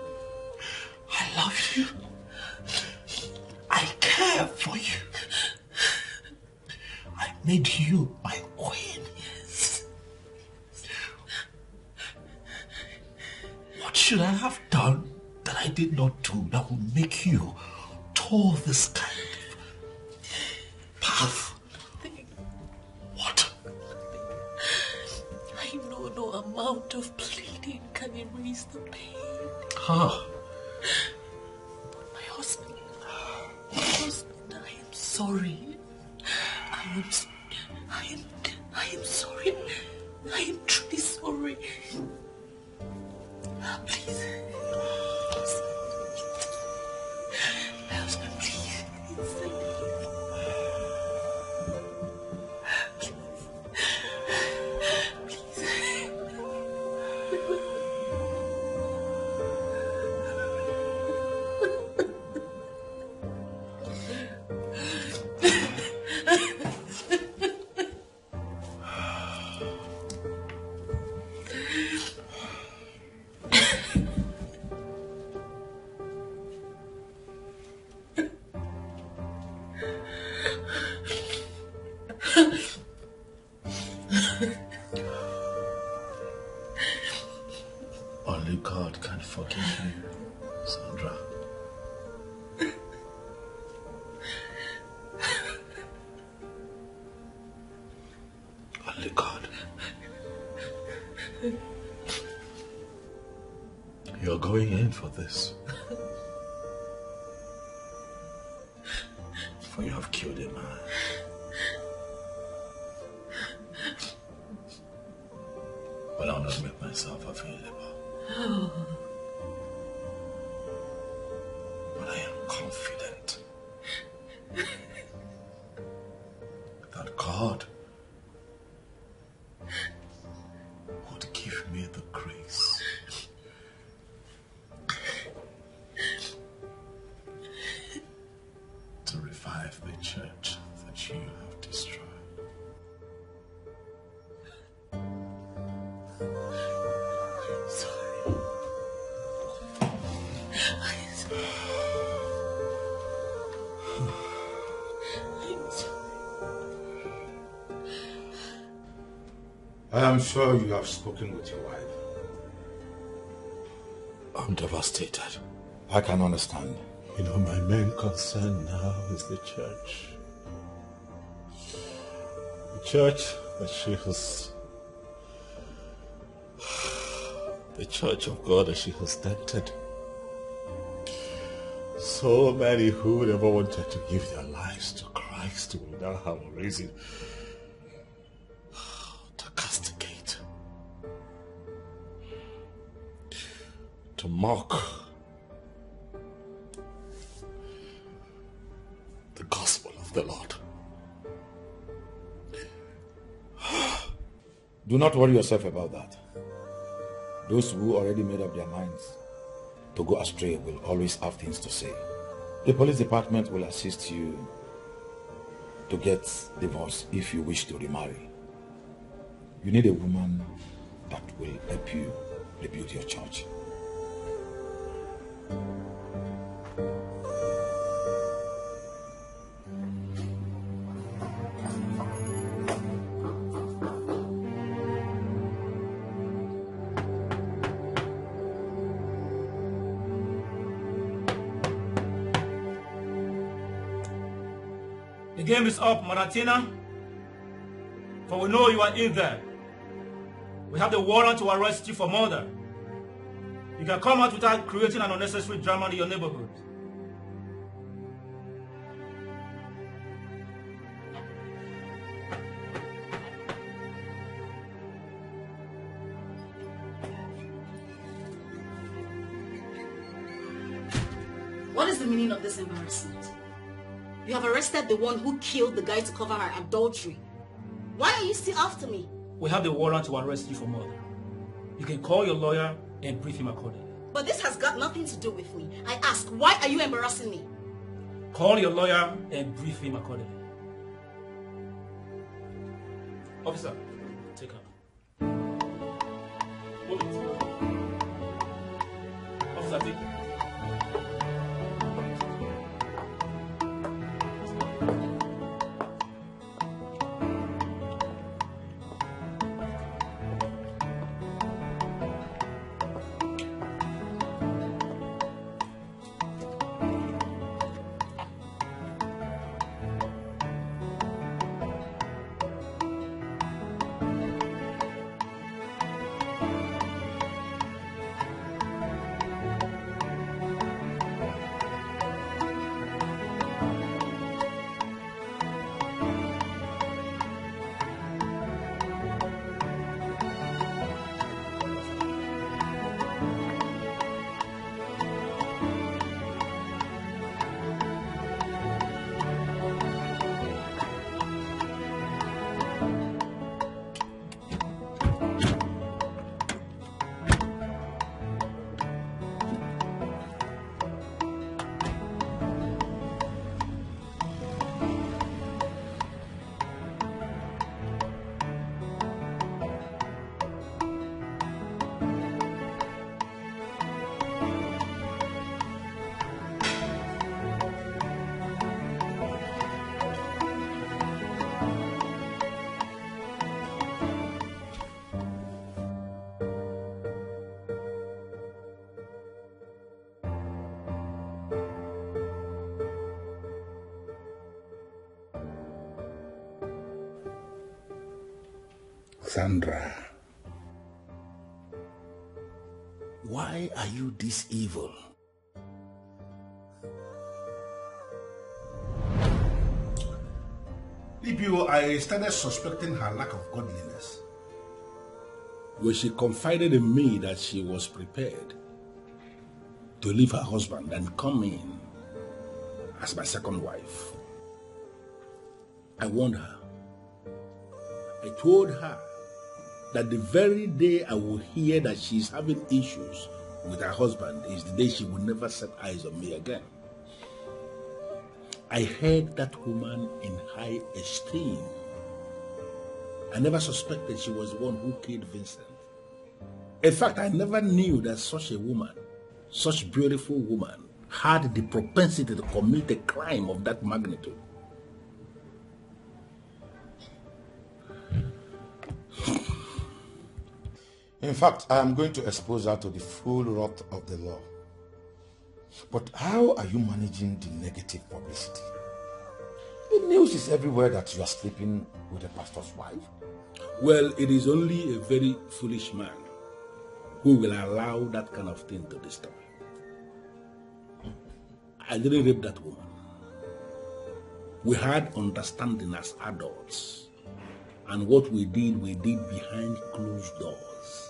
I love you. I care for you. I made you my queen. Yes. What should I have done that I did not do that would make you tour this kind of path? What? I know no amount of pleading can erase the pain. Huh? My husband, I am sorry. I am sorry. I am truly sorry. Please. My husband, please. Only God can forgive you, Sandra. Only God. You're going in for this. For you have killed a man. Well, I'll not make myself available. But I am confident that God would give me the grace to revive the church that you have destroyed. I am sure you have spoken with your wife. I'm devastated. I can understand. You know, my main concern now is the church. The church that she has... The church of God that she has dented. So many who never wanted to give their lives to Christ will now have a reason to castigate, to mock the gospel of the Lord. Do not worry yourself about that. Those who already made up their minds to go astray will always have things to say. The police department will assist you to get divorced if you wish to remarry. You need a woman that will help you rebuild your church. The game is up, Maratina. For we know you are in there. We have the warrant to arrest you for murder. You can come out without creating an unnecessary drama in your neighborhood. What is the meaning of this embarrassment? You have arrested the one who killed the guy to cover her adultery. Why are you still after me? We have the warrant to arrest you for murder. You can call your lawyer and brief him accordingly. But this has got nothing to do with me. I ask, why are you embarrassing me? Call your lawyer and brief him accordingly. Officer, take her. Move it. Officer, take her. Sandra, why are you this evil? Bcos, I started suspecting her lack of godliness. when she confided in me that she was prepared to leave her husband and come in as my second wife. I warned her. I told her that the very day I will hear that she's having issues with her husband is the day she will never set eyes on me again. I held that woman in high esteem. I never suspected she was the one who killed Vincent. In fact, I never knew that such a woman, such beautiful woman, had the propensity to commit a crime of that magnitude. In fact, I am going to expose her to the full wrath of the law. But how are you managing the negative publicity? The news is everywhere that you are sleeping with a pastor's wife. Well, it is only a very foolish man who will allow that kind of thing to disturb. I didn't rape that woman. We had understanding as adults. And what we did behind closed doors.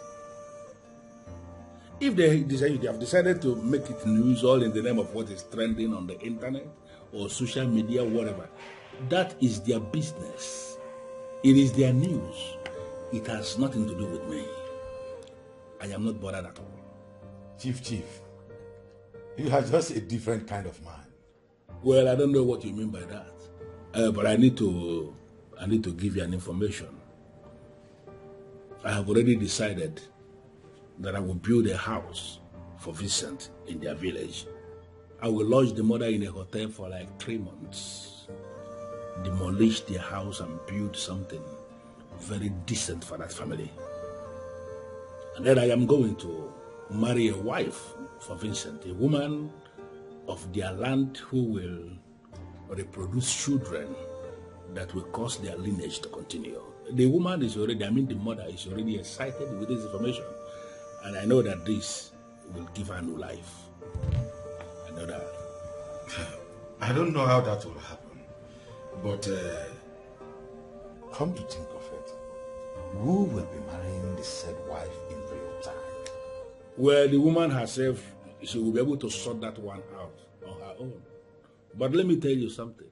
If they have decided to make it news all in the name of what is trending on the internet or social media, whatever, that is their business. It is their news. It has nothing to do with me. I am not bothered at all. Chief, you are just a different kind of man. Well, I don't know what you mean by that. But I need to give you an information. I have already decided that I will build a house for Vincent in their village. I will lodge the mother in a hotel for like 3 months, demolish their house and build something very decent for that family. And then I am going to marry a wife for Vincent, a woman of their land who will reproduce children that will cause their lineage to continue. The woman is already, the mother is already excited with this information. And I know that this will give her new life. I know that. I don't know how that will happen. But come to think of it, who will be marrying the said wife in real time? Well, the woman herself, she will be able to sort that one out on her own. But let me tell you something.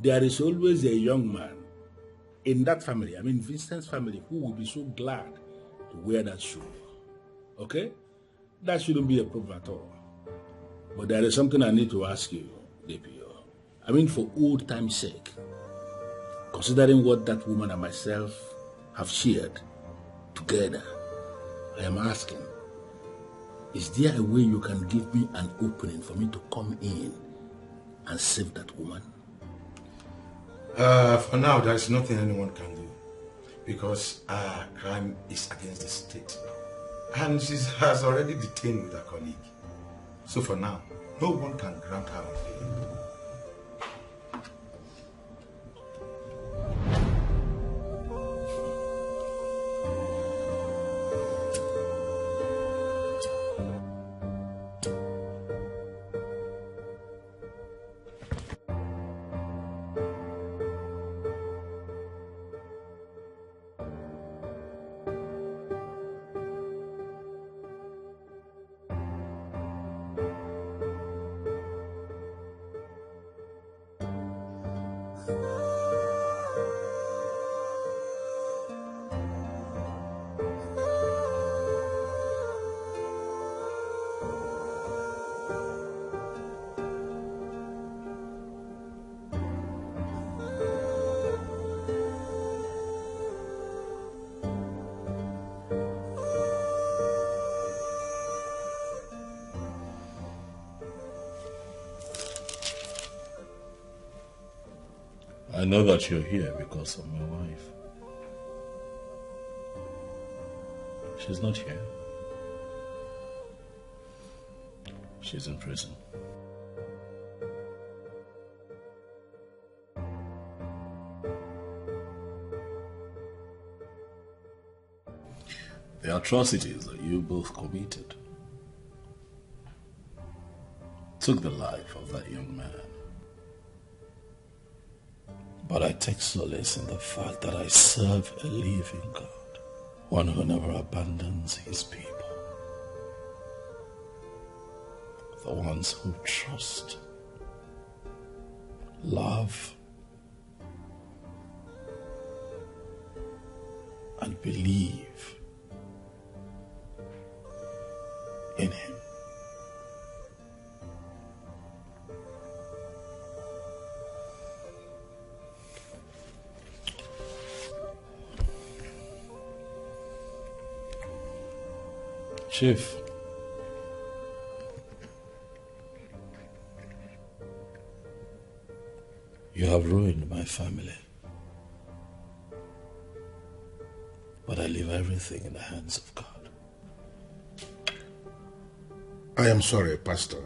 There is always a young man in that family, Vincent's family, who will be so glad to wear that shoe. Okay? That shouldn't be a problem at all. But there is something I need to ask you, DPO. For old time's sake, considering what that woman and myself have shared together, I am asking, is there a way you can give me an opening for me to come in and save that woman? For now, there is nothing anyone can do because crime is against the state. And she has already detained with her colleague. So for now, no one can grant her bail. I know that you're here because of my wife. She's not here. She's in prison. The atrocities that you both committed took the life of that young man. But I take solace in the fact that I serve a living God one who never abandons his people, the ones who trust, love, and believe in him. Chief, you have ruined my family, but I leave everything in the hands of God. I am sorry, Pastor.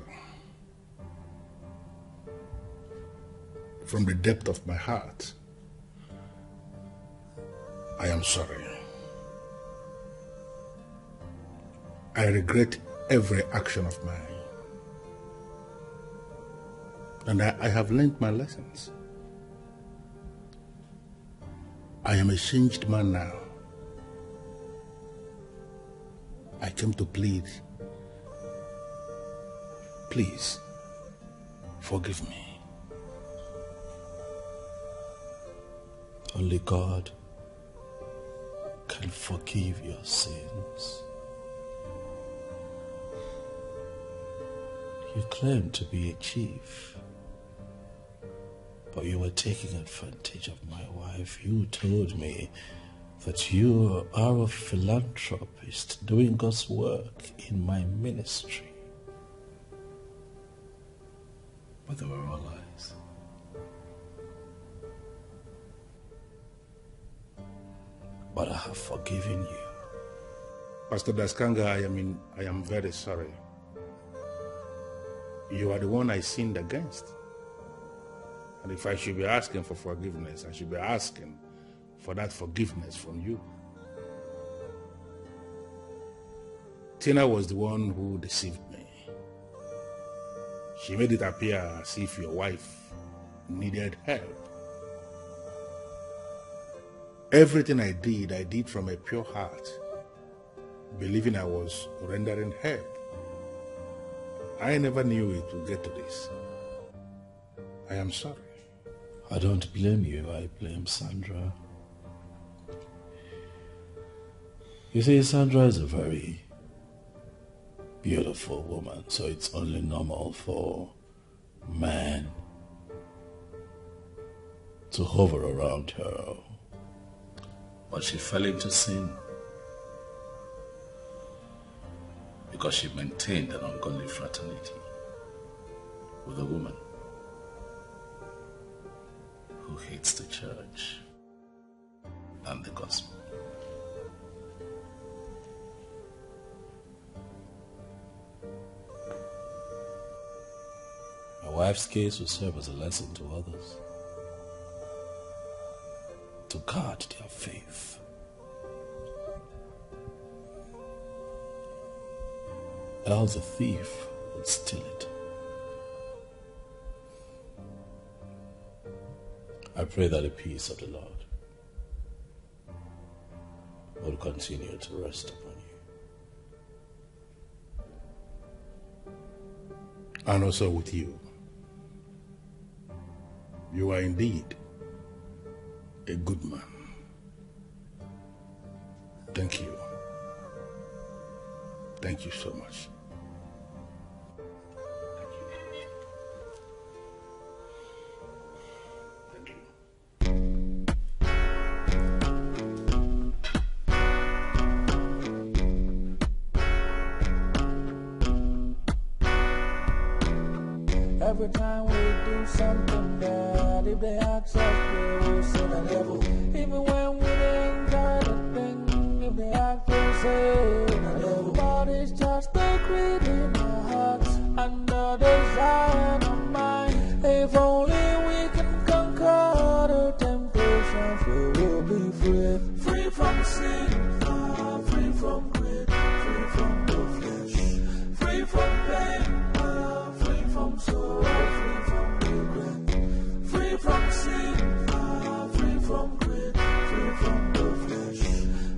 From the depth of my heart, I am sorry. I regret every action of mine. And I have learned my lessons. I am a changed man now. I came to plead. Please, forgive me. Only God can forgive your sins. You claim to be a chief, but you were taking advantage of my wife. You told me that you are a philanthropist doing God's work in my ministry. But they were all lies. But I have forgiven you. Pastor Daskanga, I am very sorry. You are the one I sinned against. And if I should be asking for forgiveness, I should be asking for that forgiveness from you. Tina was the one who deceived me. She made it appear as if your wife needed help. Everything I did from a pure heart, believing I was rendering help. I never knew it would get to this. I am sorry. I don't blame you, I blame Sandra. You see, Sandra is a very beautiful woman, so it's only normal for men to hover around her. But she fell into sin because she maintained an ungodly fraternity with a woman who hates the church and the gospel. My wife's case will serve as a lesson to others to guard their faith. Else a thief would steal it. I pray that the peace of the Lord will continue to rest upon you. And also with you. You are indeed a good man. Thank you. Thank you so much. Every time we do something bad, if they ask us, we will say the devil. Even when we enjoy the thing, if they ask, we say the devil. But it's just the greed in our hearts and the desire in our mind. If only we can conquer the temptations, we will be free. Free from sin, free from greed, free from the flesh, free from pain. Sorrow, free from regret, free from sin, free from greed, free from the flesh,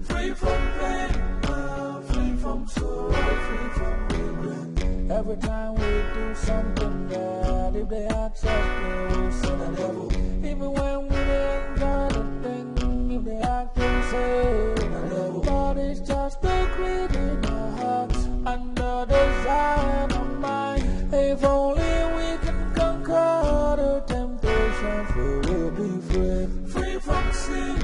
free from when we do something bad, if they ask us, we say the devil. Even when we enjoy the thing, if they ask us, say the devil. But it's just the greed in our hearts and the desire in our mind. If only we can conquer the temptations, we will be free. Free from sin,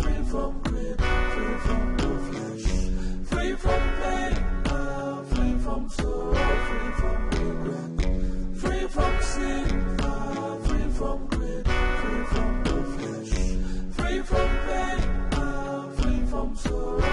free from greed, free from the flesh, free from pain, free from sorrow, free from regret, free from sin, free from greed, free from the flesh, free from pain, free from sorrow.